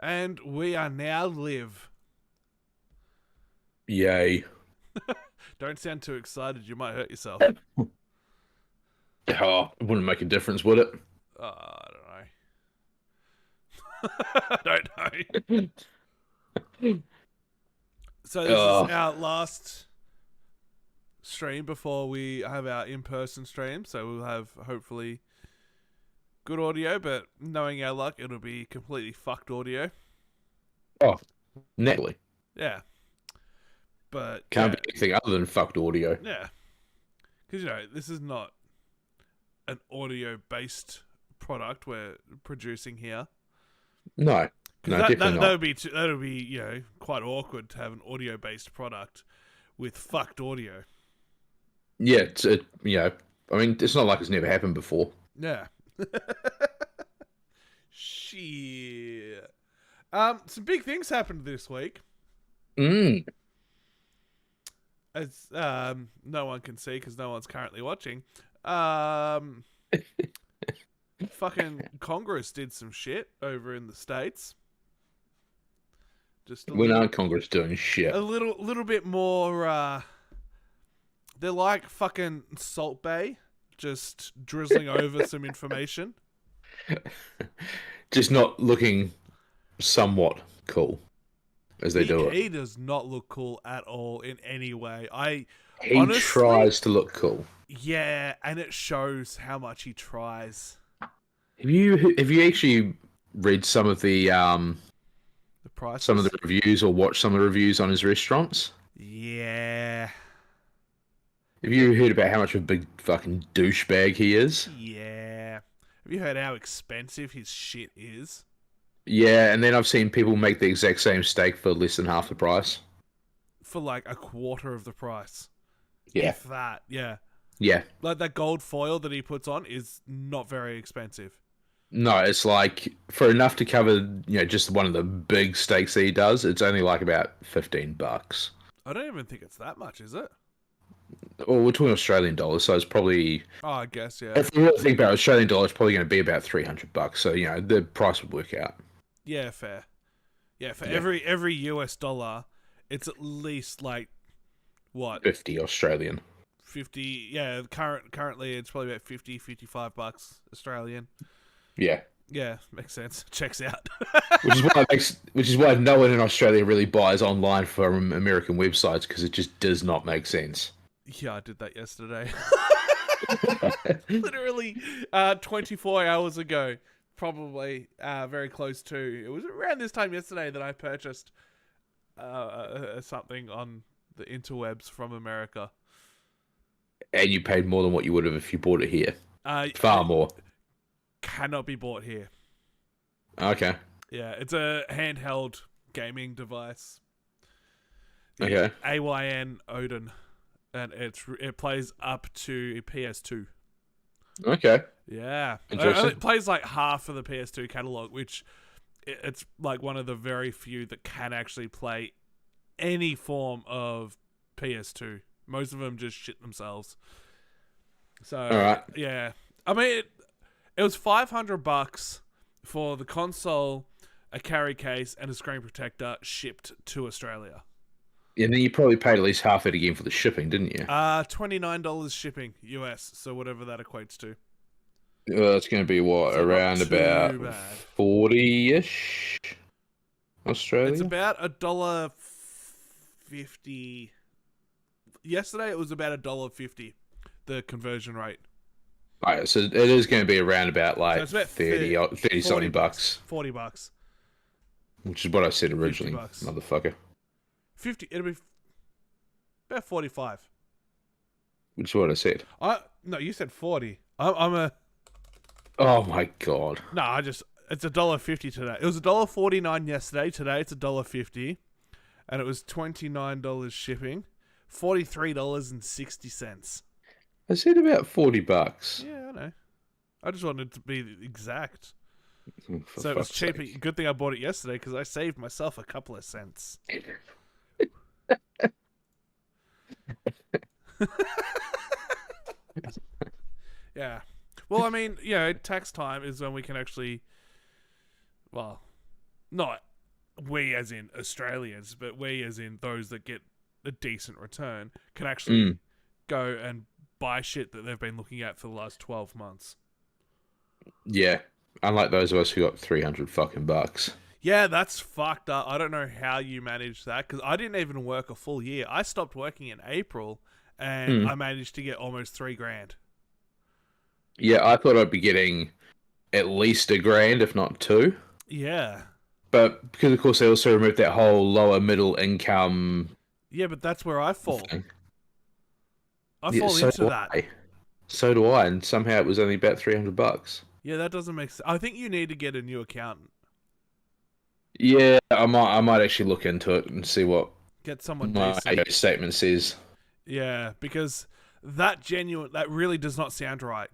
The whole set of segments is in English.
And we are now live. Yay. Don't sound too excited, you might hurt yourself. Oh, it wouldn't make a difference, would it? I don't know. I don't know. So this is Oh, our last stream before we have our in-person stream. So we'll have hopefully good audio, but knowing our luck, it'll be completely fucked audio. oh, naturally. Yeah. But Can't yeah, be anything other than fucked audio. yeah. Because this is not an audio-based product we're producing here. No, Because no, that definitely that not. that would be quite awkward to have an audio based product with fucked audio. Yeah, I mean, it's not like it's never happened before. Yeah. Shit. Some big things happened this week, Mm. as no one can see because no one's currently watching. Um, fucking Congress did some shit over in the States. Just When aren't Congress doing shit? a little bit more. They're like fucking Salt Bay, just drizzling over some information. Just not looking somewhat cool as they do it. He does not look cool at all in any way. He Honestly, tries to look cool. yeah, and it shows how much he tries. Have you actually read The prices. some of the reviews or watched some of the reviews on his restaurants? Yeah. Have you heard about how much of a big fucking douchebag he is? Yeah. Have you heard how expensive his shit is? Yeah, and then I've seen people make the exact same steak for less than half the price. For like a quarter of the price. Yeah. If that, yeah. Yeah. Like that gold foil that he puts on is not very expensive. No, it's like for enough to cover, just one of the big steaks that he does, it's only like about $15. I don't even think it's that much, is it? Well, we're talking Australian dollars, so it's probably, Oh, I guess, yeah. if you really think about it, Australian dollars, it's probably going to be about $300. So, the price would work out. Yeah, fair. Yeah, for Yeah. every US dollar, it's at least like what? 50 Australian. 50, yeah, currently it's probably about $50-$55 Australian. Yeah. Yeah, makes sense. Checks out. Which is why no one in Australia really buys online from American websites because it just does not make sense. Yeah, I did that yesterday. Literally 24 hours ago. Probably very close to. It was around this time yesterday that I purchased something on the interwebs from America. And you paid more than what you would have if you bought it here. Far It more. cannot be bought here. Okay. Yeah, it's a handheld gaming device. Okay. AYN Odin, and it plays up to PS2. Okay. Yeah, Interesting. it plays like half of the PS2 catalog, which it's like one of the very few that can actually play any form of PS2. Most of them just shit themselves. So, All right. yeah, I mean, it was $500 for the console, a carry case, and a screen protector shipped to Australia. And then you probably paid at least half it again for the shipping, didn't you? $29 shipping US, so whatever that equates to. It's going to be what, So not around too about bad. 40-ish Australian? It's about $1.50. Yesterday it was about $1.50, the conversion rate. Alright, so it is going to be around about So like it's about 30 something bucks, $40. which is what I said originally, $50. motherfucker. 50. It'll be about 45. Which is what I said. No, you said 40. I'm a Oh my god. no. It's $1.50 today. It was $1.49 yesterday. Today it's $1.50, and it was $29 shipping, $43.60. I said about $40. Yeah, I know. I just wanted to be exact. For So it was fuck's cheap. sake. Good thing I bought it yesterday because I saved myself a couple of cents. Yeah. Well, I mean, tax time is when we can actually, well, not we as in Australians, but we as in those that get a decent return, can actually go and buy shit that they've been looking at for the last 12 months. Yeah. Unlike those of us who got 300 fucking bucks. Yeah, that's fucked up. I don't know how you managed that, because I didn't even work a full year. I stopped working in April, and I managed to get almost $3,000. Yeah, I thought I'd be getting at least $1,000, if not two. Yeah. But because, of course, they also removed that whole lower middle income. Yeah, but that's where I fall. Thing. I fall into that. So do I, and somehow it was only about 300 bucks. Yeah, that doesn't make sense. I think you need to get a new accountant. Yeah, I might actually look into it and see what Get someone my decent. statement says. Yeah, because that really does not sound right.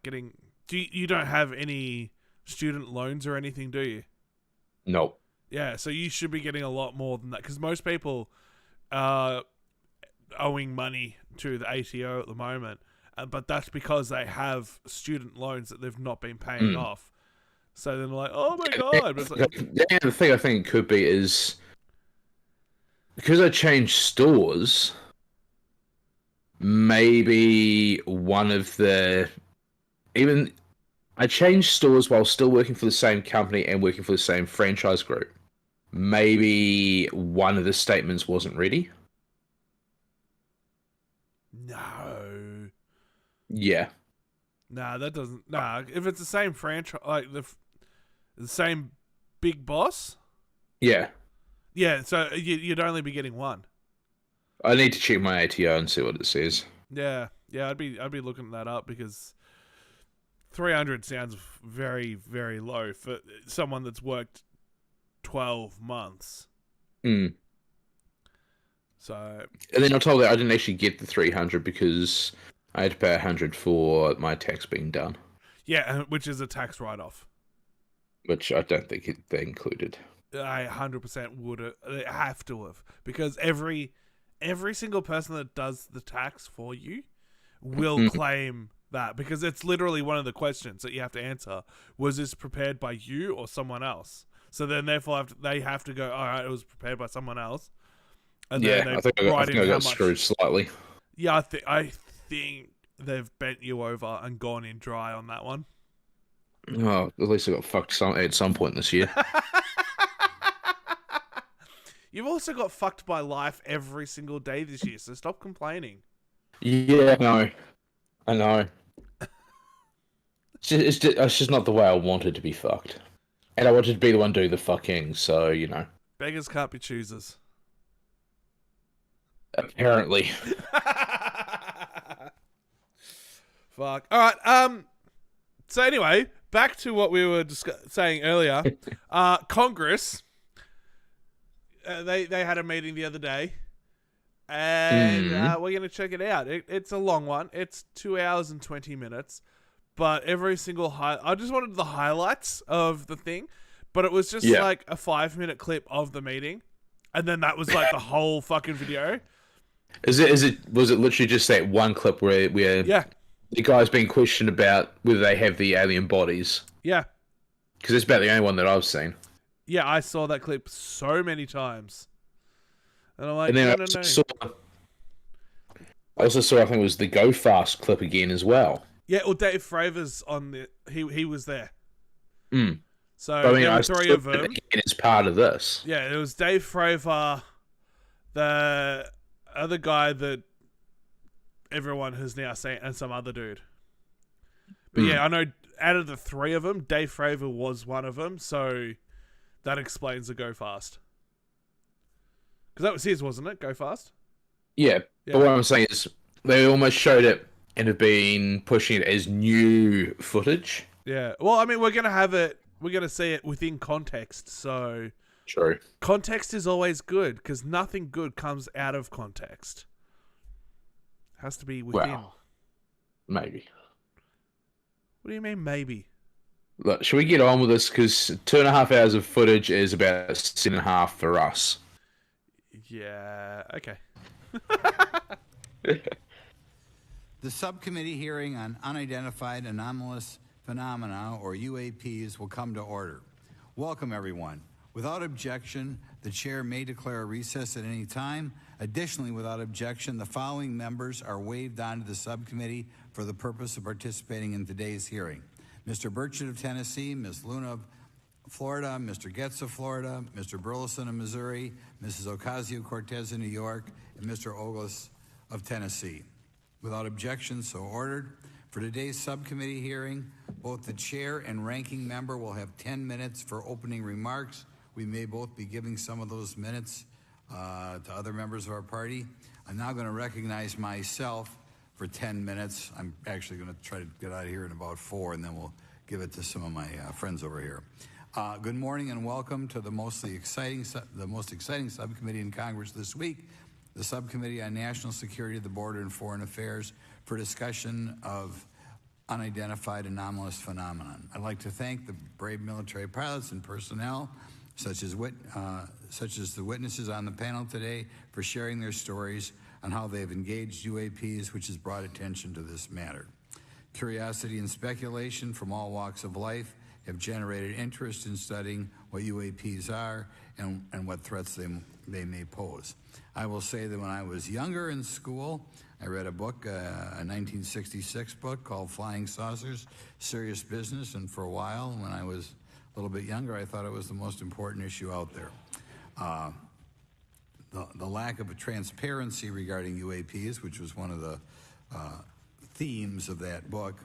You don't have any student loans or anything, do you? Nope. Yeah, so you should be getting a lot more than that, because most people are owing money to the ATO at the moment, but that's because they have student loans that they've not been paying off. So then they're like, oh my god. But it's like, the thing I think it could be is because I changed stores, maybe one of the... Even I changed stores while still working for the same company and working for the same franchise group. Maybe one of the statements wasn't ready. no. Yeah. Nah, that doesn't... Nah, if it's the same franchise, like the same big boss... Yeah. Yeah, so you'd only be getting one. I need to check my ATO and see what it says. Yeah, I'd be looking that up, because 300 sounds very, very low for someone that's worked 12 months. So, and then I told her I didn't actually get the 300 because I had to pay 100 for my tax being done. Yeah, which is a tax write-off. Which I don't think they included. I 100% would have to have, because every single person that does the tax for you will claim that, because it's literally one of the questions that you have to answer. Was this prepared by you or someone else? So then therefore they have to go, all right, it was prepared by someone else. And then I think I got screwed slightly. Yeah, I think they've bent you over and gone in dry on that one. Oh, at least I got fucked at some point this year. You've also got fucked by life every single day this year, so stop complaining. Yeah, I know. It's just not the way I wanted to be fucked. And I wanted to be the one doing the fucking, so, you know. Beggars can't be choosers. Apparently. Fuck. Alright, so anyway, back to what we were saying earlier. Congress, they had a meeting the other day, and we're going to check it out. It's a long one. It's 2 hours and 20 minutes, but every single I just wanted the highlights of the thing, but it was just like a 5-minute clip of the meeting, and then that was like the whole fucking video. Was it literally just that one clip where the guy's being questioned about whether they have the alien bodies? Yeah. Because it's about the only one that I've seen. Yeah, I saw that clip so many times. And I'm like, and then no. I also saw, I think it was the Go Fast clip again as well. Yeah, well, Dave Fravors on the... He was there. So I mean, there were three of them. It's part of this. Yeah, it was Dave Fravor, the other guy that everyone has now seen, and some other dude. But yeah, I know out of the three of them, Dave Fravor was one of them, so that explains the Go Fast. Because that was his, wasn't it? Go Fast? Yeah, but what I'm saying is they almost showed it and have been pushing it as new footage. Yeah, well, I mean, we're going to see it within context, so... True. Context is always good, because nothing good comes out of context. It has to be within. Well, maybe. What do you mean, maybe? Look, should we get on with this? Because 2.5 hours of footage is about 7.5 for us. Yeah, okay. The subcommittee hearing on unidentified anomalous phenomena, or UAPs, will come to order. Welcome, everyone. Without objection, the chair may declare a recess at any time. Additionally, without objection, the following members are waived onto the subcommittee for the purpose of participating in today's hearing. Mr. Burchett of Tennessee, Ms. Luna of Florida, Mr. Getz of Florida, Mr. Burleson of Missouri, Mrs. Ocasio-Cortez of New York, and Mr. Ogles of Tennessee. Without objection, so ordered. For today's subcommittee hearing, both the chair and ranking member will have 10 minutes for opening remarks. We may both be giving some of those minutes to other members of our party. I'm now going to recognize myself for 10 minutes. I'm actually going to try to get out of here in about 4, and then we'll give it to some of my friends over here. Good morning and welcome to the most exciting subcommittee in Congress this week, the Subcommittee on National Security, the Border, and Foreign Affairs, for discussion of unidentified anomalous phenomenon. I'd like to thank the brave military pilots and personnel, such as the witnesses on the panel today, for sharing their stories on how they've engaged UAPs, which has brought attention to this matter. Curiosity and speculation from all walks of life have generated interest in studying what UAPs are and what threats they may pose. I will say that when I was younger in school, I read a book, a 1966 book called Flying Saucers, Serious Business, and for a while, when I was a little bit younger, I thought it was the most important issue out there. The lack of a transparency regarding UAPs, which was one of the themes of that book,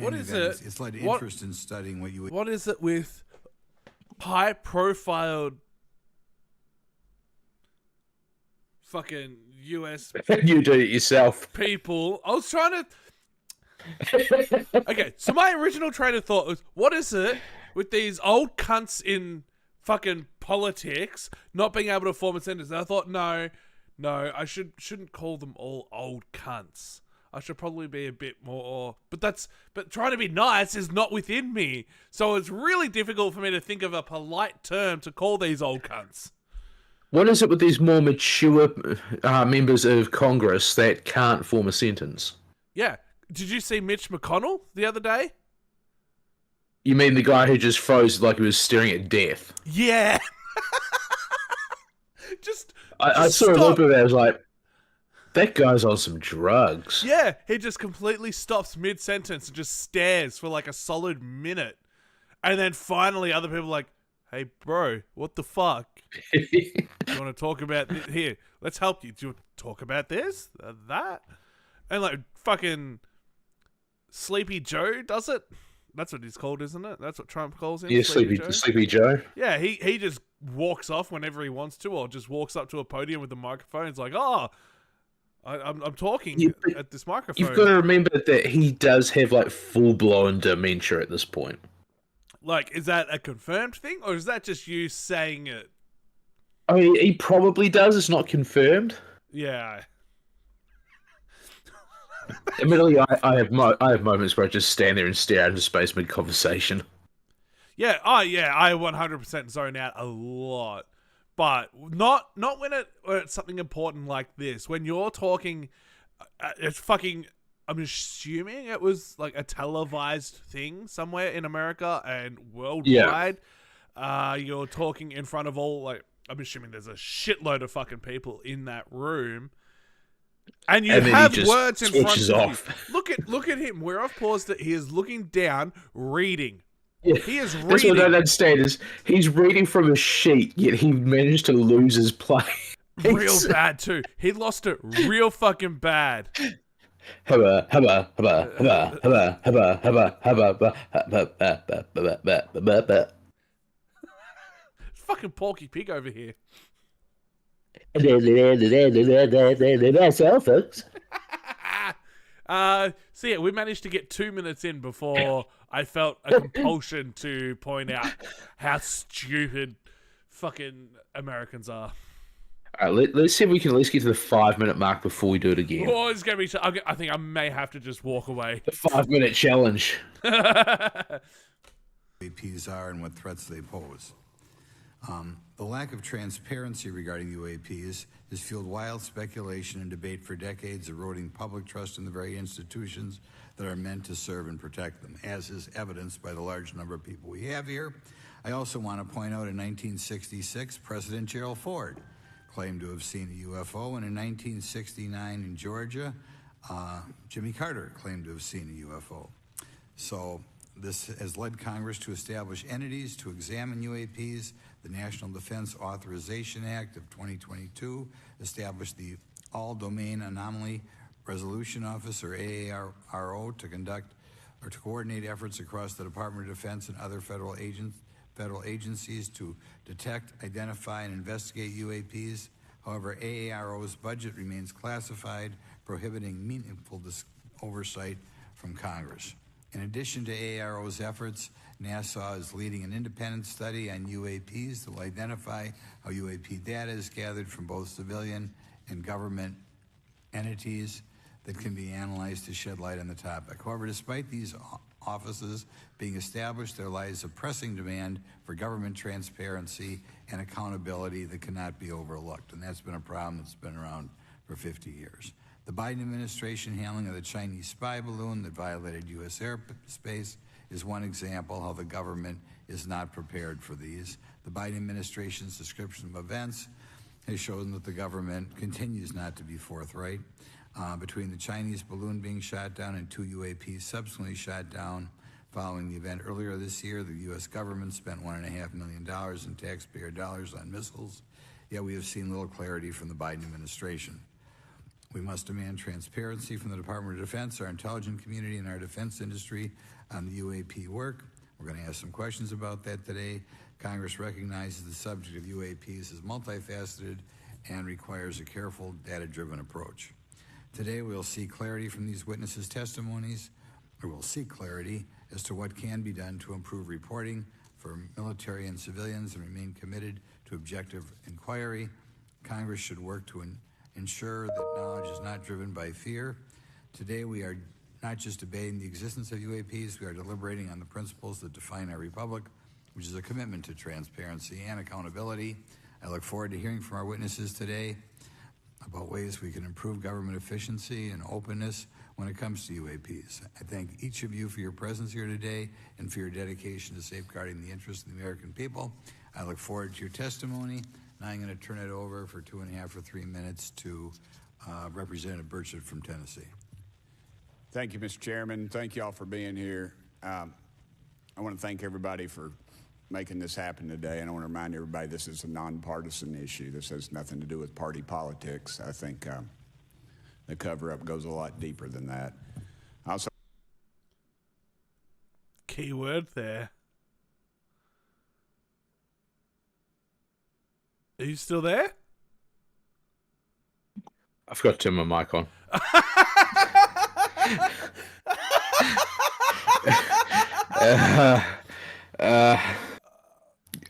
what is it? It's led to interest in studying what UAPs. What is it with high-profile fucking US You do it yourself. people? I was trying to... Okay, so my original train of thought was, what is it with these old cunts in fucking politics not being able to form a sentence? And I thought, no, I shouldn't call them all old cunts. I should probably be a bit more, but trying to be nice is not within me. So it's really difficult for me to think of a polite term to call these old cunts. What is it with these more mature members of Congress that can't form a sentence? Yeah. Did you see Mitch McConnell the other day? You mean the guy who just froze like he was staring at death? Yeah. I saw a little bit of that. I was like, that guy's on some drugs. Yeah, he just completely stops mid-sentence and just stares for like a solid minute. And then finally other people are like, hey, bro, what the fuck? Do you want to talk about this? Here, let's help you. Do you want to talk about this? That? And like fucking Sleepy Joe does it. That's what he's called, isn't it? That's what Trump calls him. Yeah, Sleepy Joe. Yeah, he just walks off whenever he wants to, or just walks up to a podium with a microphone. It's like, oh, I'm talking at this microphone. You've got to remember that he does have like full-blown dementia at this point. Like, is that a confirmed thing, or is that just you saying it? I mean, he probably does. It's not confirmed. Yeah. Admittedly, I have moments where I just stand there and stare out into space mid-conversation. Yeah, I 100% zone out a lot. But not when it's something important like this. When you're talking, it's fucking... I'm assuming it was like a televised thing somewhere in America and worldwide. Yeah. You're talking in front of all, like... I'm assuming there's a shitload of fucking people in that room. And you have words in front of you. Look at him. Where I've paused it, he is looking down, reading. Yeah. He is reading. That's what I don't understand is he's reading from a sheet, yet he managed to lose his place. Real bad too. He lost it real fucking bad. It's fucking Porky Pig over here. That's all, folks. So yeah, we managed to get 2 minutes in before I felt a compulsion to point out how stupid fucking Americans are. All right, let's see if we can at least get to the 5-minute mark before we do it again. Oh, it's gonna be. I think I may have to just walk away. The 5-minute challenge. UAPs are and what threats they pose. The lack of transparency regarding UAPs has fueled wild speculation and debate for decades, eroding public trust in the very institutions that are meant to serve and protect them, as is evidenced by the large number of people we have here. I also want to point out in 1966, President Gerald Ford claimed to have seen a UFO, and in 1969 in Georgia, Jimmy Carter claimed to have seen a UFO. So this has led Congress to establish entities to examine UAPs. The National Defense Authorization Act of 2022 established the All-Domain Anomaly Resolution Office, or AARO, to conduct or to coordinate efforts across the Department of Defense and other federal agencies to detect, identify, and investigate UAPs. However, AARO's budget remains classified, prohibiting meaningful oversight from Congress. In addition to AARO's efforts, NASA is leading an independent study on UAPs that will identify how UAP data is gathered from both civilian and government entities that can be analyzed to shed light on the topic. However, despite these offices being established, there lies a pressing demand for government transparency and accountability that cannot be overlooked, and that's been a problem that's been around for 50 years. The Biden administration handling of the Chinese spy balloon that violated U.S. airspace is one example how the government is not prepared for these. The Biden administration's description of events has shown that the government continues not to be forthright. Between the Chinese balloon being shot down and 2 UAPs subsequently shot down following the event earlier this year, the U.S. government spent $1.5 million in taxpayer dollars on missiles, yet we have seen little clarity from the Biden administration. We must demand transparency from the Department of Defense, our intelligence community, and our defense industry on the UAP work. We're going to ask some questions about that today. Congress recognizes the subject of UAPs as multifaceted and requires a careful, data-driven approach. Today, we'll see clarity from these witnesses' testimonies, or we'll seek clarity as to what can be done to improve reporting for military and civilians and remain committed to objective inquiry. Congress should work to ensure that knowledge is not driven by fear. Today, we are not just debating the existence of UAPs, we are deliberating on the principles that define our republic, which is a commitment to transparency and accountability. I look forward to hearing from our witnesses today about ways we can improve government efficiency and openness when it comes to UAPs. I thank each of you for your presence here today and for your dedication to safeguarding the interests of the American people. I look forward to your testimony. Now I'm going to turn it over for 2.5 or 3 minutes to Representative Burchett from Tennessee. Thank you, Mr. Chairman. Thank you all for being here. I want to thank everybody for making this happen today, and I want to remind everybody this is a nonpartisan issue. This has nothing to do with party politics. I think the cover-up goes a lot deeper than that. Also, Key word there. Are you still there? I forgot to turn my mic on.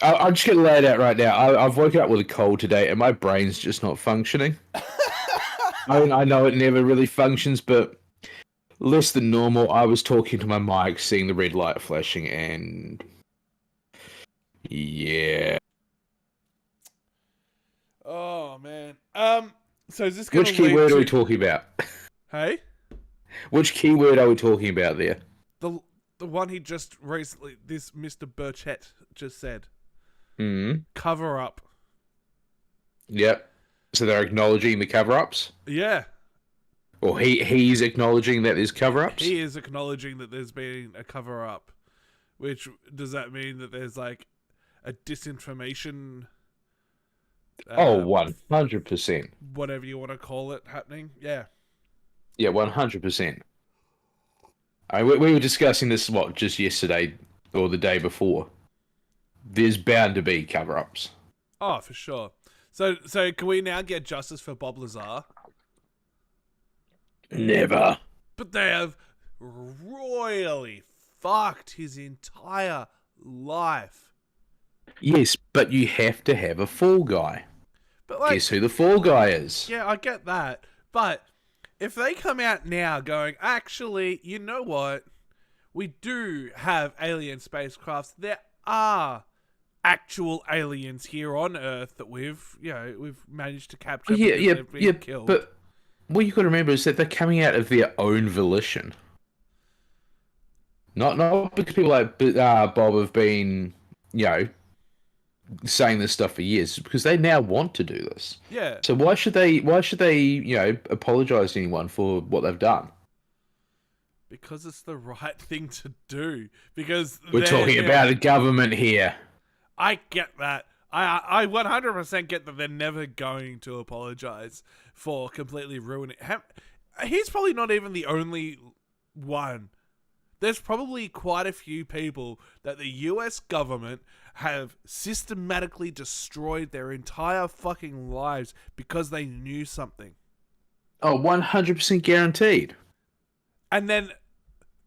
I'm just going to lay it out right now. I've woken up with a cold today, and my brain's just not functioning. I mean, I know it never really functions, but less than normal. I was talking to my mic, seeing the red light flashing, and yeah. Oh man. So is this going Which keyword are we talking about? Hey? Which keyword are we talking about there? The one he just recently, this Mr. Burchett just said. Cover up. Yep. So they're acknowledging the cover-ups? Yeah. Or he's acknowledging that there's cover-ups? He is acknowledging that there's been a cover-up. Which, does that mean that there's like a disinformation... 100%. Whatever you want to call it happening? Yeah. Yeah, 100%. We were discussing this, just yesterday or the day before. There's bound to be cover-ups. Oh, for sure. So can we now get justice for Bob Lazar? Never. But they have royally fucked his entire life. Yes, but you have to have a fall guy. But like, guess who the fall guy is? Yeah, I get that. But if they come out now going, actually, you know what? We do have alien spacecrafts. There are actual aliens here on Earth that we've managed to capture. Yeah, because yeah, they've been yeah. killed. But what you got to remember is that they're coming out of their own volition. Not because people like Bob have been, saying this stuff for years. It's because they now want to do this. Yeah. So why should they apologize to anyone for what they've done? Because it's the right thing to do. Because We're talking about a government here. I get that. I 100% get that they're never going to apologize for completely ruining it. He's probably not even the only one. There's probably quite a few people that the US government have systematically destroyed their entire fucking lives because they knew something. Oh, 100% guaranteed. And then,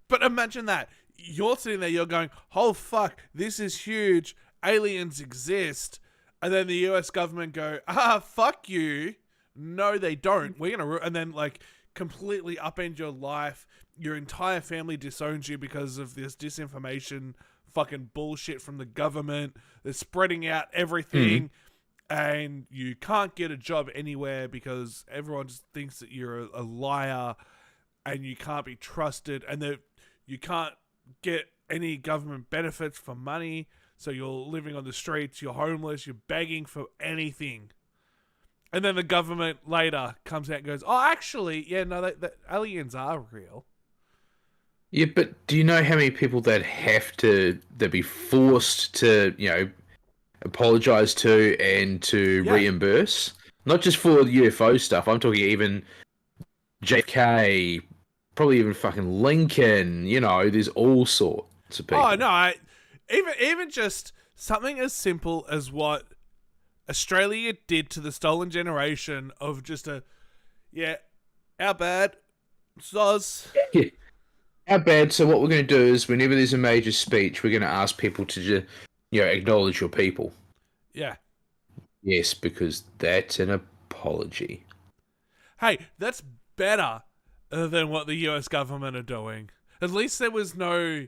but imagine that. You're sitting there, you're going, oh fuck, this is huge. Aliens exist. And then the US government go, fuck you. No, they don't. We're going to, and then like completely upend your life. Your entire family disowns you because of this disinformation fucking bullshit from the government. They're spreading out everything. And you can't get a job anywhere because everyone just thinks that you're a liar and you can't be trusted, and that you can't get any government benefits for money. So you're living on the streets, you're homeless, you're begging for anything. And then the government later comes out and goes, oh, actually, yeah, no, the aliens are real. Yeah, but do you know how many people that they'd be forced to, apologize to and to reimburse? Not just for the UFO stuff. I'm talking even JFK, probably even fucking Lincoln. There's all sorts of people. Oh no, even just something as simple as what Australia did to the stolen generation of just our bad, soz. Yeah. How bad? So what we're going to do is, whenever there's a major speech, we're going to ask people to just, acknowledge your people. Yeah. Yes, because that's an apology. Hey, that's better than what the US government are doing. At least there was no...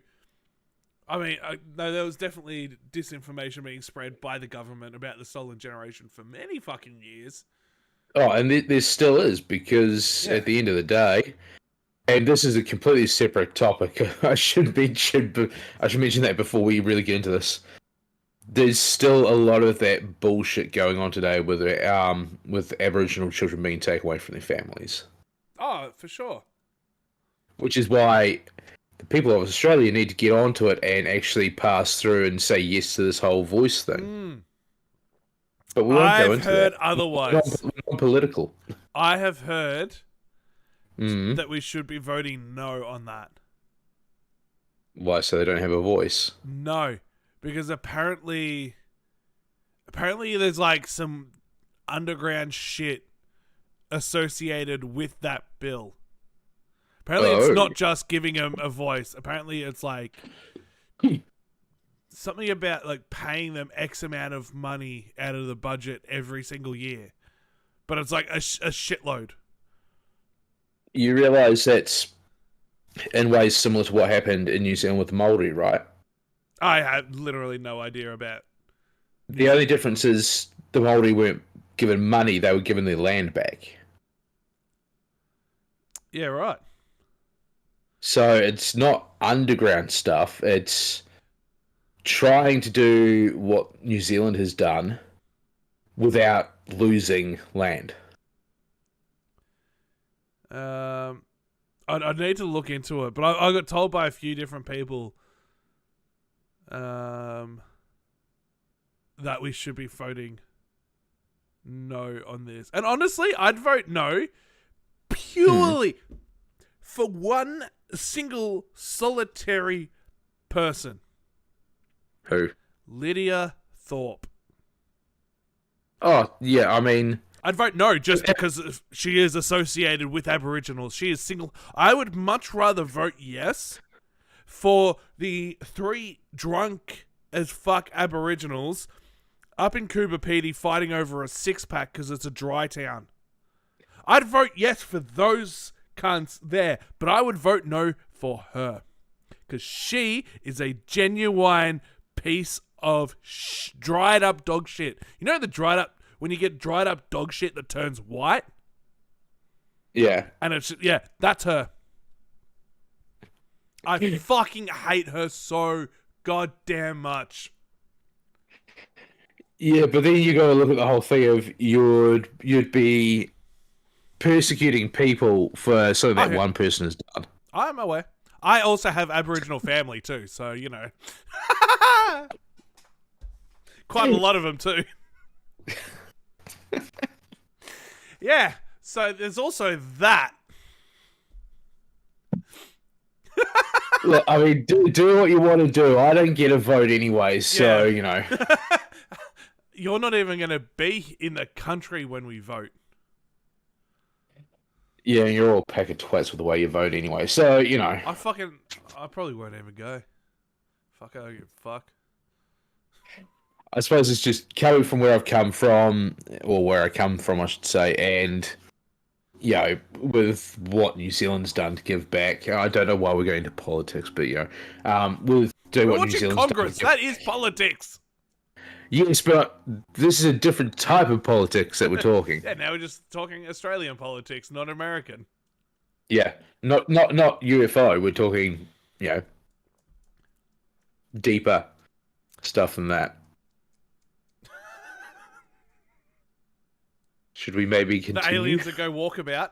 no, there was definitely disinformation being spread by the government about the stolen generation for many fucking years. Oh, and there still is, because at the end of the day, and this is a completely separate topic, I should mention that before we really get into this. There's still a lot of that bullshit going on today with Aboriginal children being taken away from their families. Oh, for sure. Which is why the people of Australia need to get onto it and actually pass through and say yes to this whole voice thing. But we won't go into that. I've heard otherwise. We're not political. I have heard that we should be voting no on that. Why? So they don't have a voice? No, because apparently there's like some underground shit associated with that bill. Apparently it's not just giving them a voice. Apparently it's like something about like paying them X amount of money out of the budget every single year. But it's like a shitload. You realise that's in ways similar to what happened in New Zealand with the Māori, right? I have literally no idea about. The only difference is the Māori weren't given money, they were given their land back. Yeah, right. So it's not underground stuff, it's trying to do what New Zealand has done without losing land. I'd need to look into it, but I got told by a few different people that we should be voting no on this. And honestly, I'd vote no purely for one single solitary person. Who? Lydia Thorpe. Oh, yeah, I mean... I'd vote no just because she is associated with Aboriginals. She is single. I would much rather vote yes for the 3 drunk as fuck Aboriginals up in Coober Pedy fighting over a 6-pack because it's a dry town. I'd vote yes for those cunts there, but I would vote no for her because she is a genuine piece of dried up dog shit. You know when you get dried up dog shit that turns white? Yeah. And it's, yeah, that's her. I fucking hate her so goddamn much. Yeah, but then you got to look at the whole thing of you'd be persecuting people for something that one person has done. I'm aware. I also have Aboriginal family too, so you know. Quite a lot of them too. Yeah, so there's also that. Look, I mean, do what you want to do. I don't get a vote anyway, so, Yeah. you know. You're not even going to be in the country when we vote. Yeah, you're all a pack of twats with the way you vote anyway, so, you know. I probably won't even go. Fuck, I don't give a fuck. I suppose it's just coming from where I've come from, or where I come from, I should say, and, you know, with what New Zealand's done to give back. I don't know why we're going into politics, but, you know, with doing what New Watching Zealand's Congress, done. that is politics. Yes, but this is a different type of politics that we're talking. Yeah, now we're just talking Australian politics, not American. Yeah, not UFO. We're talking, you know, deeper stuff than that. Should we maybe continue? The aliens that go walkabout.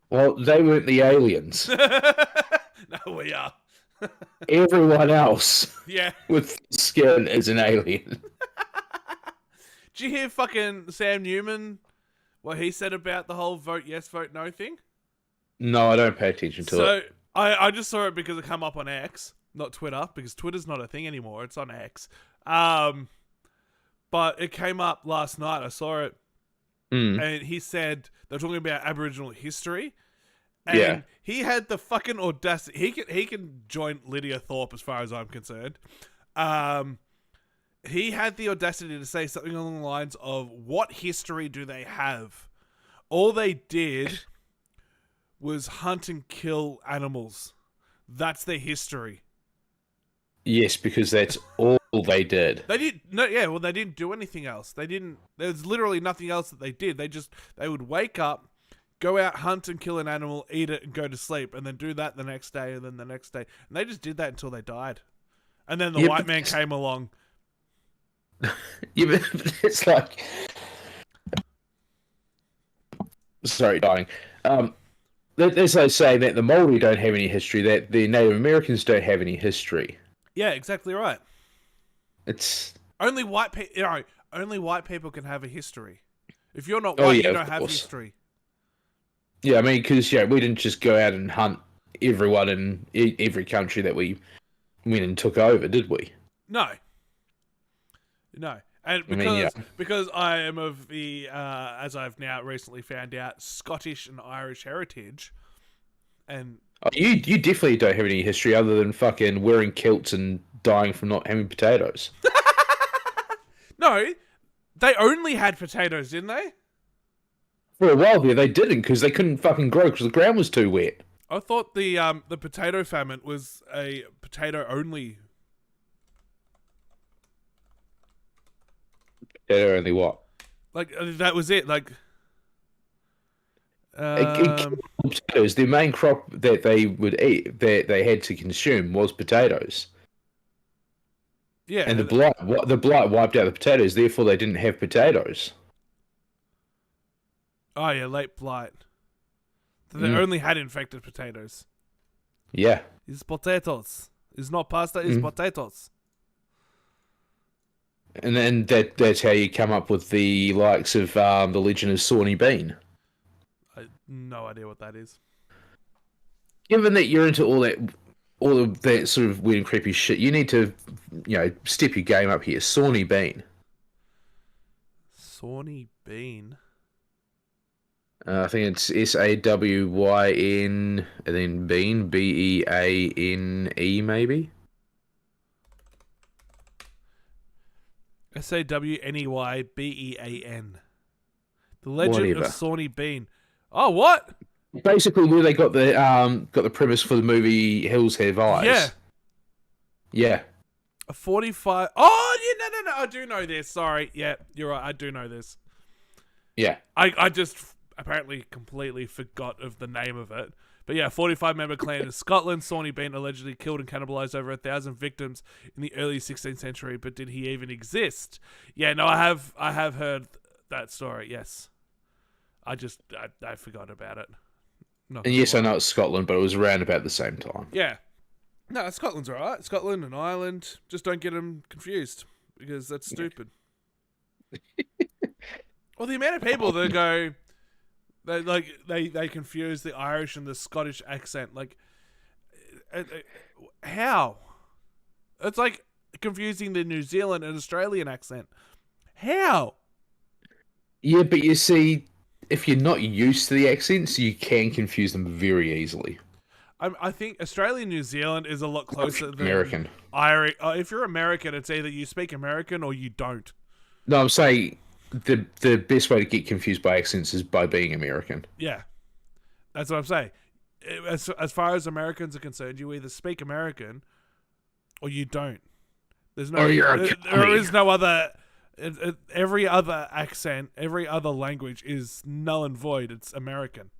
Well, they weren't the aliens. No, we are. Everyone else Yeah. with skin is an alien. Did you hear fucking Sam Newman, what he said about the whole vote yes, vote no thing? No, I don't pay attention to it. I just saw it because it come up on X, not Twitter, because Twitter's not a thing anymore. It's on X. But it came up last night. I saw it. And he said they're talking about Aboriginal history. And he had the fucking audacity. He can join Lydia Thorpe as far as I'm concerned. He had the audacity to say something along the lines of, what history do they have? All they did was hunt and kill animals. That's their history. Yes, because that's all they did. They didn't do anything else. There's literally nothing else that they did. They would wake up, go out, hunt and kill an animal, eat it, and go to sleep, and then do that the next day, and then the next day. And they just did that until they died. And then the white man came along. Yeah, but it's like... Sorry, dying. There's like saying that the Maori don't have any history, that the Native Americans don't have any history. Yeah, exactly right. It's... Only white people can have a history. If you're not white, you don't have history. Yeah, I mean, because we didn't just go out and hunt everyone in every country that we went and took over, did we? No. And because I am of the, as I've now recently found out, Scottish and Irish heritage, and you definitely don't have any history other than fucking wearing kilts and dying from not having potatoes. No, they only had potatoes, didn't they? For a while there, they didn't because they couldn't fucking grow because the ground was too wet. I thought the potato famine was a potato only. Potato only what? Like that was it. Like potatoes. The main crop that they would eat, that they had to consume, was potatoes. Yeah, and the blight wiped out the potatoes. Therefore, they didn't have potatoes. Oh yeah, late blight. So they only had infected potatoes. Yeah. It's potatoes. It's not pasta, it's potatoes. And then that's how you come up with the likes of the legend of Sawney Bean. I have no idea what that is. Given that you're into all of that sort of weird and creepy shit, you need to, step your game up here. Sawney Bean. Sawney Bean? I think it's SAWYN and then Bean, BEANE maybe? SAWNEYBEAN. The Legend of Sawney Bean. Oh, what? Basically, where they got the premise for the movie Hills Have Eyes. Yeah. Yeah. A 45. Oh, yeah, no. I do know this. Sorry. Yeah, you're right. I do know this. Yeah. I just apparently completely forgot of the name of it. But yeah, 45-member clan in Scotland. Sawney Bean allegedly killed and cannibalized over 1,000 victims in the early 16th century. But did he even exist? Yeah, no, I have heard that story. Yes, I forgot about it. Not And gonna yes, I lie. know it's Scotland, but it was around about the same time. Yeah, no, Scotland's alright. Scotland and Ireland. Just don't get them confused because that's stupid. Well, the amount of people that go. They confuse the Irish and the Scottish accent. Like, how? It's like confusing the New Zealand and Australian accent. How? Yeah, but you see, if you're not used to the accents, you can confuse them very easily. I think Australia and New Zealand is a lot closer than American. Irish. If you're American, it's either you speak American or you don't. No, I'm saying the best way to get confused by accents is by being American. Yeah, that's what I'm saying. As far as Americans are concerned, you either speak American or you don't. There's no. Or you're a there commie. is no other. Every other accent, every other language is null and void. It's American.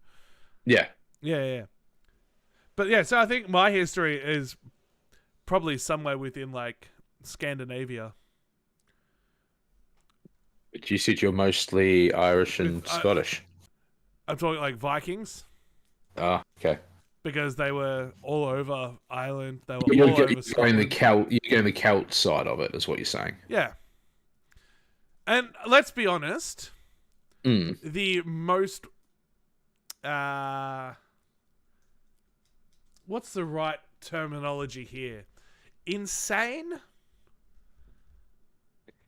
Yeah. Yeah. But yeah, so I think my history is probably somewhere within like Scandinavia. But you said you're mostly Irish and Scottish. I'm talking like Vikings Ah, okay. because they were all over Ireland. They were You're, all go- over you're going Scotland. the Celt. You're going the Celt side of it, is what you're saying. Yeah. And let's be honest, Mm. the most what's the right terminology here? Insane?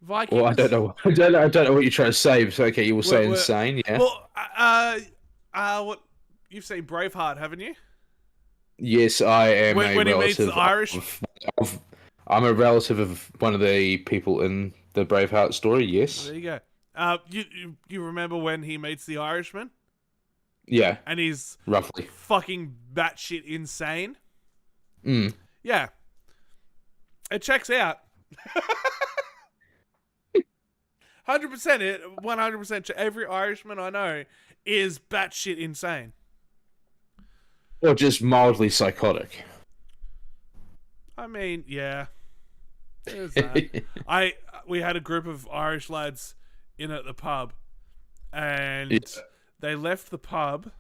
Vikings? Well, I don't know. I don't know what you're trying to say. So, okay, you will say Well, insane. Yeah. Well, what you've seen Braveheart, haven't you? Yes, I am When he meets relative the Irish? I'm a relative of one of the people in the Braveheart story. Yes. There you go. You remember when he meets the Irishman Yeah. and he's Roughly. fucking batshit insane? Mm. Yeah. It checks out. 100% it. 100% every Irishman I know is batshit insane. Or just mildly psychotic. I mean, yeah. There's that. We had a group of Irish lads in at the pub, and Yeah. they left the pub.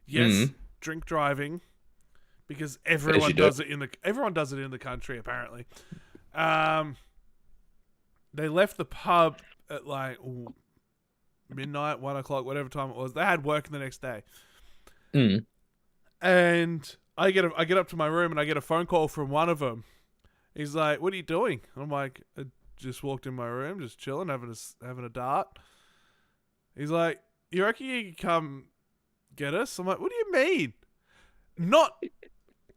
Yes, drink driving, because everyone does it in the country apparently. They left the pub at like midnight, 1 o'clock, whatever time it was. They had work the next day, and I get up to my room and I get a phone call from one of them. He's like, "What are you doing?" And I'm like, "I just walked in my room, just chilling, having a dart." He's like, "You reckon you can come get us?" I'm like, "What do you mean? Not a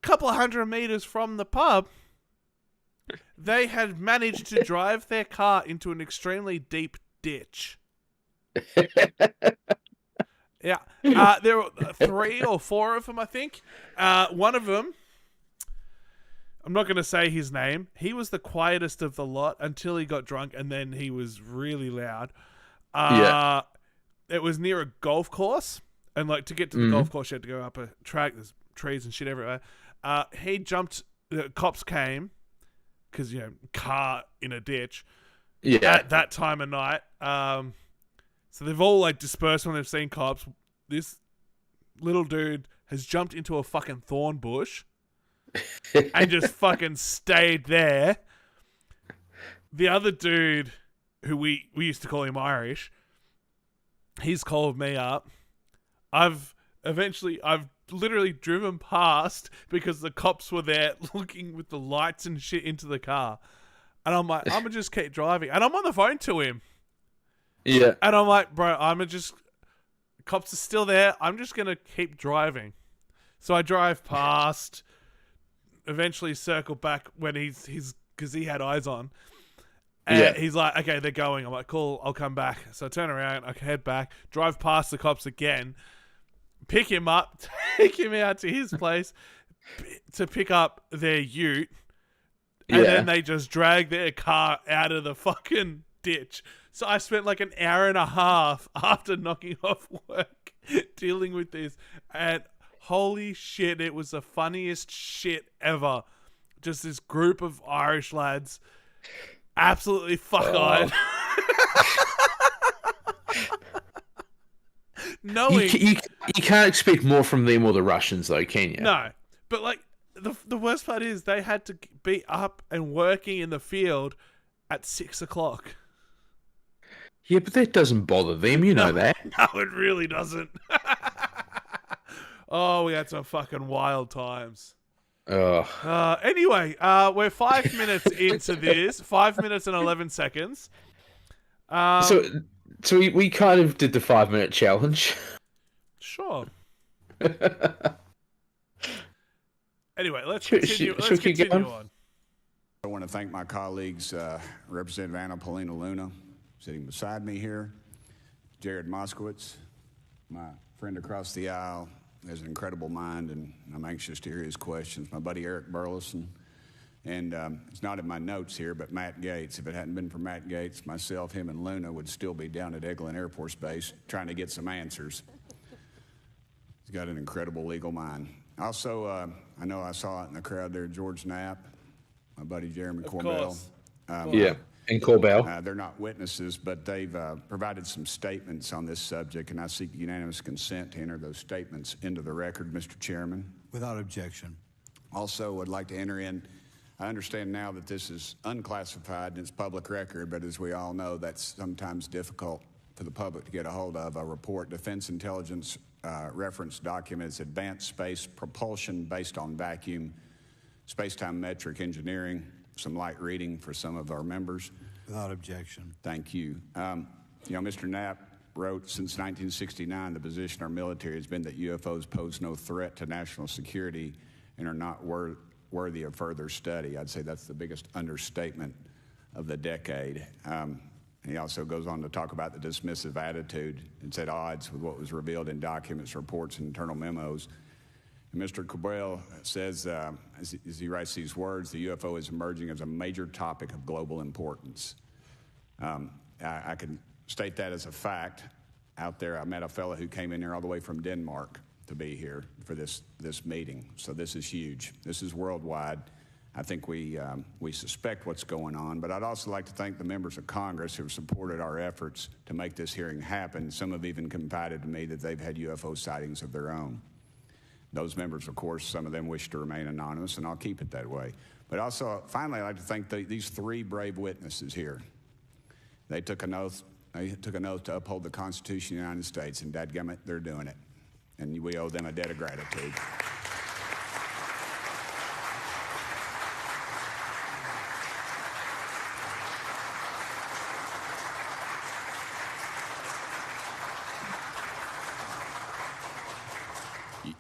couple of 100 meters from the pub." They had managed to drive their car into an extremely deep ditch. Yeah. There were 3 or 4 of them, I think. One of them, I'm not going to say his name. He was the quietest of the lot until he got drunk, and then he was really loud. Yeah. It was near a golf course, and like to get to the golf course, you had to go up a track. There's trees and shit everywhere. He jumped. The cops came because car in a ditch. Yeah. At that time of night. So they've all like dispersed when they've seen cops. This little dude has jumped into a fucking thorn bush and just fucking stayed there. The other dude, who we used to call him Irish, he's called me up. I've literally driven past because the cops were there looking with the lights and shit into the car. And I'm like, I'm gonna just keep driving. And I'm on the phone to him. Yeah. And I'm like, bro, cops are still there. I'm just gonna keep driving. So I drive past, eventually circle back when he's because he had eyes on. And he's like, okay, they're going. I'm like, cool, I'll come back. So I turn around, I head back, drive past the cops again, pick him up, take him out to his place to pick up their ute. And Yeah. then they just drag their car out of the fucking ditch. So I spent like an hour and a half after knocking off work dealing with this. And holy shit, it was the funniest shit ever. Just this group of Irish lads absolutely fuck-eyed. Knowing... You can't expect more from them or the Russians, though, can you? No. But like, the worst part is they had to be up and working in the field at 6 o'clock. Yeah, but that doesn't bother them, you know that. No, it really doesn't. Oh, we had some fucking wild times. Anyway, we're 5 minutes into this. 5 minutes and 11 seconds. So we kind of did the 5-minute challenge. Sure. Anyway, let's continue. Should we Let's keep continue going? on. I want to thank my colleagues, Representative Anna Paulina Luna, sitting beside me here, Jared Moskowitz, my friend across the aisle, has an incredible mind, and I'm anxious to hear his questions. My buddy Eric Burleson, and it's not in my notes here, but Matt Gates. If it hadn't been for Matt Gates, myself, him, and Luna would still be down at Eglin Air Force Base trying to get some answers. He's got an incredible legal mind. Also, I know I saw it in the crowd there, George Knapp, my buddy Jeremy Corbell. Yeah, and Corbell. They're not witnesses, but they've provided some statements on this subject, and I seek unanimous consent to enter those statements into the record, Mr. Chairman. Without objection. Also, would like to enter in, I understand now that this is unclassified and it's public record, but as we all know, that's sometimes difficult for the public to get a hold of. A report, Defense Intelligence reference documents, Advanced Space Propulsion Based on Vacuum, Space-Time Metric Engineering, some light reading for some of our members. Without objection. Thank you. Mr. Knapp wrote, since 1969, the position our military has been that UFOs pose no threat to national security and are not worthy of further study. I'd say that's the biggest understatement of the decade. He also goes on to talk about the dismissive attitude. It's at odds with what was revealed in documents, reports, and internal memos. And Mr. Cabral says, as he writes these words, the UFO is emerging as a major topic of global importance. I can state that as a fact. Out there, I met a fellow who came in here all the way from Denmark to be here for this meeting. So this is huge. This is worldwide. I think we suspect what's going on, but I'd also like to thank the members of Congress who have supported our efforts to make this hearing happen. Some have even confided to me that they've had UFO sightings of their own. Those members, of course, some of them wish to remain anonymous, and I'll keep it that way. But also, finally, I'd like to thank these three brave witnesses here. They took an oath. They took an oath to uphold the Constitution of the United States, and dadgummit, they're doing it. And we owe them a debt of gratitude.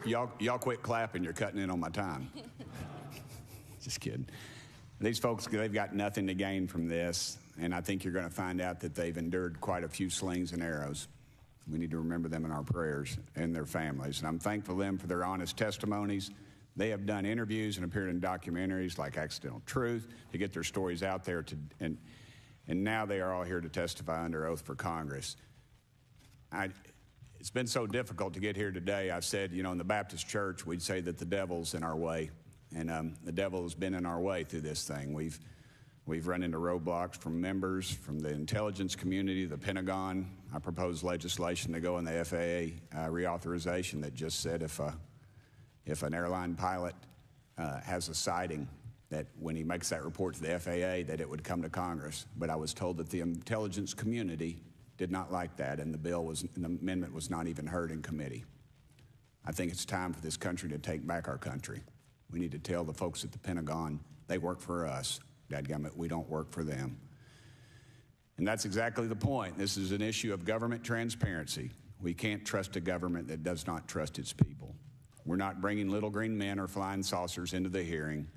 Y'all quit clapping. You're cutting in on my time. Just kidding. These folks, they've got nothing to gain from this, and I think you're going to find out that they've endured quite a few slings and arrows. We need to remember them in our prayers and their families. And I'm thankful to them for their honest testimonies. They have done interviews and appeared in documentaries like Accidental Truth to get their stories out there, and now they are all here to testify under oath for Congress. It's been so difficult to get here today. I said, in the Baptist church, we'd say that the devil's in our way. And the devil has been in our way through this thing. We've run into roadblocks from members, from the intelligence community, the Pentagon. I proposed legislation to go in the FAA reauthorization that just said if an airline pilot has a sighting, that when he makes that report to the FAA, that it would come to Congress. But I was told that the intelligence community did not like that, and the amendment was not even heard in committee. I think it's time for this country to take back our country. We need to tell the folks at the Pentagon they work for us. Dadgummit, we don't work for them. And that's exactly the point. This is an issue of government transparency. We can't trust a government that does not trust its people. We're not bringing little green men or flying saucers into the hearing.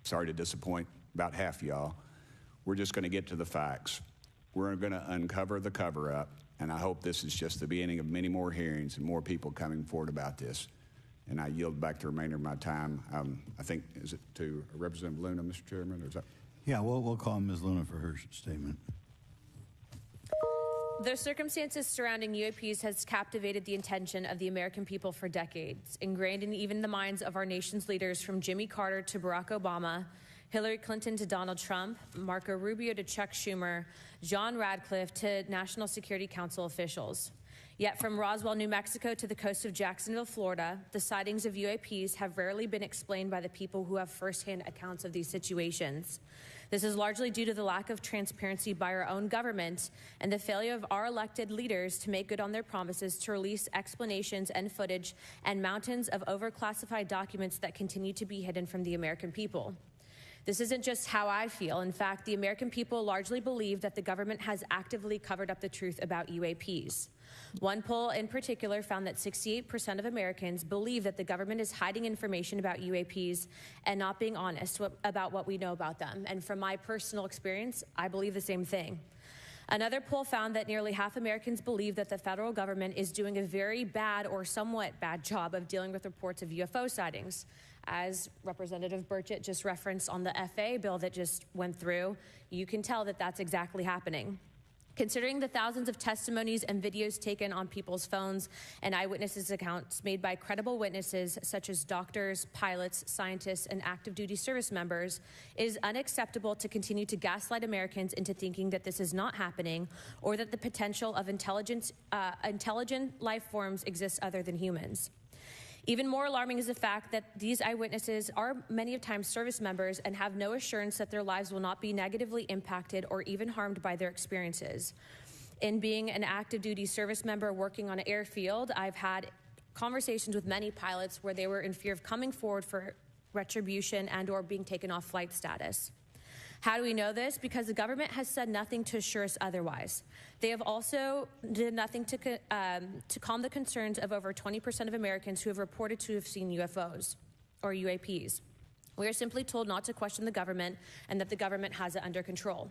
Sorry to disappoint about half y'all. We're just going to get to the facts. We're going to uncover the cover-up, and I hope this is just the beginning of many more hearings and more people coming forward about this. and I yield back the remainder of my time. I think, is it to Representative Luna, Mr. Chairman, or is that? Yeah, we'll call Ms. Luna for her statement. The circumstances surrounding UAPs has captivated the attention of the American people for decades, ingrained in even the minds of our nation's leaders from Jimmy Carter to Barack Obama, Hillary Clinton to Donald Trump, Marco Rubio to Chuck Schumer, John Radcliffe to National Security Council officials. Yet from Roswell, New Mexico to the coast of Jacksonville, Florida, the sightings of UAPs have rarely been explained by the people who have firsthand accounts of these situations. This is largely due to the lack of transparency by our own government and the failure of our elected leaders to make good on their promises to release explanations and footage and mountains of overclassified documents that continue to be hidden from the American people. This isn't just how I feel. In fact, the American people largely believe that the government has actively covered up the truth about UAPs. One poll in particular found that 68% of Americans believe that the government is hiding information about UAPs and not being honest about what we know about them. And from my personal experience, I believe the same thing. Another poll found that nearly half Americans believe that the federal government is doing a very bad or somewhat bad job of dealing with reports of UFO sightings. As Representative Burchett just referenced on the FAA bill that just went through, you can tell that that's exactly happening. Considering the thousands of testimonies and videos taken on people's phones and eyewitnesses' accounts made by credible witnesses such as doctors, pilots, scientists, and active duty service members, it is unacceptable to continue to gaslight Americans into thinking that this is not happening or that the potential of intelligent life forms exists other than humans. Even more alarming is the fact that these eyewitnesses are many of times service members and have no assurance that their lives will not be negatively impacted or even harmed by their experiences. In being an active duty service member working on an airfield, I've had conversations with many pilots where they were in fear of coming forward for retribution and or being taken off flight status. How do we know this? Because the government has said nothing to assure us otherwise. They have also did nothing to calm the concerns of over 20% of Americans who have reported to have seen UFOs or UAPs. We are simply told not to question the government and that the government has it under control.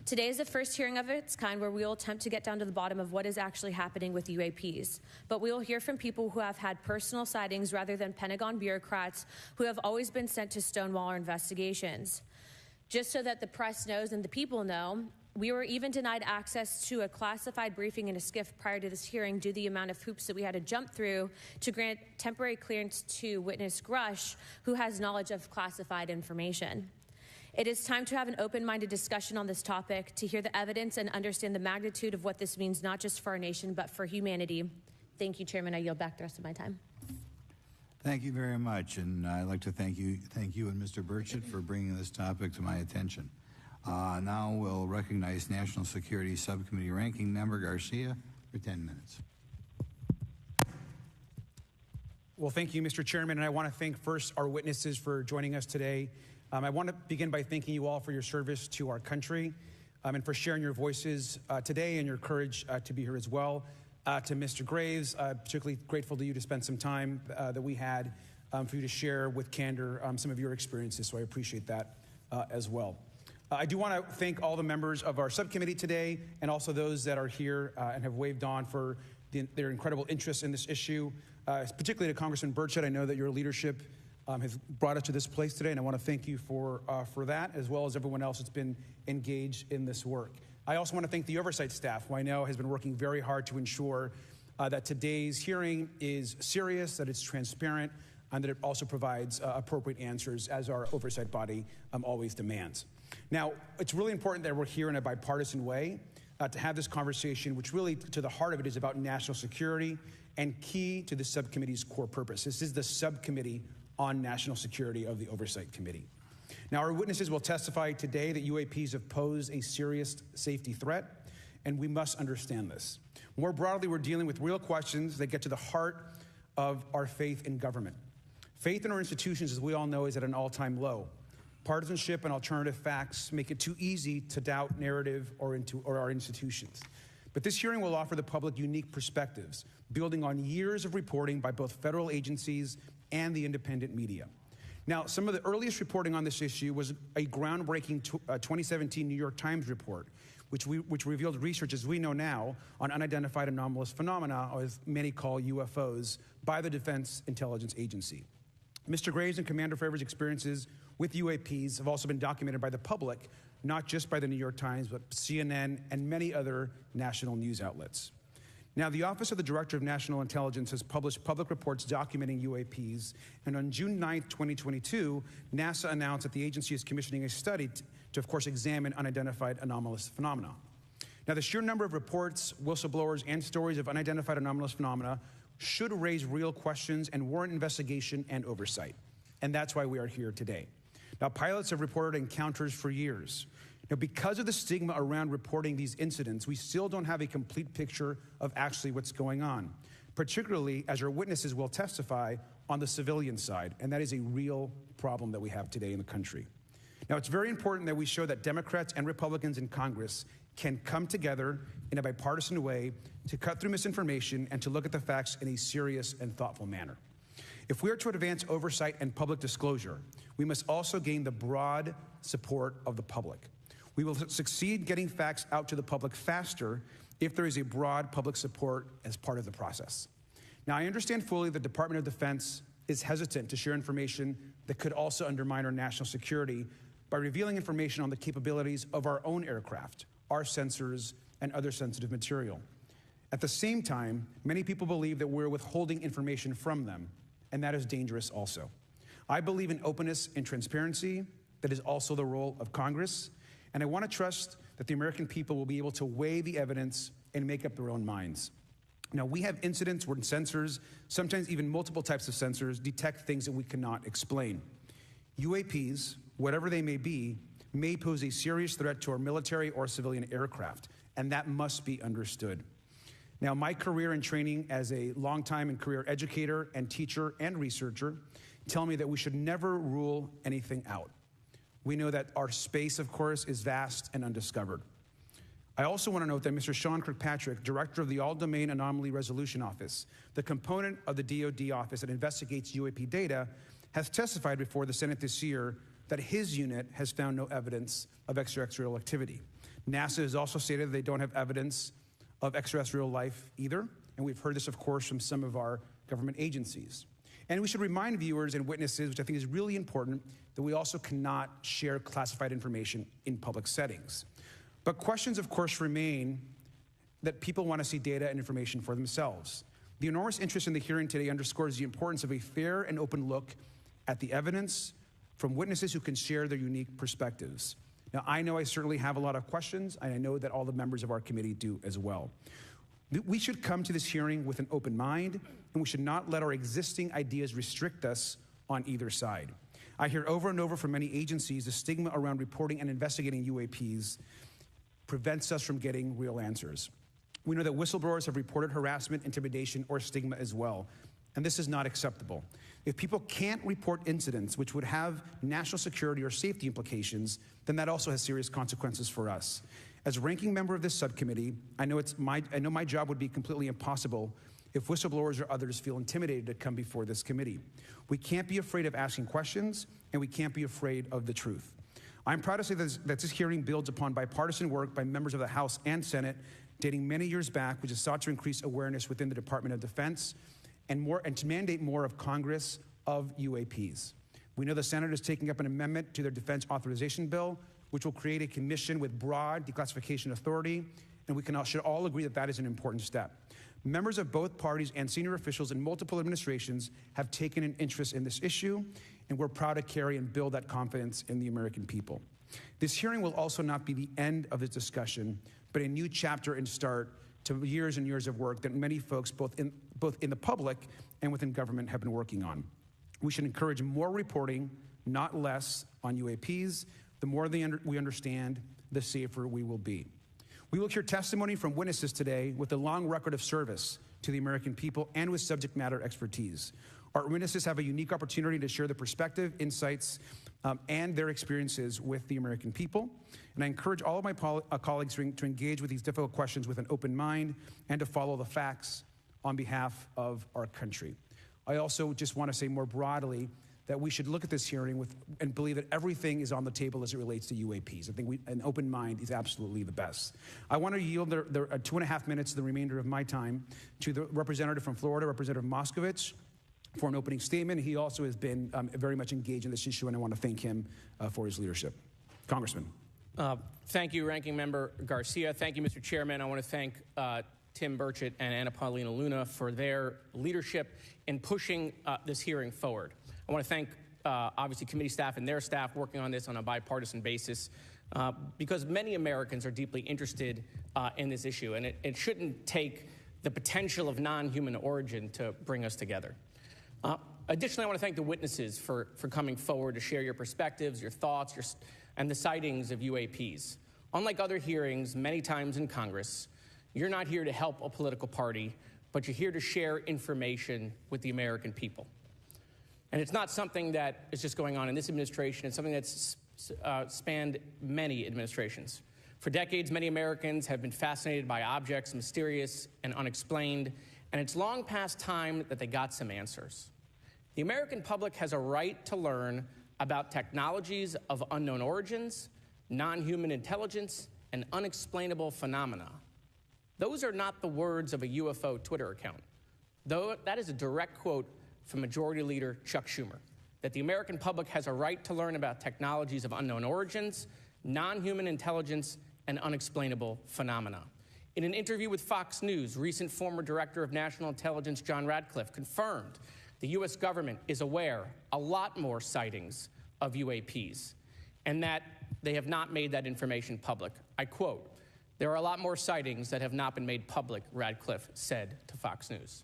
Today is the first hearing of its kind where we will attempt to get down to the bottom of what is actually happening with UAPs. But we will hear from people who have had personal sightings rather than Pentagon bureaucrats who have always been sent to stonewall our investigations. Just so that the press knows and the people know, we were even denied access to a classified briefing in a SCIF prior to this hearing due to the amount of hoops that we had to jump through to grant temporary clearance to witness Grush, who has knowledge of classified information. It is time to have an open-minded discussion on this topic, to hear the evidence and understand the magnitude of what this means, not just for our nation, but for humanity. Thank you, Chairman. I yield back the rest of my time. Thank you very much, and I'd like to thank you and Mr. Burchett for bringing this topic to my attention. Now we'll recognize National Security Subcommittee Ranking Member Garcia for 10 minutes. Well, thank you, Mr. Chairman, and I want to thank first our witnesses for joining us today. I want to begin by thanking you all for your service to our country and for sharing your voices today and your courage to be here as well. To Mr. Graves, particularly grateful to you to spend some time that we had for you to share with candor some of your experiences, so I appreciate that as well. I do want to thank all the members of our subcommittee today and also those that are here and have waved on for their incredible interest in this issue, particularly to Congressman Burchett. I know that your leadership has brought us to this place today, and I want to thank you for that, as well as everyone else that's been engaged in this work. I also want to thank the oversight staff, who I know has been working very hard to ensure that today's hearing is serious, that it's transparent, and that it also provides appropriate answers, as our oversight body always demands. Now, it's really important that we're here in a bipartisan way to have this conversation, which really, to the heart of it, is about national security and key to the subcommittee's core purpose. This is the subcommittee on national security of the Oversight Committee. Now, our witnesses will testify today that UAPs have posed a serious safety threat, and we must understand this. More broadly, we're dealing with real questions that get to the heart of our faith in government. Faith in our institutions, as we all know, is at an all-time low. Partisanship and alternative facts make it too easy to doubt narrative or our institutions. But this hearing will offer the public unique perspectives, building on years of reporting by both federal agencies and the independent media. Now, some of the earliest reporting on this issue was a groundbreaking 2017 New York Times report, which revealed research, as we know now, on unidentified anomalous phenomena, or as many call UFOs, by the Defense Intelligence Agency. Mr. Graves and Commander Fravors' experiences with UAPs have also been documented by the public, not just by the New York Times, but CNN and many other national news outlets. Now, the Office of the Director of National Intelligence has published public reports documenting UAPs, and on June 9, 2022, NASA announced that the agency is commissioning a study to, of course, examine unidentified anomalous phenomena. Now, the sheer number of reports, whistleblowers, and stories of unidentified anomalous phenomena should raise real questions and warrant investigation and oversight, and that's why we are here today. Now, pilots have reported encounters for years. Now, because of the stigma around reporting these incidents, we still don't have a complete picture of actually what's going on, particularly as our witnesses will testify on the civilian side, and that is a real problem that we have today in the country. Now, it's very important that we show that Democrats and Republicans in Congress can come together in a bipartisan way to cut through misinformation and to look at the facts in a serious and thoughtful manner. If we are to advance oversight and public disclosure, we must also gain the broad support of the public. We will succeed getting facts out to the public faster if there is a broad public support as part of the process. Now, I understand fully the Department of Defense is hesitant to share information that could also undermine our national security by revealing information on the capabilities of our own aircraft, our sensors, and other sensitive material. At the same time, many people believe that we're withholding information from them, and that is dangerous also. I believe in openness and transparency. That is also the role of Congress, and I want to trust that the American people will be able to weigh the evidence and make up their own minds. Now, we have incidents where sensors, sometimes even multiple types of sensors, detect things that we cannot explain. UAPs, whatever they may pose a serious threat to our military or civilian aircraft, and that must be understood. Now, my career and training as a longtime and career educator and teacher and researcher tell me that we should never rule anything out. We know that our space, of course, is vast and undiscovered. I also want to note that Mr. Sean Kirkpatrick, director of the All-Domain Anomaly Resolution Office, the component of the DoD office that investigates UAP data, has testified before the Senate this year that his unit has found no evidence of extraterrestrial activity. NASA has also stated they don't have evidence of extraterrestrial life either, and we've heard this, of course, from some of our government agencies. And we should remind viewers and witnesses, which I think is really important, that we also cannot share classified information in public settings. But questions, of course, remain that people want to see data and information for themselves. The enormous interest in the hearing today underscores the importance of a fair and open look at the evidence from witnesses who can share their unique perspectives. Now, I know I certainly have a lot of questions, and I know that all the members of our committee do as well. We should come to this hearing with an open mind, and we should not let our existing ideas restrict us on either side. I hear over and over from many agencies the stigma around reporting and investigating UAPs prevents us from getting real answers. We know that whistleblowers have reported harassment, intimidation, or stigma as well, and this is not acceptable. If people can't report incidents which would have national security or safety implications, then that also has serious consequences for us. As ranking member of this subcommittee, I know my job would be completely impossible if whistleblowers or others feel intimidated to come before this committee. We can't be afraid of asking questions, and we can't be afraid of the truth. I'm proud to say that this hearing builds upon bipartisan work by members of the House and Senate dating many years back, which is sought to increase awareness within the Department of Defense and to mandate more of Congress of UAPs. We know the Senate is taking up an amendment to their defense authorization bill, which will create a commission with broad declassification authority, and we should all agree that that is an important step. Members of both parties and senior officials in multiple administrations have taken an interest in this issue, and we're proud to carry and build that confidence in the American people. This hearing will also not be the end of this discussion, but a new chapter and start to years and years of work that many folks, both in the public and within government, have been working on. We should encourage more reporting, not less, on UAPs. The more we understand, the safer we will be. We will hear testimony from witnesses today with a long record of service to the American people and with subject matter expertise. Our witnesses have a unique opportunity to share their perspective, insights, and their experiences with the American people. And I encourage all of my colleagues to engage with these difficult questions with an open mind and to follow the facts on behalf of our country. I also just want to say more broadly that we should look at this hearing and believe that everything is on the table as it relates to UAPs. I think an open mind is absolutely the best. I want to yield the 2.5 minutes, the remainder of my time, to the representative from Florida, Representative Moskowitz, for an opening statement. He also has been very much engaged in this issue, and I want to thank him for his leadership. Congressman. Thank you, Ranking Member Garcia. Thank you, Mr. Chairman. I want to thank Tim Burchett and Anna Paulina Luna for their leadership in pushing this hearing forward. I want to thank, obviously, committee staff and their staff working on this on a bipartisan basis because many Americans are deeply interested in this issue, and it shouldn't take the potential of non-human origin to bring us together. Additionally, I want to thank the witnesses for coming forward to share your perspectives, your thoughts, and the sightings of UAPs. Unlike other hearings many times in Congress, you're not here to help a political party, but you're here to share information with the American people. And it's not something that is just going on in this administration. It's something that's spanned many administrations. For decades, many Americans have been fascinated by objects mysterious and unexplained, and it's long past time that they got some answers. The American public has a right to learn about technologies of unknown origins, non-human intelligence, and unexplainable phenomena. Those are not the words of a UFO Twitter account. Though that is a direct quote from Majority Leader Chuck Schumer, that the American public has a right to learn about technologies of unknown origins, non-human intelligence, and unexplainable phenomena. In an interview with Fox News, recent former Director of National Intelligence John Radcliffe confirmed the U.S. government is aware a lot more sightings of UAPs, and that they have not made that information public. I quote, "There are a lot more sightings that have not been made public," Radcliffe said to Fox News.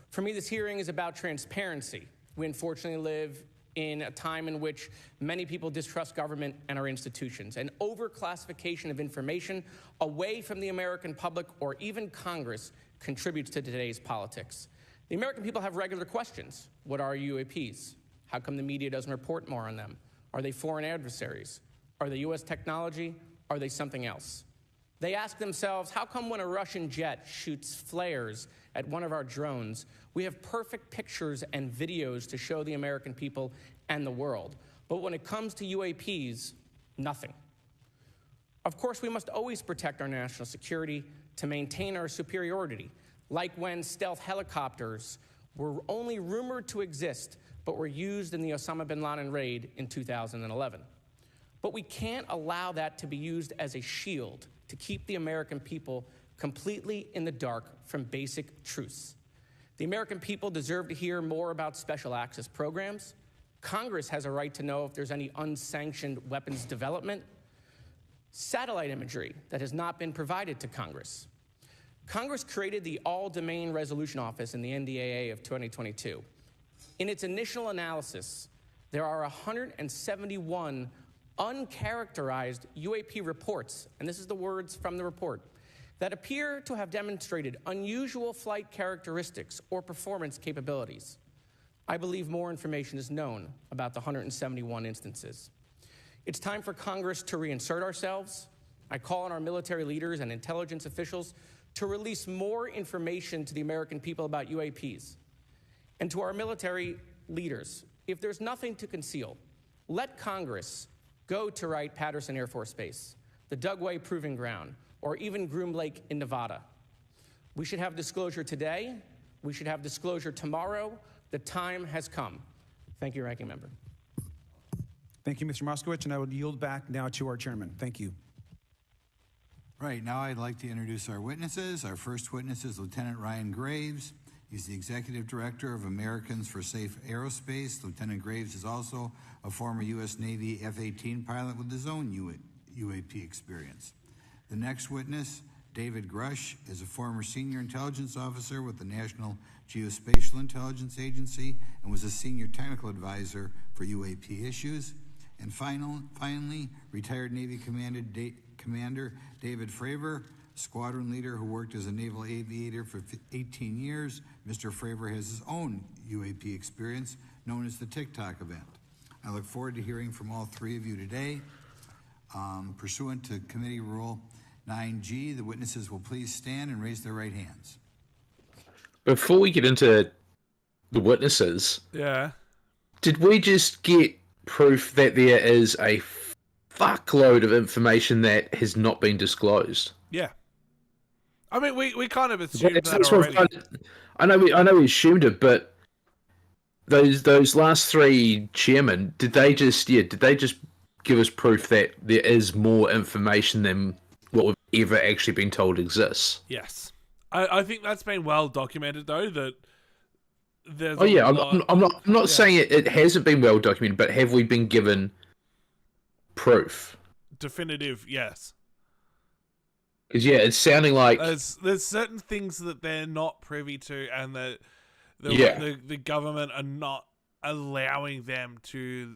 For me, this hearing is about transparency. We unfortunately live in a time in which many people distrust government and our institutions. And overclassification of information away from the American public or even Congress contributes to today's politics. The American people have regular questions. What are UAPs? How come the media doesn't report more on them? Are they foreign adversaries? Are they U.S. technology? Are they something else? They ask themselves, how come when a Russian jet shoots flares at one of our drones, we have perfect pictures and videos to show the American people and the world, but when it comes to UAPs, nothing? Of course, we must always protect our national security to maintain our superiority, like when stealth helicopters were only rumored to exist, but were used in the Osama bin Laden raid in 2011. But we can't allow that to be used as a shield to keep the American people completely in the dark from basic truths. The American people deserve to hear more about special access programs. Congress has a right to know if there's any unsanctioned weapons development. Satellite imagery that has not been provided to Congress. Congress created the All-Domain Resolution Office in the NDAA of 2022. In its initial analysis, there are 171 uncharacterized UAP reports, and this is the words from the report, that appear to have demonstrated unusual flight characteristics or performance capabilities. I believe more information is known about the 171 instances. It's time for Congress to reinsert ourselves. I call on our military leaders and intelligence officials to release more information to the American people about UAPs. And to our military leaders, if there's nothing to conceal, let Congress go to Wright-Patterson Air Force Base, the Dugway Proving Ground, or even Groom Lake in Nevada. We should have disclosure today. We should have disclosure tomorrow. The time has come. Thank you, Ranking Member. Thank you, Mr. Moskowitz, and I would yield back now to our chairman. Thank you. Right, now I'd like to introduce our witnesses. Our first witness is Lieutenant Ryan Graves. He's the Executive Director of Americans for Safe Aerospace. Lieutenant Graves is also a former U.S. Navy F-18 pilot with his own UAP experience. The next witness, David Grush, is a former senior intelligence officer with the National Geospatial Intelligence Agency and was a senior technical advisor for UAP issues. And finally, retired Navy Commander David Fravor, squadron leader who worked as a naval aviator for 18 years. Mr. Fravor has his own UAP experience, known as the TikTok event. I look forward to hearing from all three of you today. Pursuant to Committee Rule 9G, the witnesses will please stand and raise their right hands. Before we get into the witnesses, Yeah. did we just get proof that there is a fuckload of information that has not been disclosed? Yeah. I mean, we kind of assumed that That's what already. I know we assumed it, but those last three chairmen, did they just give us proof that there is more information than what we've ever actually been told exists? Yes. I think that's been well documented, though, that there's Oh yeah, lot... I'm not saying it hasn't been well documented, but have we been given proof? Definitive, yes. Because yeah, it's sounding like There's certain things that they're not privy to, and that the government are not allowing them to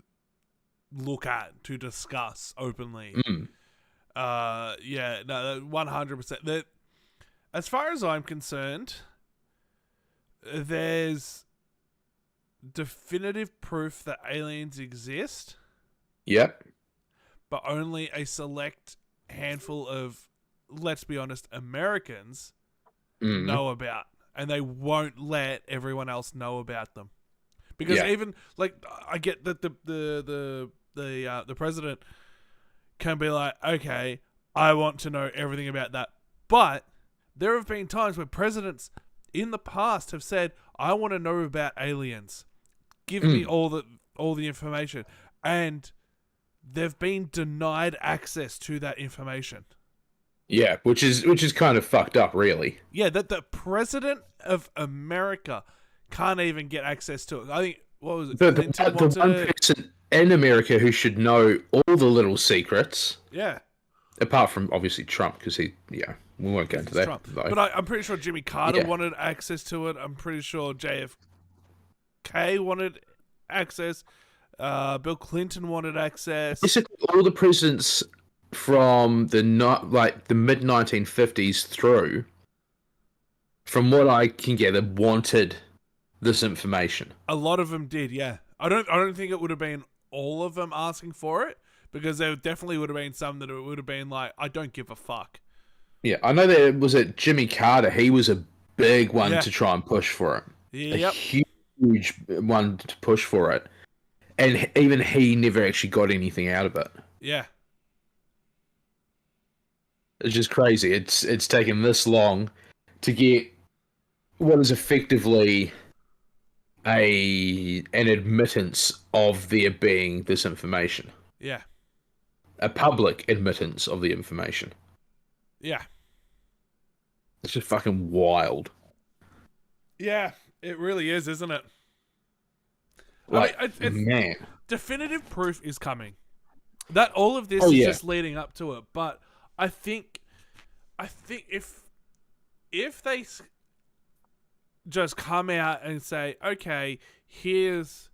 look at, to discuss openly. Yeah, no, 100%. That, as far as I'm concerned, there's definitive proof that aliens exist. Yep. But only a select handful of, let's be honest, Americans know about, and they won't let everyone else know about them. Because even like, I get that the president can be like, okay, I want to know everything about that, but there have been times where presidents in the past have said, I want to know about aliens. Give me all the information, and they've been denied access to that information. Yeah, which is kind of fucked up, really. Yeah, that the president of America can't even get access to it. I think, what was it? The one person in America who should know all the little secrets. Yeah. Apart from obviously Trump, because we won't go into that. Trump. But I'm pretty sure Jimmy Carter wanted access to it. I'm pretty sure JFK wanted access. Bill Clinton wanted access. Basically, all the presidents from the mid 1950s through, from what I can gather, wanted this information. A lot of them did, yeah. I don't think it would have been all of them asking for it, because there definitely would have been some that it would have been like, I don't give a fuck. Yeah, I know that was it. Jimmy Carter. He was a big one to try and push for it. Yep. A huge one to push for it, and even he never actually got anything out of it. Yeah. It's just crazy. It's taken this long to get what is effectively an admittance of there being this information. Yeah. A public admittance of the information. Yeah. It's just fucking wild. Yeah, it really is, isn't it? Like, man. Definitive proof is coming. That all of this is just leading up to it, but I think if they just come out and say, okay, here's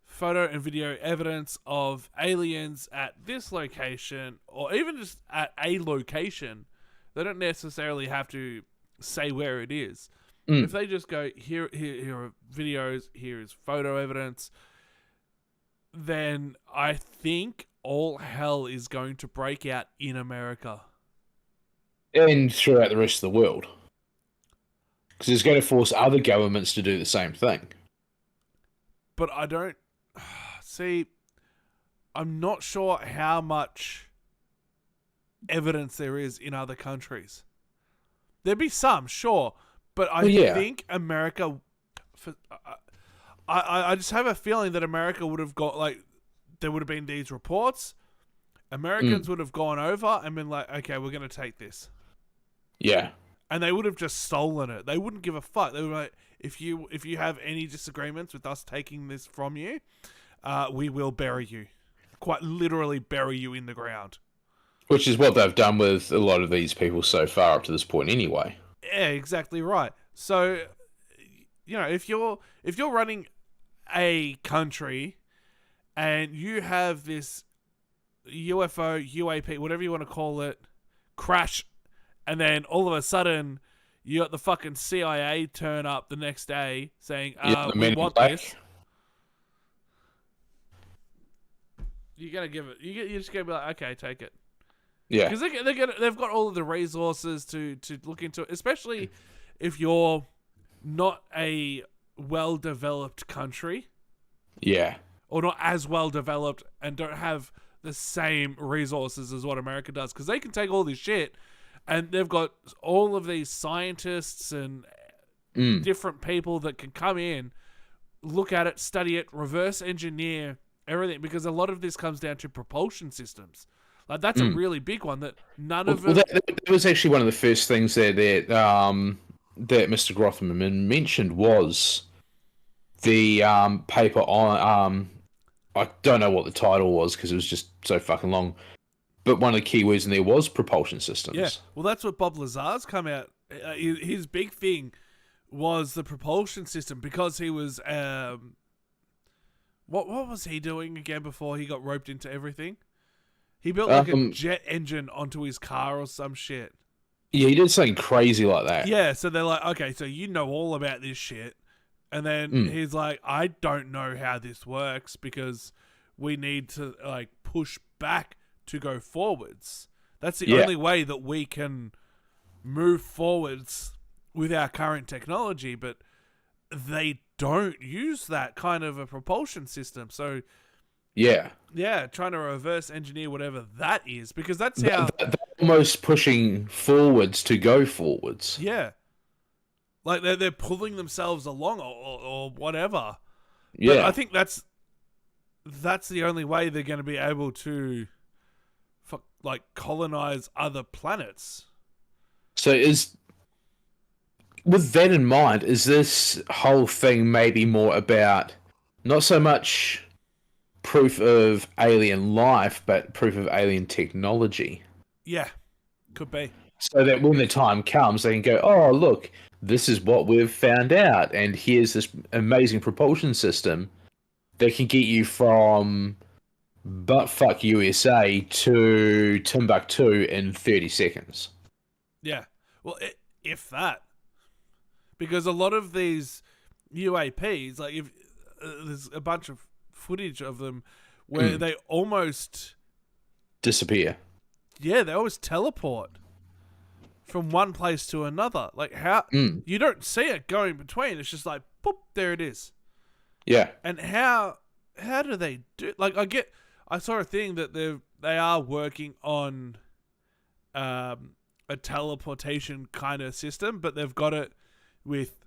photo and video evidence of aliens at this location, or even just at a location, they don't necessarily have to say where it is. If they just go, here are videos, here is photo evidence, then I think all hell is going to break out in America. And throughout the rest of the world. Because it's going to force other governments to do the same thing. But I don't... See, I'm not sure how much evidence there is in other countries. There'd be some, sure. But I think America... I just have a feeling that America would have got, like... There would have been these reports. Americans would have gone over and been like, okay, we're going to take this. Yeah. And they would have just stolen it. They wouldn't give a fuck. They were like, if you have any disagreements with us taking this from you, we will bury you. Quite literally bury you in the ground. Which is what they've done with a lot of these people so far up to this point anyway. Yeah, exactly right. So, you know, if you're running a country and you have this UFO, UAP, whatever you want to call it, crash, and then all of a sudden you got the fucking CIA turn up the next day saying, we want this. You're going to give it. You're just going to be like, okay, take it. Yeah. Because they've got all of the resources to look into it, especially if you're not a well-developed country. Yeah. or not as well developed and don't have the same resources as what America does, because they can take all this shit and they've got all of these scientists and different people that can come in, look at it, study it, reverse engineer everything, because a lot of this comes down to propulsion systems. Like, that's a really big one that none of them... that was actually one of the first things that Mr. Grothman mentioned was the paper on... I don't know what the title was because it was just so fucking long. But one of the key words in there was propulsion systems. Yeah, well, that's what Bob Lazar's come out. His big thing was the propulsion system, because he was... What was he doing again before he got roped into everything? He built like a jet engine onto his car or some shit. Yeah, he did something crazy like that. Yeah, so they're like, okay, so you know all about this shit. And then he's like, I don't know how this works because we need to like push back to go forwards. That's the only way that we can move forwards with our current technology, but they don't use that kind of a propulsion system. So yeah, trying to reverse engineer whatever that is, because that's how... They're almost pushing forwards to go forwards. Yeah. Like, they're pulling themselves along or whatever. Yeah. But I think that's the only way they're going to be able to, like, colonize other planets. So with that in mind, is this whole thing maybe more about not so much proof of alien life, but proof of alien technology? Yeah, could be. So that when the time comes, they can go, oh, look, this is what we've found out, and here's this amazing propulsion system that can get you from buttfuck USA to Timbuktu in 30 seconds. Yeah. Well, if that. Because a lot of these UAPs, like, if there's a bunch of footage of them where they almost disappear. Yeah, they always teleport from one place to another. Like, how you don't see it going between. It's just like, boop, there it is. Yeah. And how do they do? Like, I saw a thing that they are working on a teleportation kind of system, but they've got it with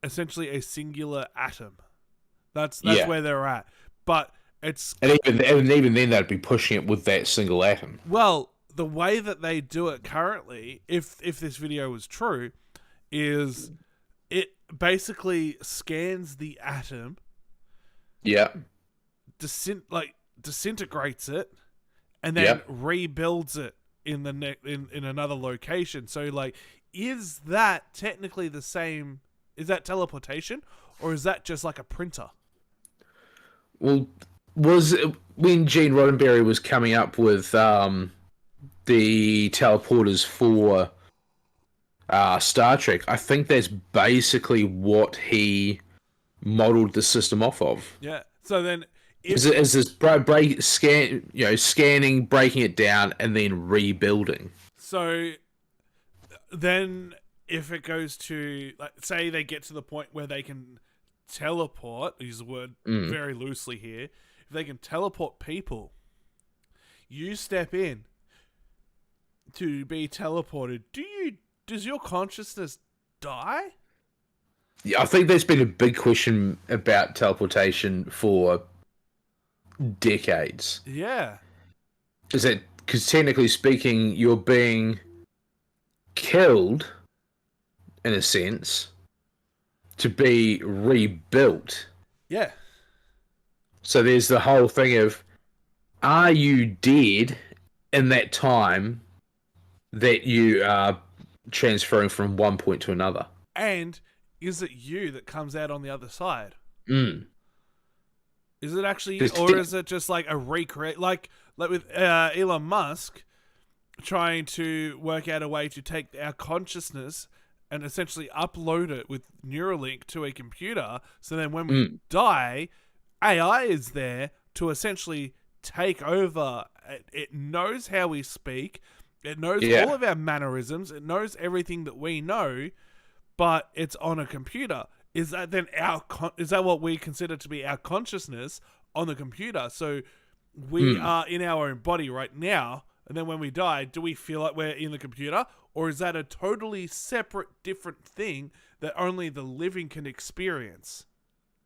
essentially a singular atom. That's where they're at. But it's... And even then, they'd be pushing it with that single atom. Well, the way that they do it currently, if this video is true, is it basically scans the atom. Yeah. Disintegrates it, and then rebuilds it in another location. So, like, is that technically the same? Is that teleportation, or is that just like a printer? Well, when Gene Roddenberry was coming up with the teleporters for Star Trek, I think that's basically what he modeled the system off of. Yeah. So then, is this scanning, breaking it down, and then rebuilding. So then, if it goes to, like, say they get to the point where they can teleport, use the word very loosely here, if they can teleport people, you step in to be teleported. Does your consciousness die? Yeah, I think there's been a big question about teleportation for decades. Yeah. Is that because technically speaking, you're being killed in a sense to be rebuilt. Yeah. So there's the whole thing of, are you dead in that time that you are transferring from one point to another? And is it you that comes out on the other side? Is it actually you, or is it just like a recreate, like with Elon Musk trying to work out a way to take our consciousness and essentially upload it with Neuralink to a computer, so then when we die, AI is there to essentially take over. It knows how we speak. It knows all of our mannerisms. It knows everything that we know, but it's on a computer. is that then is that what we consider to be our consciousness on the computer? So we are in our own body right now, and then when we die, do we feel like we're in the computer, or is that a totally separate, different thing that only the living can experience?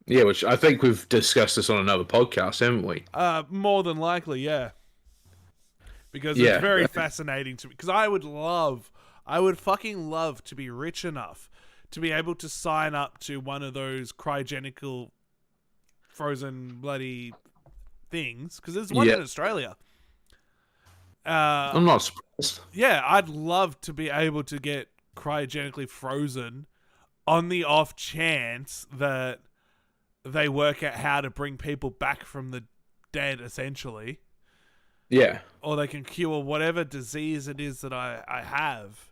Yeah, which I think we've discussed this on another podcast, haven't we? More than likely, yeah. Because Yeah. it's very fascinating to me. Because I would fucking love to be rich enough to be able to sign up to one of those cryogenical frozen bloody things. Because there's one in Australia. I'm not surprised. Yeah, I'd love to be able to get cryogenically frozen on the off chance that they work out how to bring people back from the dead, essentially. Yeah. Or they can cure whatever disease it is that I have.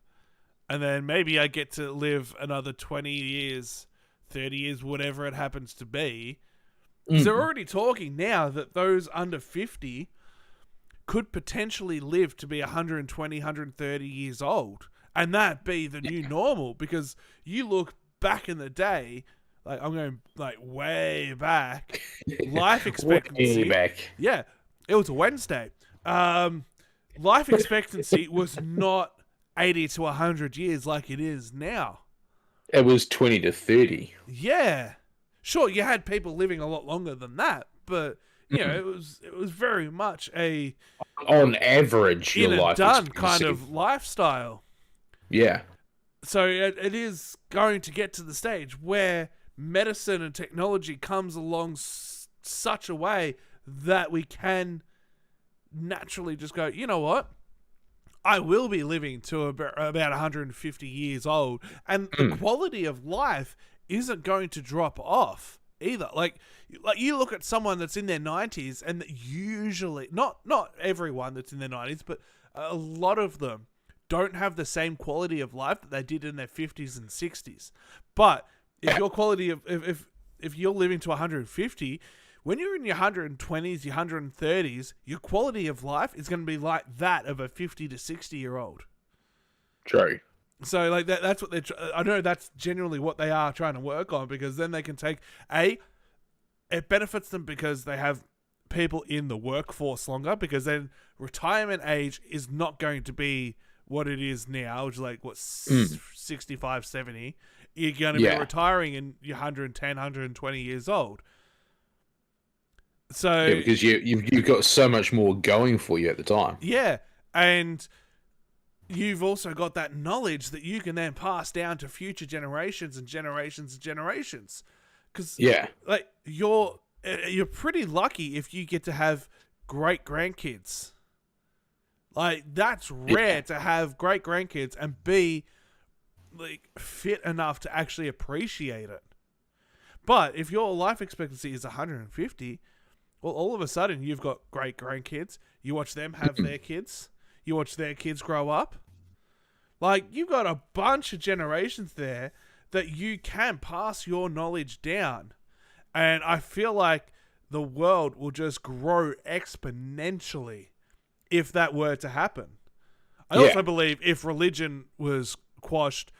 And then maybe I get to live another 20 years, 30 years, whatever it happens to be. So they're already talking now that those under 50 could potentially live to be 120, 130 years old. And that be the new normal. Because you look back in the day, like I'm going like way back, life expectancy. Way back. Yeah, it was a Wednesday. Life expectancy was not 80 to 100 years like it is now. It was 20 to 30. Yeah. Sure, you had people living a lot longer than that, but you know, it was very much a on average your in and life done expectancy. kind of lifestyle. Yeah. So it is going to get to the stage where medicine and technology comes along such a way that we can naturally just go, you know what? I will be living to about 150 years old, and the quality of life isn't going to drop off either. Like you look at someone that's in their 90s, and usually not everyone that's in their 90s, but a lot of them don't have the same quality of life that they did in their 50s and 60s. But if your quality of if you're living to 150, when you're in your 120s, your 130s, your quality of life is going to be like that of a 50 to 60 year old. True. So like that's what I know that's generally what they are trying to work on, because then they can take it benefits them because they have people in the workforce longer, because then retirement age is not going to be what it is now, which is like 65, 70. You're going to be retiring in your 110, 120 years old. So yeah, because you've got so much more going for you at the time. Yeah, and you've also got that knowledge that you can then pass down to future generations and generations and generations. Because like you're pretty lucky if you get to have great grandkids. Like that's rare to have great grandkids and be like fit enough to actually appreciate it. But if your life expectancy is 150, well, all of a sudden you've got great grandkids. You watch them have their kids. You watch their kids grow up. Like you've got a bunch of generations there that you can pass your knowledge down. And I feel like the world will just grow exponentially if that were to happen. I also believe if religion was quashed,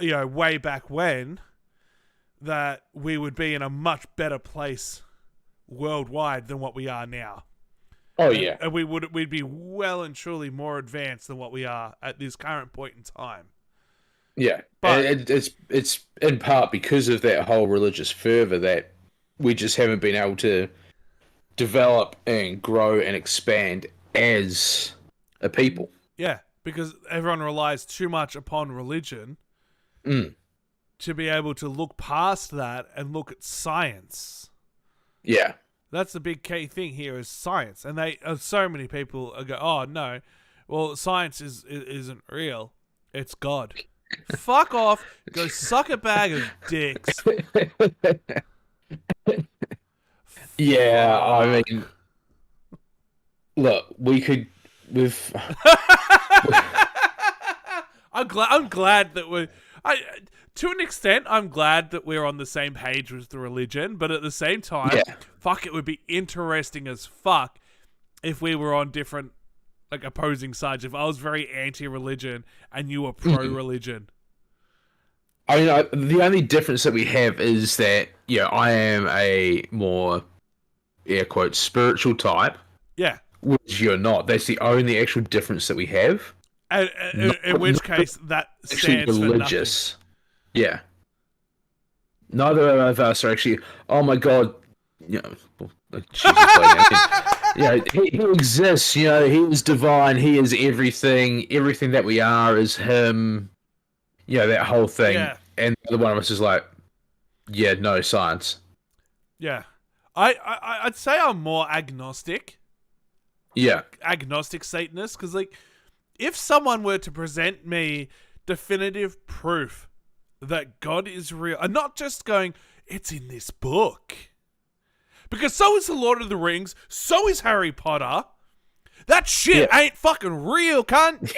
you know, way back when, that we would be in a much better place worldwide than what we are now. Oh yeah. And we'd be well and truly more advanced than what we are at this current point in time. Yeah. But and it's in part because of that whole religious fervor that we just haven't been able to develop and grow and expand as a people. yeah, because everyone relies too much upon religion to be able to look past that and look at science. Yeah. That's the big key thing here is science. And so many people go, oh, no, well, science isn't real. It's God. Fuck off. Go suck a bag of dicks. Yeah, I mean, look, we've I'm glad that to an extent, I'm glad that we're on the same page with the religion, but at the same time, fuck, it would be interesting as fuck if we were on different, like, opposing sides. If I was very anti-religion and you were pro-religion. I mean, the only difference that we have is that, I am a more, air quotes, spiritual type, Yeah. which you're not. That's the only actual difference that we have. And, in which case, that Actually stands religious. Yeah. Neither of us are actually, oh my god, Jesus, he exists, he is divine, he is everything that we are is him, that whole thing. Yeah. And the other one of us is like, yeah, no, science. Yeah. I'd say I'm more agnostic. Yeah. Agnostic Satanist, because, like, if someone were to present me definitive proof that God is real, and not just going, it's in this book, because so is the Lord of the Rings, so is Harry Potter. That shit ain't fucking real, cunt.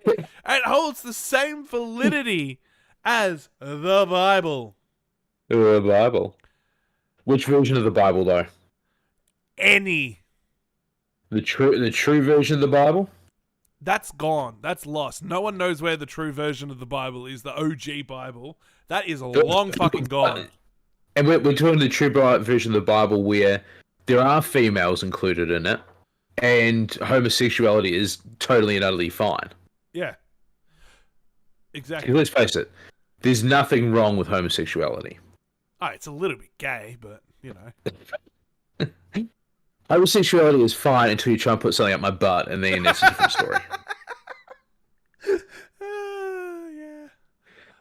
It holds the same validity as the Bible. The Bible. Which version of the Bible, though? Any. The true version of the Bible? That's gone. That's lost. No one knows where the true version of the Bible is. The OG Bible. That is long fucking gone. And we're talking the true version of the Bible where there are females included in it, and homosexuality is totally and utterly fine. Yeah. Exactly. Let's face it. There's nothing wrong with homosexuality. Oh, it's a little bit gay, but, Homosexuality is fine until you try and put something up my butt, and then it's a different story. Yeah.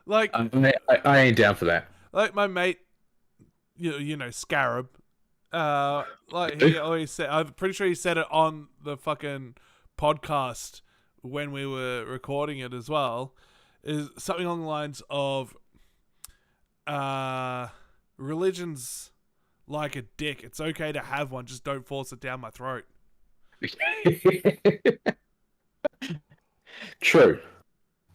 Like, I ain't down for that. Like my mate, Scarab. Like he always said, I'm pretty sure he said it on the fucking podcast when we were recording it as well. Is something along the lines of, religion's like a dick. It's okay to have one, just don't force it down my throat. True.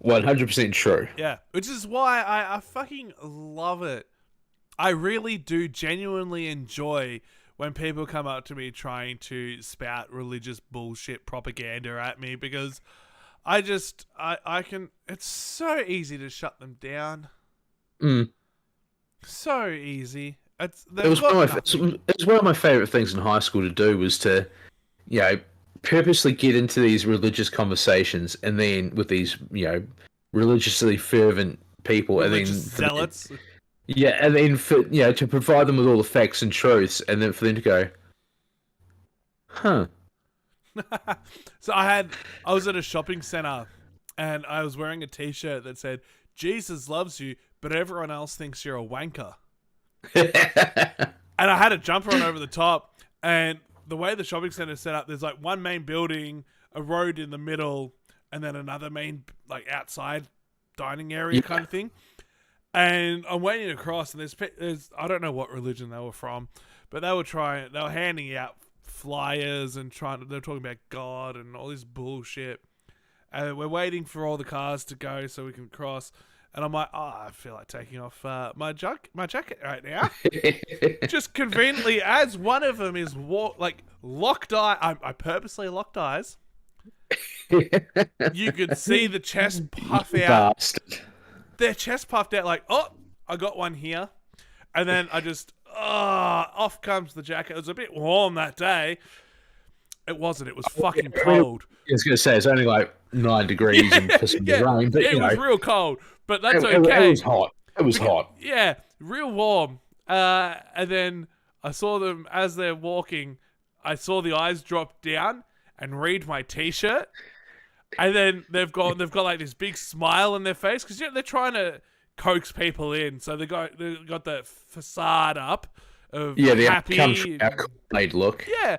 100% true. Yeah, which is why I fucking love it. I really do genuinely enjoy when people come up to me trying to spout religious bullshit propaganda at me, because I can, it's so easy to shut them down. So easy. It was one of my favorite things in high school to do was to, purposely get into these religious conversations, and then with these, religiously fervent people, religious and then zealots. Yeah, and then to provide them with all the facts and truths, and then for them to go, huh. So I was at a shopping center, and I was wearing a t-shirt that said, Jesus loves you, but everyone else thinks you're a wanker. And I had a jumper on over the top, and the way the shopping center is set up, there's like one main building, a road in the middle, and then another main, like, outside dining area kind of thing. And I'm waiting to cross, and there's I don't know what religion they were from, but they were handing out flyers and they're talking about God and all this bullshit. And we're waiting for all the cars to go so we can cross. And I'm like, I feel like taking off my jacket right now. Just conveniently, as one of them is locked eye. I purposely locked eyes. You could see the chest puff out. Bastard. Their chest puffed out like, oh, I got one here. And then I just, off comes the jacket. It was a bit warm that day. It wasn't. It was fucking cold. I was going to say, it's only like 9 degrees and pissing rain. But, it was real cold, but that's okay. It was hot. It was hot. Yeah, real warm. And then I saw them as they're walking. I saw the eyes drop down and read my t-shirt. And then they've got like this big smile on their face, because they're trying to coax people in. So they got the facade up of the happy, made look. Yeah,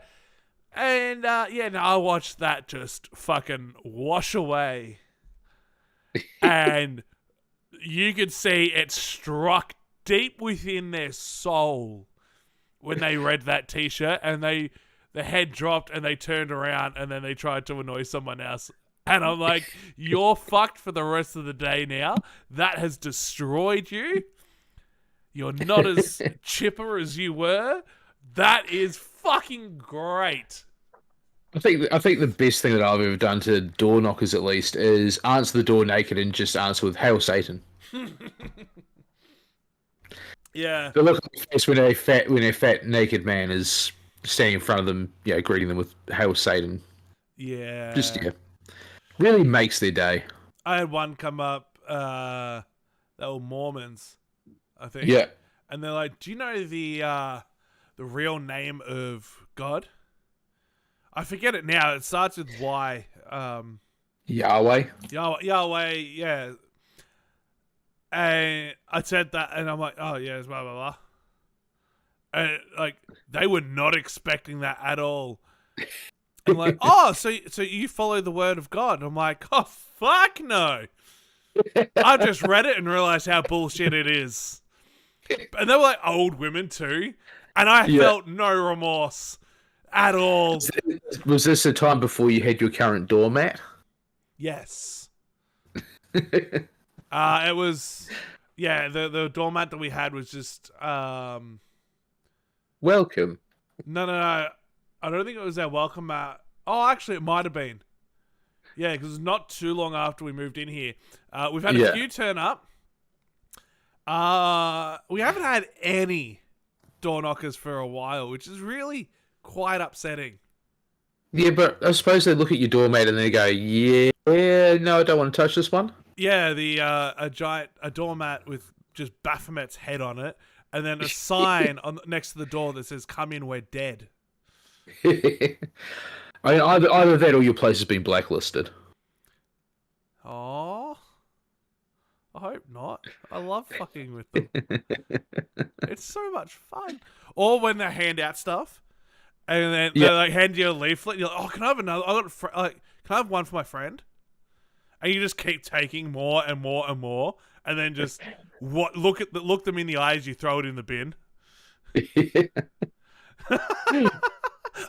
and I watched that just fucking wash away, and you could see it struck deep within their soul when they read that t-shirt, and the head dropped and they turned around and then they tried to annoy someone else. And I'm like, you're fucked for the rest of the day now. That has destroyed you. You're not as chipper as you were. That is fucking great. I think the best thing that I've ever done to door knockers, at least, is answer the door naked and just answer with "Hail Satan." Yeah. The look on their face when a fat naked man is standing in front of them, greeting them with "Hail Satan." Yeah. Just really makes their day. I had one come up, they were Mormons, I think. Yeah. And they're like, "Do you know the real name of God?" I forget it now. It starts with Y. Yahweh. Yahweh, yeah. And I said that, and I'm like, "Oh yeah, it's blah blah blah." And like, they were not expecting that at all. And like, "Oh, so you follow the word of God?" And I'm like, "Oh fuck no!" I just read it and realized how bullshit it is. And they were like old women too, and I felt no remorse at all. Was this the time before you had your current doormat? Yes. It was, yeah. The doormat that we had was just Welcome. no. I don't think it was our welcome mat. Oh, actually, it might have been. Yeah, because not too long after we moved in here, we've had a few turn up. We haven't had any door knockers for a while, which is really quite upsetting. Yeah, but I suppose they look at your doormat and they go, "Yeah, no, I don't want to touch this one." Yeah, a doormat with just Baphomet's head on it, and then a sign next to the door that says "Come in, we're dead." I mean, either that or your place has been blacklisted. Oh, I hope not. I love fucking with them. It's so much fun. Or when they hand out stuff, and then they like hand you a leaflet. You're like, "Oh, can I have another? Can I have one for my friend?" And you just keep taking more and more and more, and then just look them in the eyes. You throw it in the bin.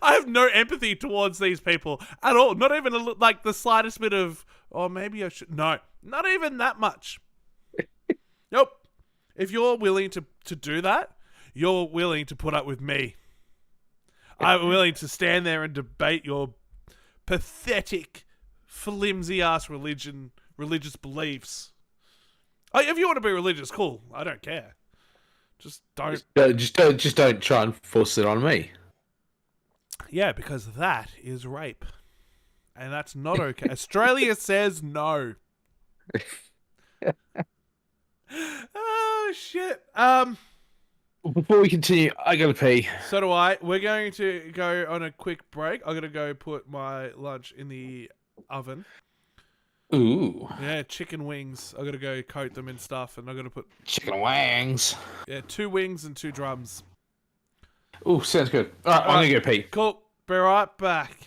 I have no empathy towards these people at all. Not even like the slightest bit of, "Oh, maybe I should." No, not even that much. Nope. If you're willing to do that, you're willing to put up with me. I'm willing to stand there and debate your pathetic, flimsy ass religious beliefs. Oh, if you want to be religious, cool. I don't care. Just don't. Just don't try and force it on me. Yeah, because that is rape. And that's not okay. Australia says no. Oh, shit. Before we continue, I gotta pee. So do I. We're going to go on a quick break. I'm going to go put my lunch in the oven. Ooh. Yeah, chicken wings. I'm going to go coat them in stuff, and I'm going to put... Chicken wings. Yeah, 2 wings and 2 drums. Ooh, sounds good. Alright, I'm gonna go pee. Cool. Be right back.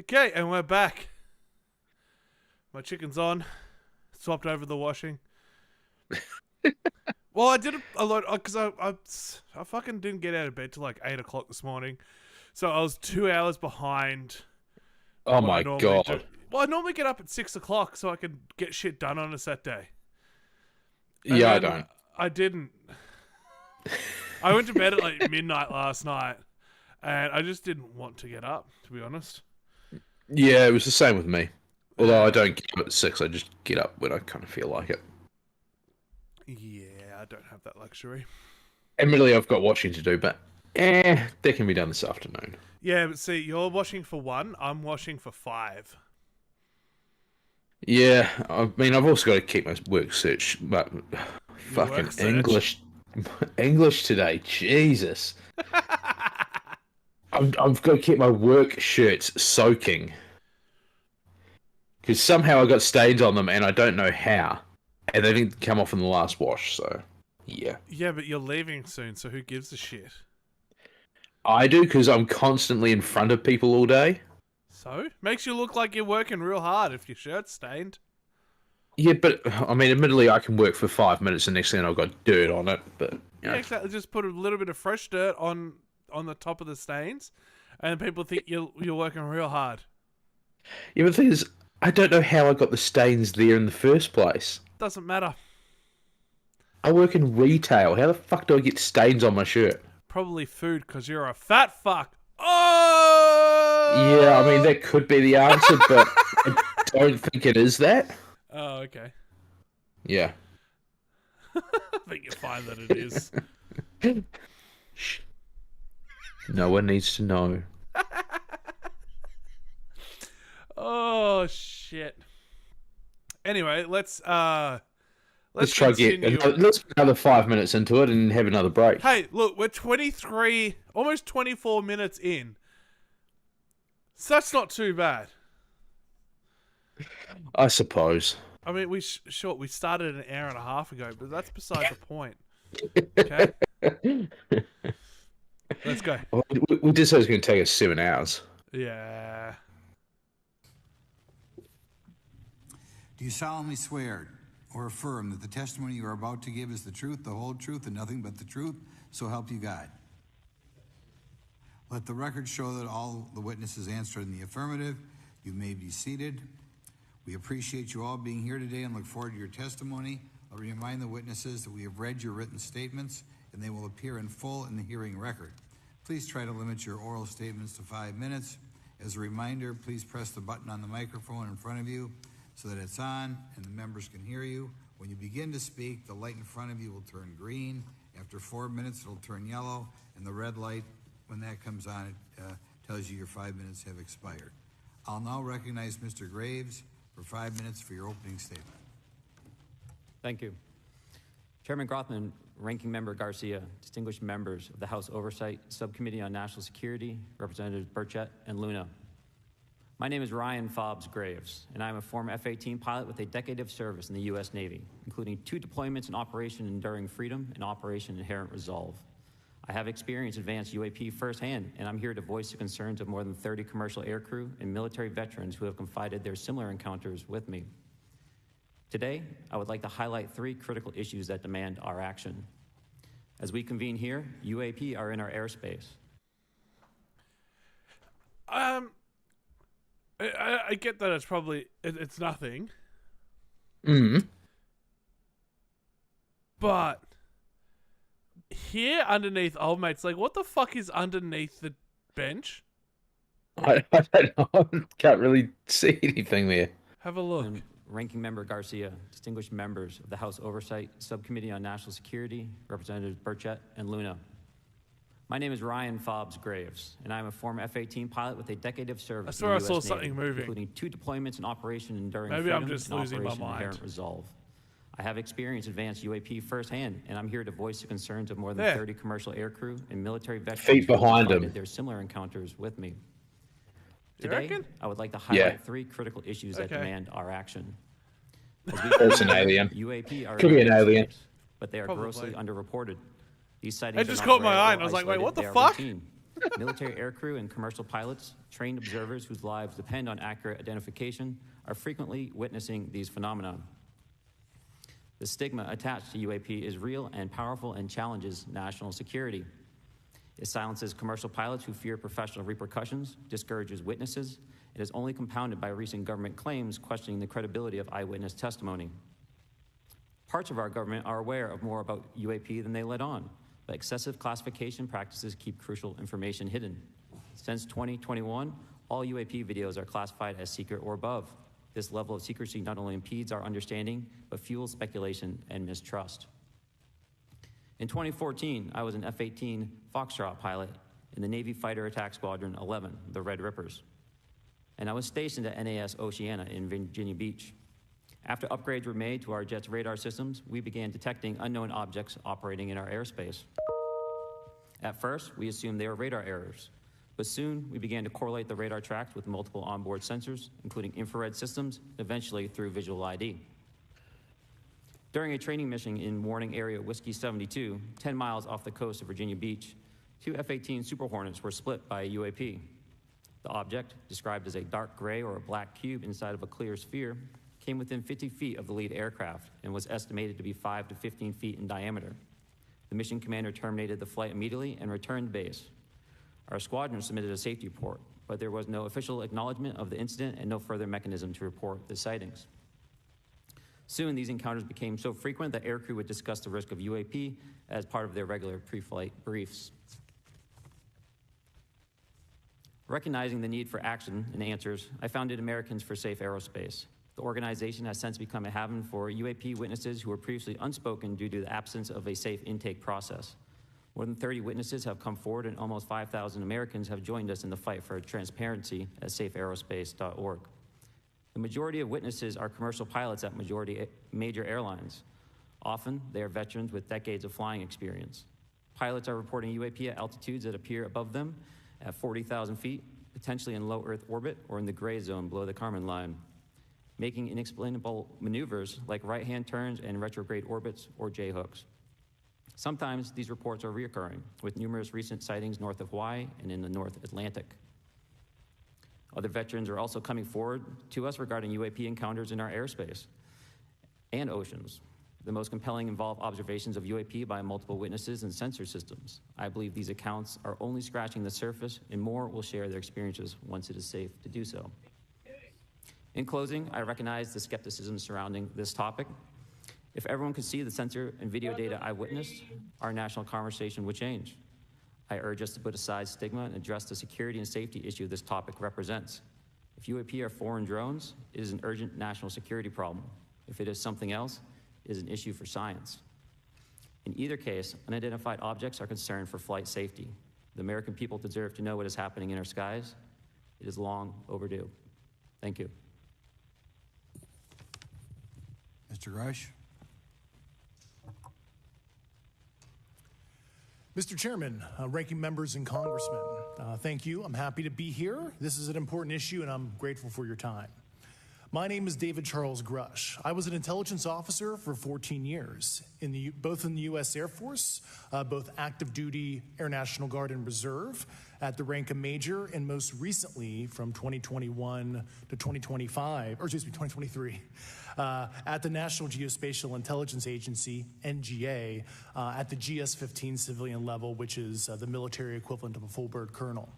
Okay, and we're back. My chicken's on. Swapped over the washing. Well, I did a lot because I fucking didn't get out of bed till like 8 o'clock this morning, so I was 2 hours behind. Oh what I my normally god. do. Well, I normally get up at 6 o'clock so I can get shit done on a set day. And Yeah, I then don't. I didn't. I went to bed at like midnight last night, and I just didn't want to get up, to be honest. Yeah, it was the same with me. Although I don't get up at 6, I just get up when I kind of feel like it. Yeah, I don't have that luxury. Admittedly, I've got watching to do, but that can be done this afternoon. Yeah, but see, you're washing for 1, I'm washing for 5. Yeah, I mean, I've also got to keep my work search, but fucking work search? English today, Jesus. I've got to keep my work shirts soaking. Because somehow I got stains on them and I don't know how. And they didn't come off in the last wash, so yeah. Yeah, but you're leaving soon, so who gives a shit? I do because I'm constantly in front of people all day. So? Makes you look like you're working real hard if your shirt's stained. Yeah, but I mean, admittedly, I can work for 5 minutes and next thing I've got dirt on it. But you Yeah, know. exactly. Just put a little bit of fresh dirt on the top of the stains, and people think you're working real hard. Yeah, but the thing is, I don't know how I got the stains there in the first place. Doesn't matter. I work in retail. How the fuck do I get stains on my shirt? Probably food, because you're a fat fuck. Oh! Yeah, I mean, that could be the answer, but I don't think it is that. Oh, okay. Yeah. I think you'll find that it is. Shh. No one needs to know. Oh, shit. Anyway, let's Let's try continue. let's get another 5 minutes into it and have another break. Hey, look, we're 23, almost 24 minutes in. So that's not too bad. I suppose. I mean, we started an hour and a half ago, but that's beside the point. Okay? Let's go. We did say it was going to take us 7 hours. Yeah. Do you solemnly swear or affirm that the testimony you are about to give is the truth, the whole truth, and nothing but the truth, so help you God? Let the record show that all the witnesses answered in the affirmative. You may be seated. We appreciate you all being here today and look forward to your testimony. I'll remind the witnesses that we have read your written statements and they will appear in full in the hearing record. Please try to limit your oral statements to 5 minutes. As a reminder, please press the button on the microphone in front of you so that it's on and the members can hear you. When you begin to speak, the light in front of you will turn green. After 4 minutes, it'll turn yellow, and the red light, when that comes on, it tells you your 5 minutes have expired. I'll now recognize Mr. Graves for 5 minutes for your opening statement. Thank you. Chairman Grothman, Ranking Member Garcia, distinguished members of the House Oversight Subcommittee on National Security, Representatives Burchett and Luna. My name is Ryan Fobbs Graves, and I'm a former F-18 pilot with a decade of service in the U.S. Navy, including 2 deployments in Operation Enduring Freedom and Operation Inherent Resolve. I have experienced advanced UAP firsthand, and I'm here to voice the concerns of more than 30 commercial aircrew and military veterans who have confided their similar encounters with me. Today, I would like to highlight 3 critical issues that demand our action. As we convene here, UAP are in our airspace. I get that it's probably it's nothing, but here underneath old mate's like, what the fuck is underneath the bench? I don't know. I can't really see anything there. Have a look. And Ranking Member Garcia, distinguished members of the House Oversight Subcommittee on National Security, Representatives Burchett and Luna. My name is Ryan Fobbs Graves, and I'm a former F-18 pilot with a decade of service I swear in I the saw U.S. something Navy, moving. including 2 deployments in Operation Enduring Maybe Freedom I'm just and losing my Operation mind. Inherent Resolve. I have experienced advanced UAP firsthand, and I'm here to voice the concerns of more than 30 commercial aircrew and military veterans Feet behind who have him. their similar encounters with me. You Today, reckon? I would like to highlight 3 critical issues that Okay. demand our action. As It's an alien. UAP are Could be an alien. but they are Probably. grossly underreported. These sightings It are just not caught my rare eye or and I was like, wait, isolated, what the they are fuck? routine. Military aircrew and commercial pilots, trained observers whose lives depend on accurate identification, are frequently witnessing these phenomena. The stigma attached to UAP is real and powerful and challenges national security. It silences commercial pilots who fear professional repercussions, discourages witnesses, and is only compounded by recent government claims questioning the credibility of eyewitness testimony. Parts of our government are aware of more about UAP than they let on, but excessive classification practices keep crucial information hidden. Since 2021, all UAP videos are classified as secret or above. This level of secrecy not only impedes our understanding, but fuels speculation and mistrust. In 2014, I was an F-18 Foxtrot pilot in the Navy Fighter Attack Squadron 11, the Red Rippers. And I was stationed at NAS Oceana in Virginia Beach. After upgrades were made to our jet's radar systems, we began detecting unknown objects operating in our airspace. At first, we assumed they were radar errors, but soon we began to correlate the radar tracks with multiple onboard sensors, including infrared systems, eventually through visual ID. During a training mission in Warning Area Whiskey 72, 10 miles off the coast of Virginia Beach, two F-18 Super Hornets were split by a UAP. The object, described as a dark gray or a black cube inside of a clear sphere, came within 50 feet of the lead aircraft and was estimated to be 5 to 15 feet in diameter. The mission commander terminated the flight immediately and returned to base. Our squadron submitted a safety report, but there was no official acknowledgement of the incident and no further mechanism to report the sightings. Soon, these encounters became so frequent that aircrew would discuss the risk of UAP as part of their regular pre-flight briefs. Recognizing the need for action and answers, I founded Americans for Safe Aerospace. The organization has since become a haven for UAP witnesses who were previously unspoken due to the absence of a safe intake process. More than 30 witnesses have come forward, and almost 5,000 Americans have joined us in the fight for transparency at safeaerospace.org. The majority of witnesses are commercial pilots at major airlines. Often, they are veterans with decades of flying experience. Pilots are reporting UAP at altitudes that appear above them at 40,000 feet, potentially in low Earth orbit or in the gray zone below the Kármán line, making inexplainable maneuvers like right-hand turns and retrograde orbits or J-hooks. Sometimes these reports are reoccurring, with numerous recent sightings north of Hawaii and in the North Atlantic. Other veterans are also coming forward to us regarding UAP encounters in our airspace and oceans. The most compelling involve observations of UAP by multiple witnesses and sensor systems. I believe these accounts are only scratching the surface, and more will share their experiences once it is safe to do so. In closing, I recognize the skepticism surrounding this topic. If everyone could see the sensor and video data I witnessed, our national conversation would change. I urge us to put aside stigma and address the security and safety issue this topic represents. If UAP are foreign drones, it is an urgent national security problem. If it is something else, it is an issue for science. In either case, unidentified objects are concerned for flight safety. The American people deserve to know what is happening in our skies. It is long overdue. Thank you. Mr. Grush. Mr. Chairman, ranking members and congressmen, thank you. I'm happy to be here. This is an important issue, and I'm grateful for your time. My name is David Charles Grush. I was an intelligence officer for 14 years, both in the U.S. Air Force, both active duty, Air National Guard, and Reserve, at the rank of major, and most recently from 2021 to 2023, at the National Geospatial Intelligence Agency, NGA, at the GS-15 civilian level, which is the military equivalent of a full bird colonel.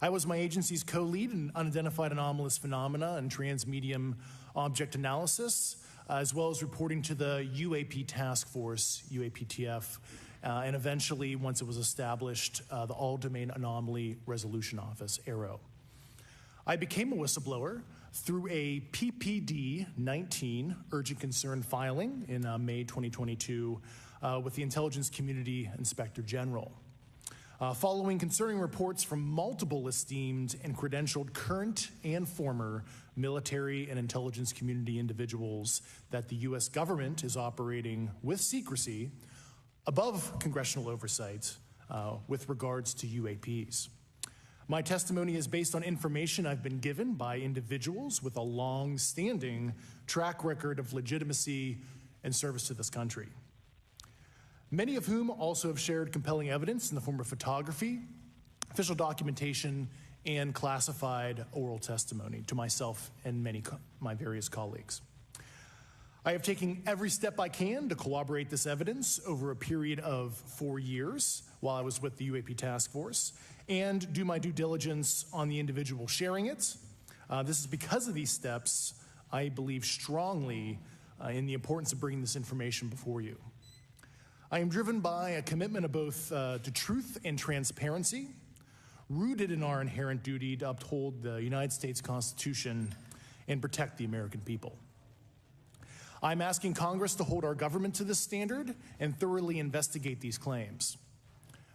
I was my agency's co-lead in unidentified anomalous phenomena and transmedium object analysis, as well as reporting to the UAP task force, UAPTF, and eventually, once it was established, the All-Domain Anomaly Resolution Office, AARO. I became a whistleblower through a PPD-19 urgent concern filing in May 2022 with the Intelligence Community Inspector General. Following concerning reports from multiple esteemed and credentialed current and former military and intelligence community individuals that the U.S. government is operating with secrecy above congressional oversight with regards to UAPs. My testimony is based on information I've been given by individuals with a long-standing track record of legitimacy and service to this country. many of whom also have shared compelling evidence in the form of photography, official documentation, and classified oral testimony to myself and my various colleagues. I have taken every step I can to corroborate this evidence over a period of 4 years while I was with the UAP Task Force and do my due diligence on the individual sharing it. This is because of these steps, I believe strongly in the importance of bringing this information before you. I am driven by a commitment of both to truth and transparency, rooted in our inherent duty to uphold the United States Constitution and protect the American people. I'm asking Congress to hold our government to this standard and thoroughly investigate these claims.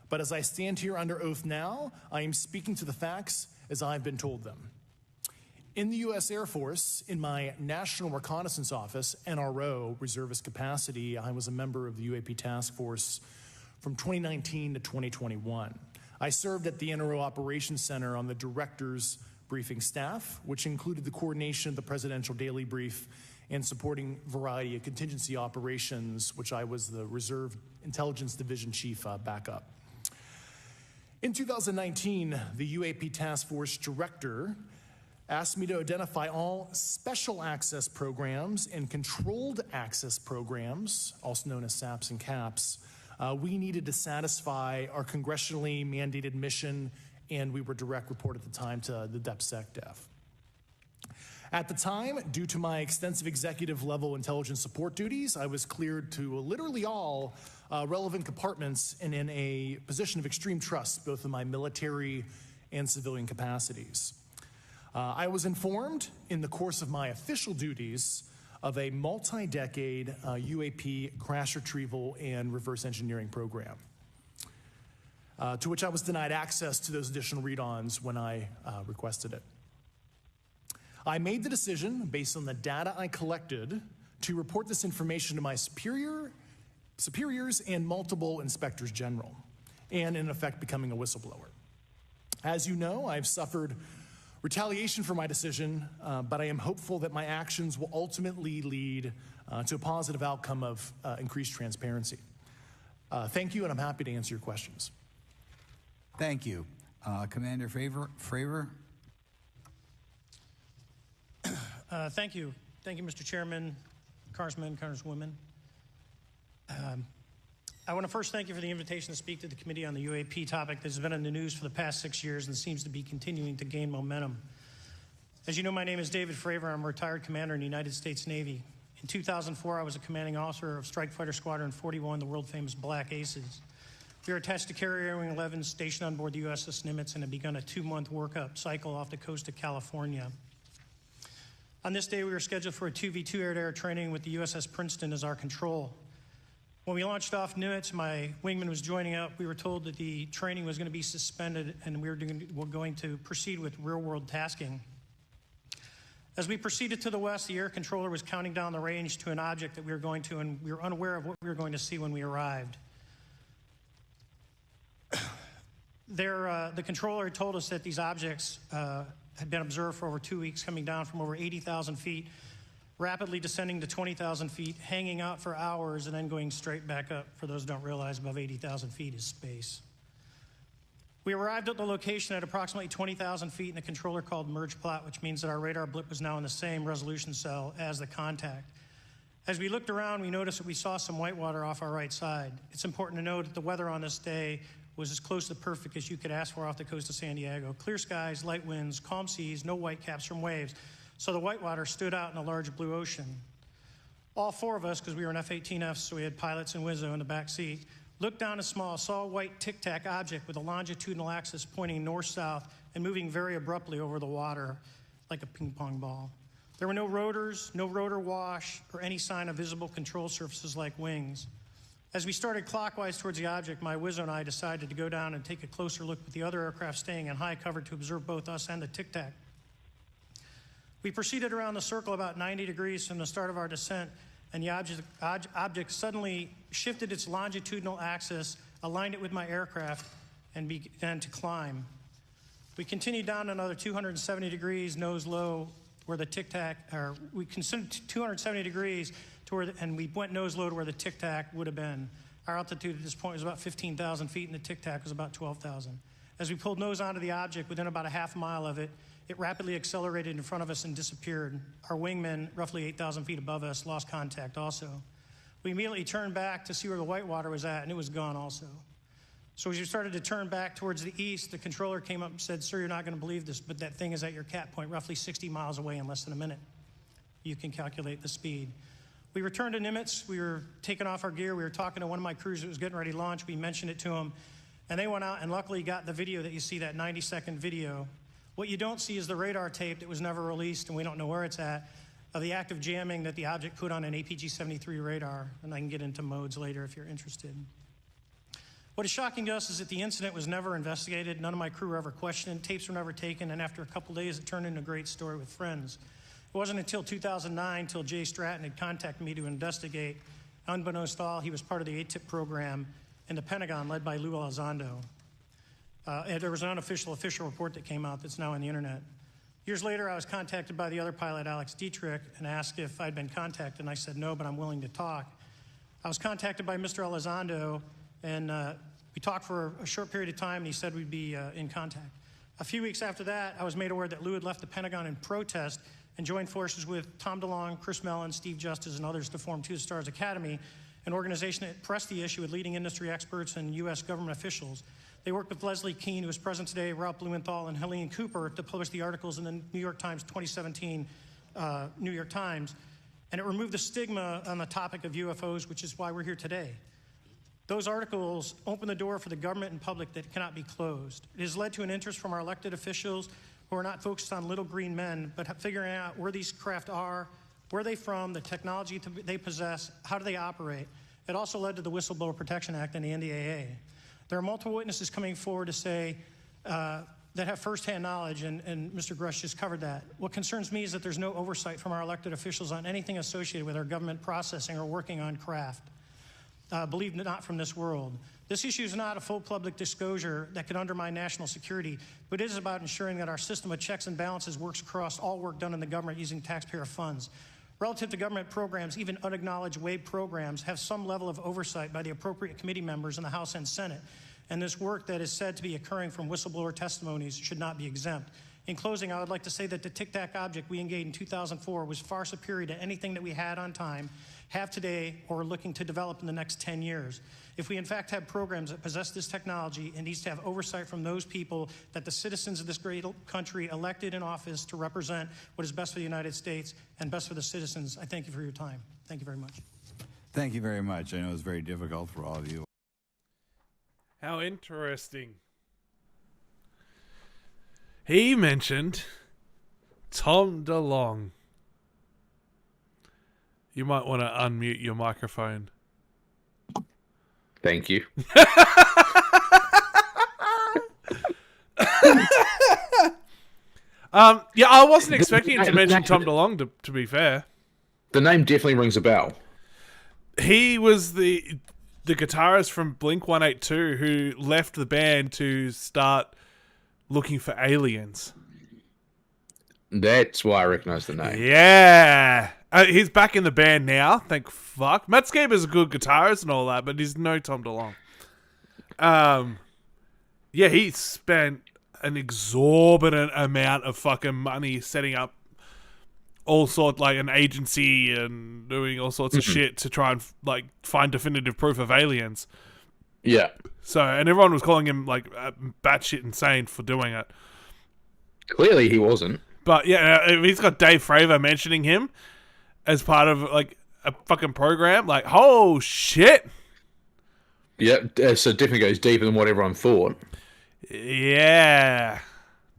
But as I stand here under oath now, I am speaking to the facts as I've been told them. In the U.S. Air Force, in my National Reconnaissance Office, NRO, reservist capacity, I was a member of the UAP Task Force from 2019 to 2021. I served at the NRO Operations Center on the Director's Briefing staff, which included the coordination of the Presidential Daily Brief and supporting variety of contingency operations, which I was the Reserve Intelligence Division Chief backup. In 2019, the UAP Task Force Director asked me to identify all special access programs and controlled access programs, also known as SAPs and CAPs, we needed to satisfy our congressionally mandated mission, and we were direct report at the time to the DepSecDef. At the time, due to my extensive executive level intelligence support duties, I was cleared to literally all relevant compartments and in a position of extreme trust, both in my military and civilian capacities. I was informed in the course of my official duties of a multi-decade UAP crash retrieval and reverse engineering program, to which I was denied access to those additional read-ons when I requested it. I made the decision, based on the data I collected, to report this information to my superiors and multiple inspectors general, and in effect becoming a whistleblower. As you know, I've suffered retaliation for my decision, but I am hopeful that my actions will ultimately lead to a positive outcome of increased transparency. Thank you, and I'm happy to answer your questions. Thank you. Commander Fravor? Thank you. Thank you, Mr. Chairman, Congressmen, Congresswomen. I want to first thank you for the invitation to speak to the committee on the UAP topic that has been in the news for the past 6 years and seems to be continuing to gain momentum. As you know, my name is David Fravor. I'm a retired commander in the United States Navy. In 2004, I was a commanding officer of Strike Fighter Squadron 41, the world-famous Black Aces. We were attached to Carrier Wing 11, stationed on board the USS Nimitz, and had begun a 2-month workup cycle off the coast of California. On this day, we were scheduled for a 2v2 air-to-air training with the USS Princeton as our control. When we launched off Nimitz, my wingman was joining up. We were told that the training was going to be suspended and we were going to proceed with real-world tasking. As we proceeded to the west, the air controller was counting down the range to an object that we were going to, and we were unaware of what we were going to see when we arrived. The controller told us that these objects had been observed for over 2 weeks, coming down from over 80,000 feet, rapidly descending to 20,000 feet, hanging out for hours, and then going straight back up. For those who don't realize, above 80,000 feet is space. We arrived at the location at approximately 20,000 feet, and the controller called merge plot, which means that our radar blip was now in the same resolution cell as the contact. As we looked around, we noticed that we saw some whitewater off our right side. It's important to note that the weather on this day was as close to perfect as you could ask for off the coast of San Diego. Clear skies, light winds, calm seas, no whitecaps from waves. So the whitewater stood out in a large blue ocean. All 4 of us, because we were in F-18Fs, so we had pilots and Wizzo in the back seat, looked down and saw a white tic-tac object with a longitudinal axis pointing north-south and moving very abruptly over the water like a ping-pong ball. There were no rotors, no rotor wash, or any sign of visible control surfaces like wings. As we started clockwise towards the object, my Wizzo and I decided to go down and take a closer look with the other aircraft staying in high cover to observe both us and the tic-tac. We proceeded around the circle about 90 degrees from the start of our descent, and the object suddenly shifted its longitudinal axis, aligned it with my aircraft, and began to climb. We continued down another 270 degrees, nose low, where the tic-tac, or we considered 270 degrees to where, and we went nose low to where the tic-tac would have been. Our altitude at this point was about 15,000 feet, and the Tic Tac was about 12,000. As we pulled nose onto the object, within about a half mile of it, it rapidly accelerated in front of us and disappeared. Our wingmen, roughly 8,000 feet above us, lost contact also. We immediately turned back to see where the whitewater was at, and it was gone also. So as we started to turn back towards the east, the controller came up and said, "Sir, you're not going to believe this, but that thing is at your cat point, roughly 60 miles away in less than a minute. You can calculate the speed." We returned to Nimitz. We were taking off our gear. We were talking to one of my crews that was getting ready to launch. We mentioned it to them, and they went out and luckily got the video that you see, that 90-second video. What you don't see is the radar tape that was never released, and we don't know where it's at, of the active jamming that the object put on an APG-73 radar, and I can get into modes later if you're interested. What is shocking to us is that the incident was never investigated. None of my crew were ever questioned. Tapes were never taken, and after a couple days, it turned into a great story with friends. It wasn't until 2009 until Jay Stratton had contacted me to investigate. Unbeknownst to all, he was part of the ATIP program in the Pentagon led by Lou Elizondo. And there was an official report that came out that's now on the internet. Years later, I was contacted by the other pilot, Alex Dietrich, and asked if I'd been contacted, and I said no, but I'm willing to talk. I was contacted by Mr. Elizondo, and we talked for a short period of time, and he said we'd be in contact. A few weeks after that, I was made aware that Lou had left the Pentagon in protest and joined forces with Tom DeLonge, Chris Mellon, Steve Justice, and others to form Two Stars Academy, an organization that pressed the issue with leading industry experts and U.S. government officials. They worked with Leslie Keane, who is present today, Ralph Blumenthal, and Helene Cooper to publish the articles in the New York Times 2017 New York Times, and it removed the stigma on the topic of UFOs, which is why we're here today. Those articles open the door for the government and public that cannot be closed. It has led to an interest from our elected officials who are not focused on little green men, but figuring out where these craft are, where they're from, the technology they possess, how do they operate. It also led to the Whistleblower Protection Act and the NDAA. There are multiple witnesses coming forward to say that have firsthand knowledge, and Mr. Grush just covered that. What concerns me is that there's no oversight from our elected officials on anything associated with our government processing or working on craft. Believe not from this world. This issue is not a full public disclosure that could undermine national security, but it is about ensuring that our system of checks and balances works across all work done in the government using taxpayer funds. Relative to government programs, even unacknowledged WAVE programs have some level of oversight by the appropriate committee members in the House and Senate, and this work that is said to be occurring from whistleblower testimonies should not be exempt. In closing, I would like to say that the Tic Tac object we engaged in 2004 was far superior to anything that we had on time, have today, or are looking to develop in the next 10 years. If we in fact have programs that possess this technology, it needs to have oversight from those people that the citizens of this great country elected in office to represent what is best for the United States and best for the citizens. I thank you for your time. Thank you very much. Thank you very much. I know it's very difficult for all of you. How interesting. He mentioned Tom DeLonge. You might want to unmute your microphone. Thank you. Yeah, I wasn't expecting him to mention Tom DeLonge, to be fair. The name definitely rings a bell. He was the guitarist from Blink-182 who left the band to start looking for aliens. That's why I recognize the name. Yeah. He's back in the band now, thank fuck. Matt Skiba's a good guitarist and all that, but he's no Tom DeLonge. Yeah, he spent an exorbitant amount of fucking money setting up all sorts, like an agency and doing all sorts of shit to try and like find definitive proof of aliens. Yeah. So, and everyone was calling him like batshit insane for doing it. Clearly he wasn't. But yeah, if he's got Dave Fravor mentioning him as part of like a fucking program, like, oh shit. Yeah, so it definitely goes deeper than what everyone thought. Yeah,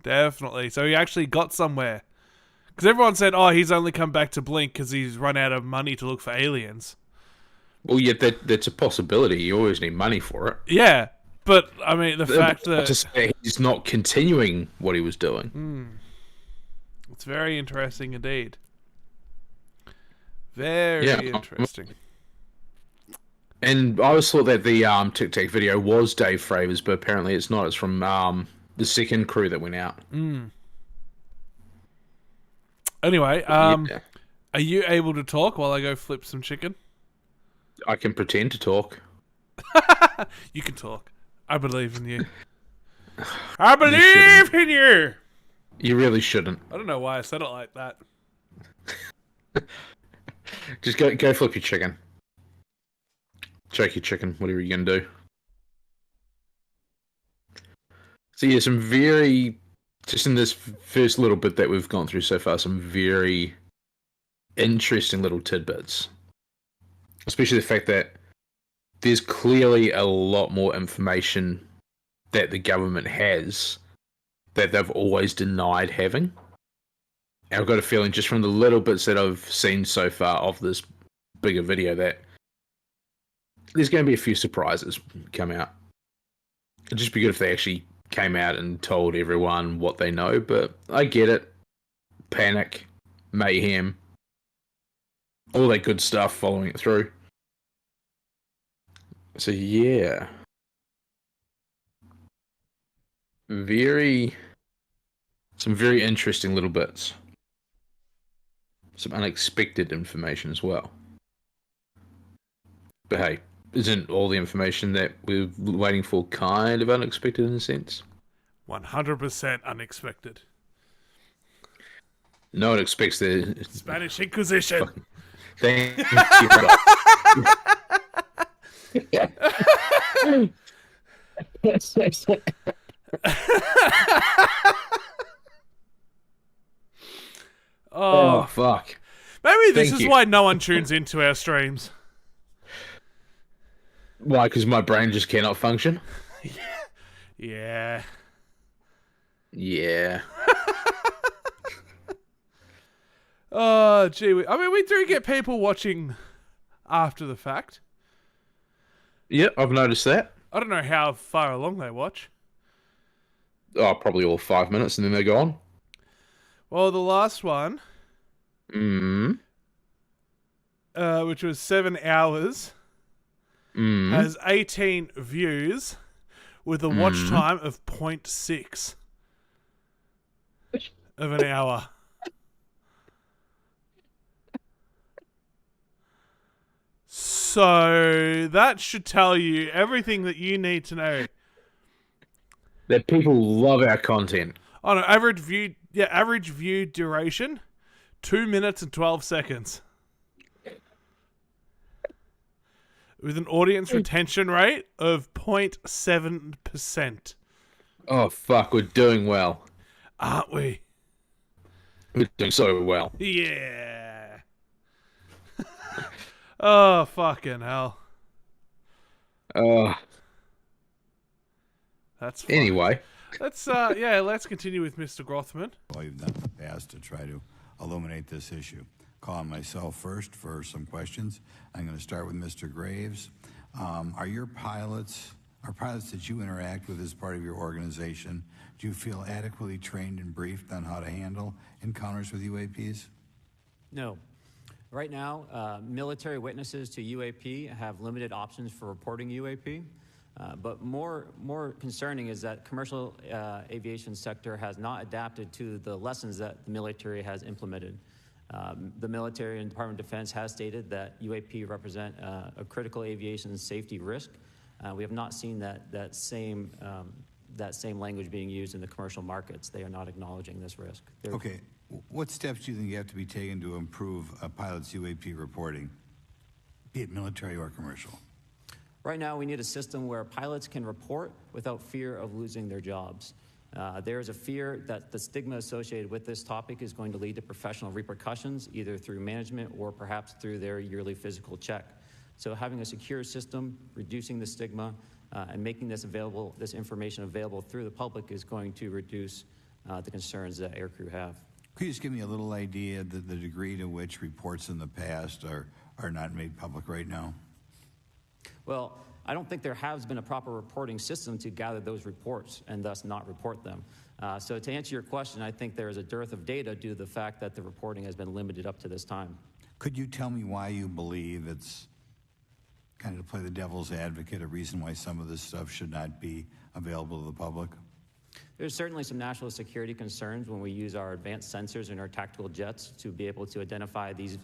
definitely. So he actually got somewhere. Because everyone said, oh, he's only come back to Blink because he's run out of money to look for aliens. Well, yeah, that's a possibility. You always need money for it. Yeah, but, I mean, the fact that... To say he's not continuing what he was doing. It's very interesting indeed. Very interesting. And I always thought that the Tic Tac video was Dave Fravor's, but apparently it's not. It's from the second crew that went out. Anyway, Yeah. Are you able to talk while I go flip some chicken? I can pretend to talk. You can talk. I believe in you. I believe in you. You really shouldn't. I don't know why I said it like that. Just go flip your chicken. Choke your chicken, whatever you're gonna do. So yeah, just in this first little bit that we've gone through so far, some very interesting little tidbits. Especially the fact that there's clearly a lot more information that the government has that they've always denied having. And I've got a feeling just from the little bits that I've seen so far of this bigger video that there's going to be a few surprises come out. It'd just be good if they actually came out and told everyone what they know, but I get it. Panic, mayhem, all that good stuff following it through. So yeah. Some very interesting little bits. Some unexpected information as well. But hey, isn't all the information that we're waiting for kind of unexpected in a sense? 100% unexpected. No one expects the Spanish Inquisition. Thank you. Oh, fuck. Maybe this is why no one tunes into our streams. Why? Because my brain just cannot function? Yeah. Yeah. Oh, gee. We do get people watching after the fact. Yep, I've noticed that. I don't know how far along they watch. Oh, probably all 5 minutes and then they're gone. Well, the last one, which was 7 hours, has 18 views with a watch time of 0.6 of an hour. So that should tell you everything that you need to know. That people love our content. Oh no, average view duration, 2 minutes and 12 seconds. With an audience retention rate of 0.7%. Oh, fuck, we're doing well. Aren't we? We're doing so well. Yeah. Oh, fucking hell. That's fun. Anyway. Let's continue with Mr. Grothman. All you've done in the past to try to illuminate this issue. Calling myself first for some questions. I'm going to start with Mr. Graves. Are pilots that you interact with as part of your organization, do you feel adequately trained and briefed on how to handle encounters with UAPs? No. Right now, military witnesses to UAP have limited options for reporting UAP. But more concerning is that commercial aviation sector has not adapted to the lessons that the military has implemented. The military and Department of Defense has stated that UAP represent a critical aviation safety risk. We have not seen that same language being used in the commercial markets. They are not acknowledging this risk. Okay, what steps do you think you have to be taken to improve a pilot's UAP reporting, be it military or commercial? Right now, we need a system where pilots can report without fear of losing their jobs. There is a fear that the stigma associated with this topic is going to lead to professional repercussions, either through management or perhaps through their yearly physical check. So having a secure system, reducing the stigma, and making this information available through the public is going to reduce the concerns that aircrew have. Could you just give me a little idea of the degree to which reports in the past are not made public right now? Well, I don't think there has been a proper reporting system to gather those reports and thus not report them. So to answer your question, I think there is a dearth of data due to the fact that the reporting has been limited up to this time. Could you tell me why you believe it's, kind of to play the devil's advocate, a reason why some of this stuff should not be available to the public? There's certainly some national security concerns when we use our advanced sensors in our tactical jets to be able to identify these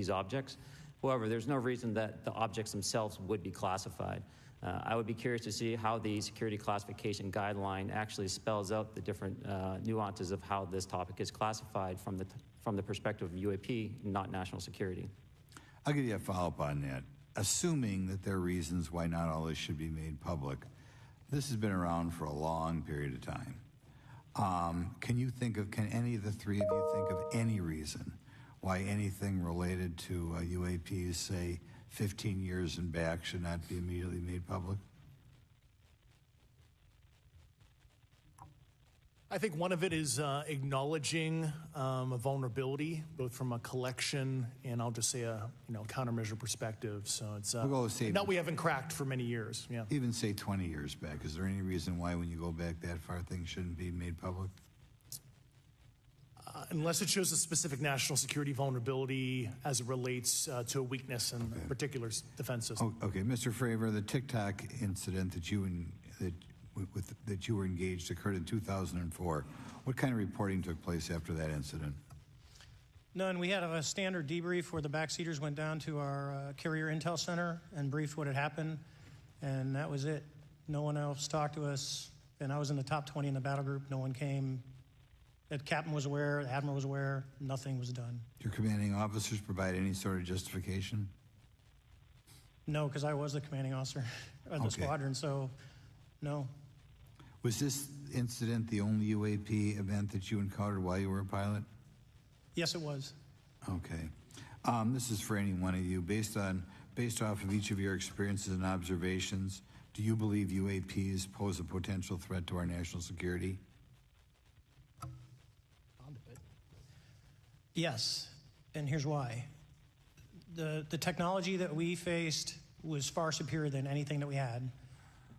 objects. However, there's no reason that the objects themselves would be classified. I would be curious to see how the security classification guideline actually spells out the different nuances of how this topic is classified from the perspective of UAP, not national security. I'll give you a follow-up on that. Assuming that there are reasons why not all this should be made public, this has been around for a long period of time. Can any of the three of you think of any reason why anything related to UAPs, say 15 years and back, should not be immediately made public? I think one of it is acknowledging a vulnerability, both from a collection and I'll just say a countermeasure perspective. So it's we haven't cracked for many years. Yeah. Even say 20 years back. Is there any reason why, when you go back that far, things shouldn't be made public? Unless it shows a specific national security vulnerability as it relates to a weakness in a particular defense system. Okay, Mr. Fravor, the TikTok incident that you were engaged occurred in 2004. What kind of reporting took place after that incident? None. We had a standard debrief where the backseaters went down to our carrier intel center and briefed what had happened, and that was it. No one else talked to us, and I was in the top 20 in the battle group. No one came. The captain was aware, the admiral was aware, nothing was done. Your commanding officers provide any sort of justification? No, because I was the commanding officer of the squadron, so no. Was this incident the only UAP event that you encountered while you were a pilot? Yes, it was. Okay. This is for any one of you. Based off of each of your experiences and observations, do you believe UAPs pose a potential threat to our national security? Yes, and here's why. The technology that we faced was far superior than anything that we had,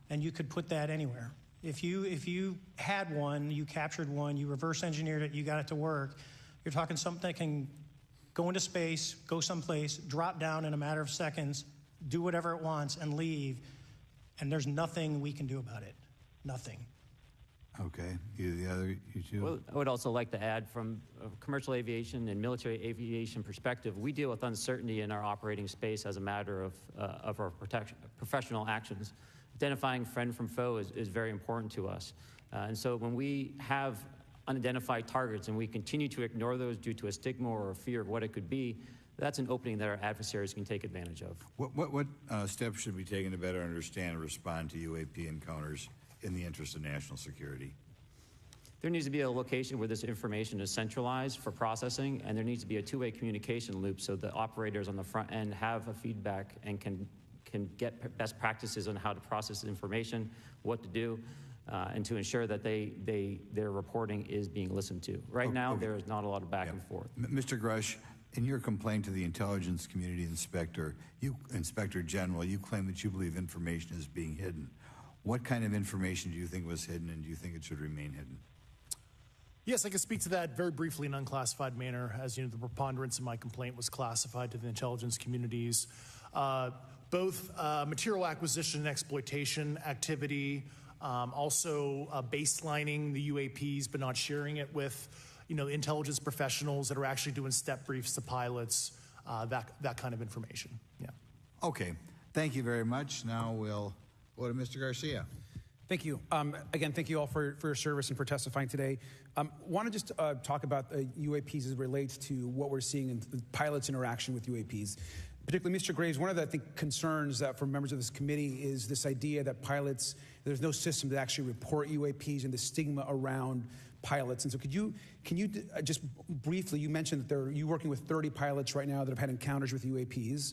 and you could put that anywhere. If you had one, you captured one, you reverse engineered it, you got it to work, you're talking something that can go into space, go someplace, drop down in a matter of seconds, do whatever it wants, and leave, and there's nothing we can do about it. Nothing. Okay. You two? Well, I would also like to add, from a commercial aviation and military aviation perspective, we deal with uncertainty in our operating space as a matter of our professional actions. Identifying friend from foe is very important to us. And so when we have unidentified targets and we continue to ignore those due to a stigma or a fear of what it could be, that's an opening that our adversaries can take advantage of. What steps should be taken to better understand and respond to UAP encounters in the interest of national security? There needs to be a location where this information is centralized for processing, and there needs to be a two-way communication loop so the operators on the front end have a feedback and can get best practices on how to process the information, what to do, and to ensure that their reporting is being listened to. Right now, there is not a lot of back and forth. Mr. Grush, in your complaint to the Intelligence Community Inspector General, you claim that you believe information is being hidden. What kind of information do you think was hidden, and do you think it should remain hidden? Yes, I can speak to that very briefly in an unclassified manner. As you know, the preponderance of my complaint was classified to the intelligence communities. Both material acquisition and exploitation activity, also baselining the UAPs but not sharing it with intelligence professionals that are actually doing step briefs to pilots, that kind of information. Yeah. Okay. Thank you very much. Now we'll go to Mr. Garcia. Thank you. Again, thank you all for your service and for testifying today. Want to just talk about UAPs as it relates to what we're seeing in pilots' interaction with UAPs. Particularly, Mr. Graves, one of the, I think, concerns that for members of this committee is this idea that pilots, there's no system to actually report UAPs and the stigma around pilots. And so can you just briefly, you mentioned that you're working with 30 pilots right now that have had encounters with UAPs,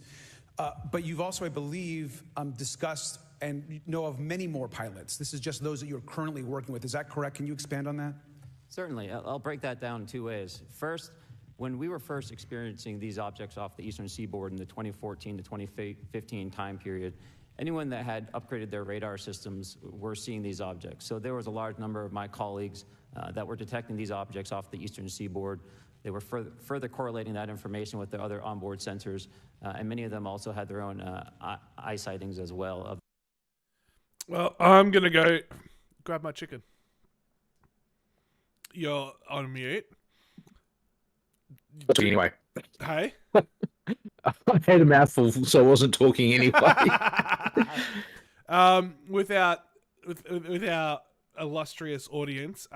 but you've also, I believe, discussed and know of many more pilots. This is just those that you're currently working with. Is that correct? Can you expand on that? Certainly. I'll break that down in two ways. First, when we were first experiencing these objects off the eastern seaboard in the 2014 to 2015 time period, anyone that had upgraded their radar systems were seeing these objects. So there was a large number of my colleagues that were detecting these objects off the eastern seaboard. They were further correlating that information with their other onboard sensors, and many of them also had their own eye sightings as well. Well, I'm going to go grab my chicken. You're on mute. Anyway. Hey? I had a mouthful, so I wasn't talking anyway. With our illustrious audience,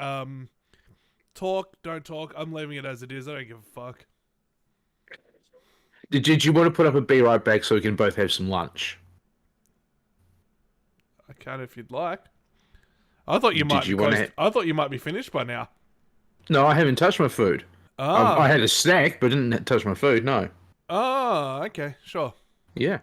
talk, don't talk. I'm leaving it as it is. I don't give a fuck. Did you want to put up a be right back so we can both have some lunch? I can if you'd like. I thought you might. I thought you might be finished by now. No, I haven't touched my food. Oh. I had a snack, but didn't touch my food. No. Oh, okay, sure. Yeah.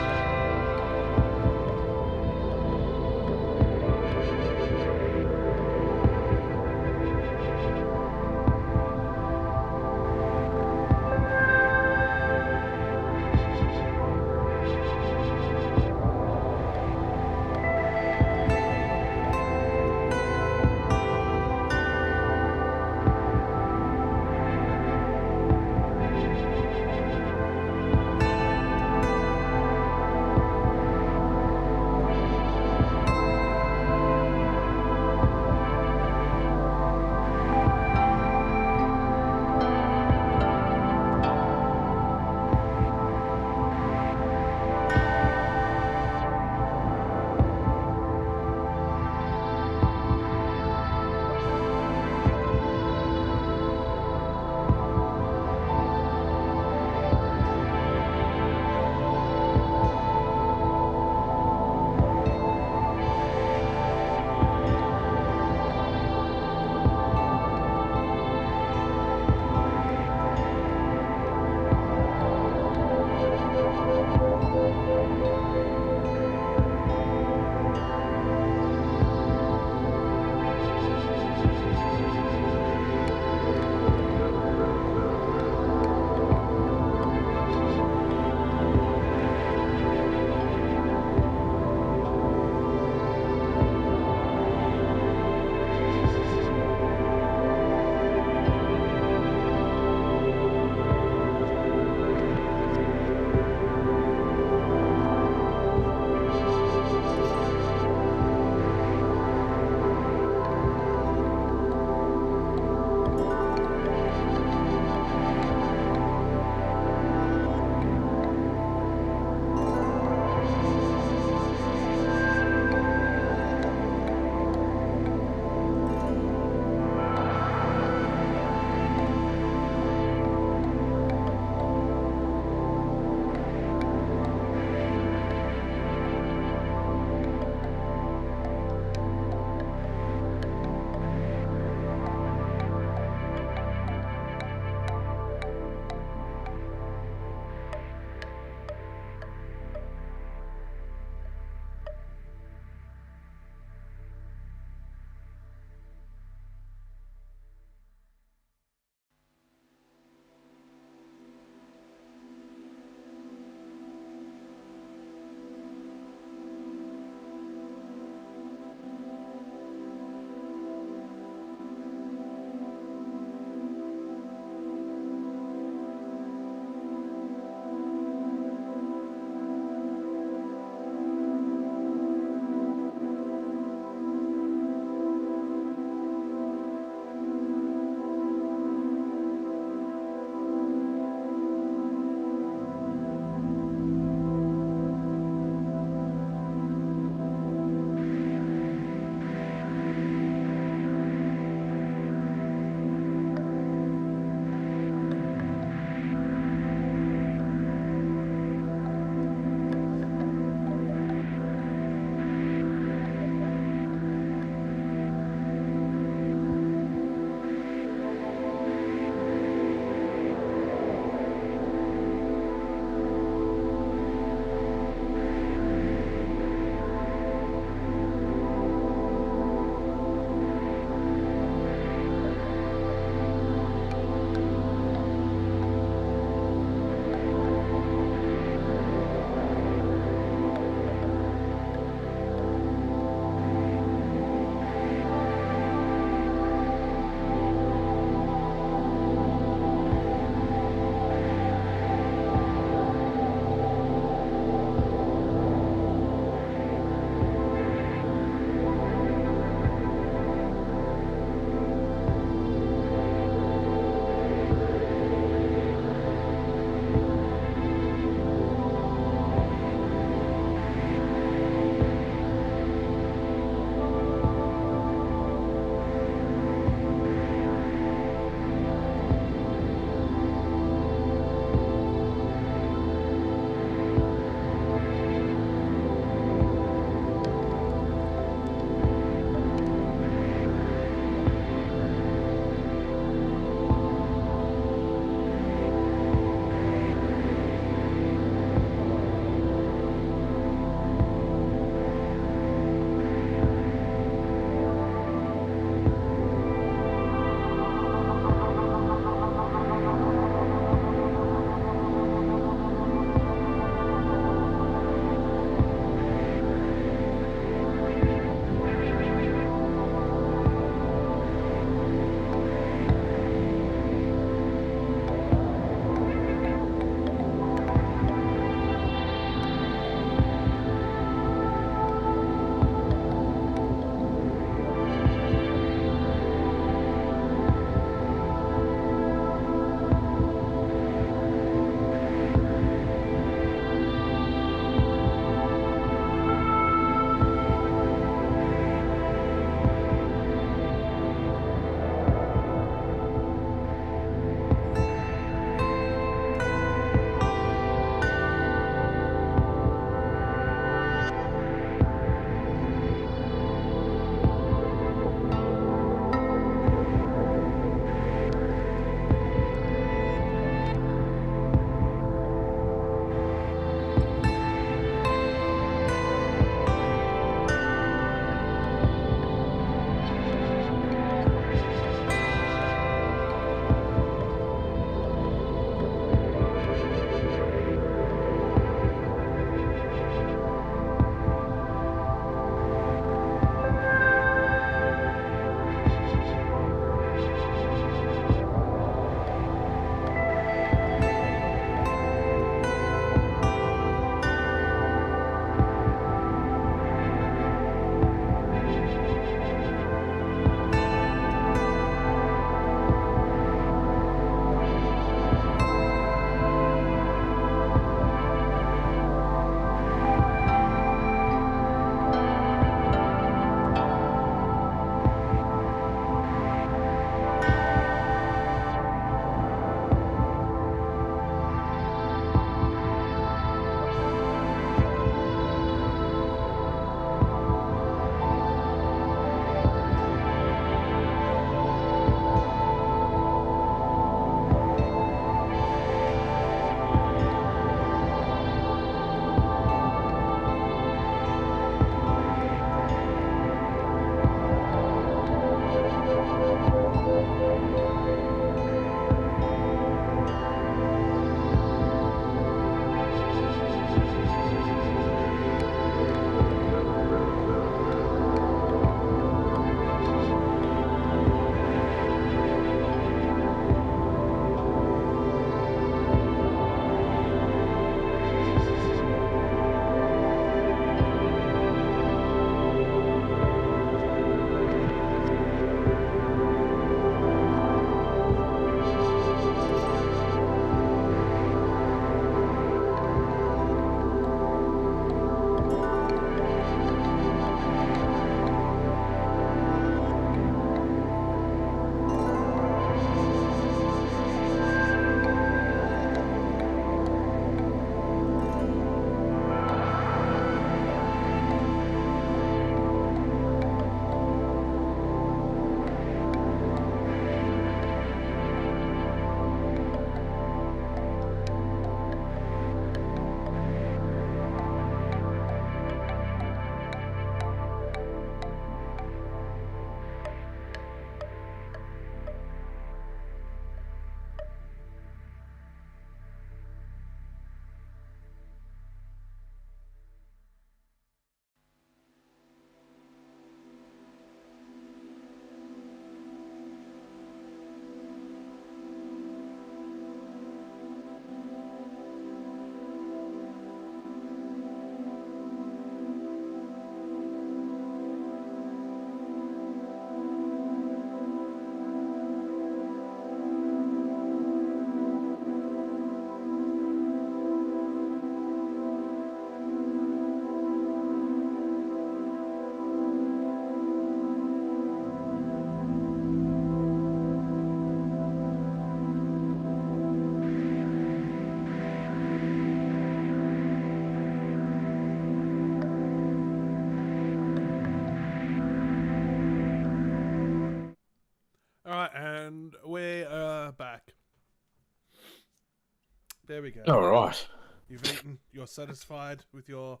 There we go. All right. You've eaten. You're satisfied with your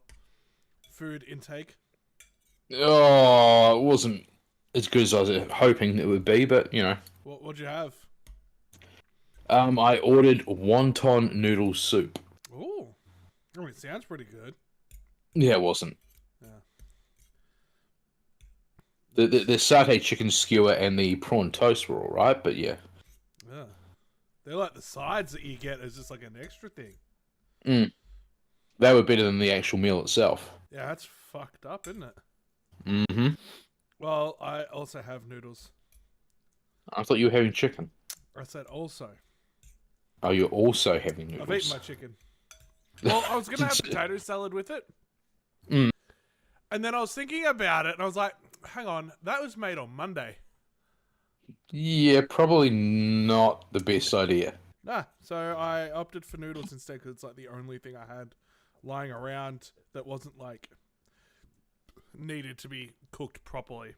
food intake. Oh, it wasn't as good as I was hoping it would be, but you know. What'd you have? I ordered wonton noodle soup. Ooh. I mean, it sounds pretty good. Yeah, it wasn't. Yeah. The satay chicken skewer and the prawn toast were all right, but yeah. Yeah. They're like the sides that you get as just like an extra thing. They were better than the actual meal itself. Yeah, that's fucked up, isn't it? Mm-hmm. Well, I also have noodles. I thought you were having chicken. I said also. Oh, you're also having noodles. I've eaten my chicken. Well, I was going to have potato salad with it. And then I was thinking about it, and I was like, hang on, that was made on Monday. Yeah, probably not the best idea. Nah, so I opted for noodles instead because it's like the only thing I had lying around that wasn't like needed to be cooked properly.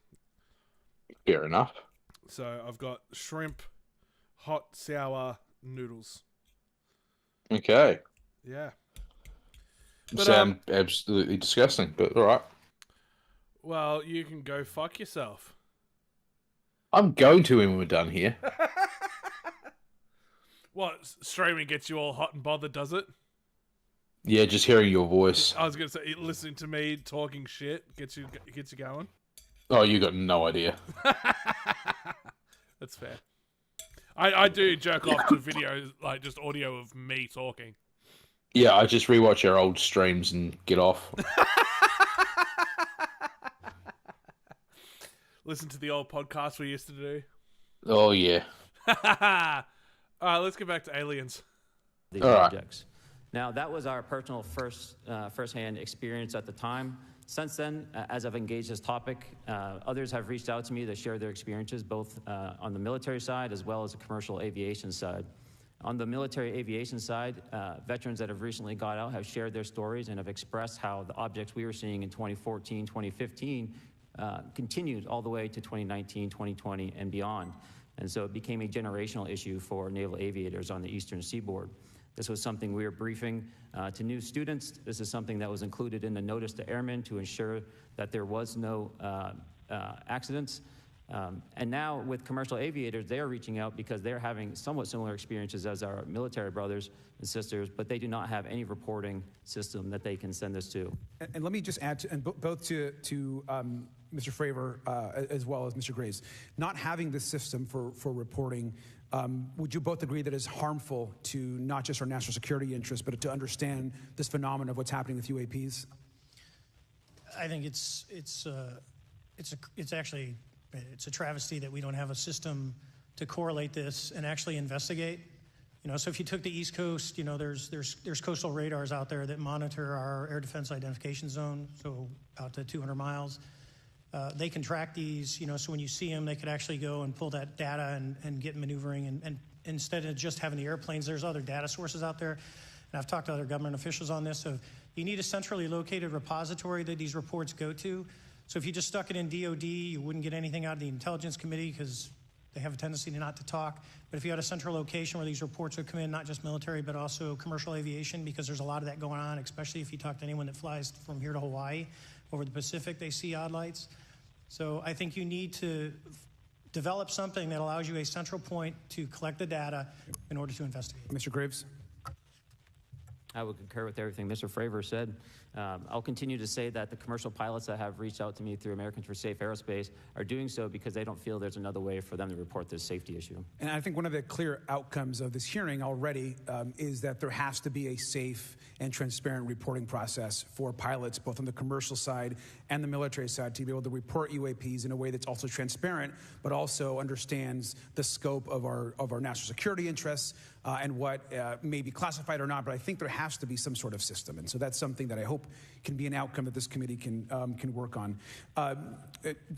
Fair enough. So I've got shrimp, hot, sour noodles. Okay. Yeah. But, Sound absolutely disgusting, but all right. Well, you can go fuck yourself. I'm going to when we're done here. What, streaming gets you all hot and bothered, does it? Yeah, just hearing your voice. I was going to say, listening to me talking shit gets you going. Oh, you got no idea. That's fair. I do jerk off to videos, like just audio of me talking. Yeah, I just rewatch our old streams and get off. Listen to the old podcast we used to do. Oh, yeah. All right, let's get back to aliens. These All right. objects. Now, that was our personal first-hand experience at the time. Since then, as I've engaged this topic, others have reached out to me to share their experiences, both on the military side as well as the commercial aviation side. On the military aviation side, veterans that have recently got out have shared their stories and have expressed how the objects we were seeing in 2014, 2015 continued all the way to 2019, 2020, and beyond. And so it became a generational issue for naval aviators on the eastern seaboard. This was something we were briefing to new students. This is something that was included in the notice to airmen to ensure that there was no accidents. And now with commercial aviators, they are reaching out because they're having somewhat similar experiences as our military brothers and sisters, but they do not have any reporting system that they can send this to. And let me just add, both to Mr. Fravor as well as Mr. Graves, not having this system for reporting, would you both agree that is harmful to not just our national security interests, but to understand this phenomenon of what's happening with UAPs? I think it's actually a travesty that we don't have a system to correlate this and actually investigate. You know, so if you took the East Coast, you know, there's coastal radars out there that monitor our air defense identification zone, so out to 200 miles. They can track these, you know, so when you see them, they could actually go and pull that data and get maneuvering. And instead of just having the airplanes, there's other data sources out there. And I've talked to other government officials on this. So you need a centrally located repository that these reports go to. So if you just stuck it in DOD, you wouldn't get anything out of the Intelligence Committee because they have a tendency not to talk. But if you had a central location where these reports would come in, not just military, but also commercial aviation, because there's a lot of that going on, especially if you talk to anyone that flies from here to Hawaii, over the Pacific, they see odd lights. So I think you need to develop something that allows you a central point to collect the data in order to investigate. Mr. Graves? I would concur with everything Mr. Fravor said. I'll continue to say that the commercial pilots that have reached out to me through Americans for Safe Aerospace are doing so because they don't feel there's another way for them to report this safety issue. And I think one of the clear outcomes of this hearing already is that there has to be a safe and transparent reporting process for pilots, both on the commercial side and the military side, to be able to report UAPs in a way that's also transparent, but also understands the scope of our national security interests and what may be classified or not. But I think there has to be some sort of system, and so that's something that I hope can be an outcome that this committee can work on.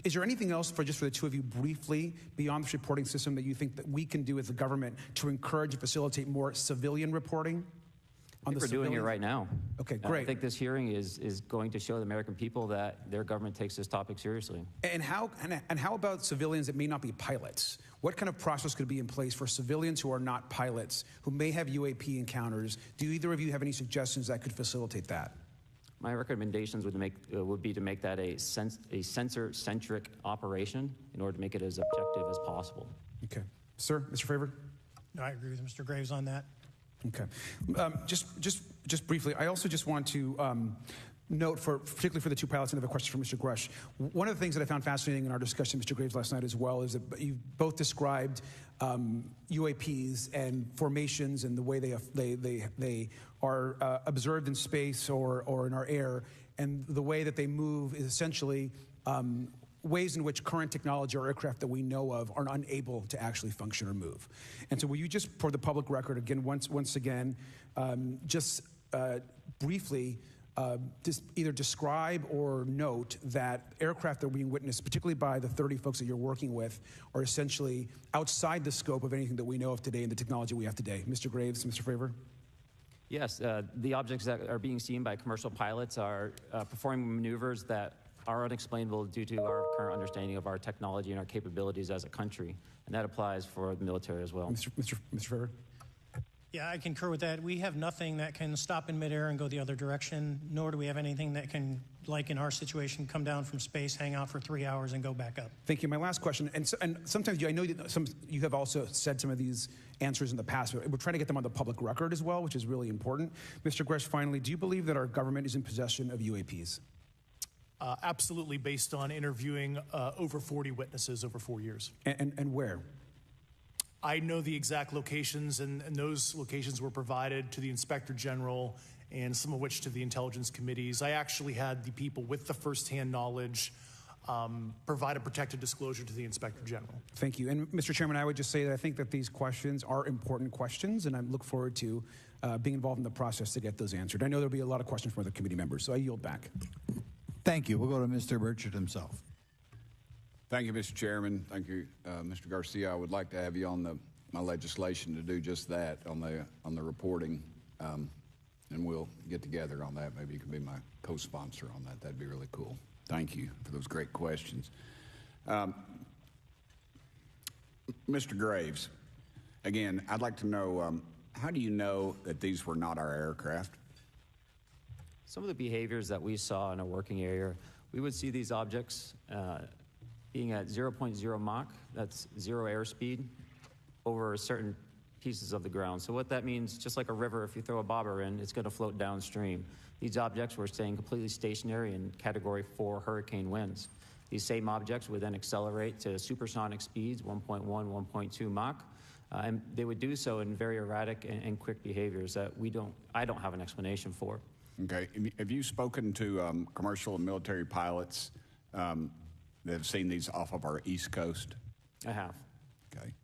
Is there anything else for the two of you briefly beyond this reporting system that you think that we can do as a government to encourage and facilitate more civilian reporting? on the We're doing it civilians? right now. Okay, I great. think this hearing is going to show the American people that their government takes this topic seriously. And how about civilians that may not be pilots? What kind of process could be in place for civilians who are not pilots, who may have UAP encounters? Do either of you have any suggestions that could facilitate that? My recommendations would be to make that a sensor-centric operation in order to make it as objective as possible. Okay. Sir, Mr. Favor? No, I agree with Mr. Graves on that. Okay. Just briefly, I also just want to note, particularly for the two pilots, and I have a question for Mr. Grush. One of the things that I found fascinating in our discussion, Mr. Graves, last night as well, is that you both described UAPs and formations and the way they are observed in space or in our air, and the way that they move is essentially ways in which current technology or aircraft that we know of are unable to actually function or move. And so will you just, for the public record, again, once again, briefly just either describe or note that aircraft that are being witnessed, particularly by the 30 folks that you're working with, are essentially outside the scope of anything that we know of today and the technology we have today. Mr. Graves, Mr. Favor? Yes, the objects that are being seen by commercial pilots are performing maneuvers that are unexplainable due to our current understanding of our technology and our capabilities as a country. And that applies for the military as well. Mr. Favor? Yeah, I concur with that. We have nothing that can stop in midair and go the other direction, nor do we have anything that can, like in our situation, come down from space, hang out for 3 hours, and go back up. Thank you. My last question, and sometimes I know that you have also said some of these answers in the past, but we're trying to get them on the public record as well, which is really important. Mr. Gresh, finally, do you believe that our government is in possession of UAPs? Absolutely, based on interviewing over 40 witnesses over 4 years. And where? I know the exact locations, and those locations were provided to the Inspector General and some of which to the intelligence committees. I actually had the people with the firsthand knowledge provide a protected disclosure to the Inspector General. Thank you. And Mr. Chairman, I would just say that I think that these questions are important questions, and I look forward to being involved in the process to get those answered. I know there'll be a lot of questions from other committee members, so I yield back. Thank you. We'll go to Mr. Burchett himself. Thank you, Mr. Chairman. Thank you, Mr. Garcia. I would like to have you on my legislation to do just that on the reporting, and we'll get together on that. Maybe you can be my co-sponsor on that. That'd be really cool. Thank you for those great questions. Mr. Graves, again, I'd like to know, how do you know that these were not our aircraft? Some of the behaviors that we saw in a working area, we would see these objects being at 0.0 Mach, that's zero airspeed, over certain pieces of the ground. So what that means, just like a river, if you throw a bobber in, it's going to float downstream. These objects were staying completely stationary in Category 4 hurricane winds. These same objects would then accelerate to supersonic speeds, 1.1, 1.2 Mach, and they would do so in very erratic and quick behaviors that I don't have an explanation for. Okay. Have you spoken to commercial and military pilots that have seen these off of our East Coast? I have. Okay.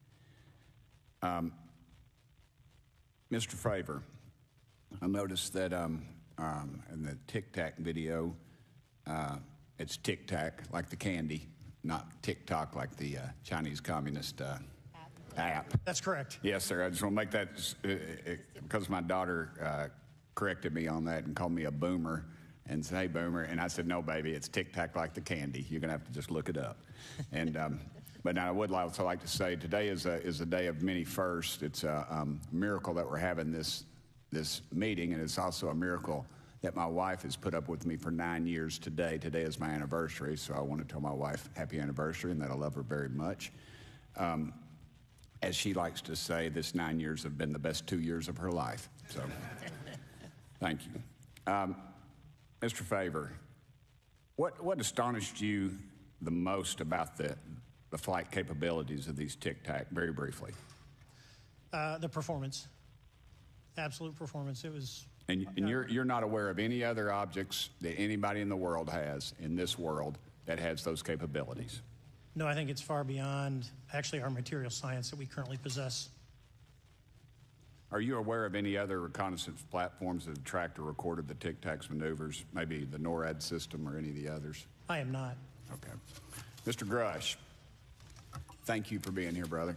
Mr. Favor, I noticed that in the Tic Tac video, it's Tic Tac like the candy, not TikTok like the Chinese Communist app. That's correct. Yes, sir. I just want to make that because my daughter corrected me on that and called me a boomer and said, "Hey, boomer," and I said, "No, baby, it's Tic Tac like the candy. You're gonna have to just look it up." And but now I would also like to say today is a day of many firsts. It's a miracle that we're having this meeting, and it's also a miracle that my wife has put up with me for 9 years today. Today is my anniversary, so I want to tell my wife happy anniversary and that I love her very much. As she likes to say, this 9 years have been the best 2 years of her life. So. Thank you. Mr. Favor, what astonished you the most about the flight capabilities of these Tic Tac, very briefly? The performance. Absolute performance. It was... And you're not aware of any other objects that anybody in the world has, in this world, that has those capabilities? No, I think it's far beyond actually our material science that we currently possess. Are you aware of any other reconnaissance platforms that have tracked or recorded the Tic Tac's maneuvers, maybe the NORAD system or any of the others? I am not. Okay. Mr. Grush, thank you for being here, brother.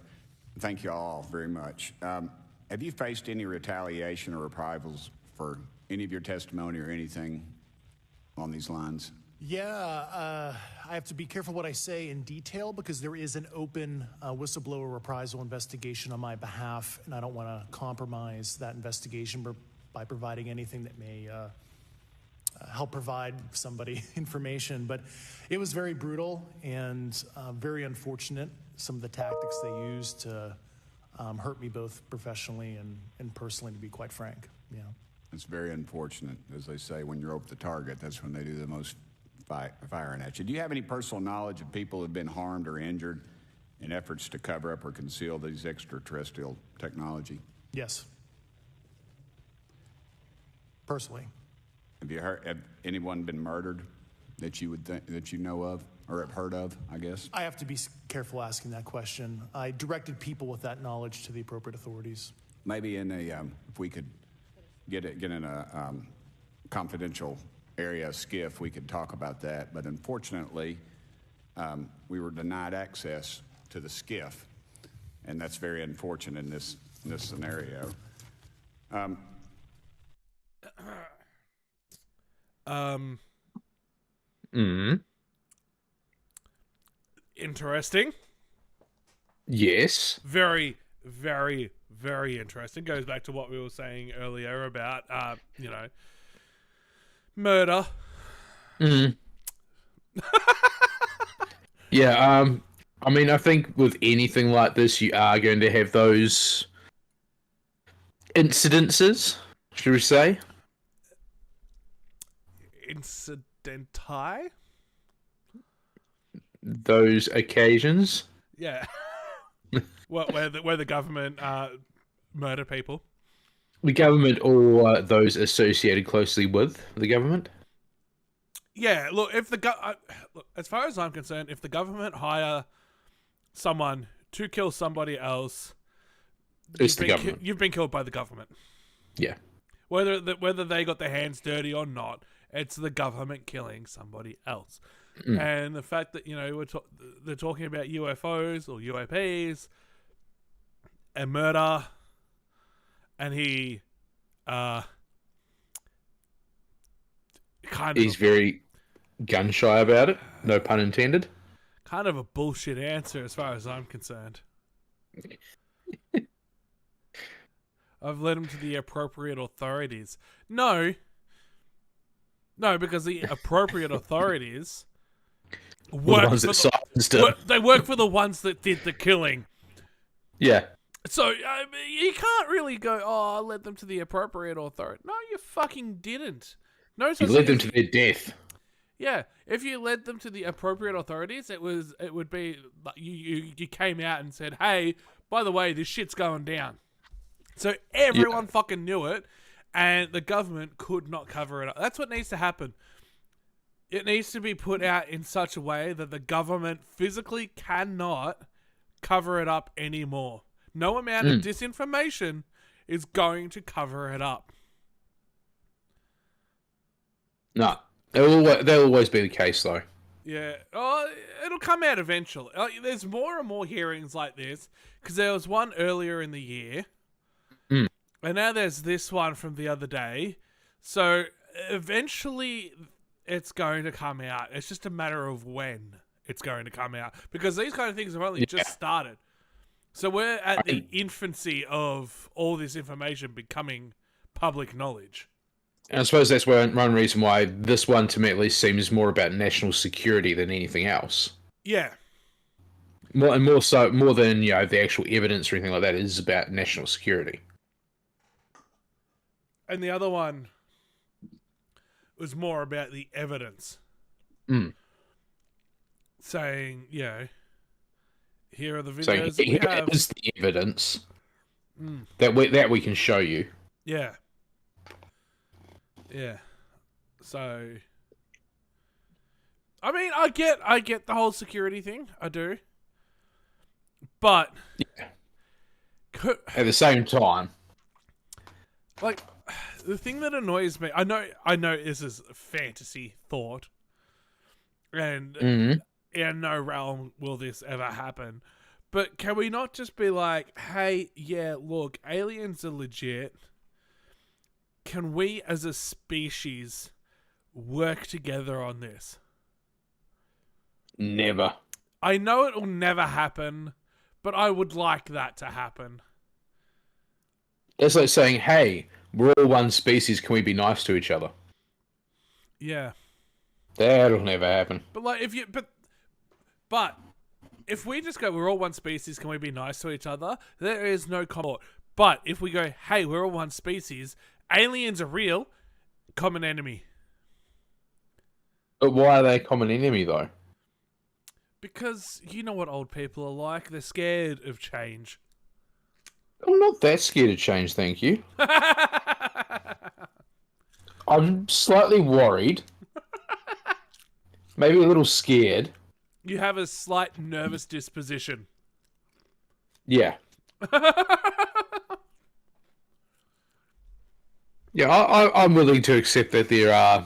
Thank you all very much. Have you faced any retaliation or reprisals for any of your testimony or anything on these lines? Yeah, I have to be careful what I say in detail because there is an open whistleblower reprisal investigation on my behalf, and I don't want to compromise that investigation by providing anything that may help provide somebody information. But it was very brutal and very unfortunate, some of the tactics they used to hurt me both professionally and personally, to be quite frank. Yeah. It's very unfortunate. As they say, when you're over the target, that's when they do the most firing at you. Do you have any personal knowledge of people who have been harmed or injured in efforts to cover up or conceal these extraterrestrial technology? Yes. Personally. Have anyone been murdered that you would that you know of or have heard of, I guess? I have to be careful asking that question. I directed people with that knowledge to the appropriate authorities. Maybe in a if we could get in a confidential area, SCIF, we could talk about that. But unfortunately, we were denied access to the SCIF, and that's very unfortunate in this scenario. Interesting. Yes. Very, very, very interesting. Goes back to what we were saying earlier about, murder. Yeah, I mean, I think with anything like this, you are going to have those incidences, should we say? Incidenti? Those occasions. Yeah. where the government murder people. The government or those associated closely with the government? Yeah, look, if look, as far as I'm concerned, if the government hire someone to kill somebody else, It's the government. You've been killed by the government. Yeah. Whether they got their hands dirty or not, it's the government killing somebody else. And the fact that, they're talking about UFOs or UAPs and murder, and he he's very gun shy about it, no pun intended. Kind of a bullshit answer as far as I'm concerned. I've led him to the appropriate authorities. No, because the appropriate authorities work they work for the ones that did the killing. Yeah. So you can't really go, I led them to the appropriate authority. No, you fucking didn't. No, you led them to their death. Yeah, if you led them to the appropriate authorities, it would be you came out and said, hey, by the way, this shit's going down. So everyone fucking knew it, and the government could not cover it up. That's what needs to happen. It needs to be put out in such a way that the government physically cannot cover it up anymore. No amount of disinformation is going to cover it up. No, that'll always be the case, though. Yeah, it'll come out eventually. There's more and more hearings like this, because there was one earlier in the year, and now there's this one from the other day. So eventually it's going to come out. It's just a matter of when it's going to come out, because these kind of things have only just started. So we're at the infancy of all this information becoming public knowledge. And I suppose that's one reason why this one, to me at least, seems more about national security than anything else. Yeah. More than the actual evidence or anything like that. It is about national security. And the other one was more about the evidence. Saying, here are the videos that we have. Is the evidence that we can show you. Yeah. Yeah. So, I mean, I get the whole security thing. I do. But at the same time, like, the thing that annoys me, I know this is a fantasy thought, and in no realm will this ever happen. But can we not just be like, hey, yeah, look, aliens are legit. can we as a species work together on this? Never. I know it will never happen, but I would like that to happen. That's like saying, hey, we're all one species, can we be nice to each other? Yeah. That'll never happen. But like but if we just go, we're all one species, can we be nice to each other? There is no comfort. But if we go, hey, we're all one species, aliens are real, common enemy. But why are they a common enemy, though? Because you know what old people are like. They're scared of change. I'm not that scared of change, thank you. I'm slightly worried. Maybe a little scared. You have a slight nervous disposition. Yeah. Yeah, I'm willing to accept that there are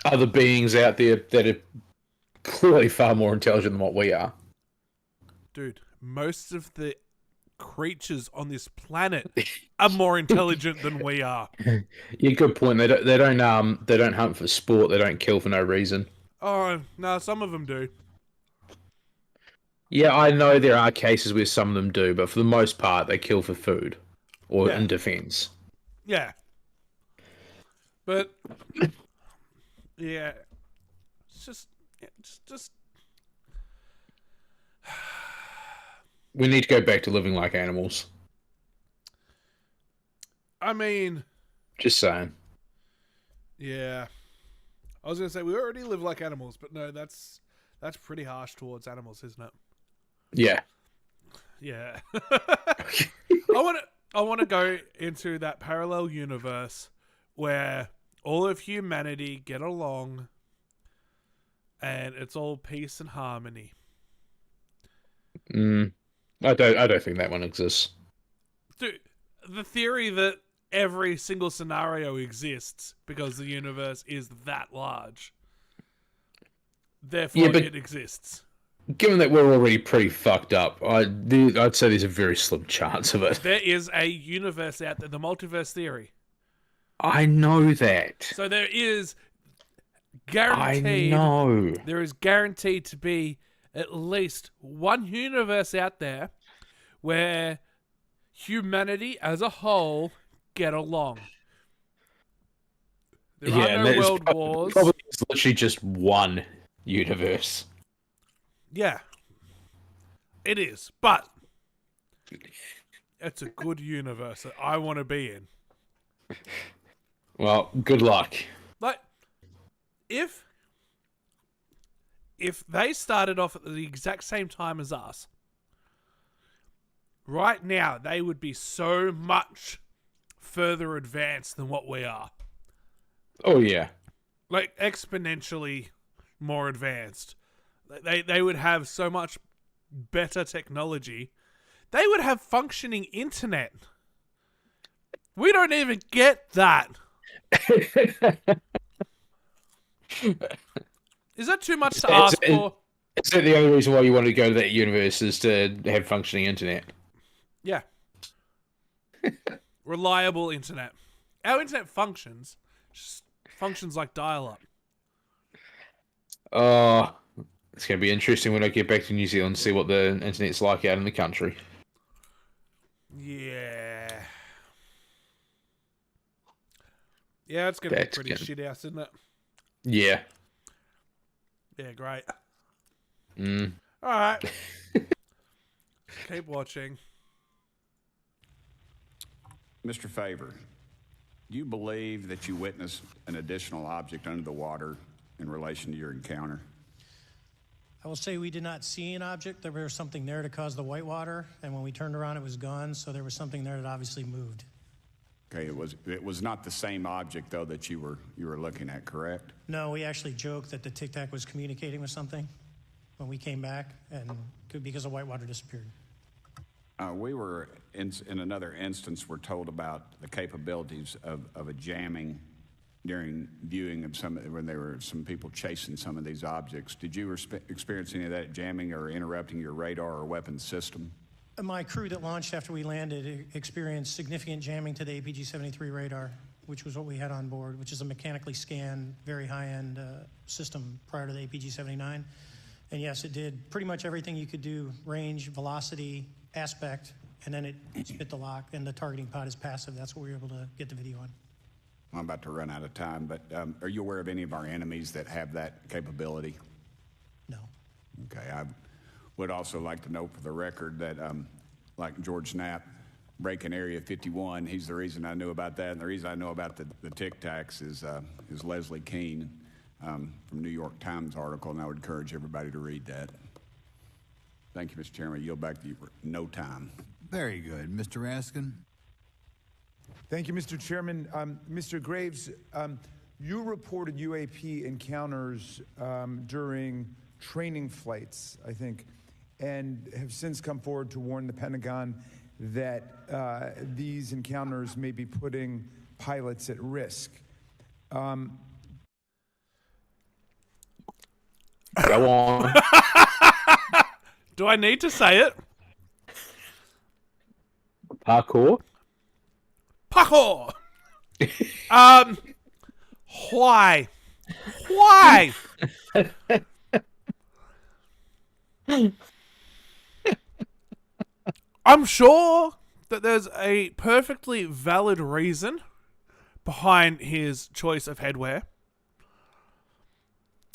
other beings out there that are clearly far more intelligent than what we are. Dude, most of the creatures on this planet are more intelligent than we are. Yeah, good point. They don't hunt for sport. They don't kill for no reason. Oh, no, some of them do. Yeah, I know there are cases where some of them do, but for the most part, they kill for food or in defense. Yeah. But yeah, it's just. We need to go back to living like animals. I mean, just saying. Yeah, I was gonna say we already live like animals, but no, that's pretty harsh towards animals, isn't it? Yeah. Yeah. I want to go into that parallel universe where all of humanity get along and it's all peace and harmony. I don't think that one exists. Dude, the theory that every single scenario exists because the universe is that large. Therefore, it exists. Given that we're already pretty fucked up, I'd say there's a very slim chance of it. There is a universe out there, the multiverse theory. I know that. So there is guaranteed. I know. There is guaranteed to be at least one universe out there where humanity as a whole get along. There are no world wars. Probably it's literally just one universe. Yeah, it is, but it's a good universe that I want to be in. Well, good luck. Like, if they started off at the exact same time as us, right now they would be so much further advanced than what we are. Oh, yeah. Like, exponentially more advanced. They would have so much better technology. They would have functioning internet. We don't even get that. Is that too much to ask for? Is that the only reason why you want to go to that universe is to have functioning internet? Yeah. Reliable internet. Our internet functions. Just functions like dial-up. Oh, it's going to be interesting when I get back to New Zealand and see what the internet's like out in the country. Yeah. Yeah, it's going to be pretty shit house, isn't it? Yeah. Yeah, great. All right. Keep watching. Mr. Favor, do you believe that you witnessed an additional object under the water in relation to your encounter? I will say we did not see an object. There was something there to cause the whitewater, and when we turned around, it was gone. So there was something there that obviously moved. Okay, it was not the same object though that you were looking at, correct? No, we actually joked that the Tic Tac was communicating with something when we came back, and because the whitewater disappeared. We were in another instance. We're told about the capabilities of a jamming during viewing of when there were some people chasing some of these objects. Did you experience any of that jamming or interrupting your radar or weapons system? My crew that launched after we landed experienced significant jamming to the APG-73 radar. which was what we had on board, which is a mechanically scanned, very high-end system prior to the APG-79. And yes, it did pretty much everything you could do: range, velocity, aspect, and then it spit the lock, and the targeting pod is passive. That's what we were able to get the video on. I'm about to run out of time, but are you aware of any of our enemies that have that capability? No. Okay. I would also like to note for the record that, like George Knapp, breaking Area 51, he's the reason I knew about that. And the reason I know about the Tic Tacs is Leslie Keene from New York Times article, and I would encourage everybody to read that. Thank you, Mr. Chairman. I yield back to you for no time. Very good. Mr. Raskin? Thank you, Mr. Chairman. Mr. Graves, you reported UAP encounters during training flights, I think, and have since come forward to warn the Pentagon that these encounters may be putting pilots at risk. Go on. Do I need to say it? Parkour? Parkour! Why? Why? I'm sure that there's a perfectly valid reason behind his choice of headwear.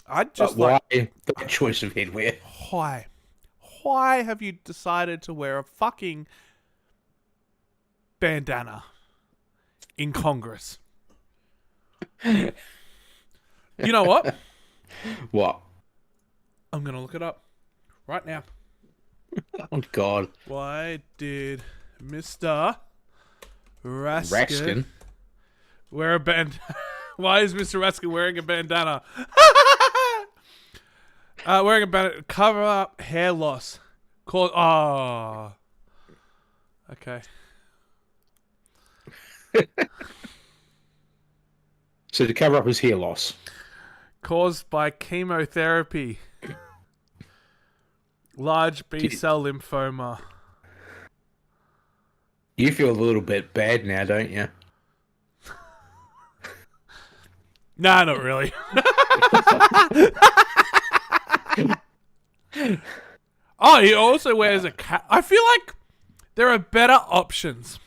I'd just why that choice of headwear? Why? Why have you decided to wear a fucking bandana in Congress? You know what? What? I'm going to look it up right now. Oh, God. Why did Mr. Raskin wear a band? Why is Mr. Raskin wearing a bandana? Wearing a bandana to cover up hair loss. Okay. So to cover up his hair loss. Caused by chemotherapy. Large B-cell lymphoma. You feel a little bit bad now, don't you? Nah, not really. Oh, he also wears a cap. I feel like there are better options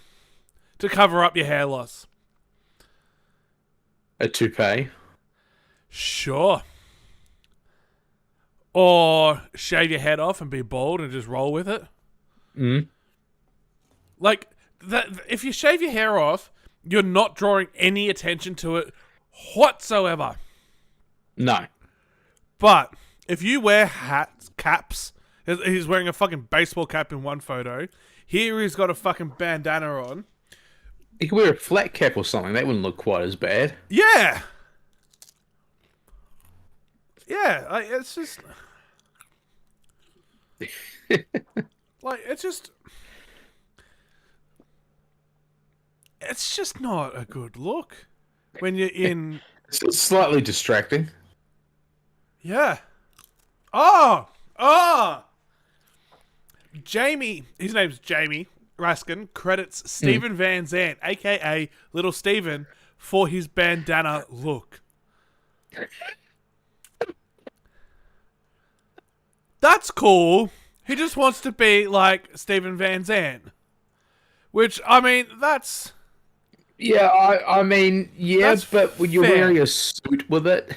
to cover up your hair loss. A toupee? Sure. Or shave your head off and be bald and just roll with it. Like, if you shave your hair off, you're not drawing any attention to it whatsoever. No. But if you wear hats, caps, he's wearing a fucking baseball cap in one photo. Here he's got a fucking bandana on. He could wear a flat cap or something. That wouldn't look quite as bad. Yeah. Yeah, like, it's just... like, it's just... It's just not a good look when you're in... It's slightly distracting. Yeah. Oh! Jamie, his name's Jamie Raskin, credits Stephen Van Zandt, a.k.a. Little Steven, for his bandana look. That's cool. He just wants to be like Stephen Van Zandt. Which, I mean, that's... Yeah, I mean, yeah, but when you're wearing a suit with it...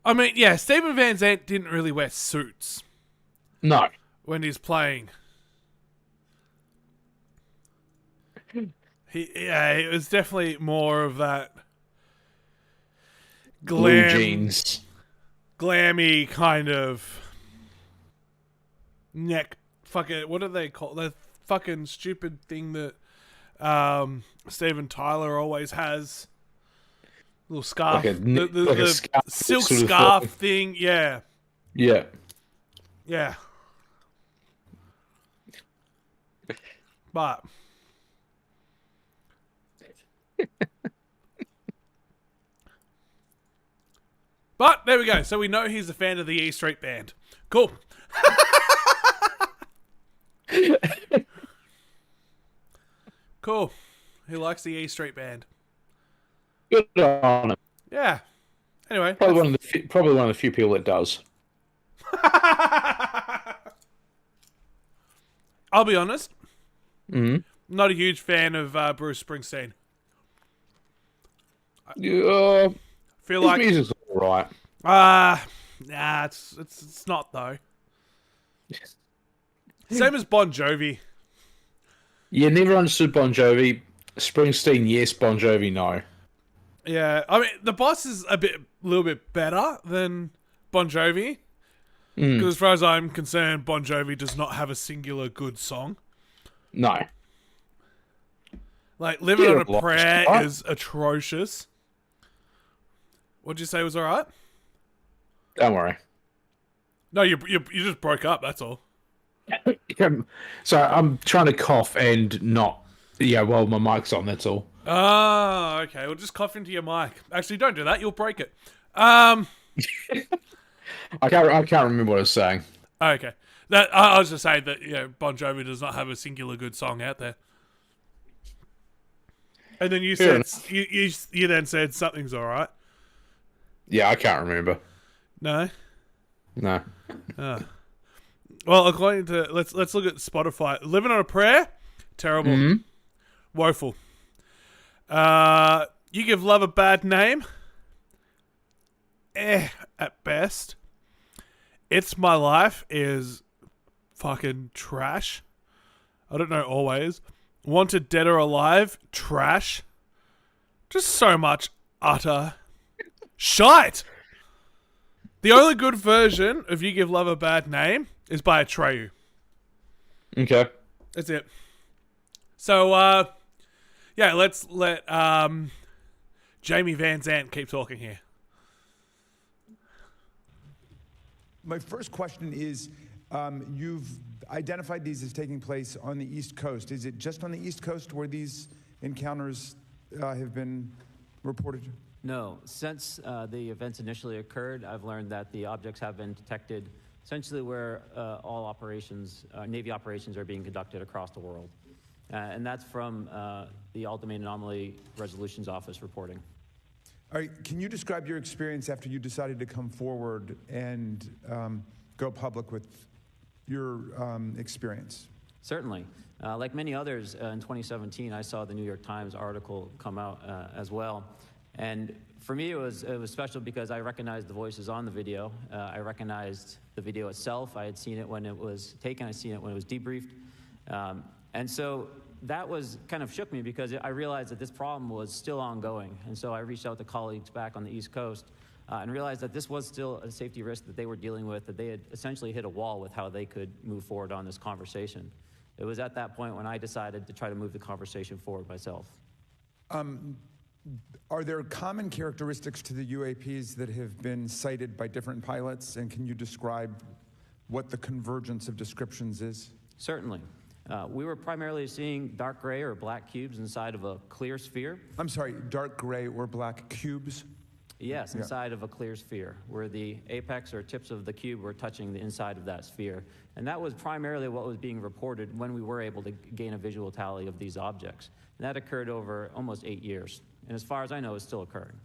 I mean, yeah, Stephen Van Zandt didn't really wear suits. No. When he's playing. It was definitely more of that... Blue jeans. Glammy kind of neck fucking, what do they call the fucking stupid thing that Steven Tyler always has? Little scarf. The scarf, silk sort of scarf thing, yeah. Yeah. Yeah. But But there we go. So we know he's a fan of the E Street Band. Cool. Cool. He likes the E Street Band. Good on him. Yeah. Anyway. Probably one of the few people that does. I'll be honest. Mm-hmm. Not a huge fan of Bruce Springsteen. Yeah, Feel his like music's alright. nah, it's not though. Same as Bon Jovi. Yeah, never understood Bon Jovi. Springsteen, yes. Bon Jovi, no. Yeah, I mean the Boss is a little bit better than Bon Jovi. Because as far as I'm concerned, Bon Jovi does not have a singular good song. No. Like Living on a Lost, Prayer right? is atrocious. What'd you say was alright? Don't worry. No, you just broke up. That's all. So I'm trying to cough and not. Yeah, well, my mic's on. That's all. Oh, okay. Well, just cough into your mic. Actually, don't do that. You'll break it. I can't remember what I was saying. Okay. That I was just saying that Bon Jovi does not have a singular good song out there. And then you Fair said you then said something's all right. Yeah, I can't remember. No. No. Well, according to let's look at Spotify. Living on a Prayer, terrible, woeful. You Give Love a Bad Name, at best. It's My Life is fucking trash. I don't know always. Wanted Dead or Alive, trash. Just so much utter shite. The only good version of You Give Love a Bad Name is by Atreyu. Okay. That's it. So, yeah, let's let Jamie Van Zandt keep talking here. My first question is, you've identified these as taking place on the East Coast. Is it just on the East Coast where these encounters have been reported? No. Since the events initially occurred, I've learned that the objects have been detected essentially where all operations, Navy operations, are being conducted across the world. And that's from the All-Domain Anomaly Resolutions Office reporting. All right, can you describe your experience after you decided to come forward and go public with your experience? Certainly. Like many others, in 2017, I saw the New York Times article come out as well. And for me, it was special because I recognized the voices on the video. I recognized the video itself. I had seen it when it was taken. I'd seen it when it was debriefed. And so that was kind of shook me because I realized that this problem was still ongoing. And so I reached out to colleagues back on the East Coast and realized that this was still a safety risk that they were dealing with, that they had essentially hit a wall with how they could move forward on this conversation. It was at that point when I decided to try to move the conversation forward myself. Are there common characteristics to the UAPs that have been cited by different pilots, and can you describe what the convergence of descriptions is? Certainly. We were primarily seeing dark gray or black cubes inside of a clear sphere. I'm sorry, dark gray or black cubes? Yes, inside of a clear sphere, where the apex or tips of the cube were touching the inside of that sphere. And that was primarily what was being reported when we were able to gain a visual tally of these objects. And that occurred over almost 8 years. And as far as I know, it's still occurring.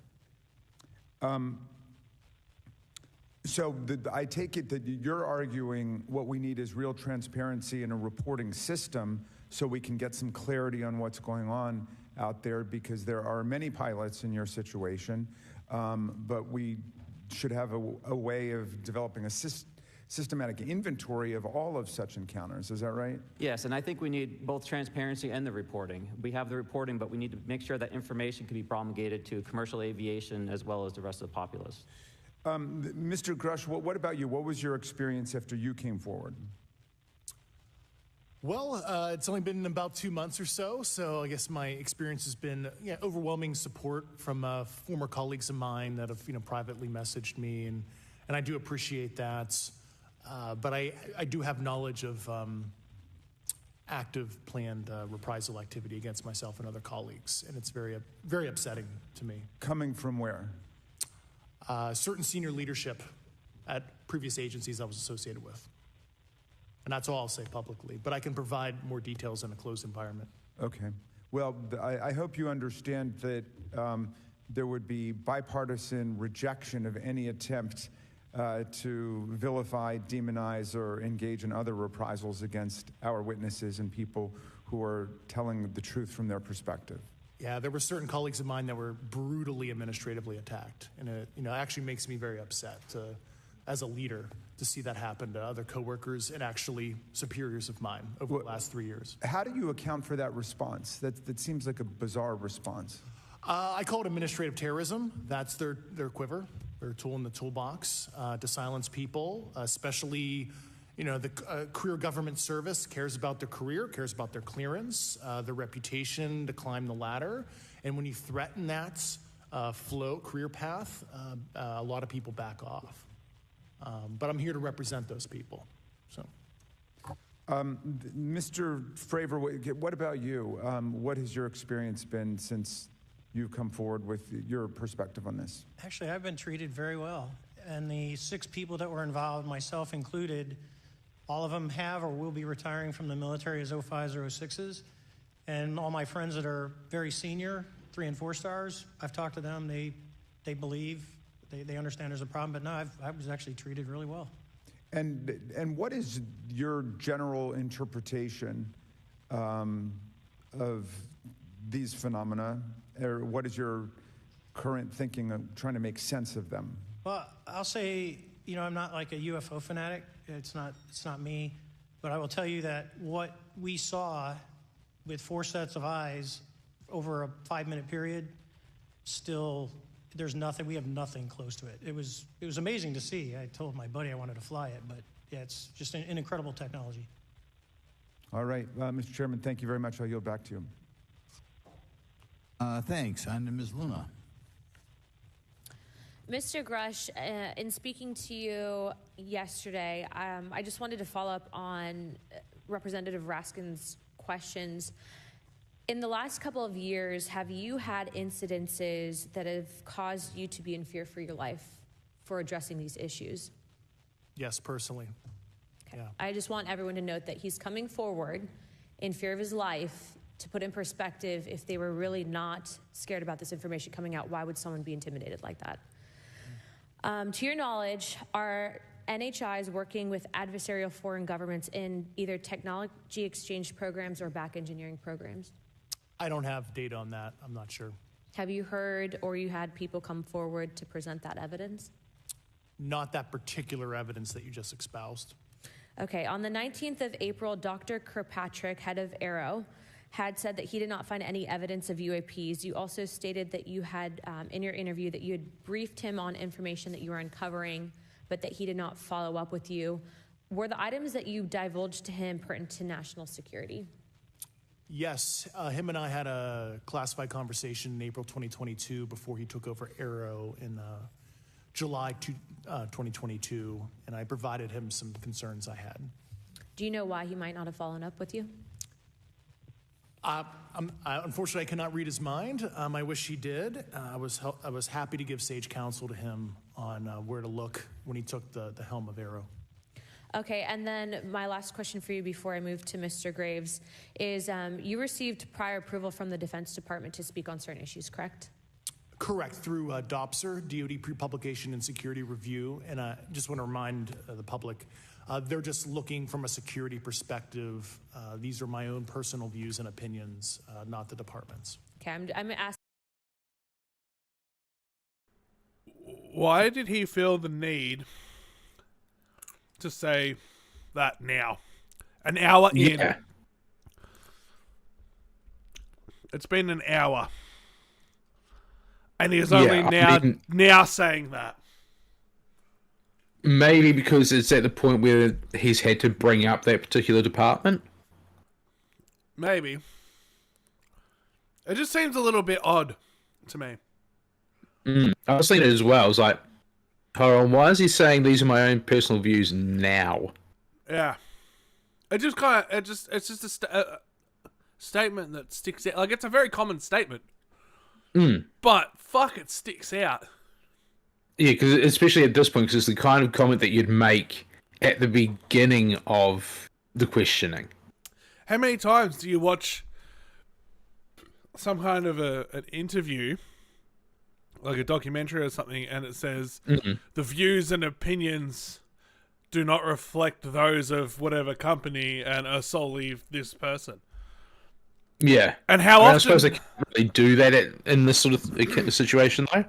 So I take it that you're arguing what we need is real transparency in a reporting system so we can get some clarity on what's going on out there, because there are many pilots in your situation, but we should have a way of developing a systematic inventory of all of such encounters. Is that right? Yes, and I think we need both transparency and the reporting. We have the reporting, but we need to make sure that information can be promulgated to commercial aviation as well as the rest of the populace. Mr. Grush, what about you? What was your experience after you came forward? Well, it's only been about 2 months or so I guess my experience has been overwhelming support from former colleagues of mine that have privately messaged me, and I do appreciate that. But I do have knowledge of active planned reprisal activity against myself and other colleagues, and it's very, very upsetting to me. Coming from where? Certain senior leadership at previous agencies I was associated with. And that's all I'll say publicly, but I can provide more details in a closed environment. Okay. Well, I hope you understand that there would be bipartisan rejection of any attempt to vilify, demonize, or engage in other reprisals against our witnesses and people who are telling the truth from their perspective. Yeah, there were certain colleagues of mine that were brutally administratively attacked, and it actually makes me very upset as a leader to see that happen to other coworkers and actually superiors of mine over the last 3 years. How do you account for that response? That seems like a bizarre response. I call it administrative terrorism. That's their quiver, their tool in the toolbox to silence people, especially, the career government service cares about their career, cares about their clearance, their reputation to climb the ladder. And when you threaten that career path, a lot of people back off. But I'm here to represent those people. So, Mr. Fravor, what about you? What has your experience been since you've come forward with your perspective on this? Actually, I've been treated very well. And the 6 people that were involved, myself included, all of them have or will be retiring from the military as 05s or 06s. And all my friends that are very senior, 3 and 4 stars, I've talked to them. They believe, they understand there's a problem. But no, I was actually treated really well. And what is your general interpretation of these phenomena, or what is your current thinking of trying to make sense of them? Well, I'll say, I'm not like a UFO fanatic. It's not me. But I will tell you that what we saw with 4 sets of eyes over a 5-minute period, still, there's nothing. We have nothing close to it. It was amazing to see. I told my buddy I wanted to fly it, but yeah, it's just an incredible technology. All right, Mr. Chairman, thank you very much. I'll yield back to you. Thanks. On to Ms. Luna. Mr. Grush, in speaking to you yesterday, I just wanted to follow up on Representative Raskin's questions. In the last couple of years, have you had incidences that have caused you to be in fear for your life for addressing these issues? Yes, personally. Okay. Yeah. I just want everyone to note that he's coming forward in fear of his life. To put in perspective, if they were really not scared about this information coming out, why would someone be intimidated like that? To your knowledge, are NHIs working with adversarial foreign governments in either technology exchange programs or back engineering programs? I don't have data on that. I'm not sure. Have you heard or you had people come forward to present that evidence? Not that particular evidence that you just espoused. Okay, on the 19th of April, Dr. Kirkpatrick, head of Aero, had said that he did not find any evidence of UAPs. You also stated that you had, in your interview, that you had briefed him on information that you were uncovering, but that he did not follow up with you. Were the items that you divulged to him pertinent to national security? Yes, him and I had a classified conversation in April 2022 before he took over Aero in July 2022, and I provided him some concerns I had. Do you know why he might not have followed up with you? Unfortunately, I cannot read his mind. I wish he did. I was happy to give sage counsel to him on where to look when he took the helm of Aero. Okay, and then my last question for you before I move to Mr. Graves is you received prior approval from the Defense Department to speak on certain issues, correct? Correct, through DOPSR, DoD Pre-Publication and Security Review, and I just want to remind the public, they're just looking from a security perspective. These are my own personal views and opinions, not the department's. Okay, I'm asking. Why did he feel the need to say that now? An hour in. It's been an hour. And he's only now saying that. Maybe because it's at the point where he's had to bring up that particular department. Maybe. It just seems a little bit odd to me. I was thinking it as well. I was like, hold on, why is he saying these are my own personal views now? Yeah. It just kind of, it's just a statement that sticks out. Like, it's a very common statement. But, fuck, it sticks out. Yeah, because especially at this point, because it's the kind of comment that you'd make at the beginning of the questioning. How many times do you watch some kind of an interview, like a documentary or something, and it says the views and opinions do not reflect those of whatever company and are solely this person. Yeah. And how I often... suppose they can't really do that in this sort of situation, though.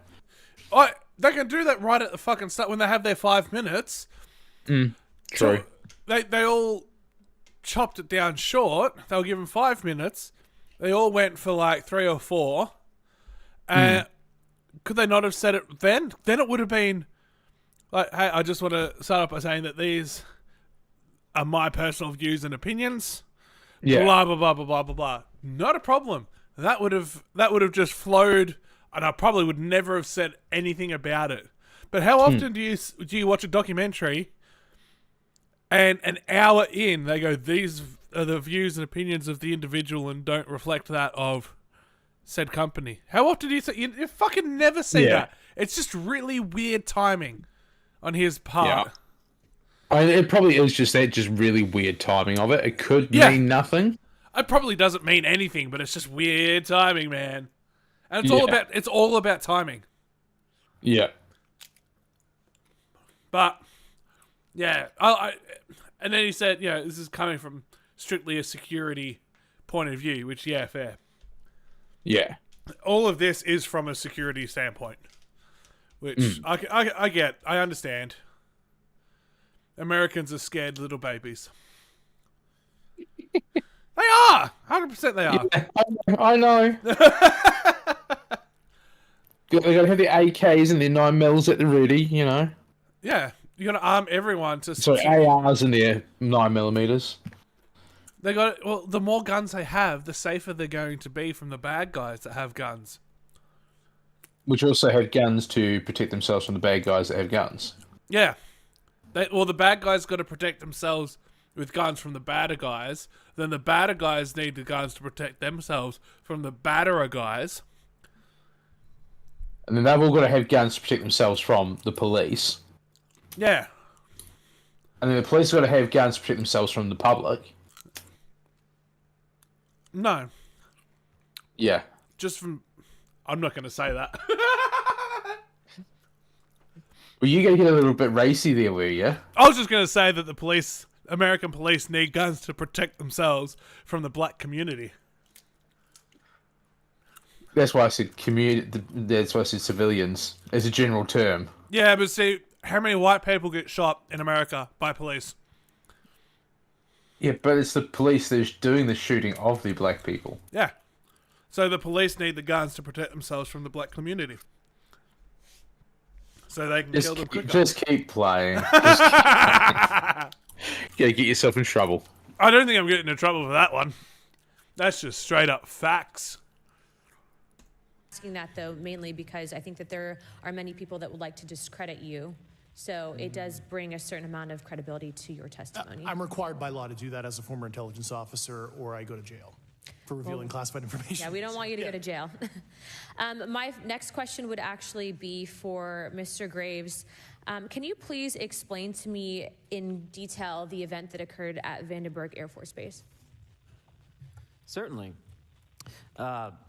They can do that right at the fucking start when they have their 5 minutes. True. So they all chopped it down short. They were given 5 minutes. They all went for like 3 or 4. Could they not have said it then? Then it would have been like, hey, I just want to start off by saying that these are my personal views and opinions. Yeah. Blah, blah, blah, blah, blah, blah, blah. Not a problem. That would have just flowed, and I probably would never have said anything about it. But how often do you watch a documentary and an hour in they go, these are the views and opinions of the individual and don't reflect that of said company? How often do you say... You fucking never see that. It's just really weird timing on his part. Yeah. It probably is just really weird timing of it. It could mean nothing. It probably doesn't mean anything, but it's just weird timing, man. And it's all about timing. Yeah. But yeah, and then he said, this is coming from strictly a security point of view, which fair. Yeah. All of this is from a security standpoint, which I get. I understand. Americans are scared little babies. They are! 100% they are. Yeah, I know. They gotta have their AKs and their 9mm at the ready, Yeah, you gotta arm everyone to... So ARs and their 9mm. They got... Well, the more guns they have, the safer they're going to be from the bad guys that have guns. Which also have guns to protect themselves from the bad guys that have guns. Yeah. The bad guys got to protect themselves with guns from the badder guys. Then the badder guys need the guns to protect themselves from the badderer guys. And then they've all got to have guns to protect themselves from the police. Yeah. And then the police have got to have guns to protect themselves from the public. No. Yeah. Just from... I'm not going to say that. Well, you going to get a little bit racy there, were you? I was just going to say that the American police need guns to protect themselves from the black community. That's why I said that's why I said civilians as a general term. Yeah, but see, how many white people get shot in America by police? Yeah, but it's the police that's doing the shooting of the black people. Yeah. So the police need the guns to protect themselves from the black community. So they can kill them quicker. Just keep playing. Gotta get yourself in trouble. I don't think I'm getting in trouble for that one. That's just straight up facts. Asking that though mainly because I think that there are many people that would like to discredit you. So it does bring a certain amount of credibility to your testimony. I'm required by law to do that as a former intelligence officer, or I go to jail for revealing classified information. Yeah, we don't want you to go to jail. My next question would actually be for Mr. Graves. Can you please explain to me in detail the event that occurred at Vandenberg Air Force Base? Certainly.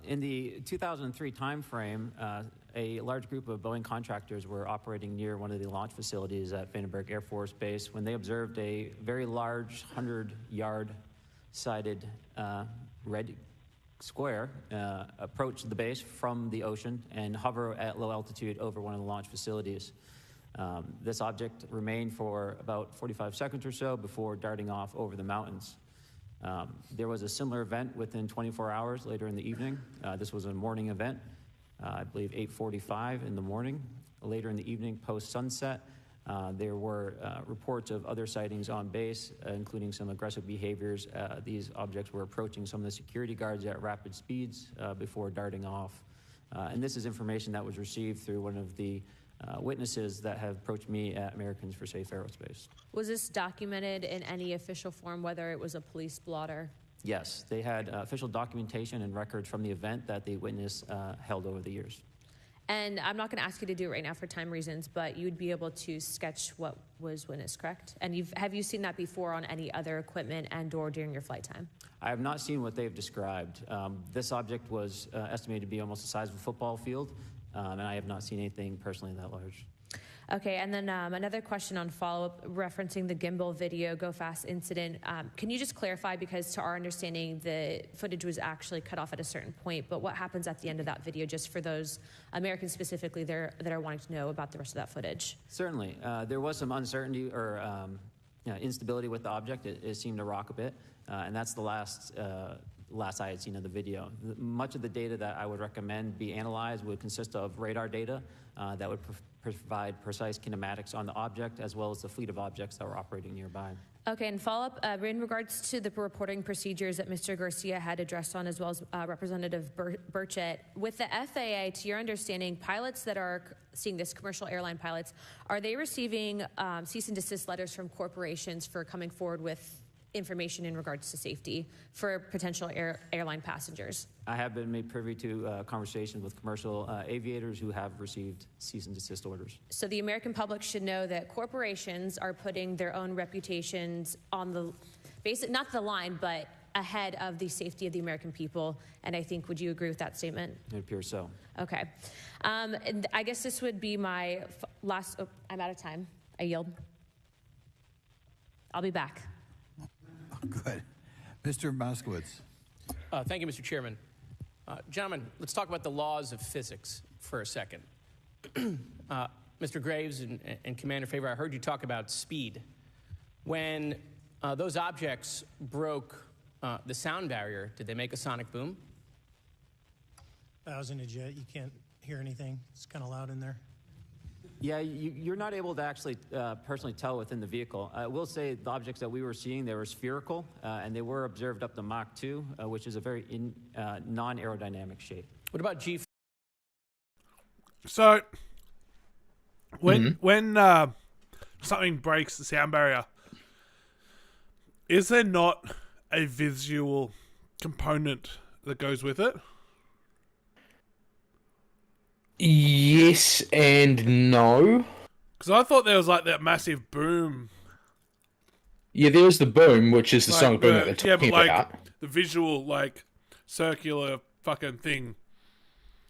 In the 2003 timeframe, a large group of Boeing contractors were operating near one of the launch facilities at Vandenberg Air Force Base when they observed a very large 100-yard sided red square approach the base from the ocean and hover at low altitude over one of the launch facilities. This object remained for about 45 seconds or so before darting off over the mountains. There was a similar event within 24 hours later in the evening. This was a morning event, I believe 8:45 in the morning. Later in the evening, post-sunset, there were reports of other sightings on base, including some aggressive behaviors. These objects were approaching some of the security guards at rapid speeds before darting off. And this is information that was received through one of the witnesses that have approached me at Americans for Safe Aerospace. Was this documented in any official form, whether it was a police blotter? Yes, they had official documentation and records from the event that the witness held over the years. And I'm not going to ask you to do it right now for time reasons, but you'd be able to sketch what was witnessed, correct? And have you seen that before on any other equipment and/or during your flight time? I have not seen what they've described. This object was estimated to be almost the size of a football field, and I have not seen anything personally that large. Okay, and then another question on follow-up referencing the gimbal video Go Fast incident. Can you just clarify, because to our understanding, the footage was actually cut off at a certain point, but what happens at the end of that video, just for those Americans specifically that are wanting to know about the rest of that footage? Certainly. There was some uncertainty or instability with the object. It seemed to rock a bit, and that's the last I had seen of the video. Much of the data that I would recommend be analyzed would consist of radar data that would provide precise kinematics on the object, as well as the fleet of objects that were operating nearby. Okay, and follow-up, in regards to the reporting procedures that Mr. Garcia had addressed on, as well as Representative Burchett, with the FAA, to your understanding, pilots that are seeing this, commercial airline pilots, are they receiving cease and desist letters from corporations for coming forward with information in regards to safety for potential airline passengers? I have been made privy to conversations with commercial aviators who have received cease and desist orders. So the American public should know that corporations are putting their own reputations on the not the line, but ahead of the safety of the American people. And I think, would you agree with that statement? It appears so. Okay. And I guess this would be my last, I'm out of time. I yield. I'll be back. Good. Mr. Moskowitz. Thank you, Mr. Chairman. Gentlemen, let's talk about the laws of physics for a second. Mr. Graves and Commander Favor, I heard you talk about speed. When those objects broke the sound barrier, did they make a sonic boom? I was in a jet. You can't hear anything. It's kind of loud in there. Yeah, you're not able to actually personally tell within the vehicle. I will say the objects that we were seeing, they were spherical, and they were observed up to Mach 2, which is a very non-aerodynamic shape. What about G? So, when something breaks the sound barrier, is there not a visual component that goes with it? Yes and no. Because I thought there was like that massive boom. Yeah, there was the boom, which is the sonic boom that they're talking but like about. the visual, like circular fucking thing.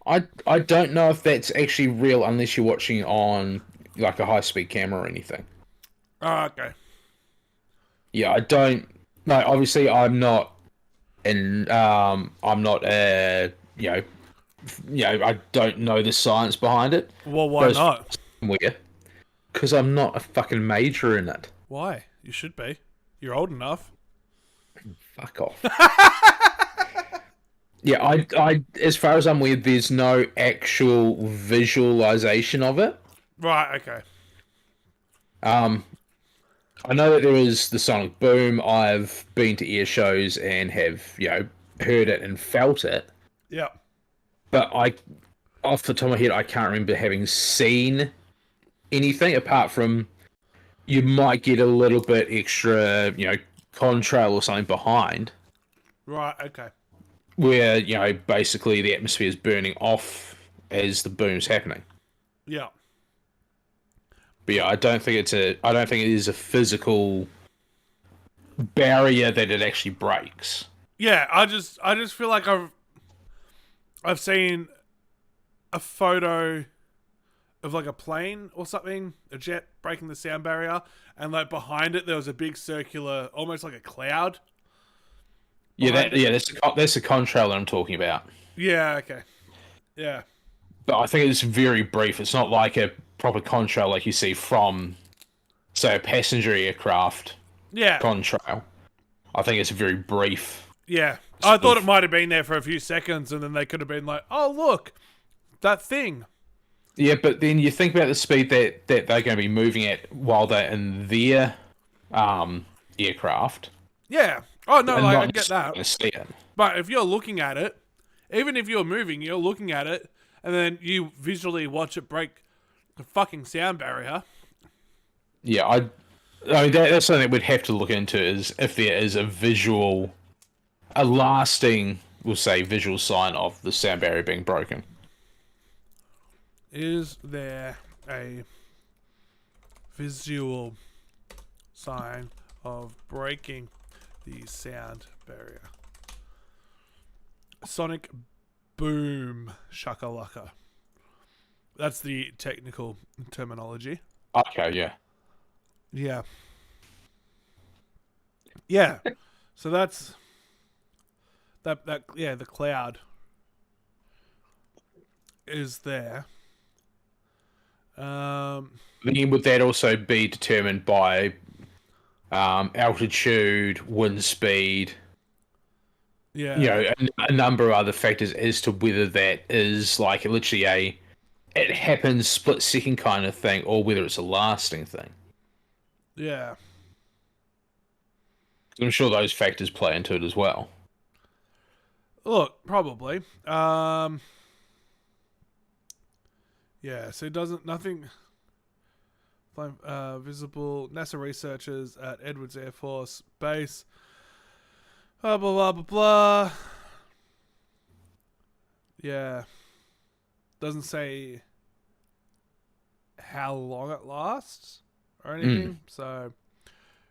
I don't know if that's actually real unless you're watching on like a high-speed camera or anything. Oh, okay. Yeah, I don't. No, obviously I'm not, and I'm not I don't know the science behind it. Well, why not? Weird. Because I'm not a fucking major in it. Why? You should be. You're old enough. Fuck off. Yeah, I as far as I'm aware, there's no actual visualization of it. Right, okay. I know that there is the sonic boom. I've been to air shows and have, heard it and felt it. Yeah. But off the top of my head, I can't remember having seen anything apart from you might get a little bit extra, contrail or something behind. Right, okay. Where, basically the atmosphere is burning off as the boom's happening. Yeah. But yeah, I don't think it is a physical barrier that it actually breaks. Yeah, I just feel like I've seen a photo of like a plane or something, a jet breaking the sound barrier, and like behind it there was a big circular, almost like a cloud. That's the contrail that I'm talking about. Yeah, okay. Yeah. But I think it's very brief. It's not like a proper contrail like you see from, say, a passenger aircraft. Yeah. Contrail. I think it's very brief. Yeah. I thought it might have been there for a few seconds, and then they could have been like, oh, look, that thing. Yeah, but then you think about the speed that they're going to be moving at while they're in their aircraft. Yeah. Oh, no, and like, not I get that. See it. But if you're looking at it, even if you're moving, you're looking at it, and then you visually watch it break the fucking sound barrier. Yeah, I mean, that's something that we'd have to look into, is if there is a lasting, we'll say, visual sign of the sound barrier being broken. Is there a visual sign of breaking the sound barrier? Sonic boom shakalaka. That's the technical terminology. Okay, yeah. Yeah. Yeah. So that's that yeah, the cloud is there. Then would that also be determined by altitude, wind speed, Yeah. you know, a number of other factors as to whether that is like literally it happens split second kind of thing, or whether it's a lasting thing. Yeah. I'm sure those factors play into it as well. Look, probably. Yeah, so it doesn't nothing visible. NASA researchers at Edwards Air Force Base. Blah blah blah blah blah. Yeah. Doesn't say how long it lasts or anything. So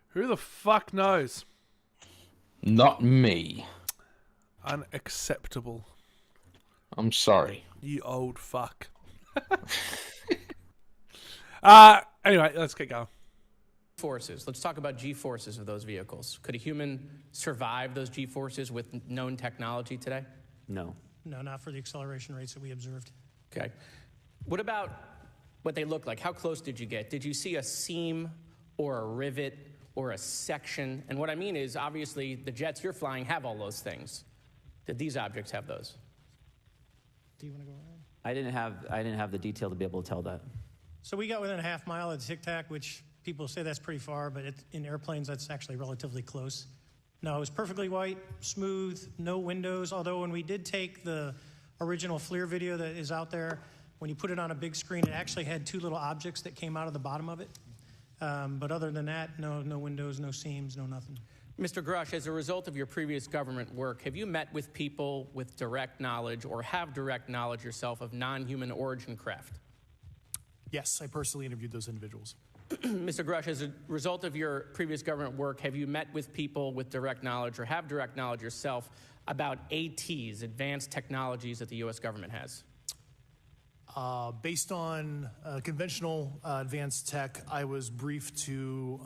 who the fuck knows? Not me. Unacceptable. I'm sorry. You old fuck. Anyway, let's get going. Forces. Let's talk about G-forces of those vehicles. Could a human survive those G-forces with known technology today? No. No, not for the acceleration rates that we observed. Okay. What about what they look like? How close did you get? Did you see a seam or a rivet or a section? And what I mean is, obviously, the jets you're flying have all those things. Did these objects have those? Do you want to go ahead? I didn't have the detail to be able to tell that. So we got within a half mile of Tic Tac, which people say that's pretty far, but in airplanes, that's actually relatively close. No, it was perfectly white, smooth, no windows, although when we did take the original FLIR video that is out there, when you put it on a big screen, it actually had two little objects that came out of the bottom of it. But other than that, no windows, no seams, no nothing. Mr. Grush, as a result of your previous government work, have you met with people with direct knowledge or have direct knowledge yourself of non-human origin craft? Yes, I personally interviewed those individuals. Mr. Grush, as a result of your previous government work, have you met with people with direct knowledge or have direct knowledge yourself about ATs, advanced technologies that the U.S. government has? Based on conventional advanced tech, I was briefed to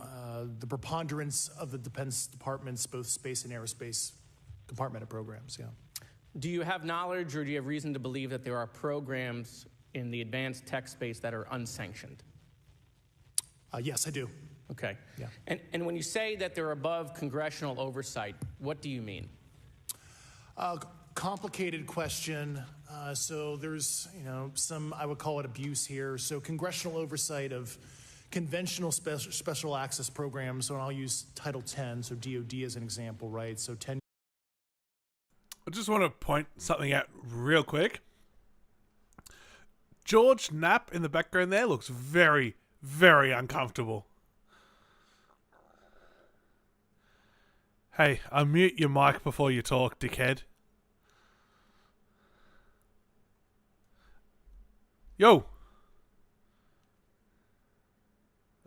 the preponderance of the Defense Department's both space and aerospace compartmented programs, yeah. Do you have knowledge or do you have reason to believe that there are programs in the advanced tech space that are unsanctioned? Yes, I do. Okay. Yeah. And when you say that they're above congressional oversight, what do you mean? Complicated question. So there's, some, I would call it abuse here. So congressional oversight of conventional special access programs. So I'll use Title 10, so DOD as an example, right? So 10. I just want to point something out real quick. George Knapp in the background there looks very, very uncomfortable. Hey, unmute your mic before you talk, dickhead. Yo!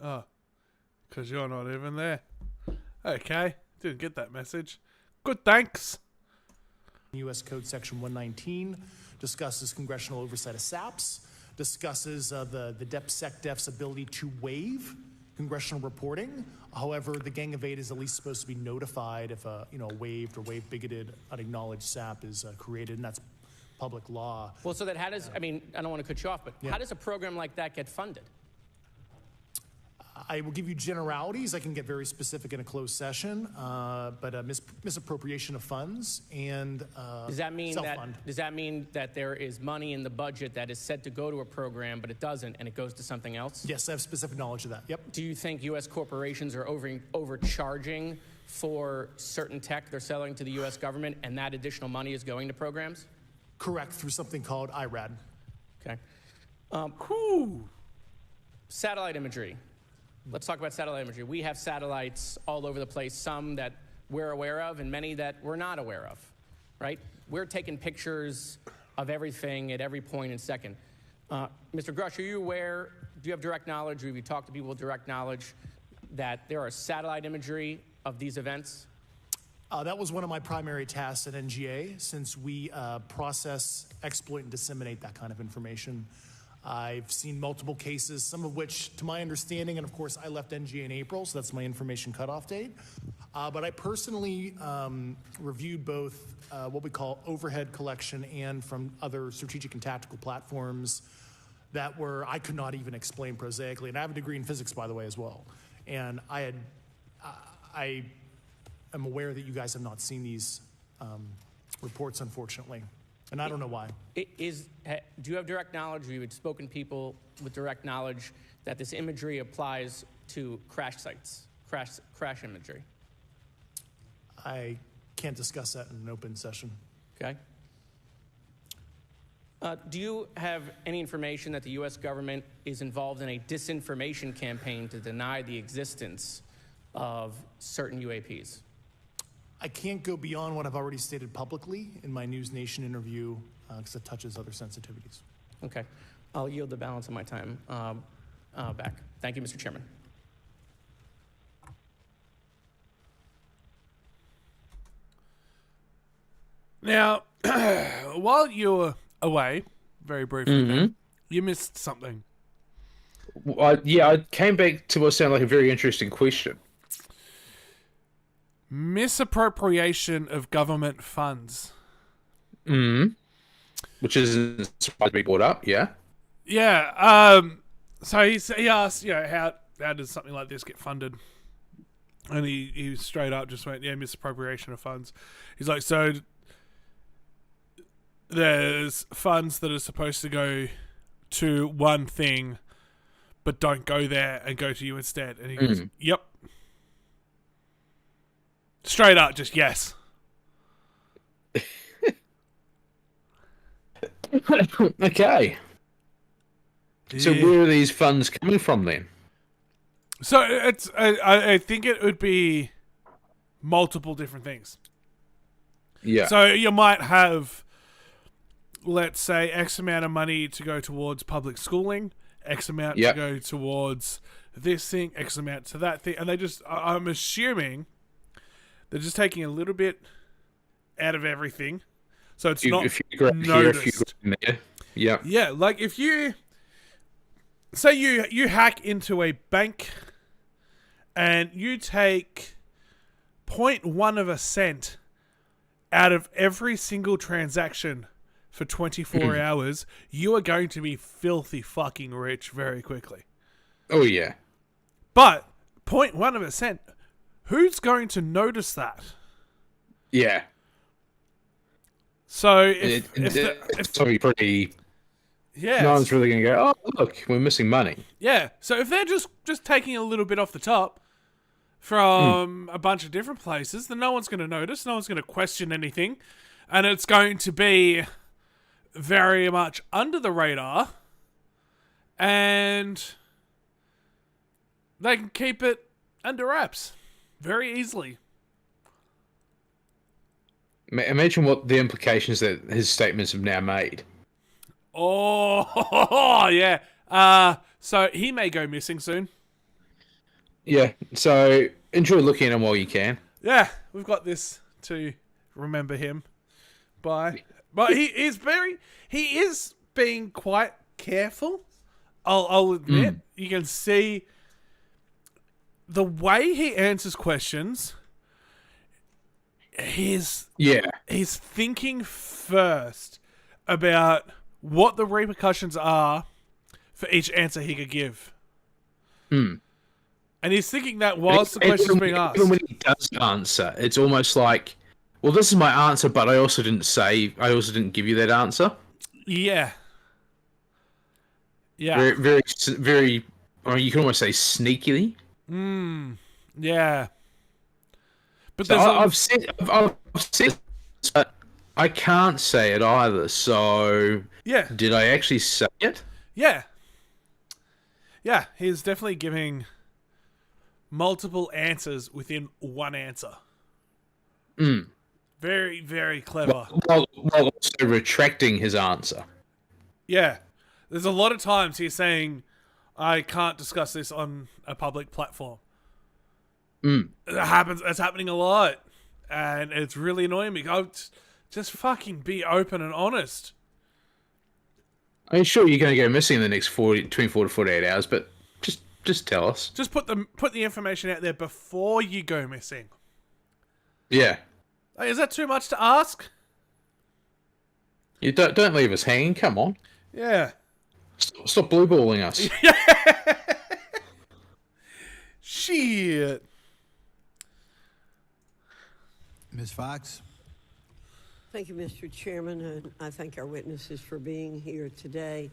Oh, because you're not even there. Okay, didn't get that message. Good, thanks. U.S. Code Section 119 discusses congressional oversight of SAPs, discusses the DepSecDef's ability to waive congressional reporting. However, the Gang of Eight is at least supposed to be notified if a waived or waive bigoted unacknowledged SAP is created, and that's public law. Well, so that how does, I don't want to cut you off, but how does a program like that get funded? I will give you generalities. I can get very specific in a closed session, but misappropriation of funds and does that mean self-fund. does that mean that there is money in the budget that is said to go to a program, but it doesn't, and it goes to something else? Yes, I have specific knowledge of that. Yep. Do you think U.S. corporations are overcharging for certain tech they're selling to the U.S. government, and that additional money is going to programs? Correct, through something called IRAD. Okay. Satellite imagery. Let's talk about satellite imagery. We have satellites all over the place, some that we're aware of and many that we're not aware of, right? We're taking pictures of everything at every point and second. Mr. Grush, are you aware, do you have direct knowledge, or have you talked to people with direct knowledge that there are satellite imagery of these events? That was one of my primary tasks at NGA, since we process, exploit, and disseminate that kind of information. I've seen multiple cases, some of which, to my understanding, and of course I left NGA in April, so that's my information cutoff date. But I personally reviewed both what we call overhead collection and from other strategic and tactical platforms that I could not even explain prosaically. And I have a degree in physics, by the way, as well. And I am aware that you guys have not seen these reports, unfortunately. And I don't know why. Do you have direct knowledge, or you had spoken to people with direct knowledge that this imagery applies to crash sites, crash imagery? I can't discuss that in an open session. Okay. Do you have any information that the U.S. government is involved in a disinformation campaign to deny the existence of certain UAPs? I can't go beyond what I've already stated publicly in my News Nation interview because it touches other sensitivities. Okay. I'll yield the balance of my time back. Thank you, Mr. Chairman. Now, while you were away, very briefly, you missed something. I came back to what sounded like a very interesting question. Misappropriation of government funds. Which isn't surprised to be brought up, yeah? Yeah, so he asked, how does something like this get funded? And he straight up just went, misappropriation of funds. He's like, so there's funds that are supposed to go to one thing, but don't go there and go to you instead. And he goes, yep. Straight up, just yes. Okay. So where are these funds coming from then? So it's I think it would be multiple different things. Yeah. So you might have, let's say, X amount of money to go towards public schooling, X amount to go towards this thing, X amount to that thing, and I'm assuming they're just taking a little bit out of everything, so it's not noticed. Yeah. Yeah, like if you say you hack into a bank and you take 0.1 of a cent out of every single transaction for 24 hours, you are going to be filthy fucking rich very quickly. Oh yeah. But 0.1 of a cent, who's going to notice that? Yeah. So it's probably pretty. Yeah. No one's really going to go, oh, look, we're missing money. Yeah. So if they're just taking a little bit off the top from a bunch of different places, then no one's going to notice. No one's going to question anything. And it's going to be very much under the radar. And they can keep it under wraps very easily. Imagine what the implications that his statements have now made. Oh, yeah. So he may go missing soon. Yeah, so enjoy looking at him while you can. Yeah, we've got this to remember him by. But he is being quite careful. I'll admit. You can see the way he answers questions. He's thinking first about what the repercussions are for each answer he could give. And he's thinking that whilst the question's being asked. Even when he does answer, it's almost like, well, this is my answer, but I also didn't give you that answer. Yeah. Yeah. Very, very, I mean, you can almost say sneakily. Yeah. But so I've said, but I can't say it either. So yeah, did I actually say it? Yeah. Yeah, he's definitely giving multiple answers within one answer. Very, very clever. While also retracting his answer. Yeah. There's a lot of times he's saying, I can't discuss this on a public platform. It's happening a lot. And it's really annoying me. Just fucking be open and honest. I mean, sure, you're going to go missing in the next 24 to 48 hours, but just tell us. Just put the information out there before you go missing. Yeah. Hey, is that too much to ask? You don't leave us hanging. Come on. Yeah. Stop blueballing us. Shit. Ms. Fox? Thank you, Mr. Chairman, and I thank our witnesses for being here today.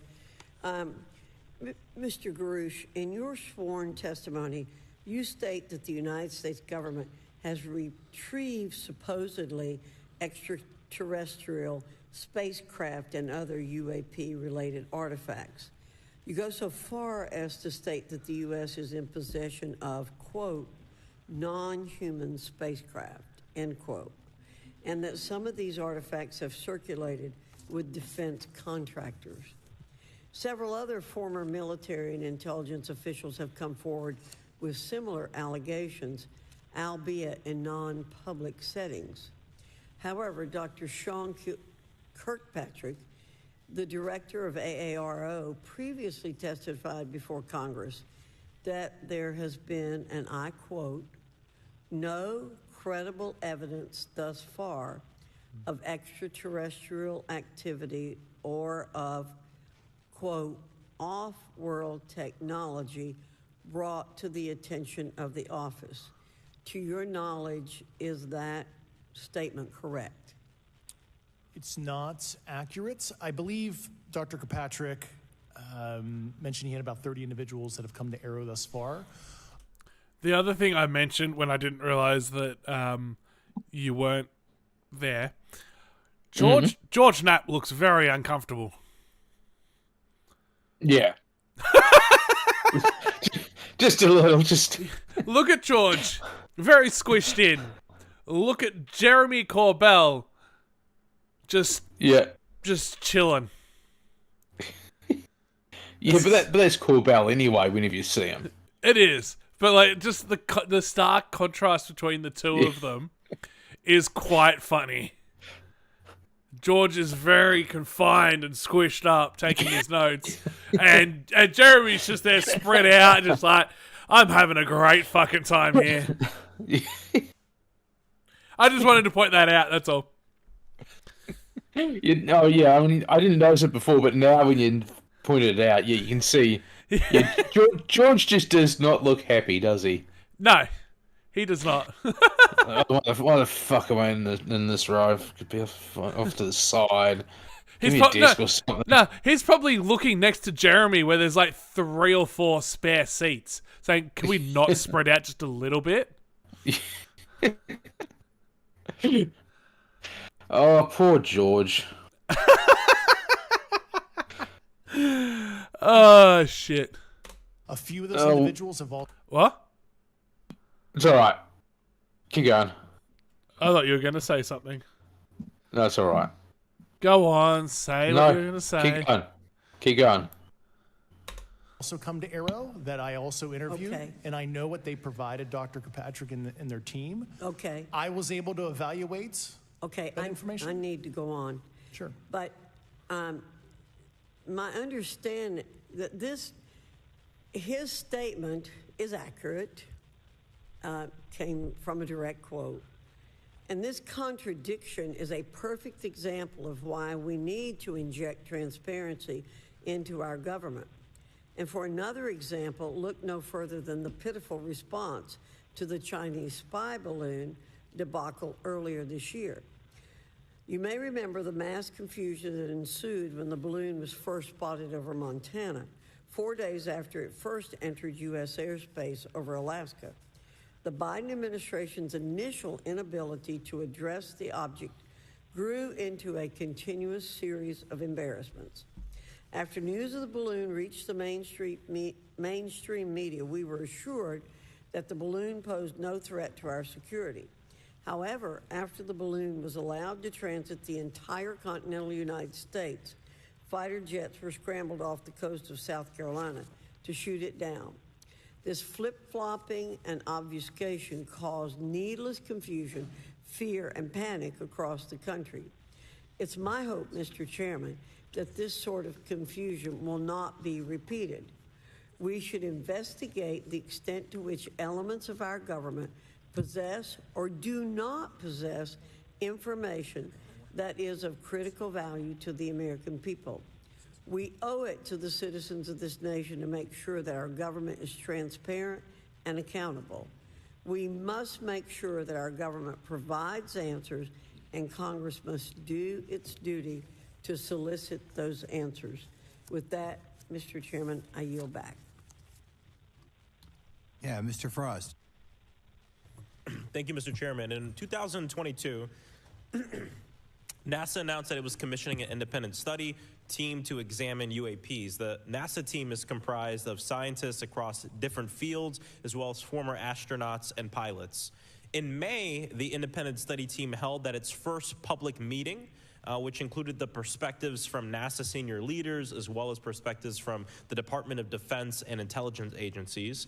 Mr. Garouche, in your sworn testimony, you state that the United States government has retrieved supposedly extraterrestrial spacecraft and other UAP-related artifacts. You go so far as to state that the U.S. is in possession of, quote, non-human spacecraft, end quote, and that some of these artifacts have circulated with defense contractors. Several other former military and intelligence officials have come forward with similar allegations, albeit in non-public settings. However, Dr. Sean Kirkpatrick, the director of AARO, previously testified before Congress that there has been, and I quote, no credible evidence thus far of extraterrestrial activity or of, quote, off-world technology brought to the attention of the office. To your knowledge, is that statement correct? It's not accurate. I believe Dr. Kirkpatrick mentioned he had about 30 individuals that have come to Arrow thus far. The other thing I mentioned when I didn't realize that you weren't there, George Knapp looks very uncomfortable. Yeah. Just a little, Look at George, very squished in. Look at Jeremy Corbell, just chilling. Yeah, but that's Corbell anyway. Whenever you see him, it is. But like, just the stark contrast between the two of them is quite funny. George is very confined and squished up, taking his notes, and Jeremy's just there spread out, just like, I'm having a great fucking time here. I just wanted to point that out. That's all. Yeah. I mean, I didn't notice it before, but now when you pointed it out, yeah, you can see. Yeah, George just does not look happy, does he? No, he does not. Why the fuck am I in this row? Could be off to the side. Give me a desk or something. No, he's probably looking next to Jeremy where there's like 3 or 4 spare seats, saying, "Can we not spread out just a little bit?" Oh, poor George. Oh, shit. A few of those individuals have all... What? It's alright. Keep going. I thought you were going to say something. No, it's alright. Go on, say what you're going to say. Keep going. Also come to Arrow that I also interviewed, and I know what they provided Dr. Kirkpatrick and their team. Okay. I was able to evaluate that information. I need to go on. Sure. But my understanding that his statement is accurate, came from a direct quote. And this contradiction is a perfect example of why we need to inject transparency into our government. And for another example, look no further than the pitiful response to the Chinese spy balloon debacle earlier this year. You may remember the mass confusion that ensued when the balloon was first spotted over Montana, 4 days after it first entered U.S. airspace over Alaska. The Biden administration's initial inability to address the object grew into a continuous series of embarrassments. After news of the balloon reached the mainstream media, we were assured that the balloon posed no threat to our security. However, after the balloon was allowed to transit the entire continental United States, fighter jets were scrambled off the coast of South Carolina to shoot it down. This flip-flopping and obfuscation caused needless confusion, fear, and panic across the country. It's my hope, Mr. Chairman, that this sort of confusion will not be repeated. We should investigate the extent to which elements of our government possess or do not possess information that is of critical value to the American people. We owe it to the citizens of this nation to make sure that our government is transparent and accountable. We must make sure that our government provides answers, and Congress must do its duty to solicit those answers. With that, Mr. Chairman, I yield back. Yeah, Mr. Frost. Thank you, Mr. Chairman. In 2022, NASA announced that it was commissioning an independent study team to examine UAPs. The NASA team is comprised of scientists across different fields, as well as former astronauts and pilots. In May, the independent study team held its first public meeting, which included the perspectives from NASA senior leaders, as well as perspectives from the Department of Defense and intelligence agencies.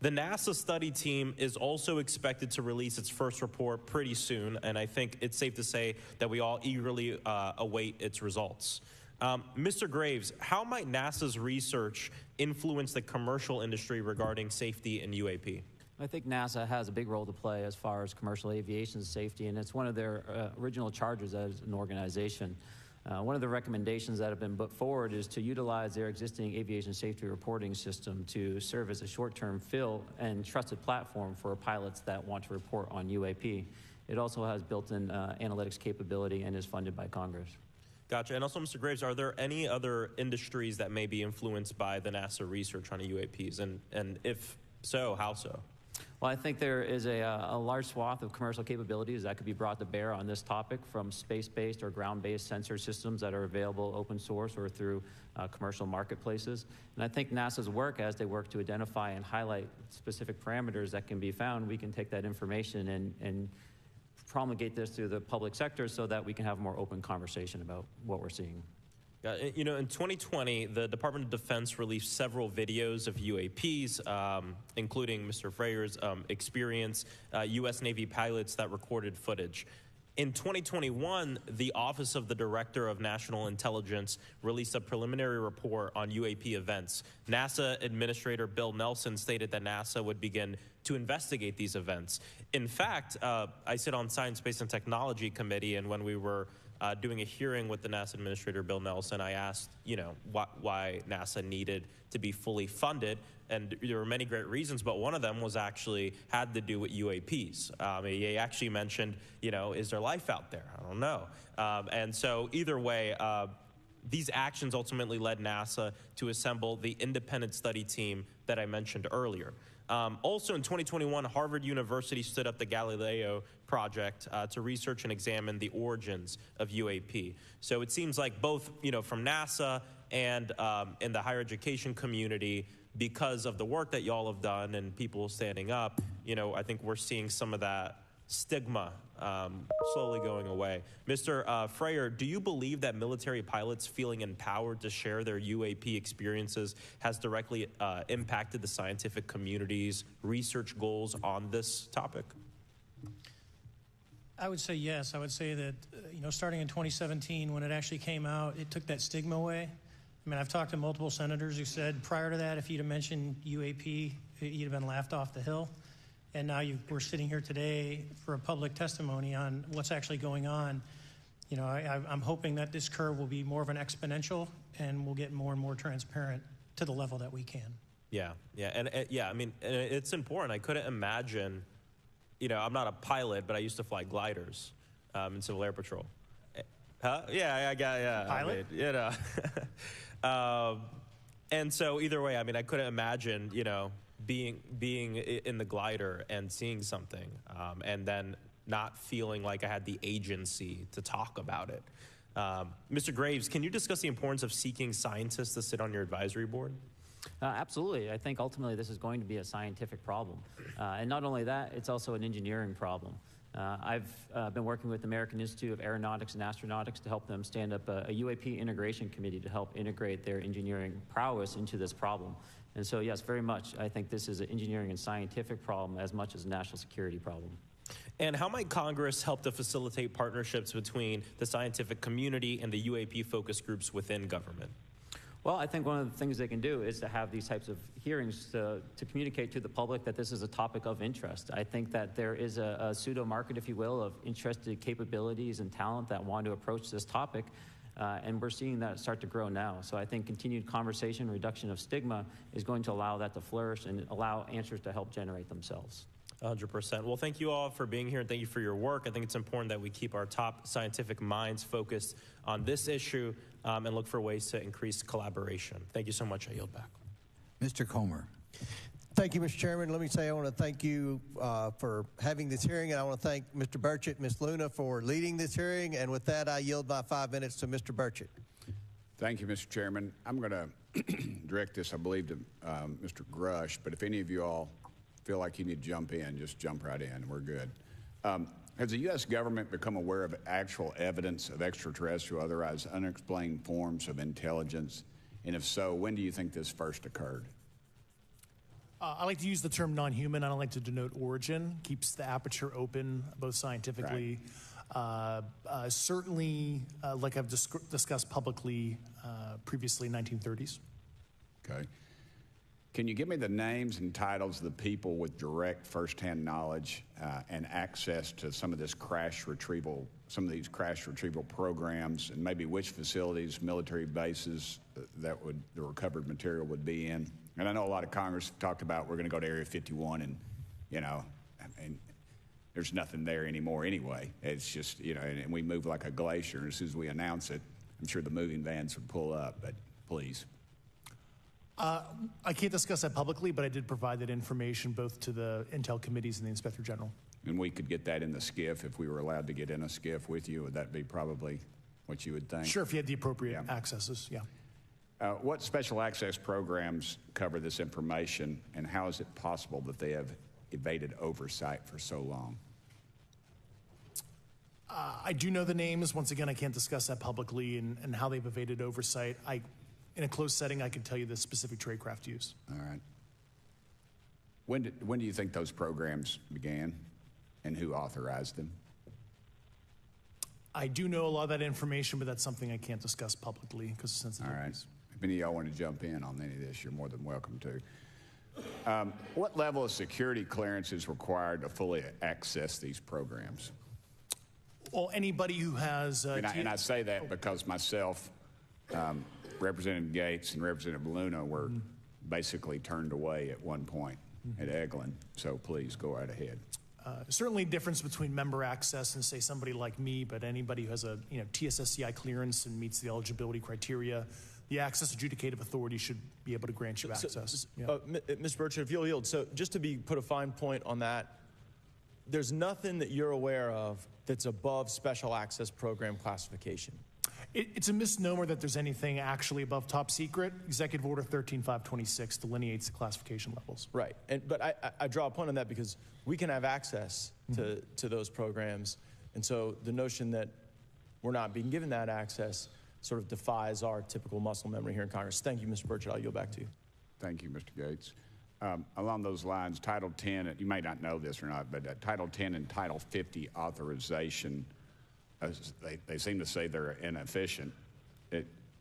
The NASA study team is also expected to release its first report pretty soon, and I think it's safe to say that we all eagerly await its results. Mr. Graves, how might NASA's research influence the commercial industry regarding safety in UAP? I think NASA has a big role to play as far as commercial aviation safety, and it's one of their original charges as an organization. One of the recommendations that have been put forward is to utilize their existing aviation safety reporting system to serve as a short-term fill and trusted platform for pilots that want to report on UAP. It also has built-in analytics capability and is funded by Congress. Gotcha. And also, Mr. Graves, are there any other industries that may be influenced by the NASA research on UAPs? And if so, how so? Well, I think there is a large swath of commercial capabilities that could be brought to bear on this topic, from space-based or ground-based sensor systems that are available open source or through commercial marketplaces. And I think NASA's work, as they work to identify and highlight specific parameters that can be found, we can take that information and promulgate this through the public sector so that we can have a more open conversation about what we're seeing. You know, in 2020, the Department of Defense released several videos of UAPs, including Mr. Freyer's experience, U.S. Navy pilots that recorded footage. In 2021, the Office of the Director of National Intelligence released a preliminary report on UAP events. NASA Administrator Bill Nelson stated that NASA would begin to investigate these events. In fact, I sit on Science, Space, and Technology Committee, and when we were doing a hearing with the NASA Administrator Bill Nelson, I asked, why NASA needed to be fully funded, and there were many great reasons, but one of them was actually had to do with UAPs. He actually mentioned, is there life out there? I don't know. And so either way, these actions ultimately led NASA to assemble the independent study team that I mentioned earlier. Also in 2021, Harvard University stood up the Galileo project to research and examine the origins of UAP. So it seems like both, from NASA and in the higher education community, because of the work that y'all have done and people standing up, I think we're seeing some of that stigma slowly going away. Mr. Freyer, do you believe that military pilots feeling empowered to share their UAP experiences has directly impacted the scientific community's research goals on this topic? I would say yes. I would say that, starting in 2017, when it actually came out, it took that stigma away. I mean, I've talked to multiple senators who said prior to that, if you'd have mentioned UAP, you'd have been laughed off the hill. And now we're sitting here today for a public testimony on what's actually going on. I'm hoping that this curve will be more of an exponential and we'll get more and more transparent to the level that we can. Yeah. I mean, it's important. I couldn't imagine, I'm not a pilot, but I used to fly gliders in Civil Air Patrol. Huh? Yeah. Pilot? And so either way, I mean, I couldn't imagine, being in the glider and seeing something and then not feeling like I had the agency to talk about it. Mr. Graves, can you discuss the importance of seeking scientists to sit on your advisory board? Absolutely. I think ultimately this is going to be a scientific problem. And not only that, it's also an engineering problem. I've been working with the American Institute of Aeronautics and Astronautics to help them stand up a UAP integration committee to help integrate their engineering prowess into this problem. And so, yes, very much, I think this is an engineering and scientific problem as much as a national security problem. And how might Congress help to facilitate partnerships between the scientific community and the UAP focus groups within government? Well, I think one of the things they can do is to have these types of hearings to communicate to the public that this is a topic of interest. I think that there is a pseudo-market, if you will, of interested capabilities and talent that want to approach this topic, and we're seeing that start to grow now. So I think continued conversation, reduction of stigma is going to allow that to flourish and allow answers to help generate themselves. 100%. Well, thank you all for being here, and thank you for your work. I think it's important that we keep our top scientific minds focused on this issue and look for ways to increase collaboration. Thank you so much. I yield back. Mr. Comer. Thank you, Mr. Chairman. Let me say I want to thank you for having this hearing, and I want to thank Mr. Burchett, Ms. Luna for leading this hearing. And with that, I yield my 5 minutes to Mr. Burchett. Thank you, Mr. Chairman. I'm going to direct this, I believe, to Mr. Grush, but if any of you all feel like you need to jump in, just jump right in. We're good. Has the U.S. government become aware of actual evidence of extraterrestrial, otherwise unexplained forms of intelligence? And if so, when do you think this first occurred? I like to use the term non-human. I don't like to denote origin. Keeps the aperture open, both scientifically. Right. Certainly, like I've discussed publicly previously, 1930s. Okay. Can you give me the names and titles of the people with direct firsthand knowledge and access to some of this crash retrieval, some of these crash retrieval programs, and maybe which facilities, military bases that the recovered material would be in? And I know a lot of Congress have talked about we're going to go to Area 51, and there's nothing there anymore anyway. It's just and we move like a glacier. And as soon as we announce it, I'm sure the moving vans would pull up. But please. I can't discuss that publicly, but I did provide that information both to the Intel committees and the Inspector General. And we could get that in the SCIF if we were allowed to get in a SCIF with you. Would that be probably what you would think? Sure, if you had the appropriate accesses, yeah. What special access programs cover this information, and how is it possible that they have evaded oversight for so long? I do know the names. Once again, I can't discuss that publicly and how they've evaded oversight. In a closed setting, I can tell you the specific tradecraft use. All right. When do you think those programs began, and who authorized them? I do know a lot of that information, but that's something I can't discuss publicly because of sensitive. All right. If any of y'all want to jump in on any of this, you're more than welcome to. What level of security clearance is required to fully access these programs? Well, anybody who has... and I say that because myself, Representative Gates and Representative Luna were basically turned away at one point at Eglin. So please go right ahead. Certainly difference between member access and, say, somebody like me, but anybody who has a TSSCI clearance and meets the eligibility criteria, the Access Adjudicative Authority should be able to grant you access. Mr. Burchett, if you'll yield, so just to put a fine point on that, there's nothing that you're aware of that's above special access program classification. It's a misnomer that there's anything actually above top secret. Executive Order 13526 delineates the classification levels. Right, but I draw a point on that because we can have access to those programs, and so the notion that we're not being given that access sort of defies our typical muscle memory here in Congress. Thank you, Mr. Burchett. I'll yield back to you. Thank you, Mr. Gates. Along those lines, Title 10, you may not know this or not, but Title 10 and Title 50 authorization, they seem to say they're inefficient.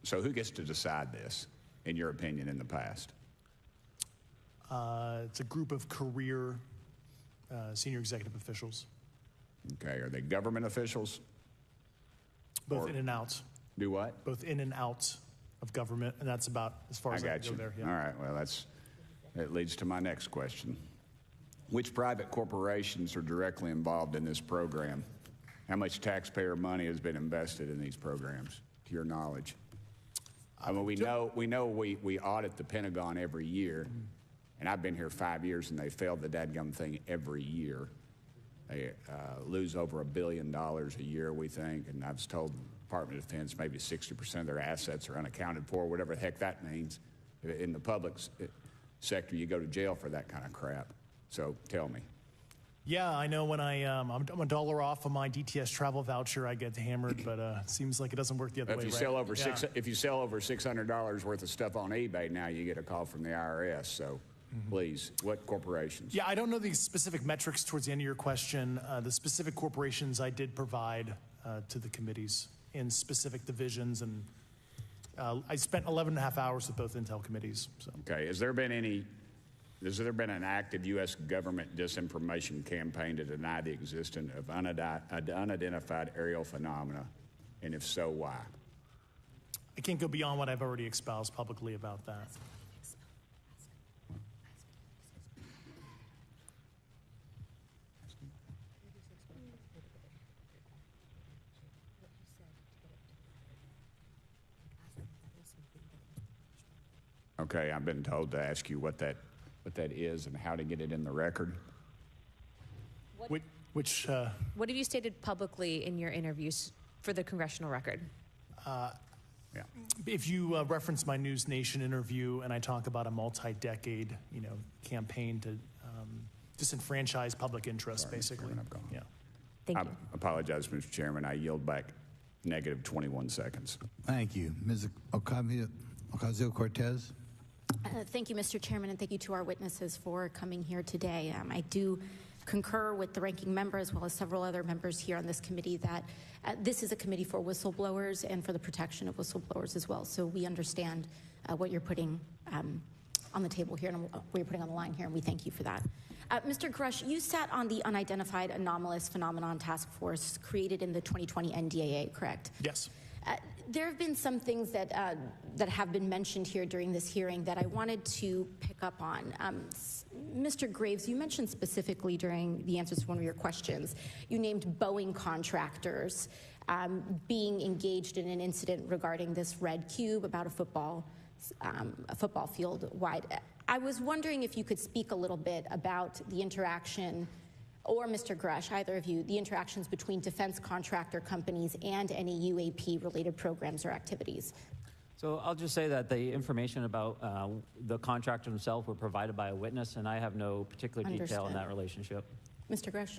So who gets to decide this, in your opinion, in the past? It's a group of career senior executive officials. Okay, are they government officials? Both in and out. Do what? Both in and out of government, and that's about as far as I can go there. Yeah. All right, well, that leads to my next question. Which private corporations are directly involved in this program? How much taxpayer money has been invested in these programs, to your knowledge? I mean, we know we audit the Pentagon every year, and I've been here 5 years, and they failed the dadgum thing every year. They lose over $1 billion a year, we think, and I've told the Department of Defense maybe 60% of their assets are unaccounted for, whatever the heck that means. In the public sector, you go to jail for that kind of crap. So tell me. Yeah, I know when I'm a dollar off of my DTS travel voucher, I get hammered, but it seems like it doesn't work the other way. If you sell over $600 worth of stuff on eBay, now you get a call from the IRS. So, please, what corporations? Yeah, I don't know the specific metrics towards the end of your question. The specific corporations I did provide to the committees in specific divisions, and I spent 11 and a half hours with both Intel committees. So. Okay, has there been an active U.S. government disinformation campaign to deny the existence of unidentified aerial phenomena? And if so, why? I can't go beyond what I've already espoused publicly about that. Okay, I've been told to ask you what that is and how to get it in the record. What have you stated publicly in your interviews for the congressional record? If you reference my News Nation interview and I talk about a multi-decade, campaign to disenfranchise public interest, basically. Yeah. Thank you. I apologize, Mr. Chairman. I yield back negative 21 seconds. Thank you. Ms. Ocasio-Cortez. Thank you, Mr. Chairman, and thank you to our witnesses for coming here today. I do concur with the ranking member as well as several other members here on this committee that this is a committee for whistleblowers and for the protection of whistleblowers as well. So we understand what you're putting on the table here and what you're putting on the line here, and we thank you for that. Mr. Grush, you sat on the Unidentified Anomalous Phenomenon Task Force created in the 2020 NDAA, correct? Yes. There have been some things that have been mentioned here during this hearing that I wanted to pick up on. Mr. Graves, you mentioned specifically during the answers to one of your questions, you named Boeing contractors being engaged in an incident regarding this red cube about a football field wide. I was wondering if you could speak a little bit about the interaction, or Mr. Grush, either of you, the interactions between defense contractor companies and any UAP-related programs or activities. So I'll just say that the information about the contractor himself were provided by a witness, and I have no particular detail in that relationship. Mr. Grush?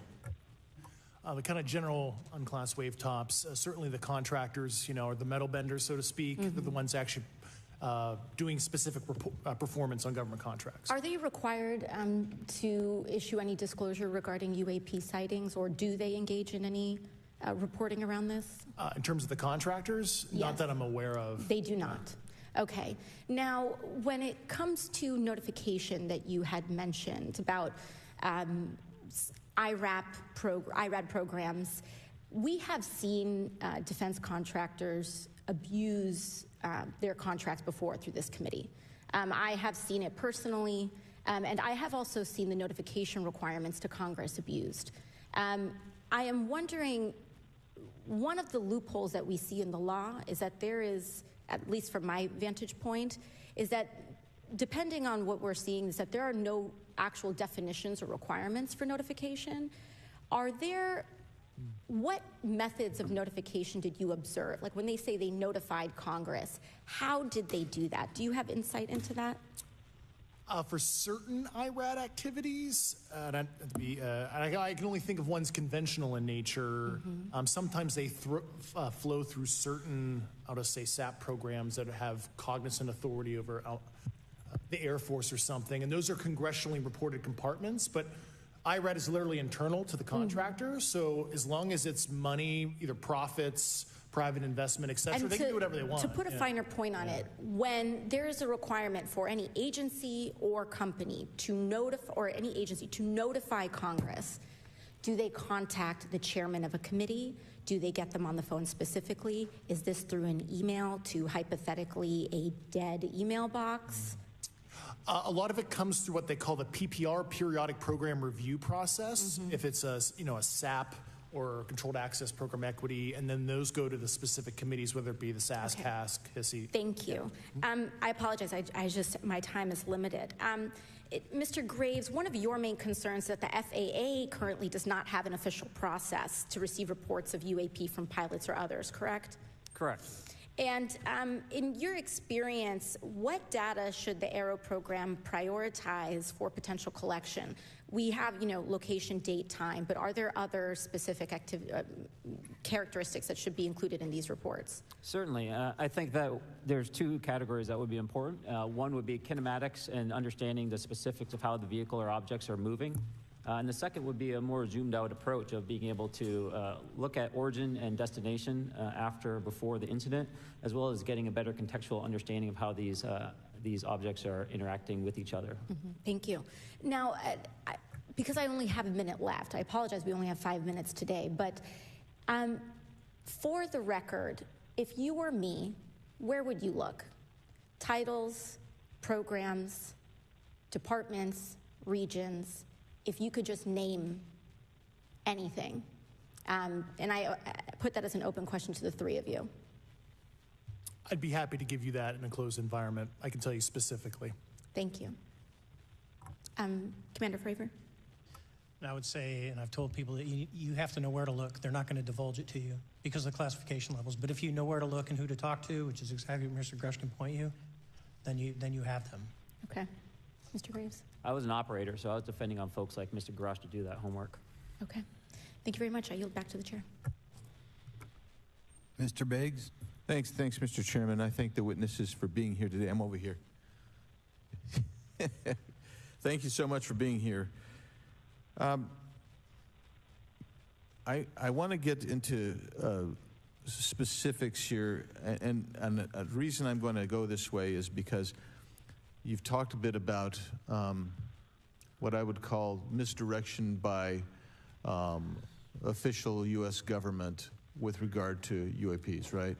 The kind of general unclassed wave tops, certainly the contractors, are the metal benders, so to speak. They're the ones actually doing specific performance on government contracts. Are they required to issue any disclosure regarding UAP sightings, or do they engage in any reporting around this? In terms of the contractors? Yes. Not that I'm aware of. They do not. Okay. Now, when it comes to notification that you had mentioned about IRAD programs, we have seen defense contractors abuse their contracts before through this committee. I have seen it personally, and I have also seen the notification requirements to Congress abused. I am wondering, one of the loopholes that we see in the law is that there is, at least from my vantage point, is that depending on what we're seeing, is that there are no actual definitions or requirements for notification. What methods of notification did you observe? Like when they say they notified Congress, how did they do that? Do you have insight into that? For certain IRAD activities, I can only think of ones conventional in nature. Sometimes they flow through certain, I'll just say, SAP programs that have cognizant authority over the Air Force or something, and those are congressionally reported compartments, but IRAD is literally internal to the contractor, so as long as it's money, either profits, private investment, et cetera, they can do whatever they want. To put a finer point on it, when there is a requirement for any agency or company to notify Congress, do they contact the chairman of a committee? Do they get them on the phone specifically? Is this through an email to hypothetically a dead email box? A lot of it comes through what they call the PPR, Periodic Program Review process. If it's a SAP or Controlled Access Program Equity, and then those go to the specific committees, whether it be the SAS, CASC, HISI. Thank you. I apologize. My time is limited. Mr. Graves, one of your main concerns is that the FAA currently does not have an official process to receive reports of UAP from pilots or others, correct? Correct. And in your experience, what data should the Aero program prioritize for potential collection? we have, location, date, time, but are there other specific characteristics that should be included in these reports? Certainly. I think that there's two categories that would be important. One would be kinematics and understanding the specifics of how the vehicle or objects are moving. And the second would be a more zoomed out approach of being able to look at origin and destination before the incident, as well as getting a better contextual understanding of how these objects are interacting with each other. Thank you. Now, because I only have a minute left, I apologize, we only have 5 minutes today, but for the record, if you were me, where would you look? Titles, programs, departments, regions, if you could just name anything. And I put that as an open question to the three of you. I'd be happy to give you that in a closed environment. I can tell you specifically. Thank you. Commander Fravor? And I would say, and I've told people that you have to know where to look. They're not going to divulge it to you because of the classification levels. But if you know where to look and who to talk to, which is exactly what Mr. Grush can point you, then you have them. Okay. Mr. Graves? I was an operator, so I was depending on folks like Mr. Grush to do that homework. Okay. Thank you very much. I yield back to the chair. Mr. Biggs? Thanks, Mr. Chairman. I thank the witnesses for being here today. I'm over here. Thank you so much for being here. I want to get into specifics here, and a reason I'm going to go this way is because you've talked a bit about what I would call misdirection by official U.S. government with regard to UAPs, right?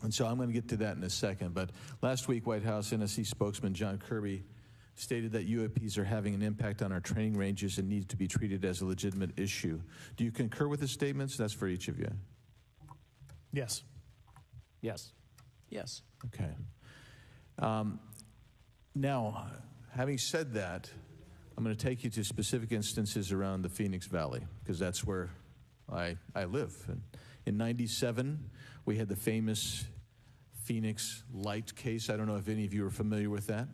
And so I'm going to get to that in a second. But last week, White House NSC spokesman John Kirby stated that UAPs are having an impact on our training ranges and need to be treated as a legitimate issue. Do you concur with his statements? That's for each of you. Yes. Yes. Yes. Okay. Now, having said that, I'm going to take you to specific instances around the Phoenix Valley, because that's where I live. And in '97, we had the famous Phoenix Light case. I don't know if any of you are familiar with that.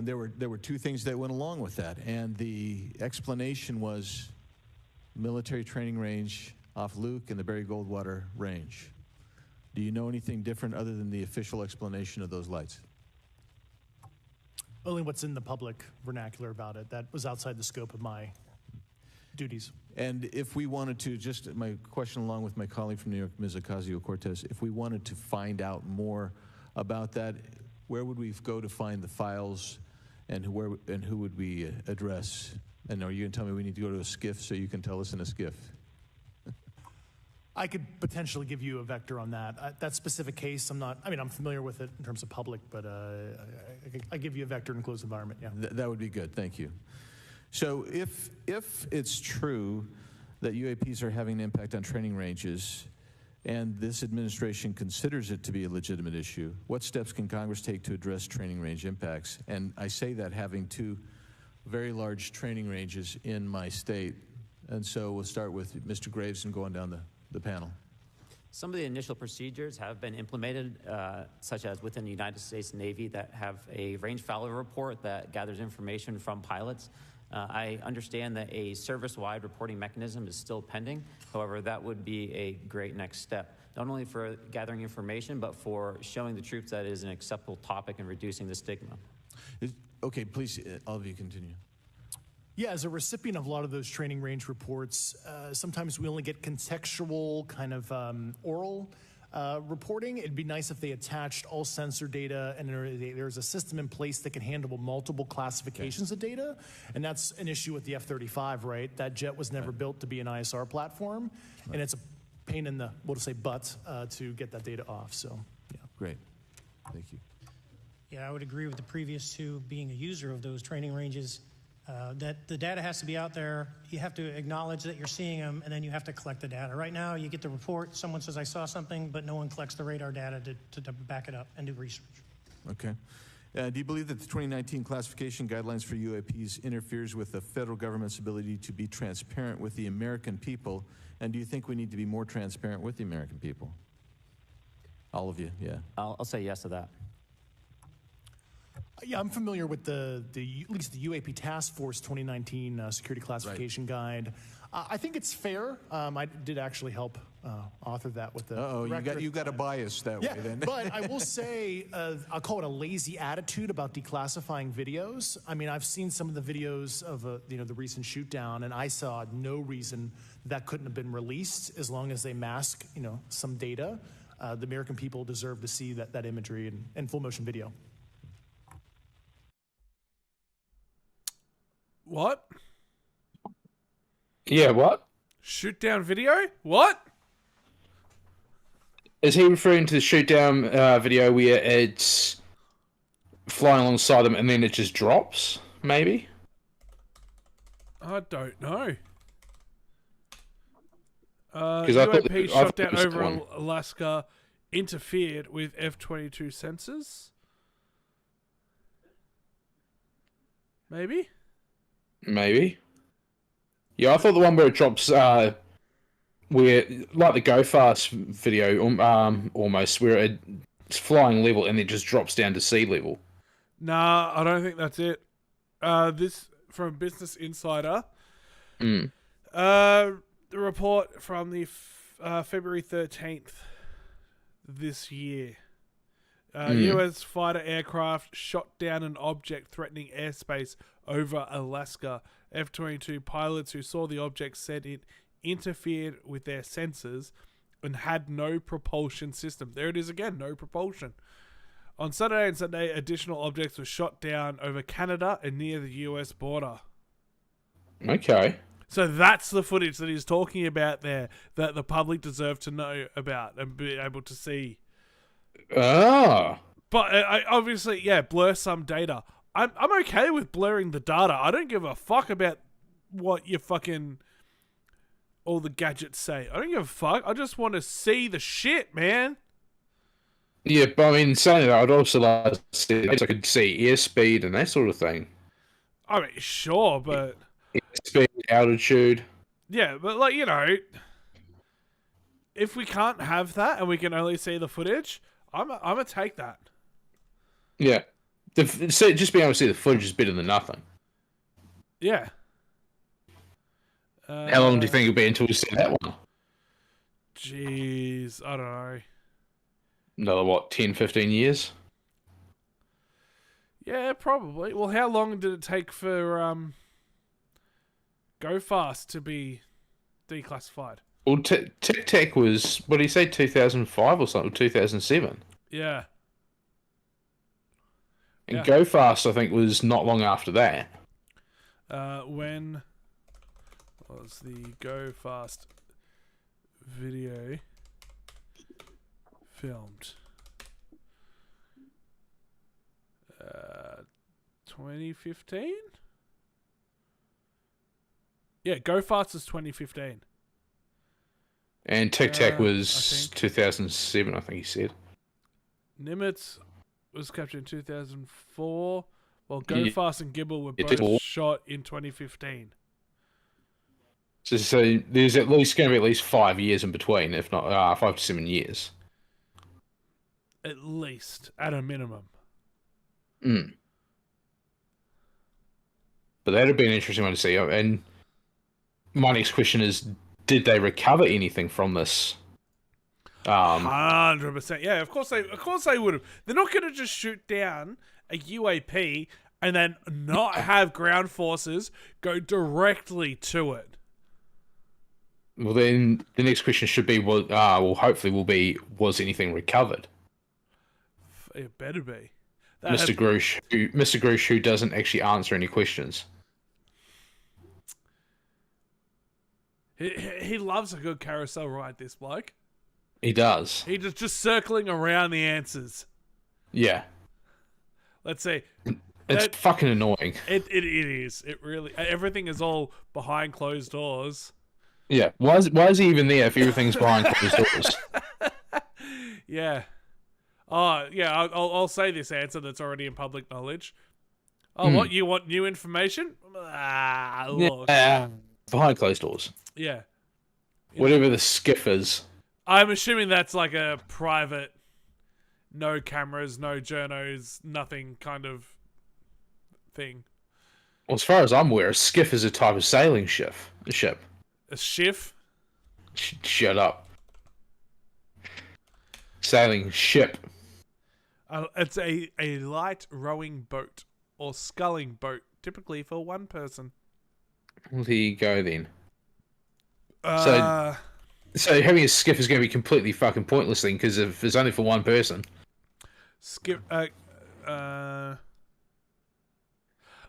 There were two things that went along with that, and the explanation was military training range off Luke and the Barry Goldwater Range. Do you know anything different other than the official explanation of those lights? Only what's in the public vernacular about it. That was outside the scope of my duties. And if we wanted to, just my question along with my colleague from New York, Ms. Ocasio-Cortez, if we wanted to find out more about that, where would we go to find the files, and who would we address? And are you going to tell me we need to go to a SCIF so you can tell us in a SCIF? I could potentially give you a vector on that. That specific case, I'm familiar with it in terms of public, but I give you a vector in closed environment, yeah. That would be good, thank you. So if it's true that UAPs are having an impact on training ranges, and this administration considers it to be a legitimate issue, what steps can Congress take to address training range impacts? And I say that having two very large training ranges in my state. And so we'll start with Mr. Graves and going down the panel. Some of the initial procedures have been implemented, such as within the United States Navy, that have a range failure report that gathers information from pilots. I understand that a service-wide reporting mechanism is still pending. However, that would be a great next step, not only for gathering information, but for showing the troops that it is an acceptable topic and reducing the stigma. Okay, please, all of you continue. Yeah, as a recipient of a lot of those training range reports, sometimes we only get contextual kind of oral reporting. It'd be nice if they attached all sensor data and there's a system in place that can handle multiple classifications of data. And that's an issue with the F-35, right? That jet was never built to be an ISR platform. And it's a pain in the, we'll just say, butt to get that data off. So, yeah. Great. Thank you. Yeah, I would agree with the previous two. Being a user of those training ranges, that the data has to be out there. You have to acknowledge that you're seeing them, and then you have to collect the data. Right now, you get the report, someone says, I saw something, but no one collects the radar data to back it up and do research. Okay. Do you believe that the 2019 classification guidelines for UAPs interferes with the federal government's ability to be transparent with the American people? And do you think we need to be more transparent with the American people? All of you, yeah. I'll say yes to that. Yeah, I'm familiar with at least the UAP Task Force 2019 Security Classification Guide. I think it's fair. I did actually help author that with the. You got a bias that way then. But I will say, I'll call it a lazy attitude about declassifying videos. I mean, I've seen some of the videos of the recent shoot down, and I saw no reason that couldn't have been released as long as they mask some data. The American people deserve to see that imagery in full motion video. What? Yeah, what? Shoot down video? What? Is he referring to the shoot down video where it's flying alongside them and then it just drops? Maybe. I don't know. Because I thought UAP shot down over Alaska, interfered with F-22 sensors. Maybe. Yeah, I thought the one where it drops, where like the Go Fast video, almost where it's flying level and it just drops down to sea level. Nah, I don't think that's it. This from Business Insider. The report from the February 13th this year. U.S. fighter aircraft shot down an object threatening airspace over Alaska. F-22 pilots who saw the object said it interfered with their sensors and had no propulsion system. There it is again, no propulsion. On Saturday and Sunday, additional objects were shot down over Canada and near the U.S. border. Okay. So that's the footage that he's talking about there, that the public deserve to know about and be able to see. Ah. But I obviously, blur some data. I'm okay with blurring the data. I don't give a fuck about what your fucking all the gadgets say. I don't give a fuck. I just want to see the shit, man. Yeah, but I mean, saying that, I'd also like to see, I could see airspeed and that sort of thing. I mean, sure, but airspeed, altitude. Yeah, but if we can't have that and we can only see the footage, I'm gonna take that. Yeah. Just being able to see the footage is better than nothing. Yeah. How long do you think it'll be until we see that one? Jeez, I don't know. Another, 10, 15 years? Yeah, probably. Well, how long did it take for Go Fast to be declassified? Well, Tic Tac was, what did he say, 2005 or something, 2007? Yeah. And Go Fast, I think, was not long after that. When was the Go Fast video filmed? 2015? Yeah, Go Fast is 2015. And Tic Tac was 2007, I think he said. Nimitz was captured in 2004, while Go Fast and Gibble were both shot in 2015. So there's at least going to be at least 5 years in between, if not 5 to 7 years. At least, at a minimum. But that'd be an interesting one to see. And my next question is, did they recover anything from this? 100%. Yeah, of course they would have. They're not going to just shoot down a UAP and then not have ground forces go directly to it. Well, then the next question should be, hopefully will be, was anything recovered? It better be. Mr. Grush, who doesn't actually answer any questions. He loves a good carousel ride, this bloke. He does. He's just circling around the answers. Yeah. Let's see. It's fucking annoying. It is. It really. Everything is all behind closed doors. Yeah. Why is he even there if everything's behind closed doors? Yeah. Oh, yeah. I'll say this answer that's already in public knowledge. Oh, what? You want new information? Look. Yeah. Behind closed doors. Yeah. Whatever the skiff is. I'm assuming that's like a private, no cameras, no journos, nothing kind of thing. Well, as far as I'm aware, a skiff is a type of sailing ship. A ship. A shift? Shut up. Sailing ship. It's a light rowing boat or sculling boat, typically for one person. Well, there you go then. Uh, So having a skiff is going to be completely fucking pointless then, because if it's only for one person. Skip.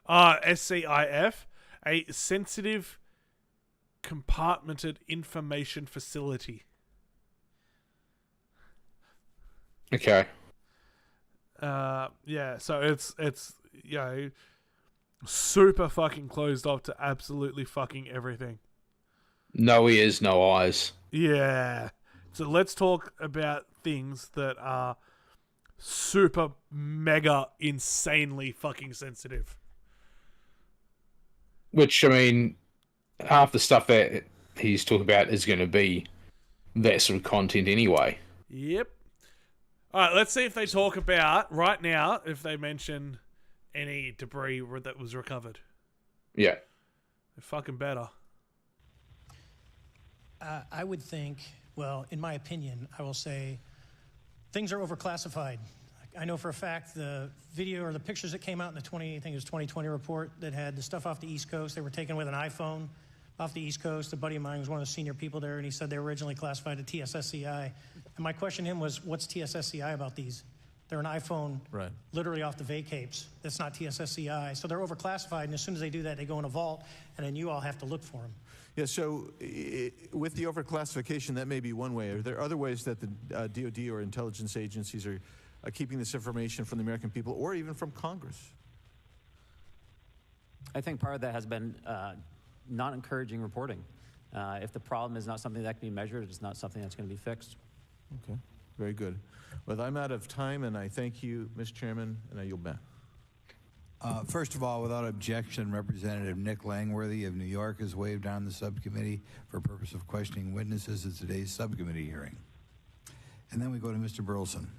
SCIF, a sensitive compartmented information facility. Okay. Yeah, so it's super fucking closed off to absolutely fucking everything. No ears, no eyes. Yeah. So let's talk about things that are super mega insanely fucking sensitive. Which, I mean, half the stuff that he's talking about is going to be that sort of content anyway. Yep. Alright, let's see if they talk about, right now, if they mention any debris that was recovered. Yeah. They're fucking better. I would think, well, in my opinion, I will say things are overclassified. I know for a fact the video or the pictures that came out in the 2020 report that had the stuff off the East Coast, they were taken with an iPhone off the East Coast. A buddy of mine was one of the senior people there, and he said they were originally classified at TSSCI. And my question to him was, what's TSSCI about these? They're an iPhone literally off the vacapes. That's not TSSCI. So they're overclassified, and as soon as they do that, they go in a vault, and then you all have to look for them. Yeah, so with the overclassification, that may be one way. Are there other ways that the DoD or intelligence agencies are keeping this information from the American people or even from Congress? I think part of that has been not encouraging reporting. If the problem is not something that can be measured, it's not something that's going to be fixed. Okay, very good. Well, I'm out of time, and I thank you, Mr. Chairman, and I yield back. First of all, without objection, Representative Nick Langworthy of New York has waived on the subcommittee for purpose of questioning witnesses at today's subcommittee hearing. And then we go to Mr. Burleson.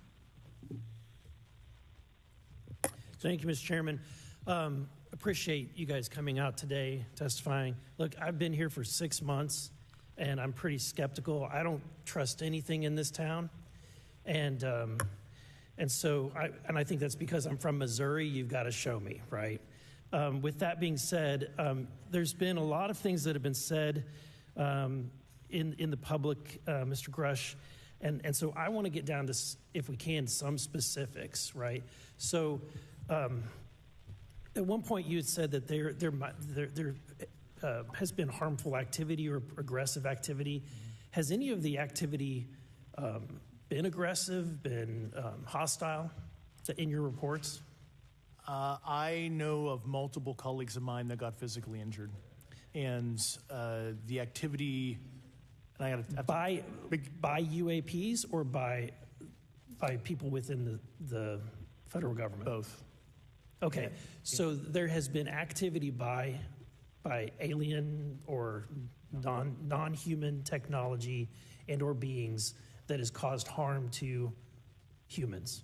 Thank you, Mr. Chairman. Appreciate you guys coming out today, testifying. Look, I've been here for 6 months, and I'm pretty skeptical. I don't trust anything in this town. And so I think that's because I'm from Missouri. You've got to show me, right? With that being said, there's been a lot of things that have been said in the public, Mr. Grush, and so I want to get down to, if we can, some specifics, right? So at one point you had said that there has been harmful activity or aggressive activity. Has any of the activity been aggressive, been hostile in your reports? I know of multiple colleagues of mine that got physically injured. And the activity... And by UAPs or by people within the federal government? Both. Okay, so there has been activity by alien or non-human technology and or beings that has caused harm to humans.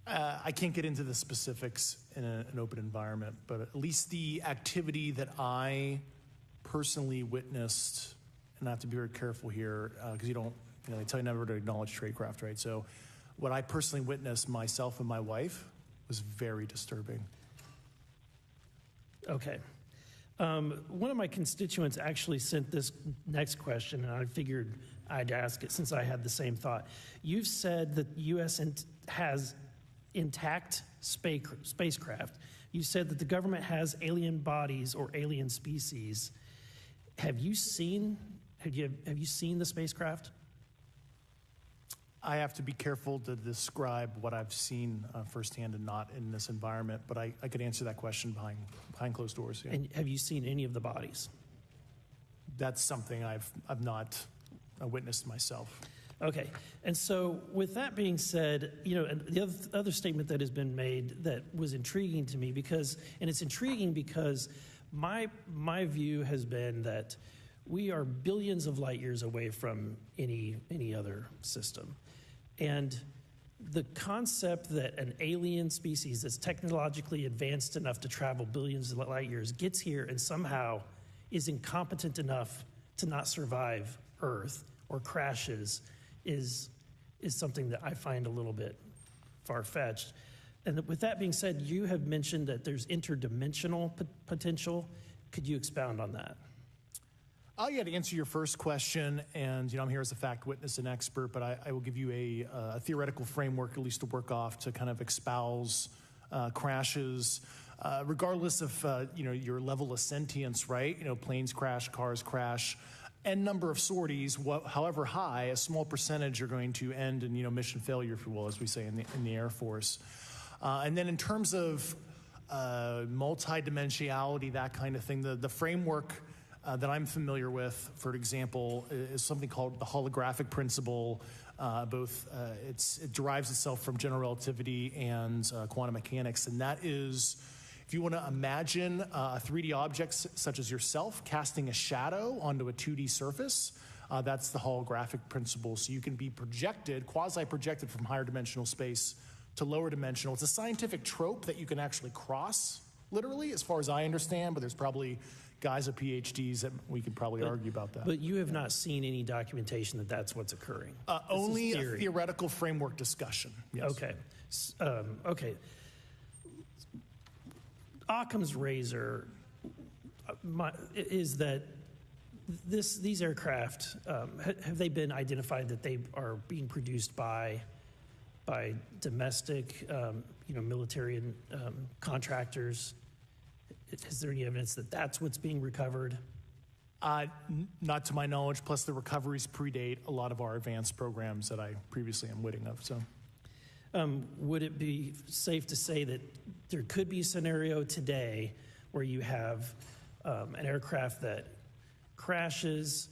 I can't get into the specifics in an open environment, but at least the activity that I personally witnessed, and I have to be very careful here because they tell you never to acknowledge tradecraft, right? So what I personally witnessed myself and my wife was very disturbing. Okay. One of my constituents actually sent this next question, and I figured I'd ask it since I had the same thought. You've said that the U.S. has intact spacecraft. You said that the government has alien bodies or alien species. Have you seen the spacecraft? I have to be careful to describe what I've seen firsthand and not in this environment, but I could answer that question behind closed doors. Yeah. And have you seen any of the bodies? That's something I've not witnessed myself. Okay, and so with that being said, and the other statement that has been made that was intriguing to me it's intriguing because my view has been that we are billions of light years away from any other system. And the concept that an alien species that's technologically advanced enough to travel billions of light years gets here and somehow is incompetent enough to not survive Earth or crashes is something that I find a little bit far-fetched. And with that being said, you have mentioned that there's interdimensional potential. Could you expound on that? Yeah, to answer your first question, and I'm here as a fact witness and expert, but I will give you a theoretical framework, at least to work off, to kind of espouse crashes, regardless of your level of sentience, right? Planes crash, cars crash, n number of sorties, however high, a small percentage are going to end in mission failure, if you will, as we say in the Air Force. And then in terms of multidimensionality, that kind of thing, the framework that I'm familiar with, for example, is something called the holographic principle. It derives itself from general relativity and quantum mechanics, and that is, if you want to imagine a 3D object such as yourself casting a shadow onto a 2D surface, that's the holographic principle. So you can be projected, quasi-projected from higher dimensional space to lower dimensional. It's a scientific trope that you can actually cross, literally, as far as I understand, but there's probably guys with PhDs that we could probably argue about that. But you have not seen any documentation that that's what's occurring? Only a theoretical framework discussion. Yes. Okay. Okay. Occam's razor is that these aircraft, have they been identified that they are being produced by domestic, military and contractors? Is there any evidence that that's what's being recovered? Not to my knowledge, plus the recoveries predate a lot of our advanced programs that I previously am witting of. So, would it be safe to say that there could be a scenario today where you have an aircraft that crashes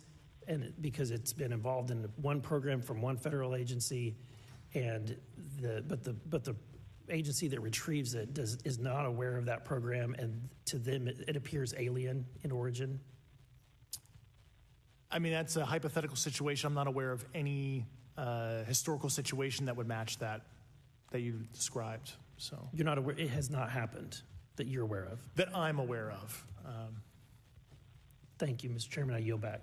because it's been involved in one program from one federal agency, but the agency that retrieves it is not aware of that program, and to them it appears alien in origin? I mean, that's a hypothetical situation. I'm not aware of any historical situation that would match that you described. So you're not aware? It has not happened that you're aware of? That I'm aware of. Thank you, Mr. Chairman. I yield back.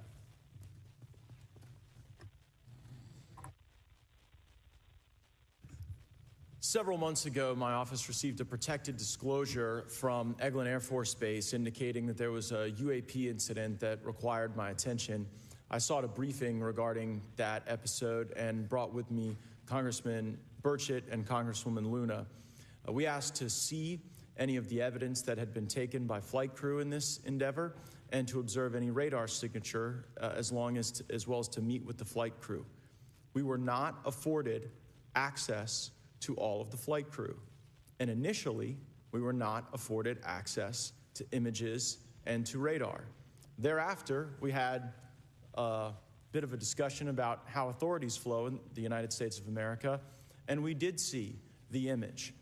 Several months ago, my office received a protected disclosure from Eglin Air Force Base indicating that there was a UAP incident that required my attention. I sought a briefing regarding that episode and brought with me Congressman Burchett and Congresswoman Luna. We asked to see any of the evidence that had been taken by flight crew in this endeavor and to observe any radar signature as well as to meet with the flight crew. We were not afforded access to all of the flight crew. And initially, we were not afforded access to images and to radar. Thereafter, we had a bit of a discussion about how authorities flow in the United States of America, and we did see the image.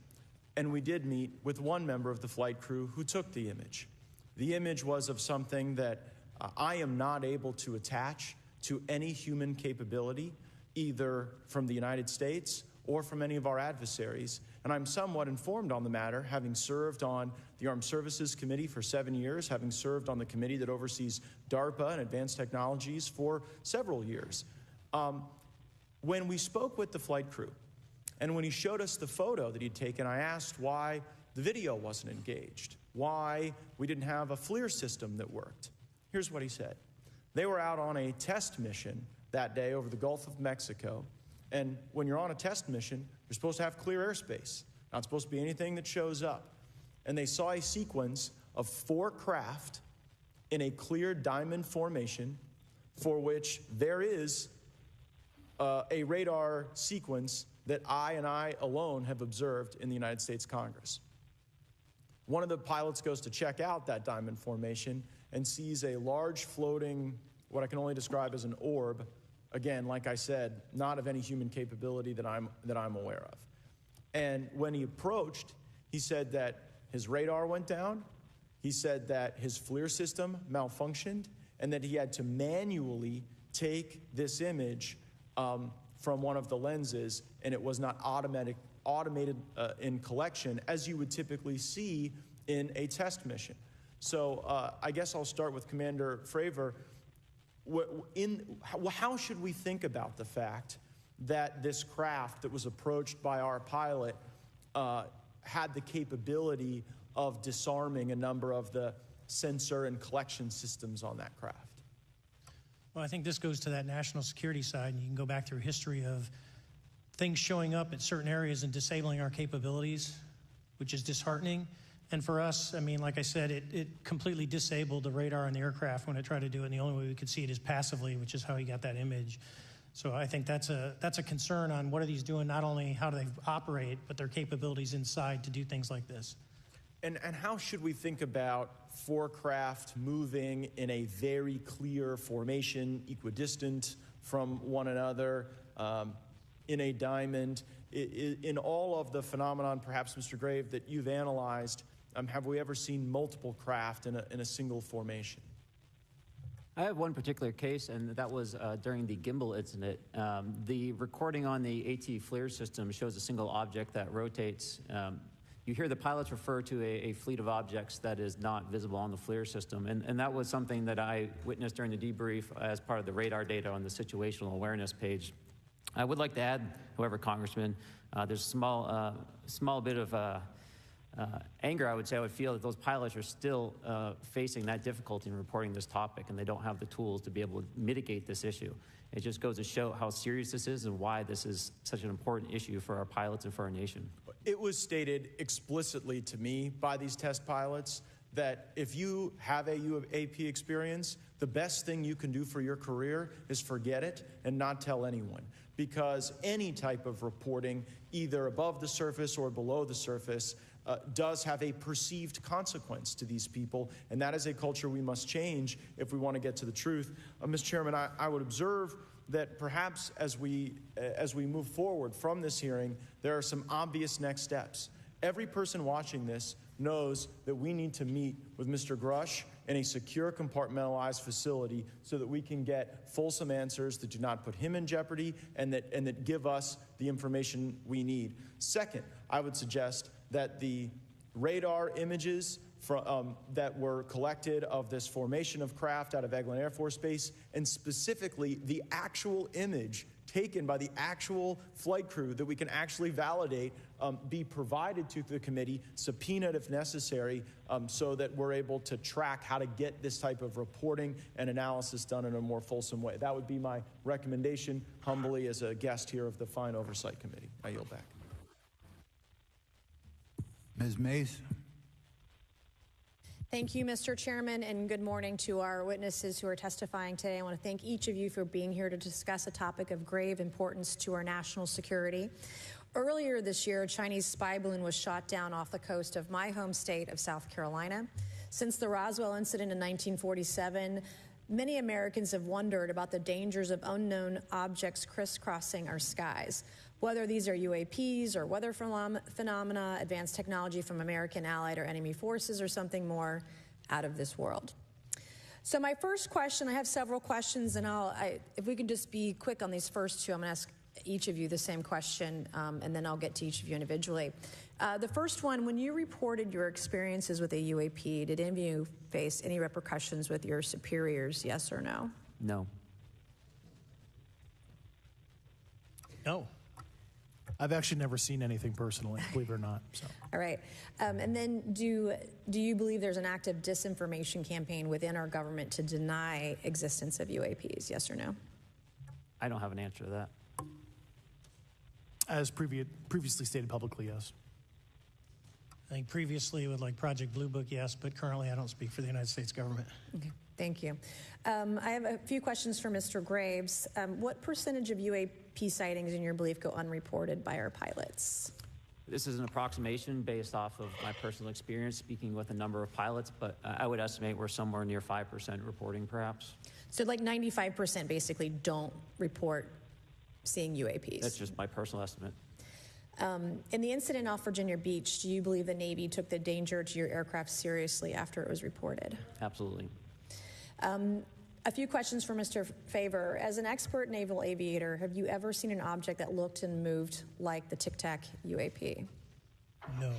And we did meet with one member of the flight crew who took the image. The image was of something that I am not able to attach to any human capability, either from the United States or from any of our adversaries. And I'm somewhat informed on the matter, having served on the Armed Services Committee for 7 years, having served on the committee that oversees DARPA and advanced technologies for several years. When we spoke with the flight crew, and when he showed us the photo that he'd taken, I asked why the video wasn't engaged, why we didn't have a FLIR system that worked. Here's what he said. They were out on a test mission that day over the Gulf of Mexico. And when you're on a test mission, you're supposed to have clear airspace. Not supposed to be anything that shows up. And they saw a sequence of 4 craft in a clear diamond formation for which there is a radar sequence that I alone have observed in the United States Congress. One of the pilots goes to check out that diamond formation and sees a large floating, what I can only describe as an orb. Again, like I said, not of any human capability that I'm aware of. And when he approached, he said that his radar went down, he said that his FLIR system malfunctioned, and that he had to manually take this image from one of the lenses, and it was not automated in collection as you would typically see in a test mission. So I guess I'll start with Commander Fravor. How should we think about the fact that this craft that was approached by our pilot had the capability of disarming a number of the sensor and collection systems on that craft? Well, I think this goes to that national security side, and you can go back through history of things showing up at certain areas and disabling our capabilities, which is disheartening. And for us, I mean, like I said, it completely disabled the radar on the aircraft when it tried to do it, and the only way we could see it is passively, which is how he got that image. So I think that's a concern on what are these doing, not only how do they operate, but their capabilities inside to do things like this. And how should we think about four craft moving in a very clear formation, equidistant from one another, in a diamond? In all of the phenomenon, perhaps, Mr. Grave, that you've analyzed, have we ever seen multiple craft in a single formation? I have one particular case, and that was during the gimbal incident. The recording on the AT FLIR system shows a single object that rotates. You hear the pilots refer to a fleet of objects that is not visible on the FLIR system, and that was something that I witnessed during the debrief as part of the radar data on the situational awareness page. I would like to add, however, Congressman, there's a small bit of anger, I would say. I would feel that those pilots are still facing that difficulty in reporting this topic, and they don't have the tools to be able to mitigate this issue. It just goes to show how serious this is and why this is such an important issue for our pilots and for our nation. It was stated explicitly to me by these test pilots that if you have a UAP experience, the best thing you can do for your career is forget it and not tell anyone. Because any type of reporting, either above the surface or below the surface, does have a perceived consequence to these people, and that is a culture we must change if we want to get to the truth. Mr. Chairman, I would observe that perhaps as we move forward from this hearing, there are some obvious next steps. Every person watching this knows that we need to meet with Mr. Grush in a secure, compartmentalized facility so that we can get fulsome answers that do not put him in jeopardy and that give us the information we need. Second, I would suggest that the radar images that were collected of this formation of craft out of Eglin Air Force Base, and specifically the actual image taken by the actual flight crew that we can actually validate, be provided to the committee, subpoenaed if necessary, so that we're able to track how to get this type of reporting and analysis done in a more fulsome way. That would be my recommendation, humbly, as a guest here of the Fine Oversight Committee. I yield back. Ms. Mays. Thank you, Mr. Chairman, and good morning to our witnesses who are testifying today. I want to thank each of you for being here to discuss a topic of grave importance to our national security. Earlier this year, a Chinese spy balloon was shot down off the coast of my home state of South Carolina. Since the Roswell incident in 1947, many Americans have wondered about the dangers of unknown objects crisscrossing our skies. Whether these are UAPs or weather phenomena, advanced technology from American allied or enemy forces, or something more out of this world. So my first question, I have several questions, and if we can just be quick on these first two, I'm going to ask each of you the same question, and then I'll get to each of you individually. The first one, when you reported your experiences with a UAP, did any of you face any repercussions with your superiors, yes or no? No. No. I've actually never seen anything personally, believe it or not. So. All right. And then do you believe there's an active disinformation campaign within our government to deny existence of UAPs, yes or no? I don't have an answer to that. As previously stated publicly, yes. I think previously with like Project Blue Book, yes, but currently I don't speak for the United States government. Okay, thank you. I have a few questions for Mr. Graves. What percentage of UAP sightings, in your belief, go unreported by our pilots? This is an approximation based off of my personal experience speaking with a number of pilots, but I would estimate we're somewhere near 5% reporting, perhaps. So like 95% basically don't report seeing UAPs? That's just my personal estimate. In the incident off Virginia Beach, do you believe the Navy took the danger to your aircraft seriously after it was reported? Absolutely. A few questions for Mr. Favor. As an expert naval aviator, have you ever seen an object that looked and moved like the Tic Tac UAP? No.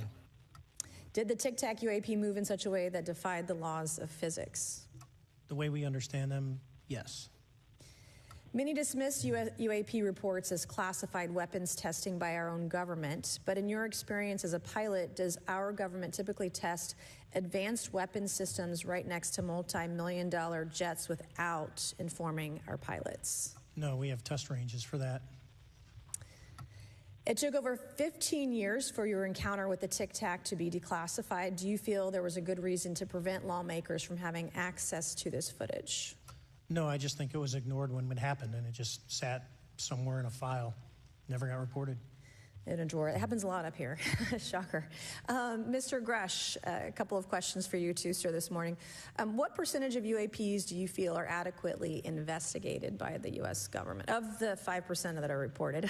Did the Tic Tac UAP move in such a way that defied the laws of physics? The way we understand them, yes. Many dismiss UAP reports as classified weapons testing by our own government, but in your experience as a pilot, does our government typically test advanced weapon systems right next to multi-million-dollar jets without informing our pilots? No, we have test ranges for that. It took over 15 years for your encounter with the Tic Tac to be declassified. Do you feel there was a good reason to prevent lawmakers from having access to this footage? No, I just think it was ignored when it happened, and it just sat somewhere in a file. Never got reported. In a drawer. It happens a lot up here. Shocker. Mr. Grush, a couple of questions for you too, sir, this morning. What percentage of UAPs do you feel are adequately investigated by the U.S. government? Of the 5% that are reported.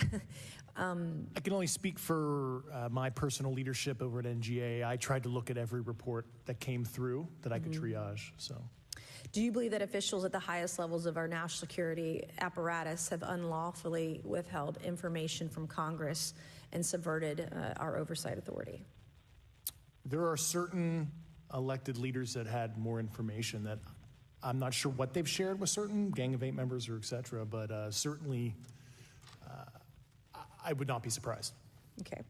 I can only speak for my personal leadership over at NGA. I tried to look at every report that came through that I could triage. So, do you believe that officials at the highest levels of our national security apparatus have unlawfully withheld information from Congress and subverted our oversight authority? There are certain elected leaders that had more information that I'm not sure what they've shared with certain Gang of Eight members or et cetera, but certainly I would not be surprised. Okay.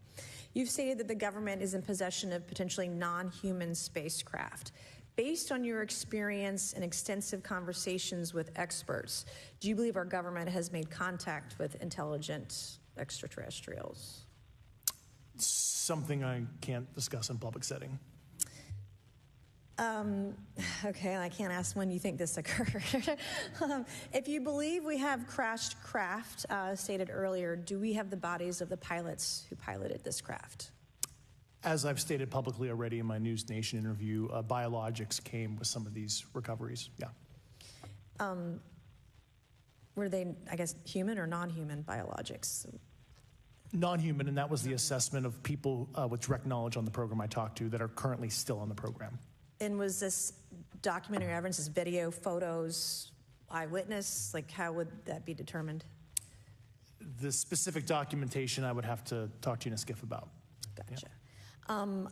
You've stated that the government is in possession of potentially non-human spacecraft. Based on your experience and extensive conversations with experts, do you believe our government has made contact with intelligent extraterrestrials? Something I can't discuss in public setting. Okay, I can't ask when you think this occurred. If you believe we have crashed craft, stated earlier, do we have the bodies of the pilots who piloted this craft? As I've stated publicly already in my News Nation interview, biologics came with some of these recoveries, yeah. Were they, I guess, human or non-human biologics? Non-human, and that was the assessment of people with direct knowledge on the program I talked to that are currently still on the program. And was this documentary evidence, this video, photos, eyewitness? Like, how would that be determined? The specific documentation I would have to talk to you in a skiff about. Gotcha. Yeah.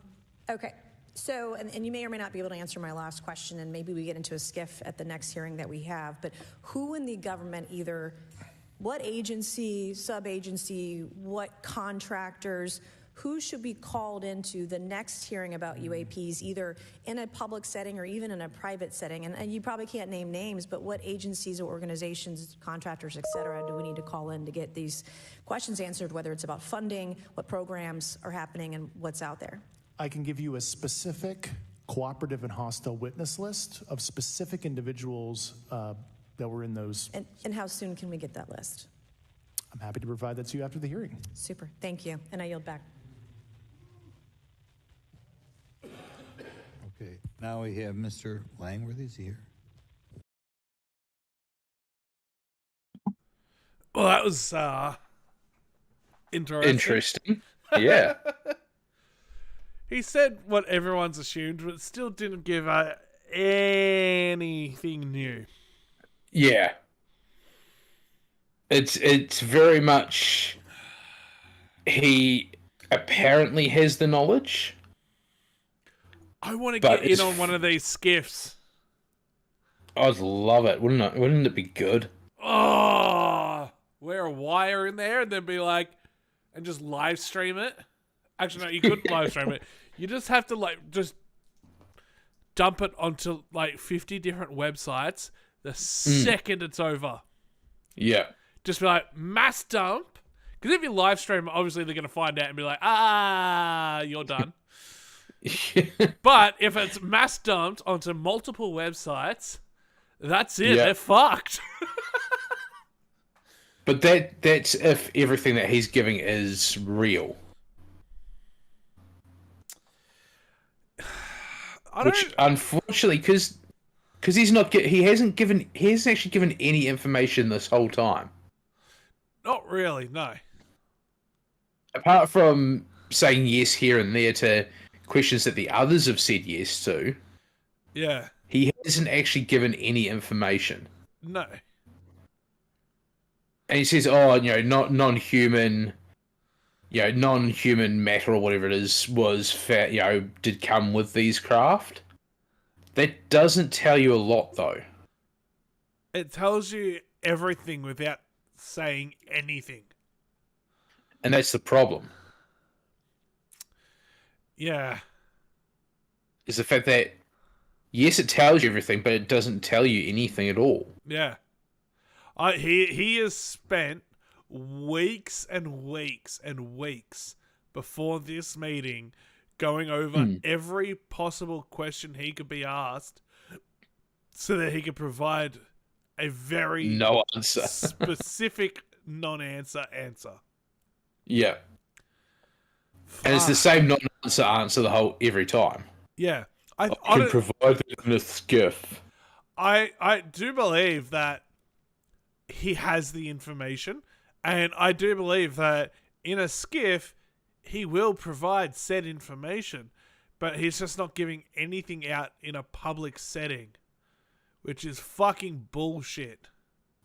Okay. So, and you may or may not be able to answer my last question, and maybe we get into a skiff at the next hearing that we have, but who in the government, either what agency, sub-agency, what contractors, who should be called into the next hearing about UAPs, either in a public setting or even in a private setting? And you probably can't name names, but what agencies or organizations, contractors, et cetera, do we need to call in to get these questions answered, whether it's about funding, what programs are happening, and what's out there? I can give you a specific cooperative and hostile witness list of specific individuals that were in those. And how soon can we get that list? I'm happy to provide that to you after the hearing. Super. Thank you. And I yield back. Okay, now we have Mr. Langworthy. Is he here? Well, that was interesting. Yeah. He said what everyone's assumed, but still didn't give anything new. Yeah. It's very much he apparently has the knowledge. I want to get in on one of these skiffs. I'd love it, wouldn't it? Wouldn't it be good? Oh, wear a wire in there and then be like, and just live stream it. Actually, no, you couldn't live stream it. You just have to just dump it onto 50 different websites the second it's over. Yeah. Just be like, mass dump. Because if you live stream, obviously they're going to find out and be like, you're done. But if it's mass dumped onto multiple websites, that's it. Yeah. They're fucked. But that's if everything that he's giving is real. Which, unfortunately, because he hasn't actually given any information this whole time. Not really, no. Apart from saying yes here and there to questions that the others have said yes to. Yeah. He hasn't actually given any information. No. And he says, "Oh, not non-human, non-human matter or whatever it is was did come with these craft." That doesn't tell you a lot, though. It tells you everything without saying anything. And that's the problem. Yeah. Is the fact that, yes, it tells you everything, but it doesn't tell you anything at all. Yeah. He has spent weeks and weeks and weeks before this meeting going over every possible question he could be asked so that he could provide a very no answer. specific non-answer answer. Yeah. And it's the same non-answer the whole every time. Yeah. I can provide it in a skiff. I do believe that he has the information, and I do believe that in a skiff he will provide said information, but he's just not giving anything out in a public setting, which is fucking bullshit.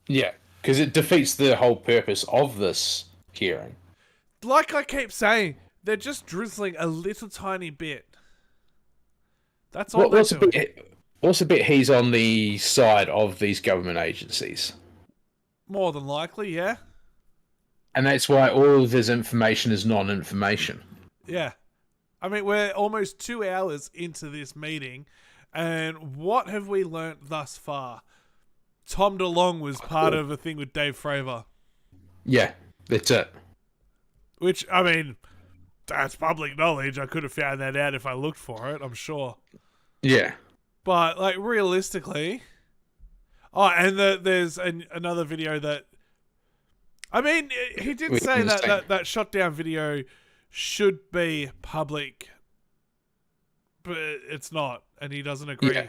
Yeah, because it defeats the whole purpose of this hearing. Like I keep saying, they're just drizzling a little tiny bit. That's all they're doing. What's a bit he's on the side of these government agencies? More than likely, yeah. And that's why all of this information is non-information. Yeah. I mean, we're almost 2 hours into this meeting, and what have we learnt thus far? Tom DeLonge was part of a thing with Dave Fravor. Yeah, that's it. Which, I mean, that's public knowledge. I could have found that out if I looked for it, I'm sure. Yeah. But, like, realistically... Oh, and there's another video that... I mean, he did say that shot down video should be public, but it's not, and he doesn't agree. Yeah.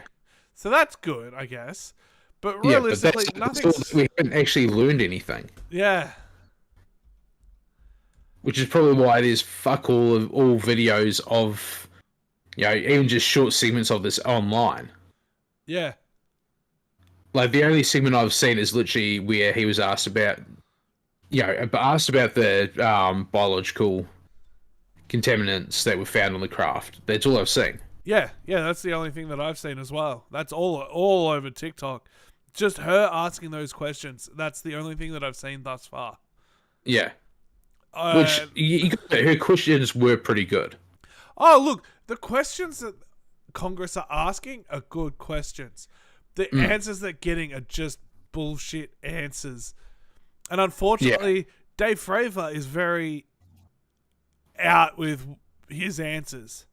So that's good, I guess. But realistically, nothing's... We haven't actually learned anything. Yeah. Which is probably why there's fuck all videos of, even just short segments of this online. Yeah. Like, the only segment I've seen is literally where he was asked about, the biological contaminants that were found on the craft. That's all I've seen. Yeah, that's the only thing that I've seen as well. That's all over TikTok. Just her asking those questions. That's the only thing that I've seen thus far. Yeah. Which, her questions were pretty good. Oh, look, the questions that Congress are asking are good questions. The answers they're getting are just bullshit answers. And unfortunately, Dave Fravor is very out with his answers.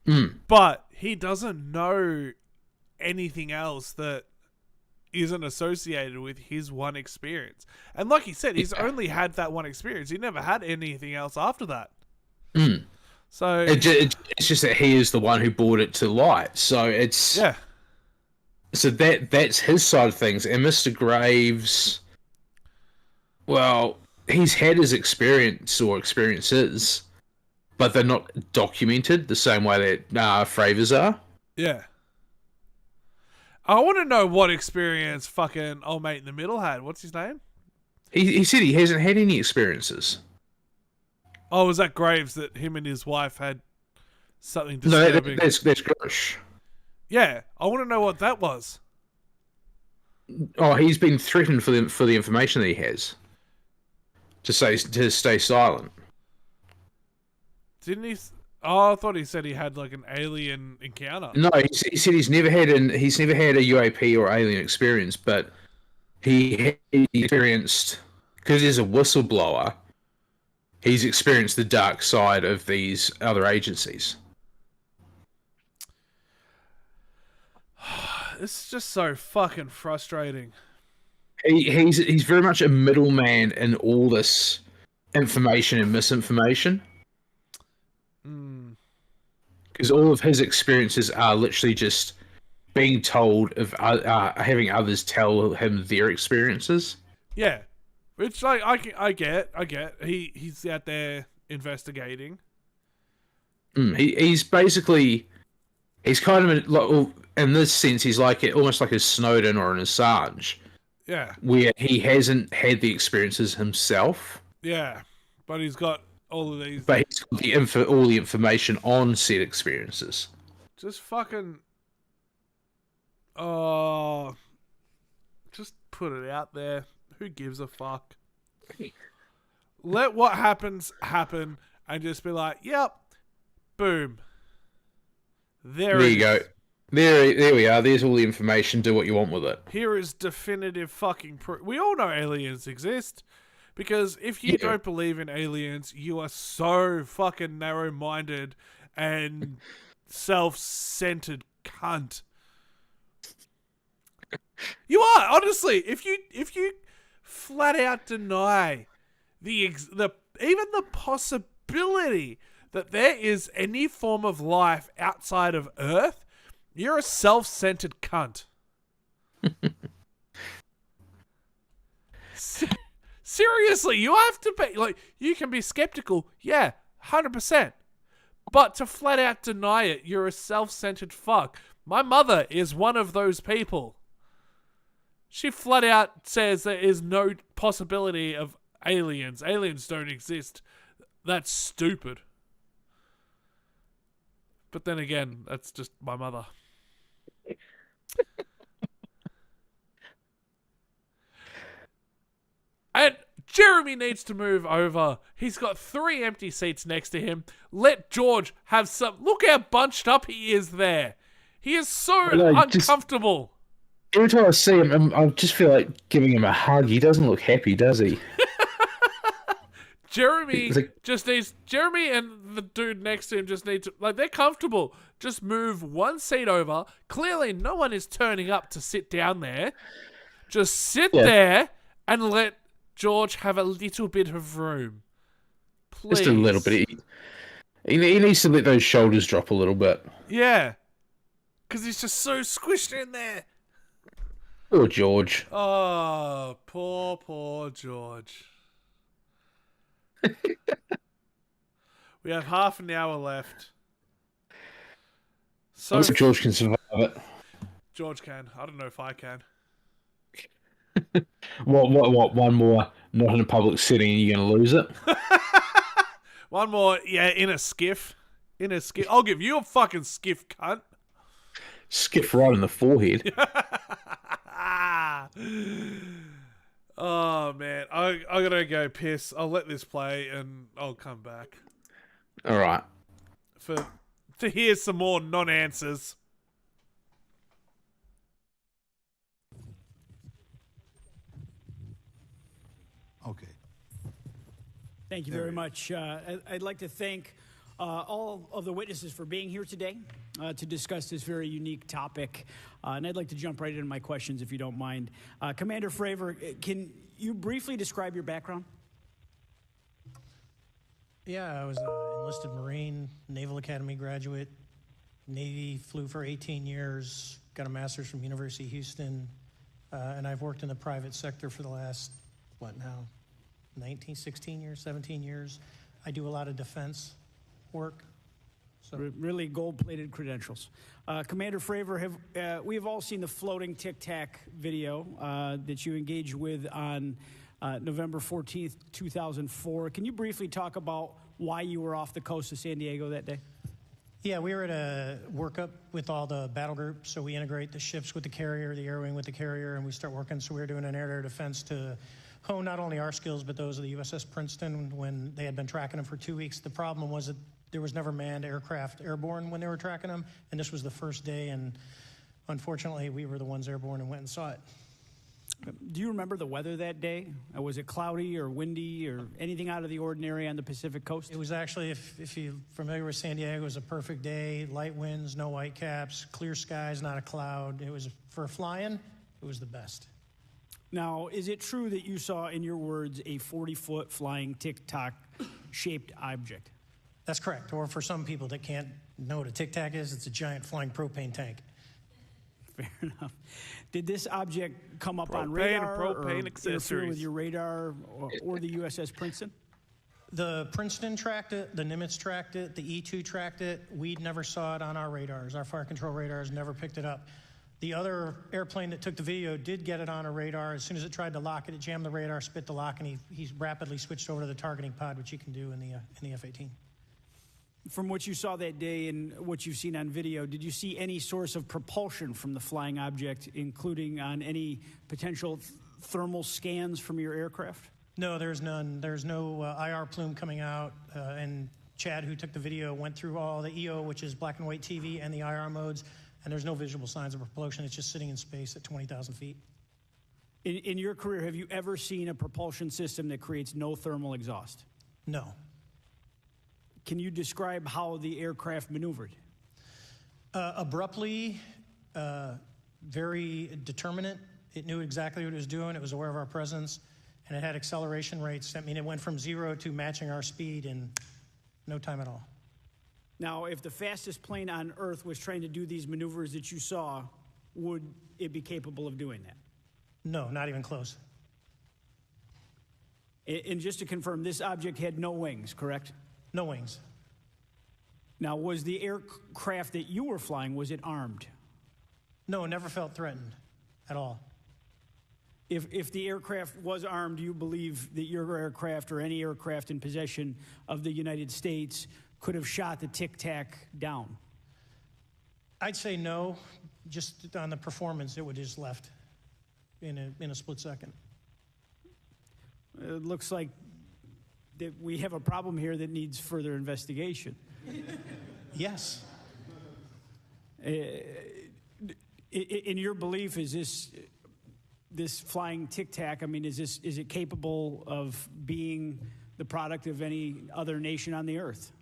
But he doesn't know anything else that isn't associated with his one experience. And like he said, he's only had that one experience. He never had anything else after that. So it's just that he is the one who brought it to light. So it's... Yeah. So that's his side of things. And Mr. Graves, well, he's had his experience or experiences, but they're not documented the same way that Fravor's are. Yeah. I want to know what experience fucking old mate in the middle had. What's his name? He said he hasn't had any experiences. Oh, was that Graves that him and his wife had something disturbing? No, that's Grush. Yeah, I want to know what that was. Oh, he's been threatened for the information that he has. To stay silent. Didn't he? Oh, I thought he said he had like an alien encounter. No, he said he's never had a UAP or alien experience, but he experienced, because he's a whistleblower, he's experienced the dark side of these other agencies. It's just so fucking frustrating. He's very much a middleman in all this information and misinformation. Because all of his experiences are literally just being told of having others tell him their experiences. Yeah, which like I get. He's out there investigating. He's basically, he's kind of in this sense, he's like almost like a Snowden or an Assange, Yeah. where he hasn't had the experiences himself, Yeah. But he's got all of these. but he's got all the information on said experiences. Just fucking. Oh. Just put it out there. Who gives a fuck? Let what happens happen and just be like, yep, boom. There you go. There we are. There's all the information. Do what you want with it. Here is definitive fucking proof. We all know aliens exist. Because if you don't believe in aliens, you are so fucking narrow-minded and self-centered cunt. You are, honestly. If you flat out deny even the possibility that there is any form of life outside of Earth, you're a self-centered cunt. Seriously, you have to be like, you can be skeptical, yeah, 100%. But to flat out deny it, you're a self-centered fuck. My mother is one of those people. She flat out says there is no possibility of aliens. Aliens don't exist. That's stupid. But then again, that's just my mother. And Jeremy needs to move over. He's got 3 empty seats next to him. Let George have some. Look how bunched up he is there. He is so uncomfortable. Every time I see him, I just feel like giving him a hug. He doesn't look happy, does he? Jeremy Jeremy and the dude next to him just need to, like, they're comfortable. Just move 1 seat over. Clearly, no one is turning up to sit down there. Just sit there and let George have a little bit of room. Please. Just a little bit. He needs to let those shoulders drop a little bit. Yeah. Because he's just so squished in there. Poor George. Oh, poor George. We have half an hour left. So I think George can survive it. George can. I don't know if I can. What? One more, not in a public setting, and you're going to lose it? One more, yeah, in a skiff. In a skiff. I'll give you a fucking skiff, cunt. Skiff right in the forehead. Oh, man. I gotta go piss. I'll let this play, and I'll come back. All right. To hear some more non-answers. Okay. Thank you very much. I'd like to thank all of the witnesses for being here today to discuss this very unique topic. And I'd like to jump right into my questions, if you don't mind. Commander Fravor, can you briefly describe your background? Yeah, I was an enlisted Marine, Naval Academy graduate, Navy, flew for 18 years, got a master's from University of Houston, and I've worked in the private sector for the last, 16 years, 17 years. I do a lot of defense work. So really gold-plated credentials. Commander Fravor, we've all seen the floating Tic Tac video that you engaged with on November 14th, 2004. Can you briefly talk about why you were off the coast of San Diego that day? Yeah, we were at a workup with all the battle groups, so we integrate the ships with the carrier, the air wing with the carrier, and we start working. So we were doing an air-to-air defense to hone not only our skills, but those of the USS Princeton when they had been tracking them for 2 weeks. The problem was that there was never manned aircraft airborne when they were tracking them, and this was the first day, and unfortunately, we were the ones airborne and went and saw it. Do you remember the weather that day? Was it cloudy or windy or anything out of the ordinary on the Pacific coast? It was actually, if you're familiar with San Diego, it was a perfect day. Light winds, no whitecaps, clear skies, not a cloud. It was, for flying, it was the best. Now, is it true that you saw, in your words, a 40-foot flying tic-tac-shaped object? That's correct. Or for some people that can't know what a tic-tac is, it's a giant flying propane tank. Fair enough. Did this object come up on radar or interfere with your radar or the USS Princeton? The Princeton tracked it, the Nimitz tracked it, the E-2 tracked it. We never saw it on our radars. Our fire control radars never picked it up. The other airplane that took the video did get it on a radar. As soon as it tried to lock it, it jammed the radar, spit the lock, and he rapidly switched over to the targeting pod, which you can do in the F-18. From what you saw that day and what you've seen on video, did you see any source of propulsion from the flying object, including on any potential thermal scans from your aircraft? No, there's none. There's no IR plume coming out. And Chad, who took the video, went through all the EO, which is black and white TV, and the IR modes, and there's no visible signs of propulsion. It's just sitting in space at 20,000 feet. In your career, have you ever seen a propulsion system that creates no thermal exhaust? No. Can you describe how the aircraft maneuvered? Abruptly, very determinate. It knew exactly what it was doing. It was aware of our presence, and it had acceleration rates. I mean, it went from 0 to matching our speed in no time at all. Now, if the fastest plane on Earth was trying to do these maneuvers that you saw, would it be capable of doing that? No, not even close. And just to confirm, this object had no wings, correct? No wings. Now, was the aircraft that you were flying, was it armed? No, never felt threatened at all. If the aircraft was armed, do you believe that your aircraft or any aircraft in possession of the United States could have shot the Tic Tac down? I'd say no. Just on the performance, it would have just left in a split second. It looks like that we have a problem here that needs further investigation. Yes. In your belief, is this flying Tic Tac, I mean, is it capable of being the product of any other nation on the Earth?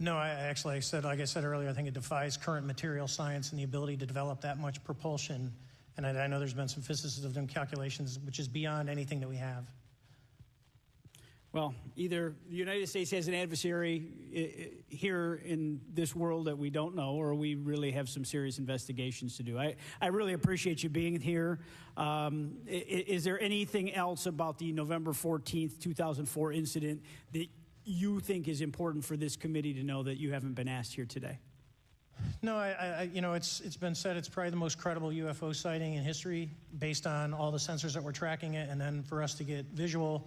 No, like I said earlier, I think it defies current material science and the ability to develop that much propulsion. And I know there's been some physicists of them calculations, which is beyond anything that we have. Well, either the United States has an adversary here in this world that we don't know, or we really have some serious investigations to do. I really appreciate you being here. Is there anything else about the November 14th, 2004 incident that you think is important for this committee to know that you haven't been asked here today? No, it's been said it's probably the most credible UFO sighting in history based on all the sensors that were tracking it, and then for us to get visual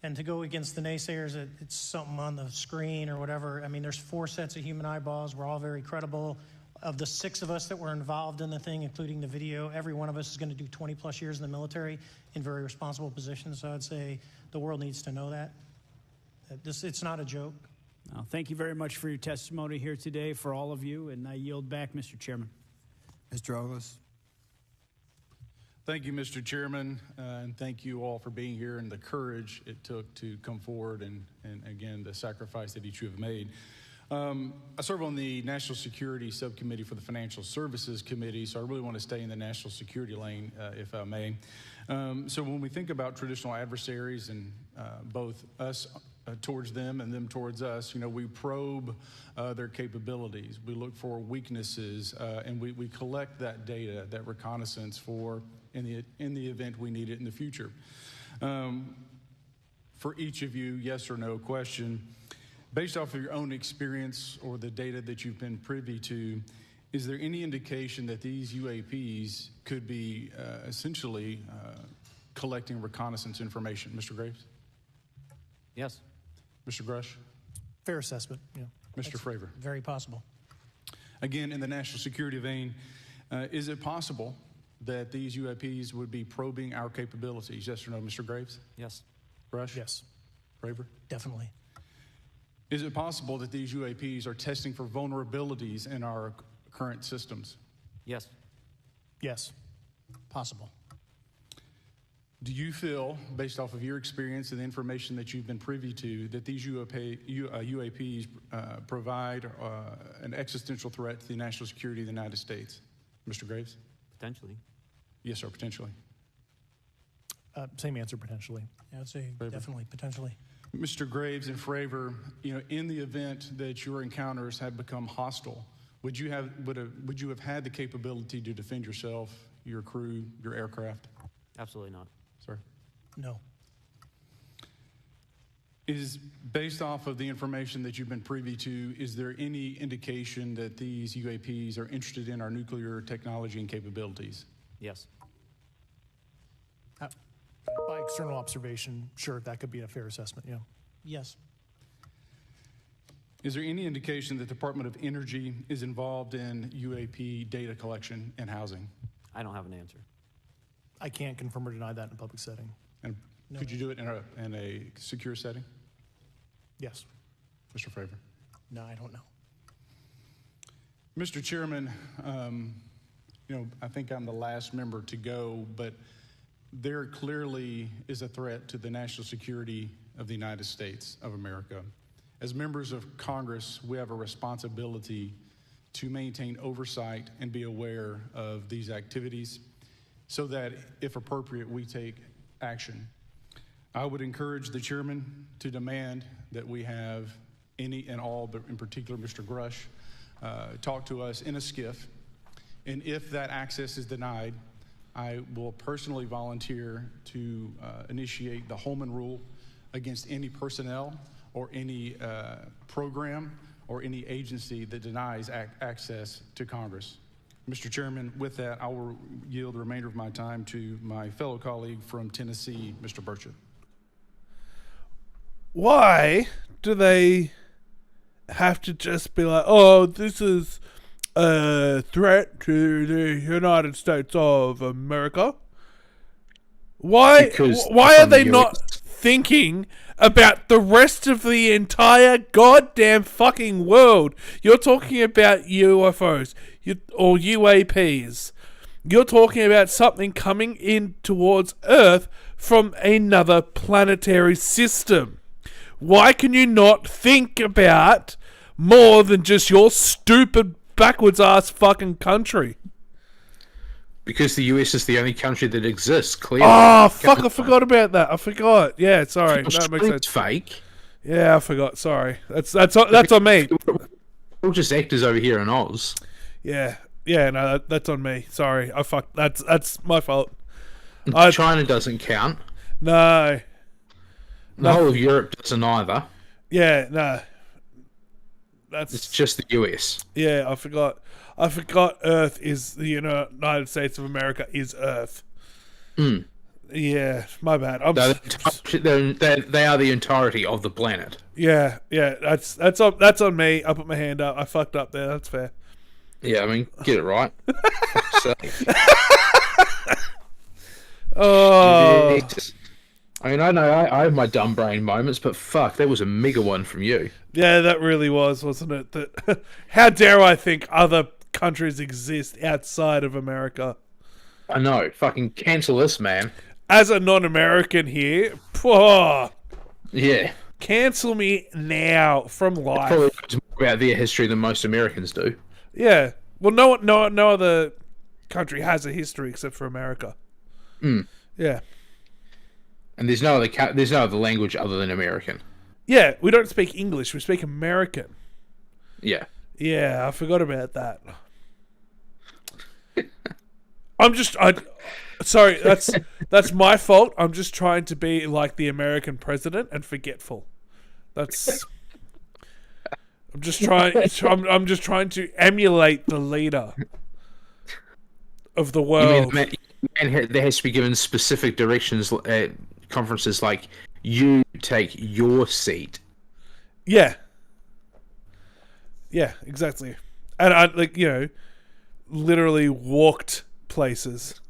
and to go against the naysayers that it's something on the screen or whatever. I mean, there's 4 sets of human eyeballs. We're all very credible. Of the 6 of us that were involved in the thing, including the video, every one of us is going to do 20 plus years in the military in very responsible positions. So I'd say the world needs to know that. It's not a joke. Well, thank you very much for your testimony here today for all of you, and I yield back, Mr. Chairman. Mr. Ogles. Thank you, Mr. Chairman, and thank you all for being here and the courage it took to come forward and again, the sacrifice that each of you have made. I serve on the National Security Subcommittee for the Financial Services Committee, so I really want to stay in the national security lane, if I may. So when we think about traditional adversaries and both us towards them and them towards us, we probe their capabilities. We look for weaknesses, and we collect that data, that reconnaissance for in the event we need it in the future. For each of you, yes or no question, based off of your own experience or the data that you've been privy to, is there any indication that these UAPs could be essentially collecting reconnaissance information? Mr. Graves? Yes. Mr. Grush? Fair assessment, yeah. Mr. Fravor? Very possible. Again, in the national security vein, is it possible that these UAPs would be probing our capabilities? Yes or no, Mr. Graves? Yes. Grush? Yes. Fravor? Definitely. Is it possible that these UAPs are testing for vulnerabilities in our current systems? Yes. Yes. Possible. Do you feel, based off of your experience and the information that you've been privy to, that these UAPs provide an existential threat to the national security of the United States? Mr. Graves? Potentially. Yes, sir, potentially. Same answer, potentially. Yeah, I'd say Fravor? definitely, potentially. Mr. Graves and Fravor, in the event that your encounters had become hostile, would you have had the capability to defend yourself, your crew, your aircraft? Absolutely not. Sir? No. Is based off of the information that you've been privy to, is there any indication that these UAPs are interested in our nuclear technology and capabilities? Yes. By external observation, sure, that could be a fair assessment, yeah. Yes. Is there any indication that the Department of Energy is involved in UAP data collection and housing? I don't have an answer. I can't confirm or deny that in a public setting. And could you do it in a secure setting? Yes. Mr. Fravor? No, I don't know. Mr. Chairman, I think I'm the last member to go, but there clearly is a threat to the national security of the United States of America. As members of Congress, we have a responsibility to maintain oversight and be aware of these activities so that, if appropriate, we take action. I would encourage the chairman to demand that we have any and all, but in particular Mr. Grush, talk to us in a skiff. And if that access is denied, I will personally volunteer to initiate the Holman Rule against any personnel or any program or any agency that denies access to Congress. Mr. Chairman, with that, I will yield the remainder of my time to my fellow colleague from Tennessee, Mr. Burchett. Why do they have to just be like, oh, this is a threat to the United States of America? Why are they not thinking about the rest of the entire goddamn fucking world? You're talking about UFOs or UAPs. You're talking about something coming in towards Earth from another planetary system. Why can you not think about more than just your stupid backwards ass fucking country? Because the US is the only country that exists, clearly. Oh, fuck, I forgot about that. I forgot. Yeah, sorry. That makes sense. Fake. Yeah, I forgot. Sorry. That's on me. We're all just actors over here in Oz. Yeah. Yeah, no, that's on me. Sorry. I fucked. That's my fault. China doesn't count. No. The whole of Europe doesn't either. Yeah, no. It's just the US. Yeah, I forgot. Earth is the United States of America is Earth. Mm. Yeah, my bad. They are the entirety of the planet. Yeah. That's on me. I put my hand up. I fucked up there. That's fair. Yeah, I mean, get it right. Oh. I mean, I know I have my dumb brain moments, but fuck, that was a mega one from you. Yeah, that really was, wasn't it? That how dare I think other countries exist outside of America? I know. Fucking cancel this, man. As a non-American here, yeah, cancel me now from life. Probably knows more about their history than most Americans do. Yeah. Well, no other country has a history except for America. Mm. Yeah. And there's no other language other than American. Yeah, we don't speak English. We speak American. Yeah. Yeah, I forgot about that. Sorry, that's my fault. I'm just trying to be like the American president and forgetful. I'm just trying to emulate the leader of the world. You mean there has to be given specific directions at conferences, like you take your seat. Yeah. Yeah, exactly. And I literally walked places.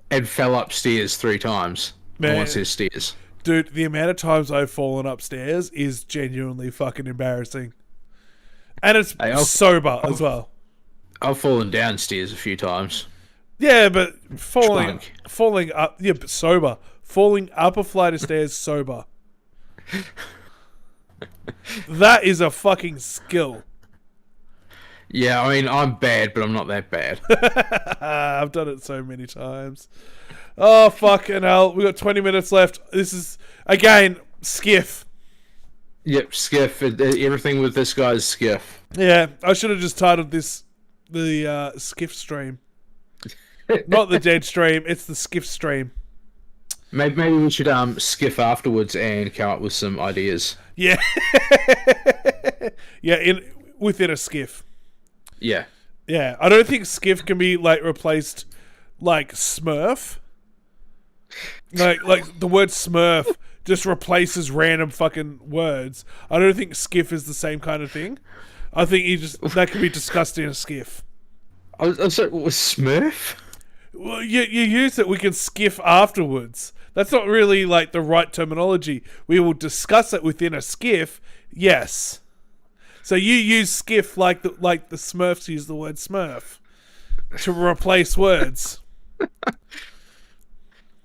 And fell upstairs 3 times. Man, once there's stairs. Dude, the amount of times I've fallen upstairs is genuinely fucking embarrassing. And it's sober as well. I've fallen downstairs a few times. Yeah, but falling up, yeah, but sober. Falling up a flight of stairs sober. That is a fucking skill. Yeah, I mean, I'm bad, but I'm not that bad. I've done it so many times. Oh, fucking hell. We've got 20 minutes left. This is, again, skiff. Yep, skiff. Everything with this guy's skiff. Yeah, I should have just titled this the skiff stream. Not the dead stream, it's the skiff stream. Maybe we should skiff afterwards and come up with some ideas. Yeah. Yeah, within a skiff. Yeah. Yeah, I don't think skiff can be like replaced like Smurf. Like the word Smurf just replaces random fucking words. I don't think skiff is the same kind of thing. I think that can be discussed in a skiff. I'm sorry, what was Smurf? Well, you use it. We can skiff afterwards. That's not really like the right terminology. We will discuss it within a skiff. Yes. So you use skiff like the Smurfs use the word Smurf to replace words.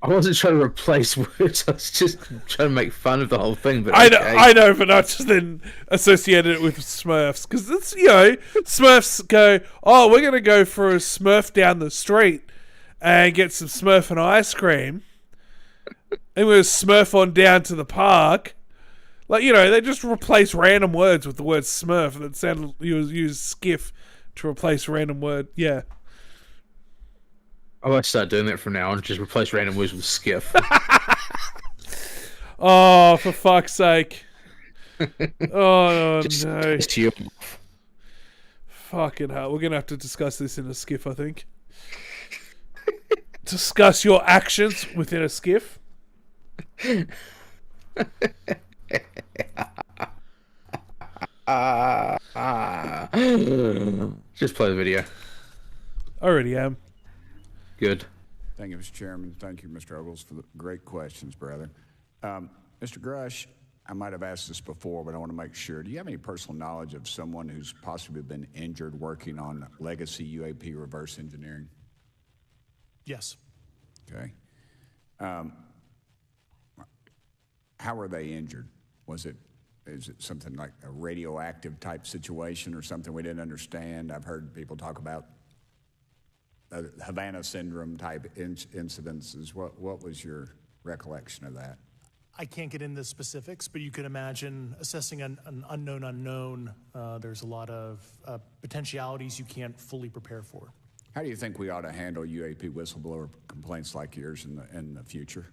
I wasn't trying to replace words. I was just trying to make fun of the whole thing. But I know, but I just then associated it with Smurfs because it's Smurfs go. Oh, we're gonna go for a Smurf down the street and get some Smurf and ice cream, and we'll Smurf on down to the park. Like they just replace random words with the word Smurf. That sounded use skiff to replace random word. Yeah. I might start doing that from now on. Just replace random words with skiff. Oh, for fuck's sake. Oh, no. Fucking hell. We're going to have to discuss this in a skiff, I think. Discuss your actions within a skiff. Just play the video. I already am. Good. Thank you, Mr. Chairman. Thank you, Mr. Ogles, for the great questions, brother. Mr. Grush, I might have asked this before, but I want to make sure. Do you have any personal knowledge of someone who's possibly been injured working on legacy UAP reverse engineering? Yes. Okay. How were they injured? Is it something like a radioactive type situation or something we didn't understand? I've heard people talk about Havana syndrome type incidences. What was your recollection of that? I can't get into specifics, but you can imagine assessing an unknown unknown. There's a lot of potentialities you can't fully prepare for. How do you think we ought to handle UAP whistleblower complaints like yours in the future?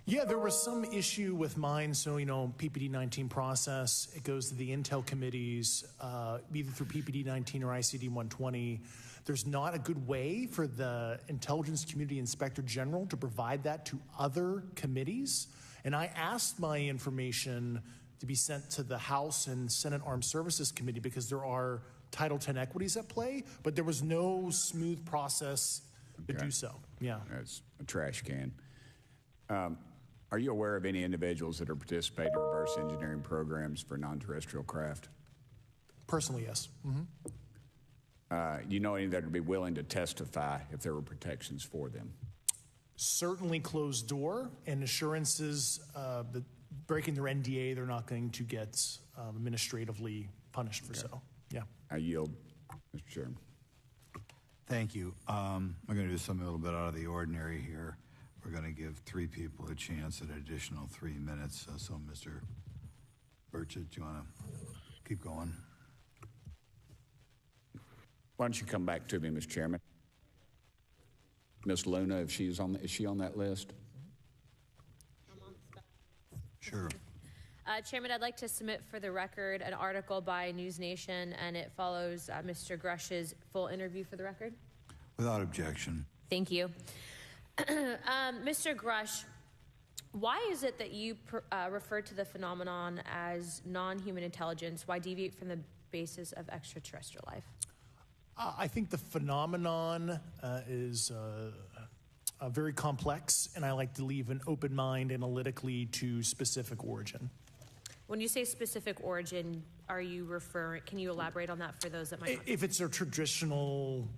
Yeah, there was some issue with mine. So, PPD-19 process, it goes to the Intel committees, either through PPD-19 or ICD-120. There's not a good way for the Intelligence Community Inspector General to provide that to other committees. And I asked my information to be sent to the House and Senate Armed Services Committee because there are Title X equities at play, but there was no smooth process to do so. Yeah. That's a trash can. Are you aware of any individuals that are participating in reverse engineering programs for non-terrestrial craft? Personally, yes. Mm-hmm. Do you know any that would be willing to testify if there were protections for them? Certainly closed door and assurances that breaking their NDA, they're not going to get administratively punished for so. Yeah. I yield, Mr. Chairman. Thank you. I'm going to do something a little bit out of the ordinary here. We're going to give 3 people a chance at an additional 3 minutes. So, Mr. Burchett, do you want to keep going? Why don't you come back to me, Mr. Chairman? Ms. Luna, is she on that list? Sure. Chairman, I'd like to submit for the record an article by News Nation, and it follows Mr. Grush's full interview for the record. Without objection. Thank you. Mr. Grush, why is it that you refer to the phenomenon as non-human intelligence? Why deviate from the basis of extraterrestrial life? I think the phenomenon is very complex, and I like to leave an open mind analytically to specific origin. When you say specific origin, are you referring, can you elaborate on that for those that might not? If it's a traditional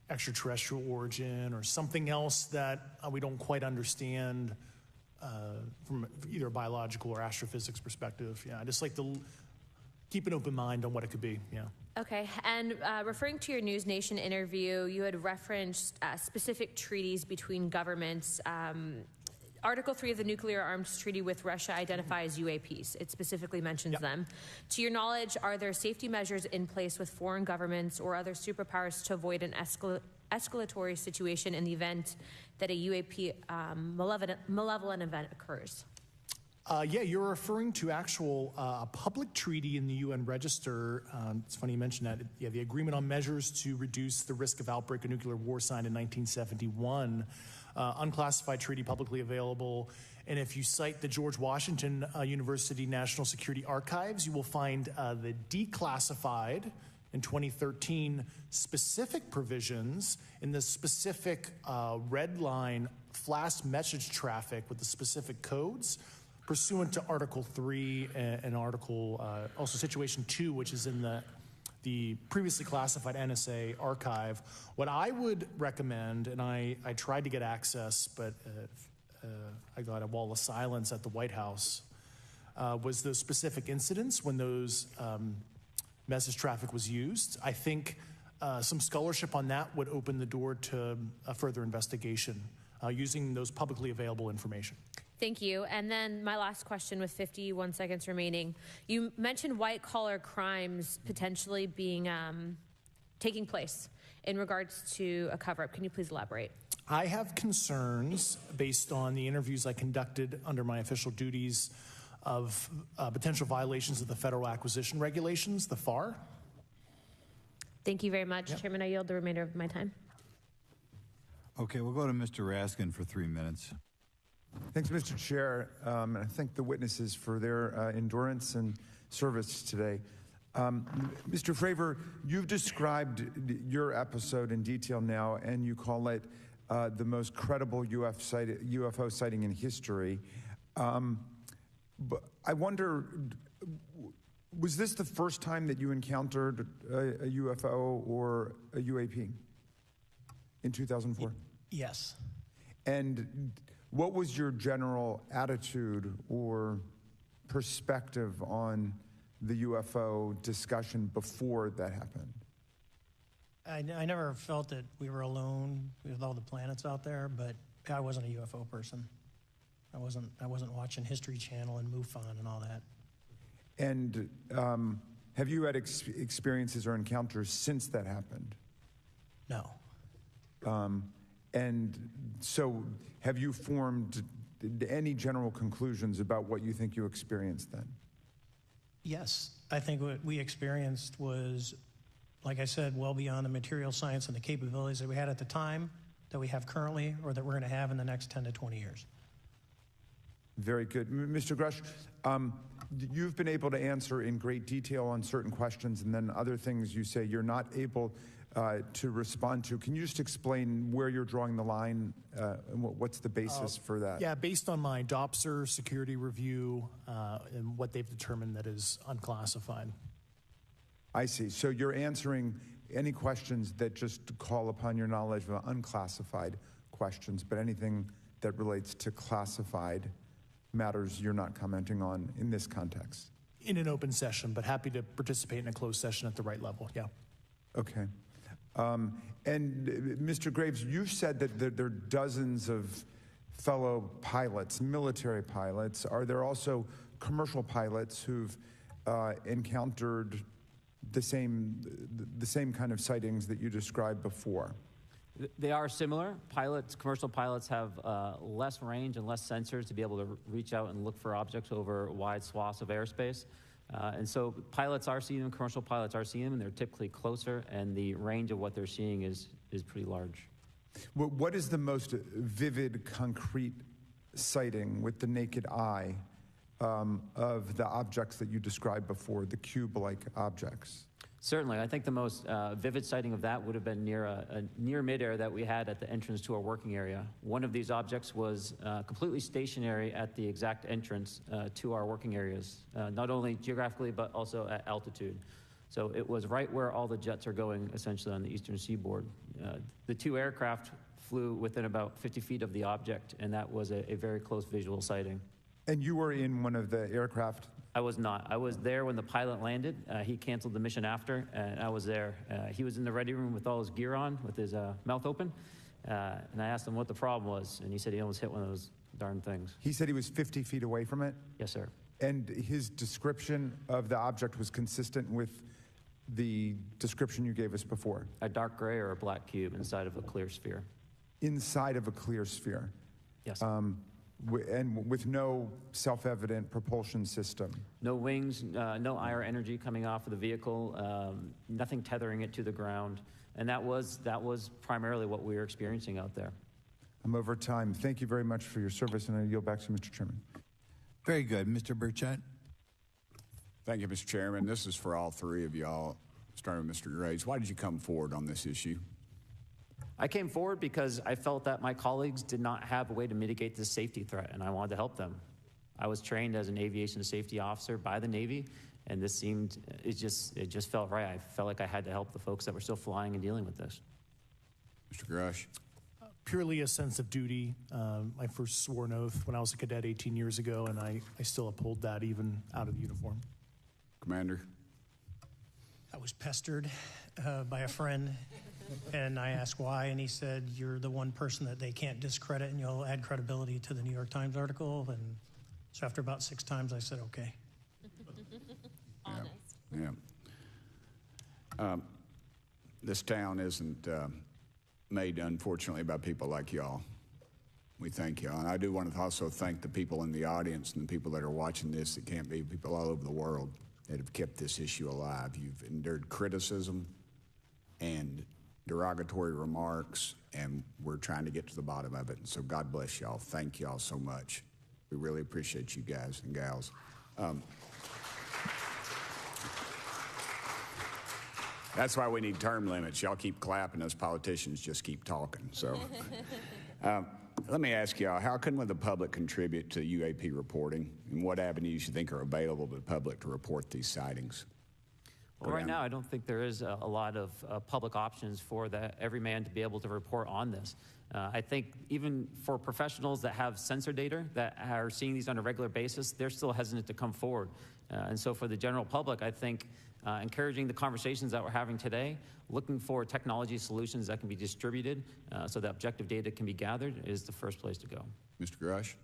extraterrestrial origin or something else that we don't quite understand from either a biological or astrophysics perspective, I just like to keep an open mind on what it could be, Okay, and referring to your News Nation interview, you had referenced specific treaties between governments. Article 3 of the Nuclear Arms Treaty with Russia identifies UAPs. It specifically mentions them. To your knowledge, are there safety measures in place with foreign governments or other superpowers to avoid an escalatory situation in the event that a UAP malevolent event occurs? Yeah, you're referring to actual public treaty in the UN Register. It's funny you mentioned that. Yeah, the Agreement on Measures to Reduce the Risk of Outbreak of Nuclear War, signed in 1971. Unclassified treaty, publicly available. And if you cite the George Washington University National Security Archives, you will find the declassified in 2013 specific provisions in the specific red line flash message traffic with the specific codes pursuant to Article 3 and Article, also Situation 2, which is in the previously classified NSA archive. What I would recommend, and I tried to get access, but I got a wall of silence at the White House, was those specific incidents when those message traffic was used. I think some scholarship on that would open the door to a further investigation using those publicly available information. Thank you. And then my last question with 51 seconds remaining. You mentioned white-collar crimes potentially being taking place in regards to a cover-up. Can you please elaborate? I have concerns based on the interviews I conducted under my official duties of potential violations of the federal acquisition regulations, the FAR. Thank you very much. Yep. Chairman, I yield the remainder of my time. Okay, we'll go to Mr. Raskin for 3 minutes. Thanks, Mr. Chair. And I thank the witnesses for their endurance and service today. Mr. Fravor, you've described your episode in detail now, and you call it the most credible UFO sighting in history. But I wonder, was this the first time that you encountered a UFO or a UAP in 2004? Yes. And what was your general attitude or perspective on the UFO discussion before that happened? I never felt that we were alone with all the planets out there, but I wasn't a UFO person. I wasn't watching History Channel and MUFON and all that. And have you had experiences or encounters since that happened? No. And so have you formed any general conclusions about what you think you experienced then? Yes. I think what we experienced was, like I said, well beyond the material science and the capabilities that we had at the time, that we have currently, or that we're going to have in the next 10 to 20 years. Very good. Mr. Grush, you've been able to answer in great detail on certain questions, and then other things you say you're not able to respond to. Can you just explain where you're drawing the line and what's the basis for that? Yeah, based on my DOPSR security review and what they've determined that is unclassified. I see. So you're answering any questions that just call upon your knowledge of unclassified questions, but anything that relates to classified matters you're not commenting on in this context. In an open session, but happy to participate in a closed session at the right level, yeah. Okay. And Mr. Graves, you've said that there are dozens of fellow pilots, military pilots. Are there also commercial pilots who've encountered the same kind of sightings that you described before? They are similar. Commercial pilots have less range and less sensors to be able to reach out and look for objects over wide swaths of airspace. And so pilots are seeing them, commercial pilots are seeing them, and they're typically closer, and the range of what they're seeing is pretty large. What is the most vivid, concrete sighting with the naked eye of the objects that you described before, the cube-like objects? Certainly. I think the most vivid sighting of that would have been near midair that we had at the entrance to our working area. One of these objects was completely stationary at the exact entrance to our working areas, not only geographically but also at altitude. So it was right where all the jets are going, essentially, on the eastern seaboard. The two aircraft flew within about 50 feet of the object, and that was a very close visual sighting. And you were in one of the aircraft? I was not. I was there when the pilot landed. He canceled the mission after, and I was there. He was in the ready room with all his gear on, with his mouth open, and I asked him what the problem was, and he said he almost hit one of those darn things. He said he was 50 feet away from it? Yes, sir. And his description of the object was consistent with the description you gave us before? A dark gray or a black cube inside of a clear sphere. Inside of a clear sphere? Yes. And with no self-evident propulsion system? No wings, no IR energy coming off of the vehicle, nothing tethering it to the ground. And that was primarily what we were experiencing out there. I'm over time. Thank you very much for your service, and I yield back to Mr. Chairman. Very good. Mr. Burchett? Thank you, Mr. Chairman. This is for all three of y'all, starting with Mr. Graves. Why did you come forward on this issue? I came forward because I felt that my colleagues did not have a way to mitigate this safety threat, and I wanted to help them. I was trained as an aviation safety officer by the Navy, and this seemed, it just felt right. I felt like I had to help the folks that were still flying and dealing with this. Mr. Grush? Purely a sense of duty. I first swore an oath when I was a cadet 18 years ago, and I still uphold that even out of the uniform. Commander? I was pestered by a friend, and I asked why, and he said, you're the one person that they can't discredit, and you'll add credibility to the New York Times article. And so after about 6 times, I said, okay. Yeah. This town isn't made, unfortunately, by people like y'all. We thank y'all. And I do want to also thank the people in the audience and the people that are watching this that can't be, people all over the world that have kept this issue alive. You've endured criticism and derogatory remarks, and we're trying to get to the bottom of it. And so God bless y'all. Thank y'all so much. We really appreciate you guys and gals. That's why we need term limits. Y'all keep clapping, us politicians just keep talking. So let me ask y'all, how can the public contribute to UAP reporting, and what avenues you think are available to the public to report these sightings? Well, right now, I don't think there is a lot of public options for every man to be able to report on this. I think even for professionals that have sensor data that are seeing these on a regular basis, they're still hesitant to come forward. And so for the general public, I think encouraging the conversations that we're having today, looking for technology solutions that can be distributed so that objective data can be gathered is the first place to go. Mr. Grush?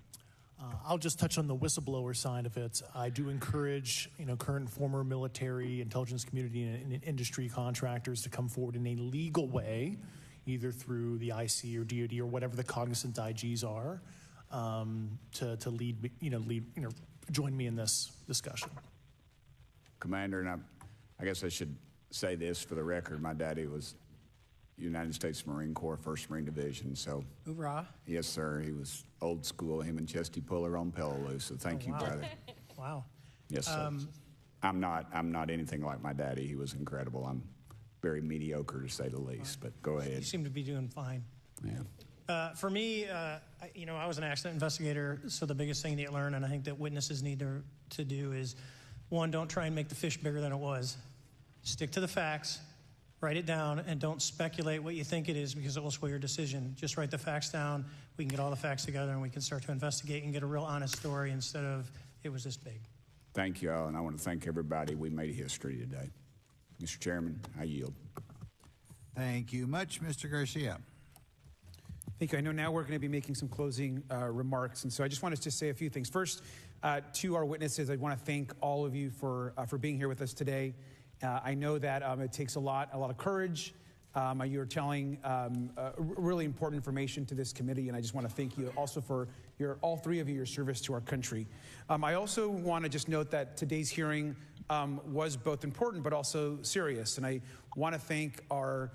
I'll just touch on the whistleblower side of it. I do encourage, current and former military, intelligence community, and industry contractors to come forward in a legal way, either through the IC or DoD or whatever the cognizant IGs are, to lead, join me in this discussion. Commander, and I guess I should say this for the record. My daddy was United States Marine Corps, 1st Marine Division, so. Hoorah. Yes, sir. He was old school, him and Chesty Puller on Peleliu, so thank you, wow. brother. Wow. Yes, sir. I'm not anything like my daddy. He was incredible. I'm very mediocre, to say the least, but go ahead. You seem to be doing fine. Yeah. For me, I was an accident investigator, so the biggest thing that you learn, and I think that witnesses need to do is, one, don't try and make the fish bigger than it was. Stick to the facts, write it down, and don't speculate what you think it is because it will sway your decision. Just write the facts down. We can get all the facts together, and we can start to investigate and get a real honest story instead of it was this big. Thank you all, and I want to thank everybody. We made history today. Mr. Chairman, I yield. Thank you much, Mr. Garcia. Thank you. I know now we're going to be making some closing remarks, and so I just wanted to say a few things. First, to our witnesses, I want to thank all of you for being here with us today. I know that it takes a lot of courage. You're telling really important information to this committee, and I just want to thank you also for all three of you, your service to our country. I also want to just note that today's hearing was both important but also serious, and I want to thank our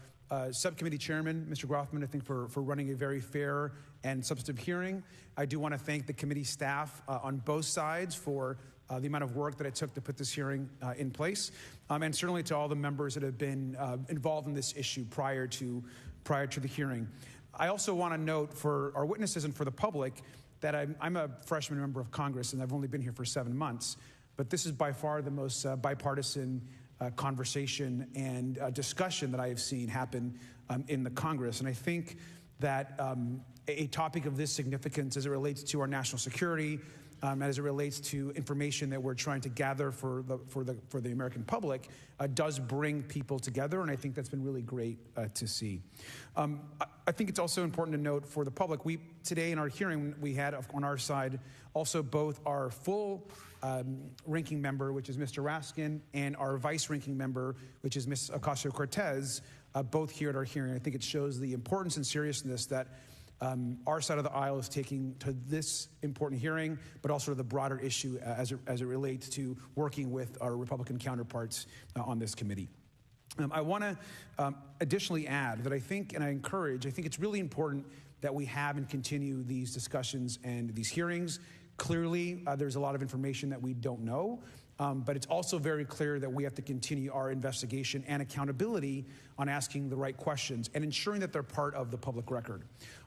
subcommittee chairman, Mr. Grothman, I think for running a very fair and substantive hearing. I do want to thank the committee staff on both sides for the amount of work that it took to put this hearing in place, and certainly to all the members that have been involved in this issue prior to the hearing. I also want to note for our witnesses and for the public that I'm a freshman member of Congress, and I've only been here for 7 months, but this is by far the most bipartisan conversation and discussion that I have seen happen in the Congress. And I think that a topic of this significance as it relates to our national security, as it relates to information that we're trying to gather for the American public does bring people together, and I think that's been really great to see. I think it's also important to note for the public, today in our hearing, we had on our side also both our full ranking member, which is Mr. Raskin, and our vice ranking member, which is Ms. Ocasio-Cortez, both here at our hearing. I think it shows the importance and seriousness that our side of the aisle is taking to this important hearing, but also to the broader issue as it relates to working with our Republican counterparts on this committee. I want to additionally add that I think it's really important that we have and continue these discussions and these hearings. Clearly, there's a lot of information that we don't know, but it's also very clear that we have to continue our investigation and accountability on asking the right questions and ensuring that they're part of the public record.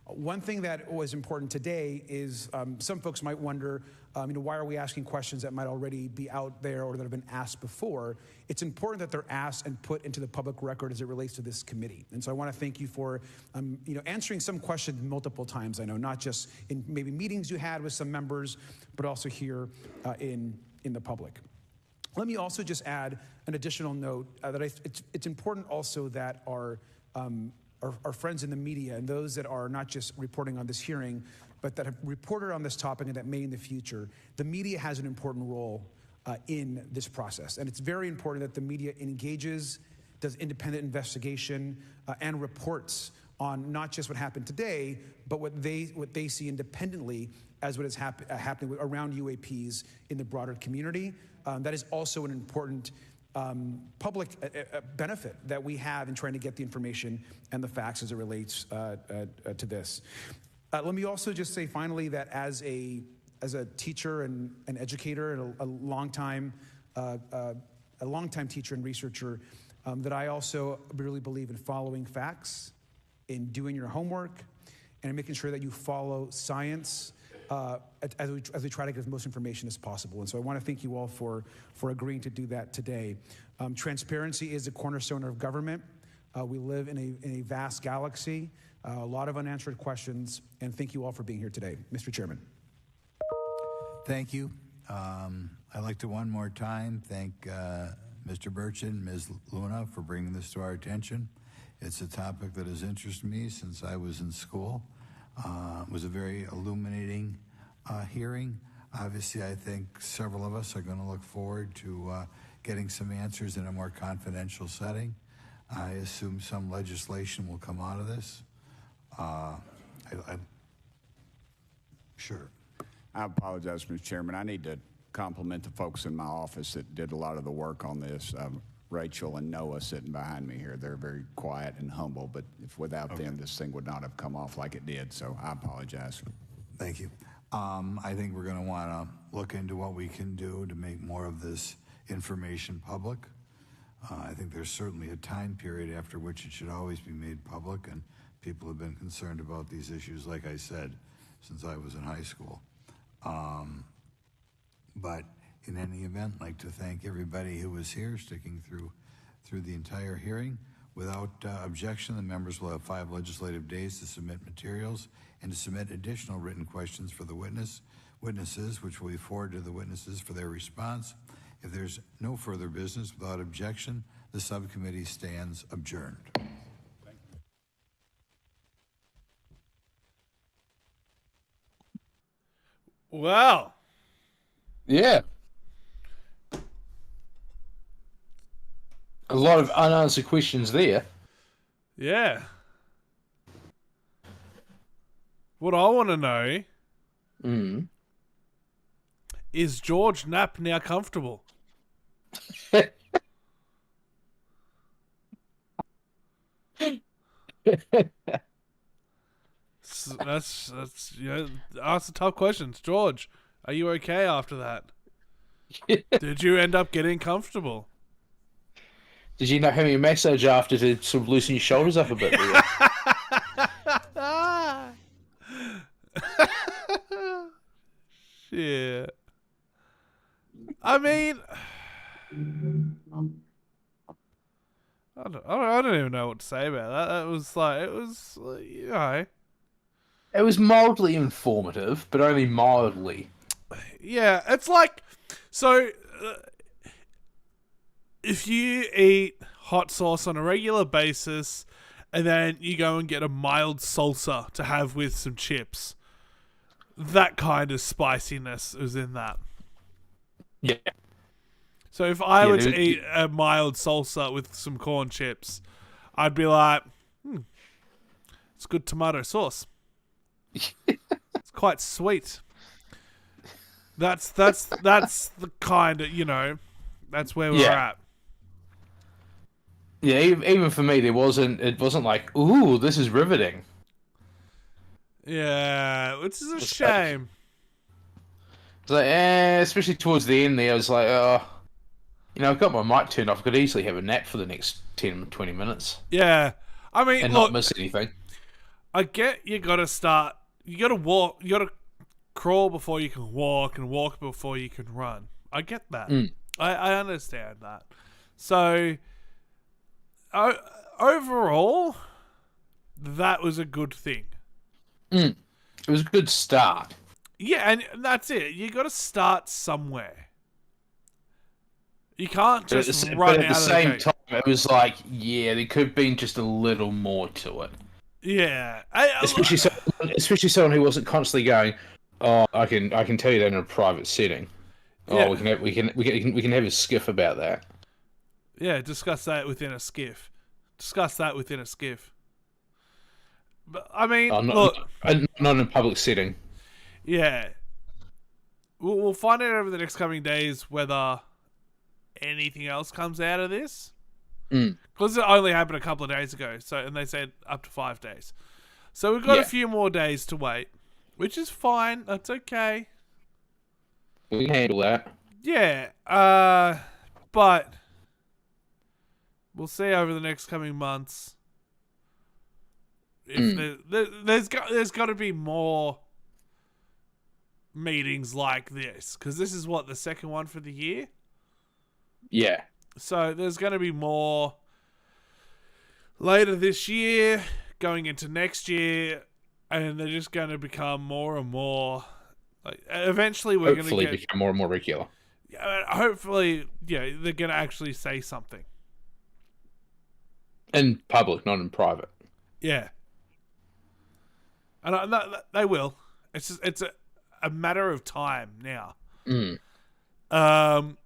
One thing that was important today is some folks might wonder, why are we asking questions that might already be out there or that have been asked before? It's important that they're asked and put into the public record as it relates to this committee. And so I want to thank you for, answering some questions multiple times. I know not just in maybe meetings you had with some members, but also here in the public. Let me also just add an additional note that it's important also that our friends in the media and those that are not just reporting on this hearing, but that have reported on this topic and that may in the future, the media has an important role in this process. And it's very important that the media engages, does independent investigation, and reports on not just what happened today, but what they see independently as what is happening around UAPs in the broader community. That is also an important public benefit that we have in trying to get the information and the facts as it relates to this. Let me also just say finally that as a teacher and an educator and a longtime teacher and researcher, that I also really believe in following facts, in doing your homework, and in making sure that you follow science as we try to get as most information as possible. And so I want to thank you all for agreeing to do that today. Transparency is a cornerstone of government. We live in a vast galaxy, a lot of unanswered questions, and thank you all for being here today. Mr. Chairman. Thank you. I'd like to one more time thank Mr. Burchett and Ms. Luna for bringing this to our attention. It's a topic that has interested me since I was in school. It was a very illuminating hearing. Obviously, I think several of us are going to look forward to getting some answers in a more confidential setting. I assume some legislation will come out of this. Sure. I apologize, Mr. Chairman. I need to compliment the folks in my office that did a lot of the work on this. Rachel and Noah sitting behind me here. They're very quiet and humble, but if without them, this thing would not have come off like it did, so I apologize. Thank you. I think we're going to want to look into what we can do to make more of this information public. I think there's certainly a time period after which it should always be made public, and people have been concerned about these issues, like I said, since I was in high school. But in any event, I'd like to thank everybody who was here, sticking through the entire hearing. Without objection, the members will have 5 legislative days to submit materials and to submit additional written questions for the witnesses, which will be forwarded to the witnesses for their response. If there's no further business, without objection, the subcommittee stands adjourned. Wow. Yeah. A lot of unanswered questions there. Yeah. What I want to know is George Knapp now comfortable? That's ask the tough questions. George, are you okay after that? Did you end up getting comfortable? Did you not have a massage after to sort of loosen your shoulders up a bit? Shit. I mean, I don't even know what to say about that. It was It was mildly informative, but only mildly. Yeah, it's like, so if you eat hot sauce on a regular basis and then you go and get a mild salsa to have with some chips, that kind of spiciness is in that. Yeah. So if I were to eat a mild salsa with some corn chips, I'd be like, it's good tomato sauce. It's quite sweet. That's the kind of, that's where we're at. Yeah, even for me, it wasn't like, ooh, this is riveting. Yeah, which is a shame. It's like, especially towards the end there, I was like, I've got my mic turned off. I could easily have a nap for the next 10, 20 minutes. Yeah. I mean, and look, not miss anything. I get you got to start, you got to walk, you got to crawl before you can walk and walk before you can run. I get that. I understand that. So, overall, that was a good thing. It was a good start. Yeah, and that's it. You got to start somewhere. You can't just run out of the gate. But at the same time, it was like, yeah, there could have been just a little more to it. Yeah, especially someone who wasn't constantly going, "Oh, I can tell you that in a private setting." Yeah. Oh, we can have a skiff about that. Yeah, discuss that within a skiff. But I mean, look, not in a public setting. Yeah, we'll find out over the next coming days whether anything else comes out of this. Because it only happened a couple of days ago, and they said up to 5 days. So we've got a few more days to wait, which is fine. That's okay. We can handle that. Yeah, but we'll see over the next coming months if there's got to be more meetings like this, because this is the second one for the year. Yeah. So there's going to be more later this year, going into next year, and they're just going to become more and more. Like, eventually, we're going to become more and more regular. Hopefully, they're going to actually say something in public, not in private. Yeah, and they will. It's a matter of time now.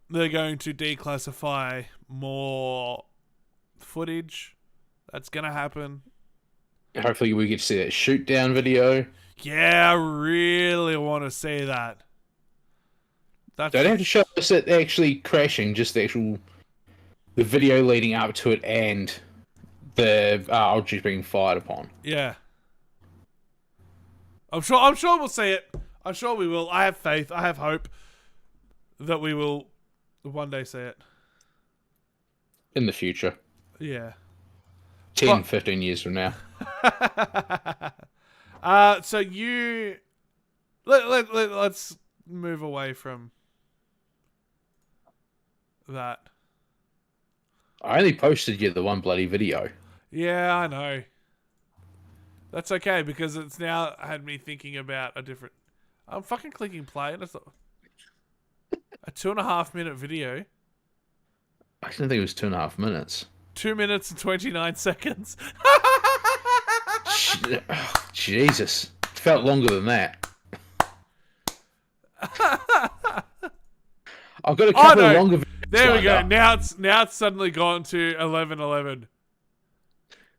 They're going to declassify more footage. That's going to happen. Hopefully we get to see that shoot down video. Yeah, I really want to see that. Don't have to show us it actually crashing, just the video leading up to it and the object being fired upon. Yeah. I'm sure we'll see it. I'm sure we will. I have faith. I have hope that we will one day see it. In the future. Yeah. 15 years from now. So let's move away from that. I only posted you the one bloody video. Yeah, I know. That's okay, because it's now had me thinking about a different... I'm fucking clicking play, and it's a 2.5 minute video. I didn't think it was 2.5 minutes. 2 minutes and 29 seconds. Jesus. It felt longer than that. I've got a couple of longer videos. There we go. Now it's suddenly gone to 11:11.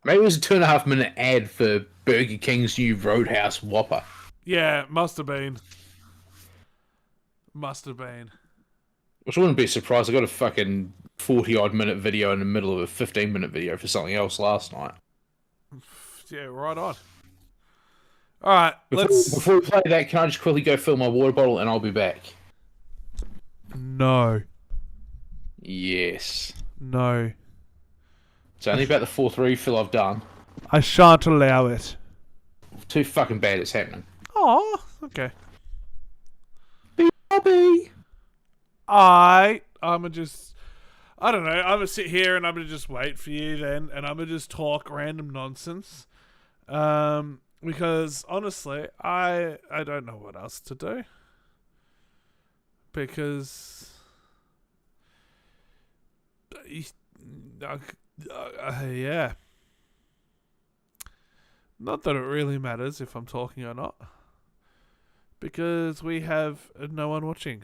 Maybe it was a 2.5 minute ad for Burger King's new Roadhouse Whopper. Yeah, must have been. Which I wouldn't be surprised. I got a fucking 40-odd minute video in the middle of a 15-minute video for something else last night. Yeah, right on. All right, before we play that, can I just quickly go fill my water bottle and I'll be back? No. Yes. No. It's only about the 4th refill I've done. I shan't allow it. Too fucking bad it's happening. Oh, okay. Bobby. I don't know. I'm gonna sit here and I'm gonna just wait for you then, and I'm gonna just talk random nonsense. Because honestly, I don't know what else to do. because yeah. Not that it really matters if I'm talking or not, because we have no one watching.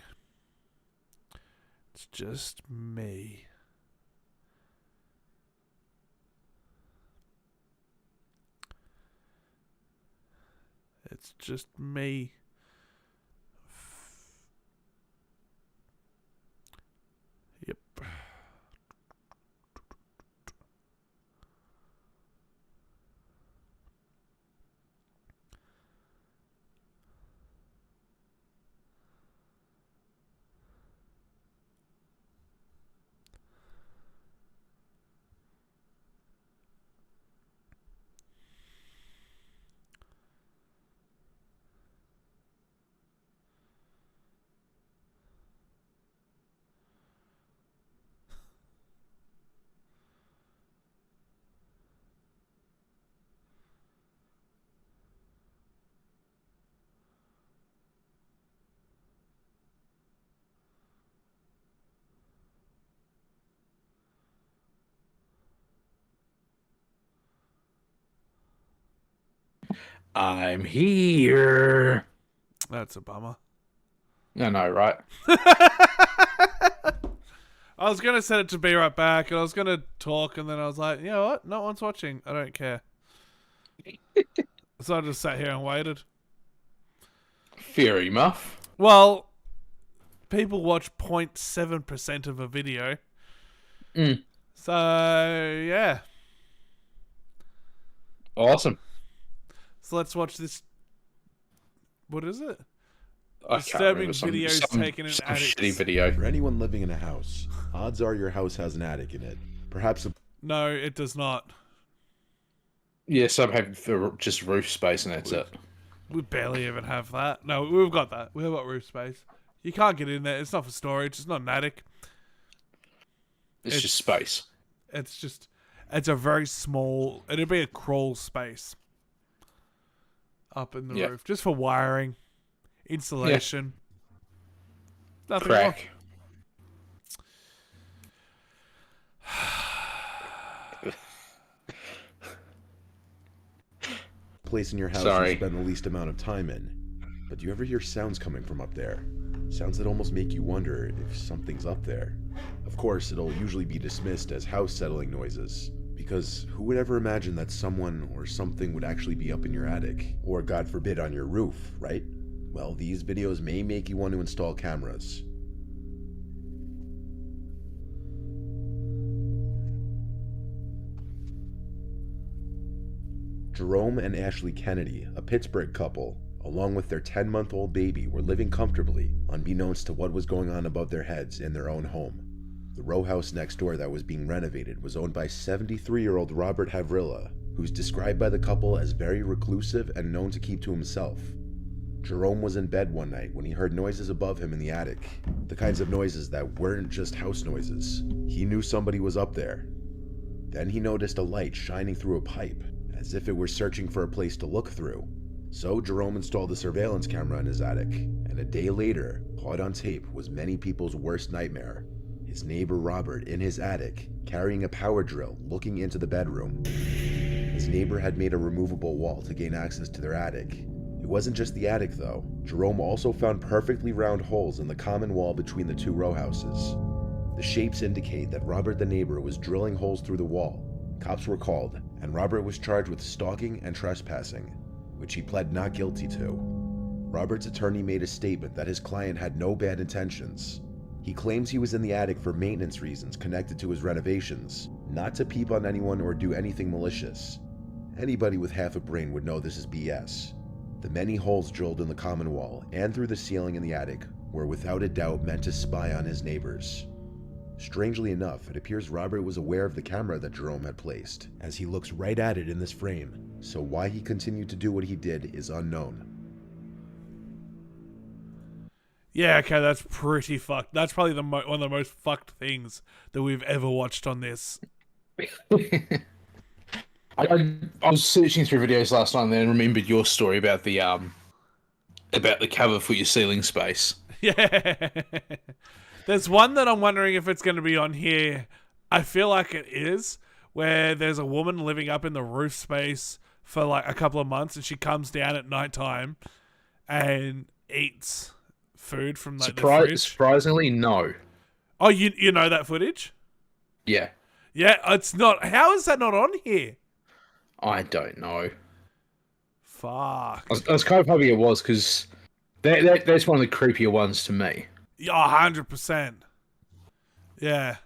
It's just me. It's just me. Yep. I'm here. That's a bummer. I know, right? I was going to set it to be right back, and I was going to talk, and then I was like, you know what? No one's watching. I don't care. So I just sat here and waited. Fair enough. Well, people watch 0.7% of a video. So, yeah. Awesome. So let's watch this. What is it? I Disturbing videos taken in attics. Shitty video. For anyone living in a house, odds are your house has an attic in it. Perhaps a... No, it does not. Yeah, some have just roof space and that's it. We barely even have that. No, we've got that. We've got roof space. You can't get in there. It's not for storage. It's not an attic. It's just space. It's a very small, it'd be a crawl space up in the roof. Just for wiring, insulation. Nothing Crack. place in your house you spend the least amount of time in. But do you ever hear sounds coming from up there? Sounds that almost make you wonder if something's up there. Of course, it'll usually be dismissed as house settling noises, because who would ever imagine that someone or something would actually be up in your attic, or God forbid on your roof, right? Well, these videos may make you want to install cameras. Jerome and Ashley Kennedy, a Pittsburgh couple, along with their 10-month-old baby, were living comfortably, unbeknownst to what was going on above their heads in their own home. The row house next door that was being renovated was owned by 73-year-old Robert Havrilla, who's described by the couple as very reclusive and known to keep to himself. Jerome was in bed one night when he heard noises above him in the attic, the kinds of noises that weren't just house noises. He knew somebody was up there. Then he noticed a light shining through a pipe, as if it were searching for a place to look through. So Jerome installed a surveillance camera in his attic, and a day later, caught on tape was many people's worst nightmare. His neighbor Robert in his attic, carrying a power drill, looking into the bedroom. His neighbor had made a removable wall to gain access to their attic. It wasn't just the attic though. Jerome also found perfectly round holes in the common wall between the two row houses. The shapes indicate that Robert the neighbor was drilling holes through the wall. Cops were called, and Robert was charged with stalking and trespassing, which he pled not guilty to. Robert's attorney made a statement that his client had no bad intentions. He claims he was in the attic for maintenance reasons connected to his renovations, not to peep on anyone or do anything malicious. Anybody with half a brain would know this is BS. The many holes drilled in the common wall and through the ceiling in the attic were without a doubt meant to spy on his neighbors. Strangely enough, it appears Robert was aware of the camera that Jerome had placed, as he looks right at it in this frame, so why he continued to do what he did is unknown. Yeah, okay, that's pretty fucked. That's probably one of the most fucked things that we've ever watched on this. I was searching through videos last night and then remembered your story about the cover for your ceiling space. Yeah. There's one that I'm wondering if it's going to be on here. I feel like it is, where there's a woman living up in the roof space for like a couple of months, and she comes down at nighttime and eats food from like the fridge. Surprisingly, no. Oh, you know that footage? Yeah. Yeah, it's not. How is that not on here? I don't know. Fuck. I was kind of hoping it was, because that's one of the creepier ones to me. Yeah, 100%. Yeah.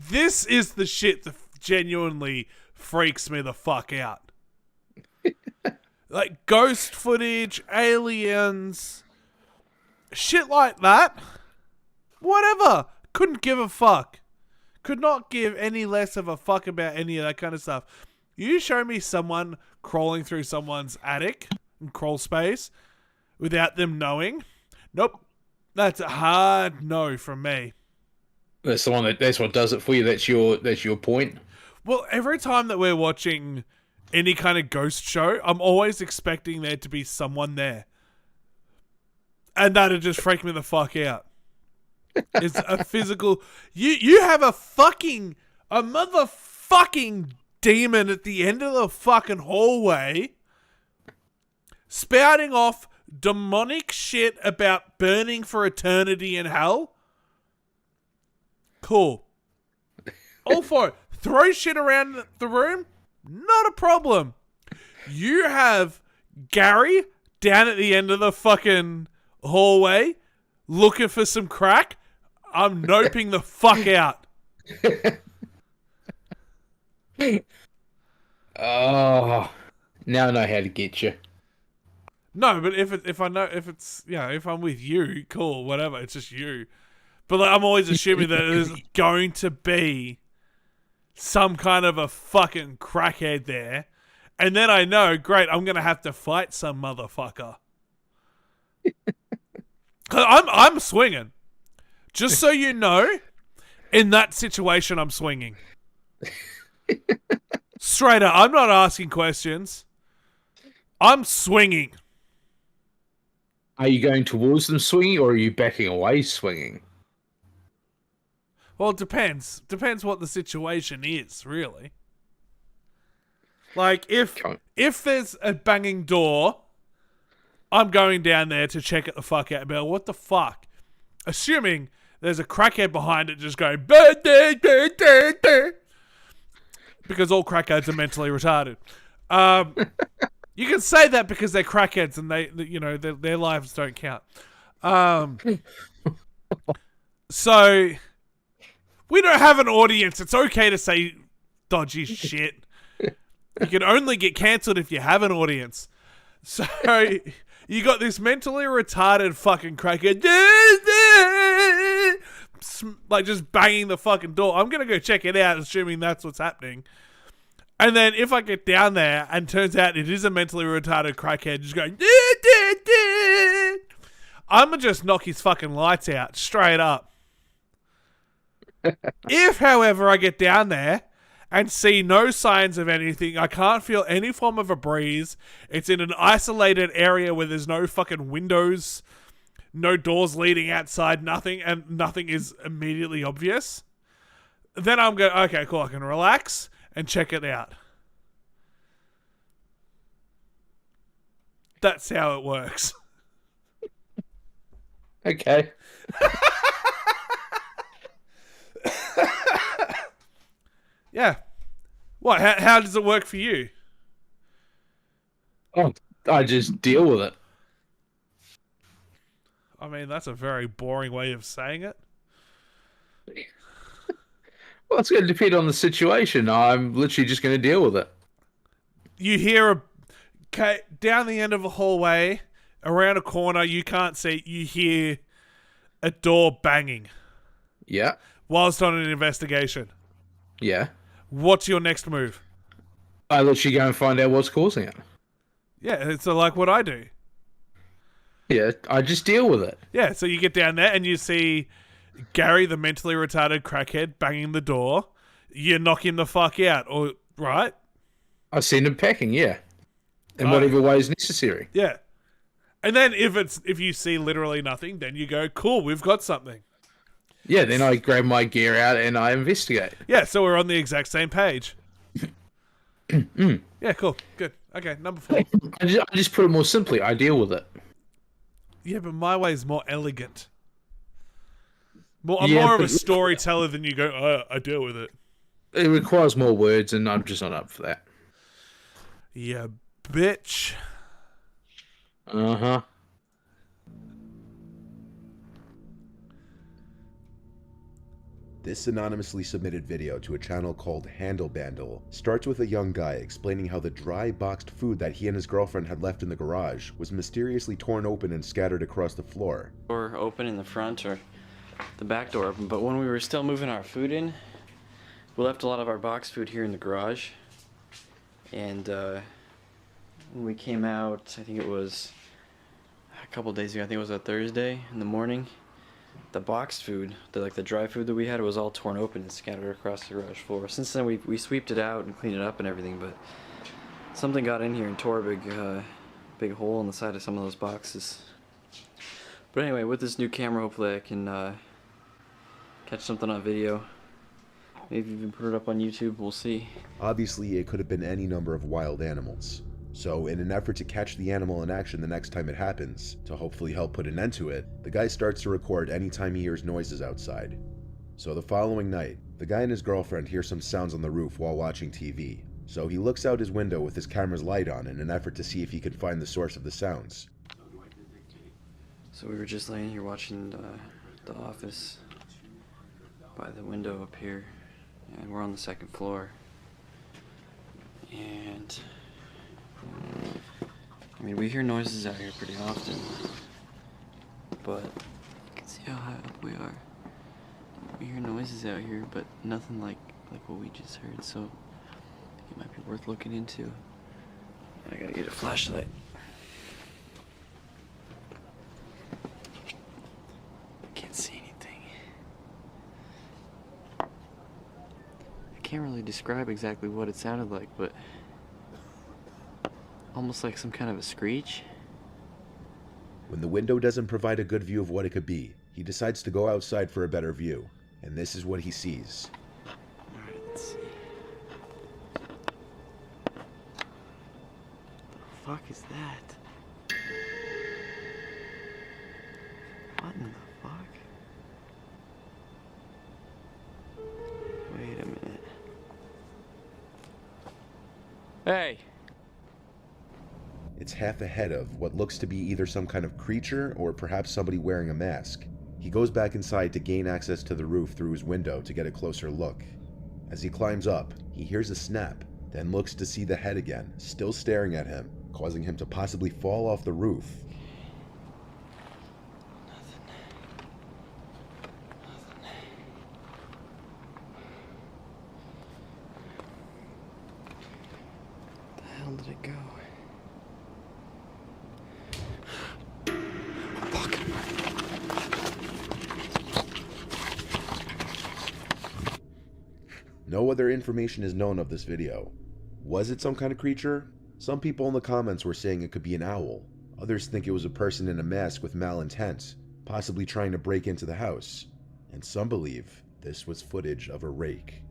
This is the shit that genuinely freaks me the fuck out. Like ghost footage, aliens, shit like that. Whatever. Couldn't give a fuck. Could not give any less of a fuck about any of that kind of stuff. You show me someone crawling through someone's attic and crawl space without them knowing. Nope. That's a hard no from me. That's the one that's what does it for you. That's your point. Well, every time that we're watching any kind of ghost show, I'm always expecting there to be someone there. And that'd just freak me the fuck out. It's a physical... You have a motherfucking demon at the end of the fucking hallway spouting off demonic shit about burning for eternity in hell. Cool. All for it. Throw shit around the room, not a problem. You have Gary down at the end of the fucking hallway looking for some crack. I'm noping the fuck out. Oh, now I know how to get you. No, but if I'm with you, cool, whatever. It's just you. But like, I'm always assuming that there's going to be some kind of a fucking crackhead there, and then I know, great, I'm gonna have to fight some motherfucker. I'm swinging. Just so you know, in that situation, I'm swinging. Straight up, I'm not asking questions. I'm swinging. Are you going towards them swinging, or are you backing away swinging? Well, it depends. Depends what the situation is, really. Like, if there's a banging door, I'm going down there to check it the fuck out. But what the fuck? Assuming there's a crackhead behind it just going... Because all crackheads are mentally retarded. You can say that because they're crackheads and their lives don't count. So... we don't have an audience. It's okay to say dodgy shit. You can only get cancelled if you have an audience. So you got this mentally retarded fucking crackhead, like just banging the fucking door. I'm gonna go check it out, assuming that's what's happening. And then if I get down there and turns out it is a mentally retarded crackhead just going, I'm gonna just knock his fucking lights out straight up. If, however, I get down there and see no signs of anything, I can't feel any form of a breeze, it's in an isolated area where there's no fucking windows, no doors leading outside, nothing, and nothing is immediately obvious, then I'm going, okay, cool, I can relax and check it out. That's how it works. Okay. Yeah. What? How does it work for you? Oh, I just deal with it. I mean, that's a very boring way of saying it. Well, it's going to depend on the situation. I'm literally just going to deal with it. You hear down the end of a hallway, around a corner, you can't see, you hear a door banging. Yeah. Whilst on an investigation. Yeah. What's your next move? I literally go and find out what's causing it. Yeah, it's like what I do. Yeah, I just deal with it. Yeah, so you get down there and you see Gary, the mentally retarded crackhead, banging the door. You knock him the fuck out, or right? I send him packing, yeah. In whatever way is necessary. Yeah. And then if you see literally nothing, then you go, cool, we've got something. Yeah, then I grab my gear out and I investigate. Yeah, so we're on the exact same page. Yeah, cool. Good. Okay, number 4. I just put it more simply. I deal with it. Yeah, but my way is more elegant. I'm Yeah, more of a but- storyteller than you go, I deal with it. It requires more words, and I'm just not up for that. Yeah, bitch. Uh-huh. This anonymously submitted video to a channel called Handle Bandle starts with a young guy explaining how the dry boxed food that he and his girlfriend had left in the garage was mysteriously torn open and scattered across the floor. Door open in the front or the back door open, but when we were still moving our food in, we left a lot of our boxed food here in the garage. And when we came out, I think it was a couple days ago, I think it was a Thursday in the morning, the boxed food, the dry food that we had, was all torn open and scattered across the garage floor. Since then, we sweeped it out and cleaned it up and everything, but something got in here and tore a big hole in the side of some of those boxes. But anyway, with this new camera, hopefully I can catch something on video. Maybe even put it up on YouTube, we'll see. Obviously, it could have been any number of wild animals. So, in an effort to catch the animal in action the next time it happens, to hopefully help put an end to it, the guy starts to record anytime he hears noises outside. So the following night, the guy and his girlfriend hear some sounds on the roof while watching TV. So he looks out his window with his camera's light on in an effort to see if he can find the source of the sounds. So we were just laying here watching The Office by the window up here, and we're on the second floor. And I mean, we hear noises out here pretty often, but you can see how high up we are. We hear noises out here, but nothing like what we just heard, so it might be worth looking into. I gotta get a flashlight. I can't see anything. I can't really describe exactly what it sounded like, but almost like some kind of a screech. When the window doesn't provide a good view of what it could be, he decides to go outside for a better view, and this is what he sees. Alright, let's see. The fuck is that? What in the fuck? Wait a minute. Hey! It's half ahead of what looks to be either some kind of creature or perhaps somebody wearing a mask. He goes back inside to gain access to the roof through his window to get a closer look. As he climbs up, he hears a snap, then looks to see the head again, still staring at him, causing him to possibly fall off the roof. Where the hell did it go? No other information is known of this video. Was it some kind of creature? Some people in the comments were saying it could be an owl. Others think it was a person in a mask with malintent, possibly trying to break into the house. And some believe this was footage of a rake.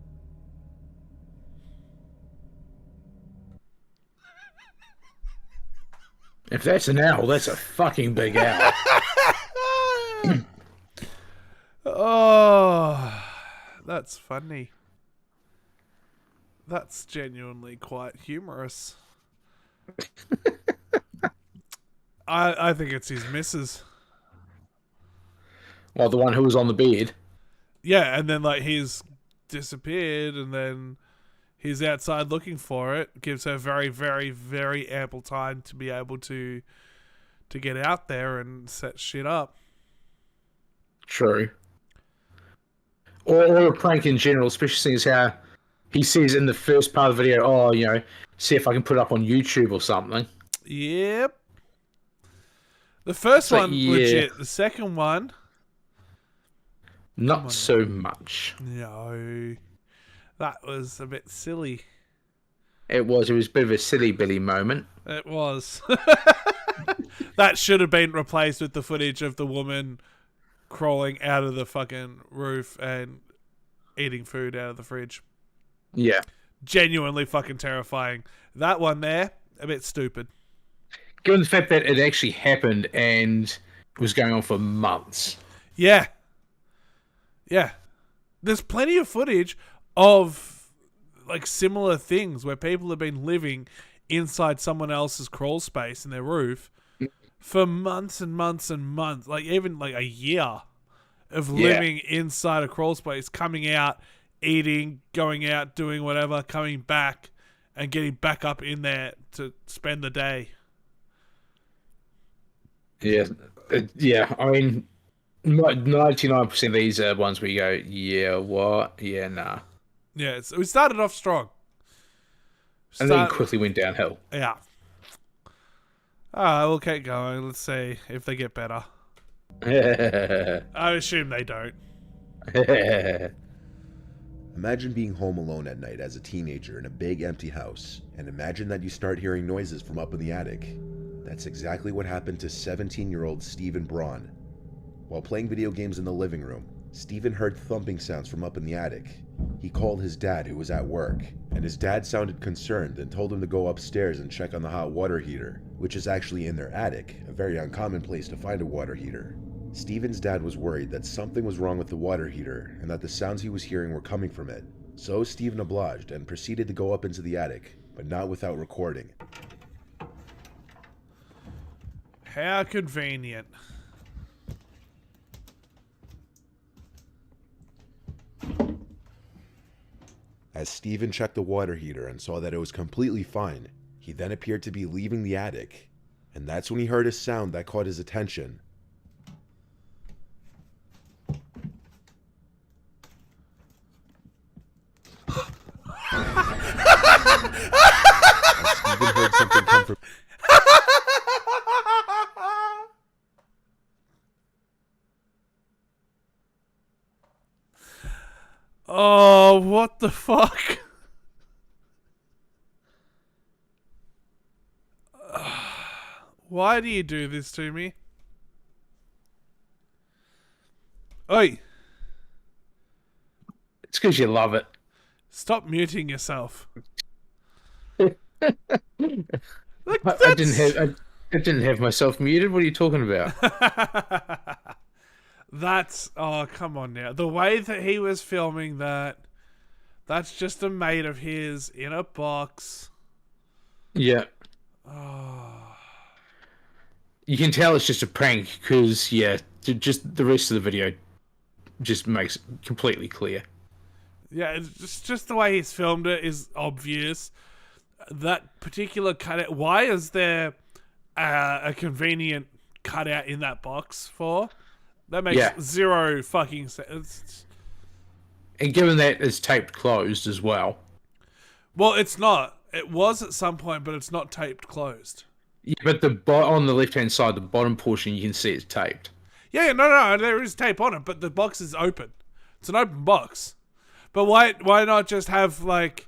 If that's an owl, that's a fucking big owl. Oh, that's funny. That's genuinely quite humorous. I think it's his missus. Well, the one who was on the bed. Yeah, and then like he's disappeared, and then he's outside looking for it. Gives her very, very, very ample time to be able to get out there and set shit up. True. Or a prank in general, especially since how he says in the first part of the video, oh, you know, see if I can put it up on YouTube or something. Yep. The first But one, yeah. legit. The second one, not so much. no. That was a bit silly. It was a bit of a silly Billy moment. It was. That should have been replaced with the footage of the woman crawling out of the fucking roof and eating food out of the fridge. Yeah. Genuinely fucking terrifying. That one there, a bit stupid. Given the fact that it actually happened and was going on for months. Yeah. Yeah. There's plenty of footage of like similar things where people have been living inside someone else's crawl space in their roof for months and months and months, like even like a year of living inside a crawl space, coming out, eating, going out, doing whatever, coming back and getting back up in there to spend the day. Yeah. Yeah. I mean, 99% of these are ones where you go, yeah, what? Yeah, nah. Yeah, we started off strong. And then quickly went downhill. Yeah. Alright, we'll keep going. Let's see if they get better. I assume they don't. Imagine being home alone at night as a teenager in a big empty house, and imagine that you start hearing noises from up in the attic. That's exactly what happened to 17-year-old Stephen Braun. While playing video games in the living room, Stephen heard thumping sounds from up in the attic. He called his dad, who was at work, and his dad sounded concerned and told him to go upstairs and check on the hot water heater, which is actually in their attic, a very uncommon place to find a water heater. Stephen's dad was worried that something was wrong with the water heater and that the sounds he was hearing were coming from it. So Stephen obliged and proceeded to go up into the attic, but not without recording. How convenient. As Stephen checked the water heater and saw that it was completely fine, he then appeared to be leaving the attic, and that's when he heard a sound that caught his attention. Stephen heard something come from... Oh, what the fuck? Why do you do this to me? Oi. It's because you love it. Stop muting yourself. I didn't have myself muted. What are you talking about? That's, oh, come on now. The way that he was filming that's just a mate of his in a box. Yeah. Oh. You can tell it's just a prank because, yeah, just the rest of the video just makes it completely clear. Yeah, it's just the way he's filmed it is obvious. That particular cutout, why is there a convenient cutout in that box for? That makes zero fucking sense. And given that it's taped closed as well. Well, it's not. It was at some point, but it's not taped closed. Yeah, but on the left-hand side, the bottom portion, you can see it's taped. Yeah, no, there is tape on it, but the box is open. It's an open box. But why not just have, like,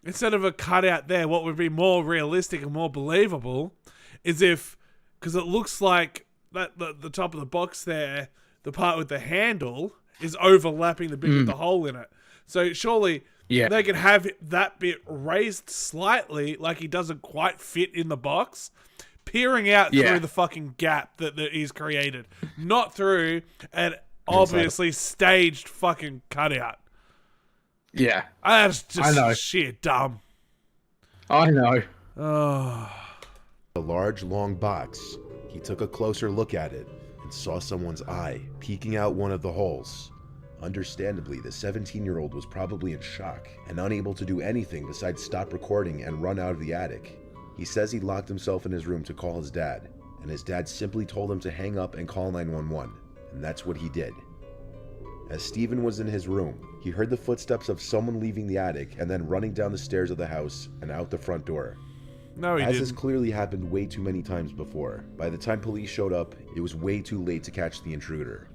instead of a cutout there, what would be more realistic and more believable is if, because it looks like that the top of the box there, the part with the handle, is overlapping the bit with the hole in it. So surely they could have that bit raised slightly, like he doesn't quite fit in the box, peering out through the fucking gap that he's created, not through an obviously staged fucking cutout. Yeah. That's just sheer dumb. I know. Oh. A large, long box. He took a closer look at it and saw someone's eye peeking out one of the holes. Understandably, the 17-year-old was probably in shock and unable to do anything besides stop recording and run out of the attic. He says he locked himself in his room to call his dad, and his dad simply told him to hang up and call 911, and that's what he did. As Stephen was in his room, he heard the footsteps of someone leaving the attic and then running down the stairs of the house and out the front door. No, he As didn't. this clearly happened way too many times before, by the time police showed up, it was way too late to catch the intruder.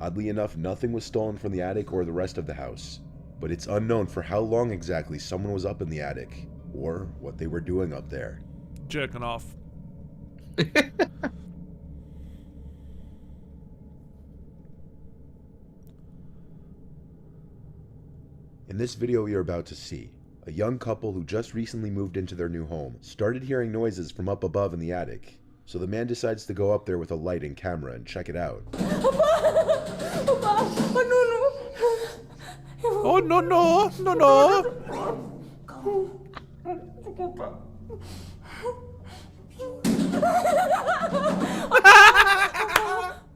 Oddly enough, nothing was stolen from the attic or the rest of the house, but it's unknown for how long exactly someone was up in the attic, or what they were doing up there. Jerking off. In this video you're about to see, a young couple who just recently moved into their new home started hearing noises from up above in the attic. So the man decides to go up there with a light and camera and check it out. Oh, no, no, no, no.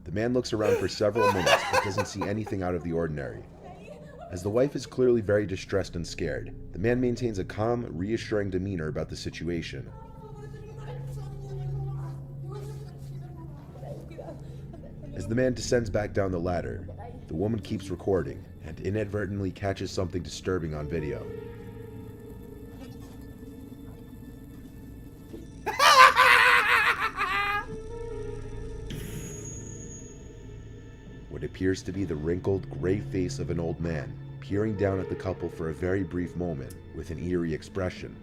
The man looks around for several minutes but doesn't see anything out of the ordinary. As the wife is clearly very distressed and scared, the man maintains a calm, reassuring demeanor about the situation. As the man descends back down the ladder, the woman keeps recording and inadvertently catches something disturbing on video. What appears to be the wrinkled, gray face of an old man, peering down at the couple for a very brief moment with an eerie expression.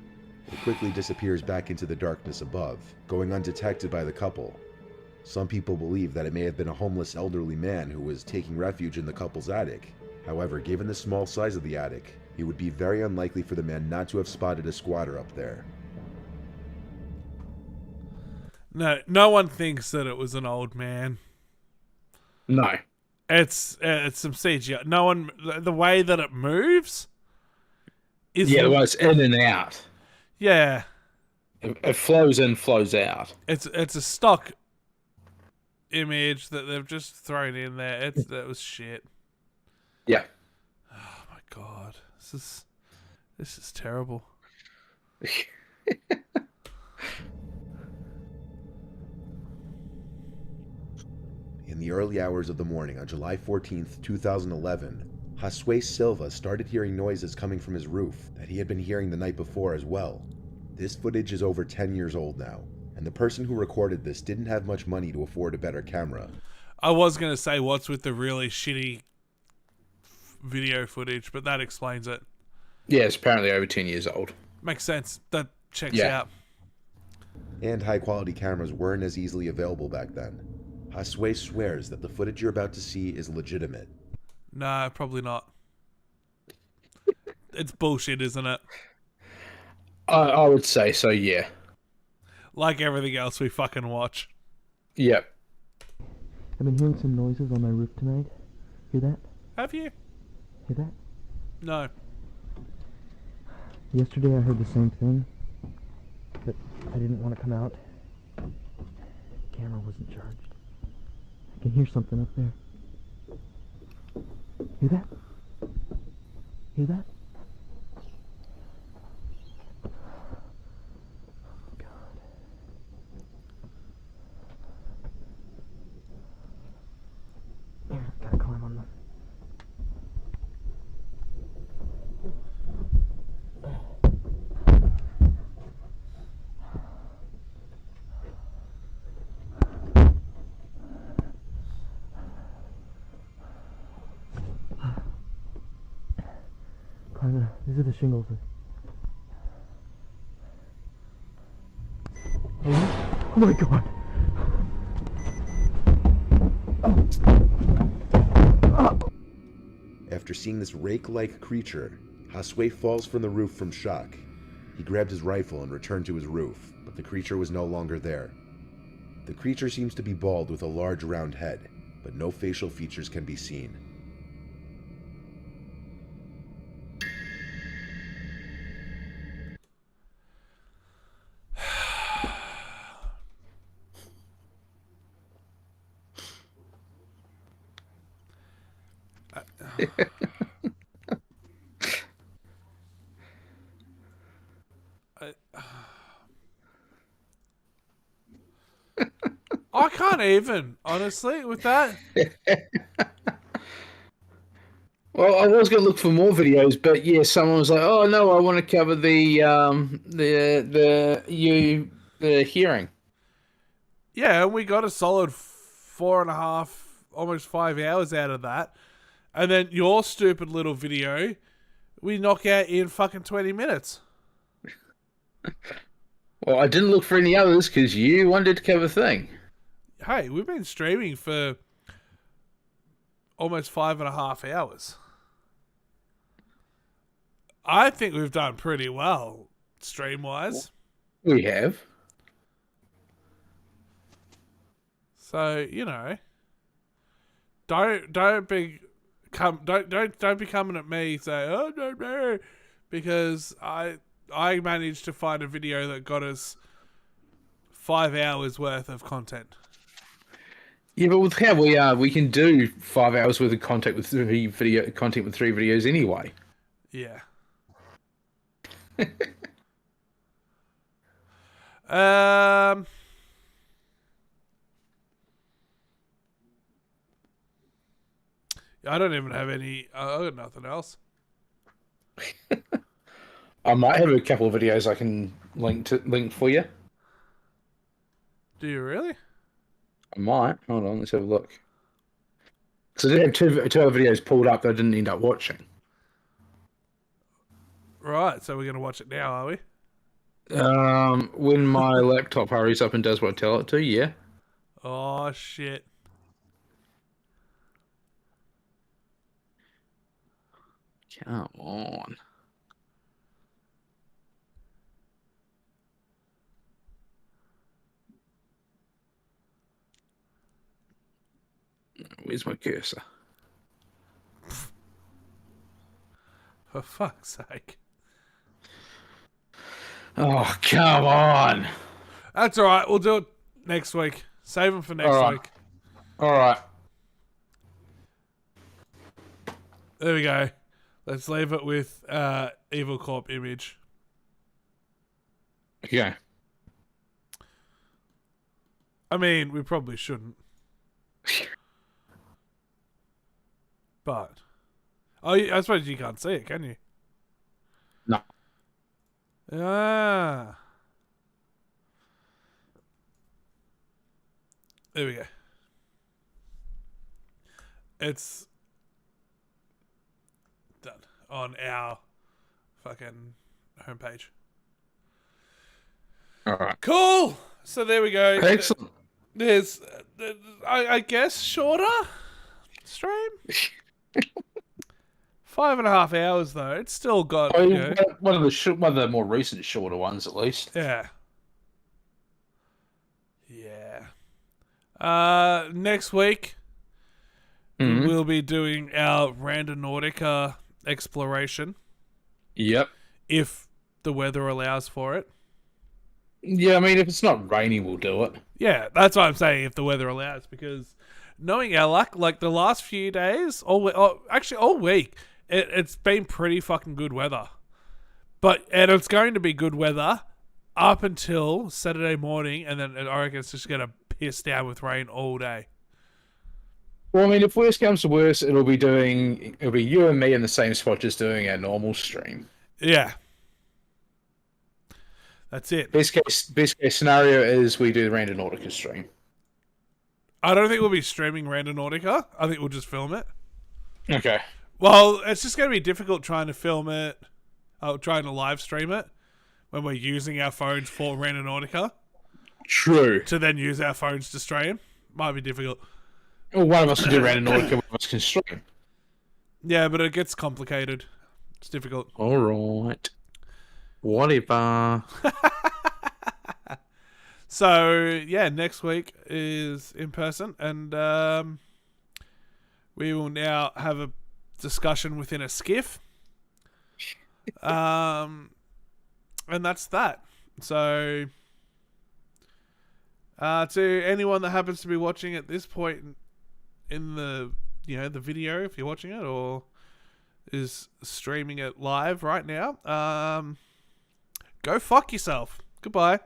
It quickly disappears back into the darkness above, going undetected by the couple. Some people believe that it may have been a homeless elderly man who was taking refuge in the couple's attic. However, given the small size of the attic, it would be very unlikely for the man not to have spotted a squatter up there. No one thinks that it was an old man. No. It's some CGI. No one, the way that it moves is... Yeah, the way it's in and out. Yeah. It flows in, flows out. It's a stock image that they've just thrown in there. That was shit. Yeah. Oh my god. This is terrible. In the early hours of the morning on July 14th, 2011, Josue Silva started hearing noises coming from his roof that he had been hearing the night before as well. This footage is over 10 years old now, and the person who recorded this didn't have much money to afford a better camera. I was going to say what's with the really shitty video footage, but that explains it. Yeah, it's apparently over 10 years old. Makes sense. That checks out. And high-quality cameras weren't as easily available back then. Josue swears that the footage you're about to see is legitimate. No, probably not. It's bullshit, isn't it? I would say so, yeah. Like everything else we fucking watch. Yep. I've been hearing some noises on my roof tonight. Hear that? Have you? Hear that? No. Yesterday I heard the same thing, but I didn't want to come out. The camera wasn't charged. I can hear something up there. Hear that? Hear that? Gotta climb on them. These are the shingles. Oh my god. After seeing this rake-like creature, Josue falls from the roof from shock. He grabbed his rifle and returned to his roof, but the creature was no longer there. The creature seems to be bald with a large round head, but no facial features can be seen. I can't even, honestly, with that. Well, I was going to look for more videos, but yeah, someone was like, "Oh no, I want to cover the hearing." Yeah, we got a solid 4.5, almost 5 hours out of that, and then your stupid little video, we knock out in fucking 20 minutes. Well, I didn't look for any others because you wanted to cover a thing. Hey, we've been streaming for almost 5.5 hours. I think we've done pretty well, stream-wise. We have. So, don't be coming at me say, oh no, because I managed to find a video that got us 5 hours worth of content. Yeah, but with how we are, we can do 5 hours worth of content with three videos anyway. Yeah. I don't even have any. I got nothing else. I might have a couple of videos I can link for you. Do you really? I might. Hold on, let's have a look. So I did have two other videos pulled up that I didn't end up watching. Right, so we're gonna watch it now, are we? When my laptop hurries up and does what I tell it to, yeah. Oh shit. Come on. Where's my cursor? For fuck's sake. Oh, come on. That's alright, we'll do it next week. Save them for next week. Alright. There we go. Let's leave it with Evil Corp image. Okay. I mean, we probably shouldn't. But I suppose you can't see it, can you? No. Ah. There we go. It's done on our fucking homepage. All right. Cool. So there we go. Excellent. There's, I guess, shorter stream. 5.5 hours though. It's still got one of the more recent shorter ones, at least. Yeah. Next week we'll be doing our Randonautica exploration. Yep. If the weather allows for it. Yeah, I mean, if it's not rainy, we'll do it. Yeah, that's what I'm saying, if the weather allows, because knowing our luck, like the last few days, actually all week, it's been pretty fucking good weather. And it's going to be good weather up until Saturday morning, and then I reckon it's just going to piss down with rain all day. Well, I mean, if worse comes to worse, it'll be you and me in the same spot, just doing our normal stream. Yeah. That's it. Best case scenario is we do the Randonautica stream. I don't think we'll be streaming Randonautica. I think we'll just film it. Okay. Well, it's just going to be difficult trying to film it, trying to live stream it when we're using our phones for Randonautica. True. To then use our phones to stream. Might be difficult. Well, one of us can do Randonautica, one of us can stream. Yeah, but it gets complicated. It's difficult. All right. Whatever. So, yeah, next week is in person, and we will now have a discussion within a skiff. And that's that. So, to anyone that happens to be watching at this point in the video, if you're watching it, or is streaming it live right now, go fuck yourself. Goodbye.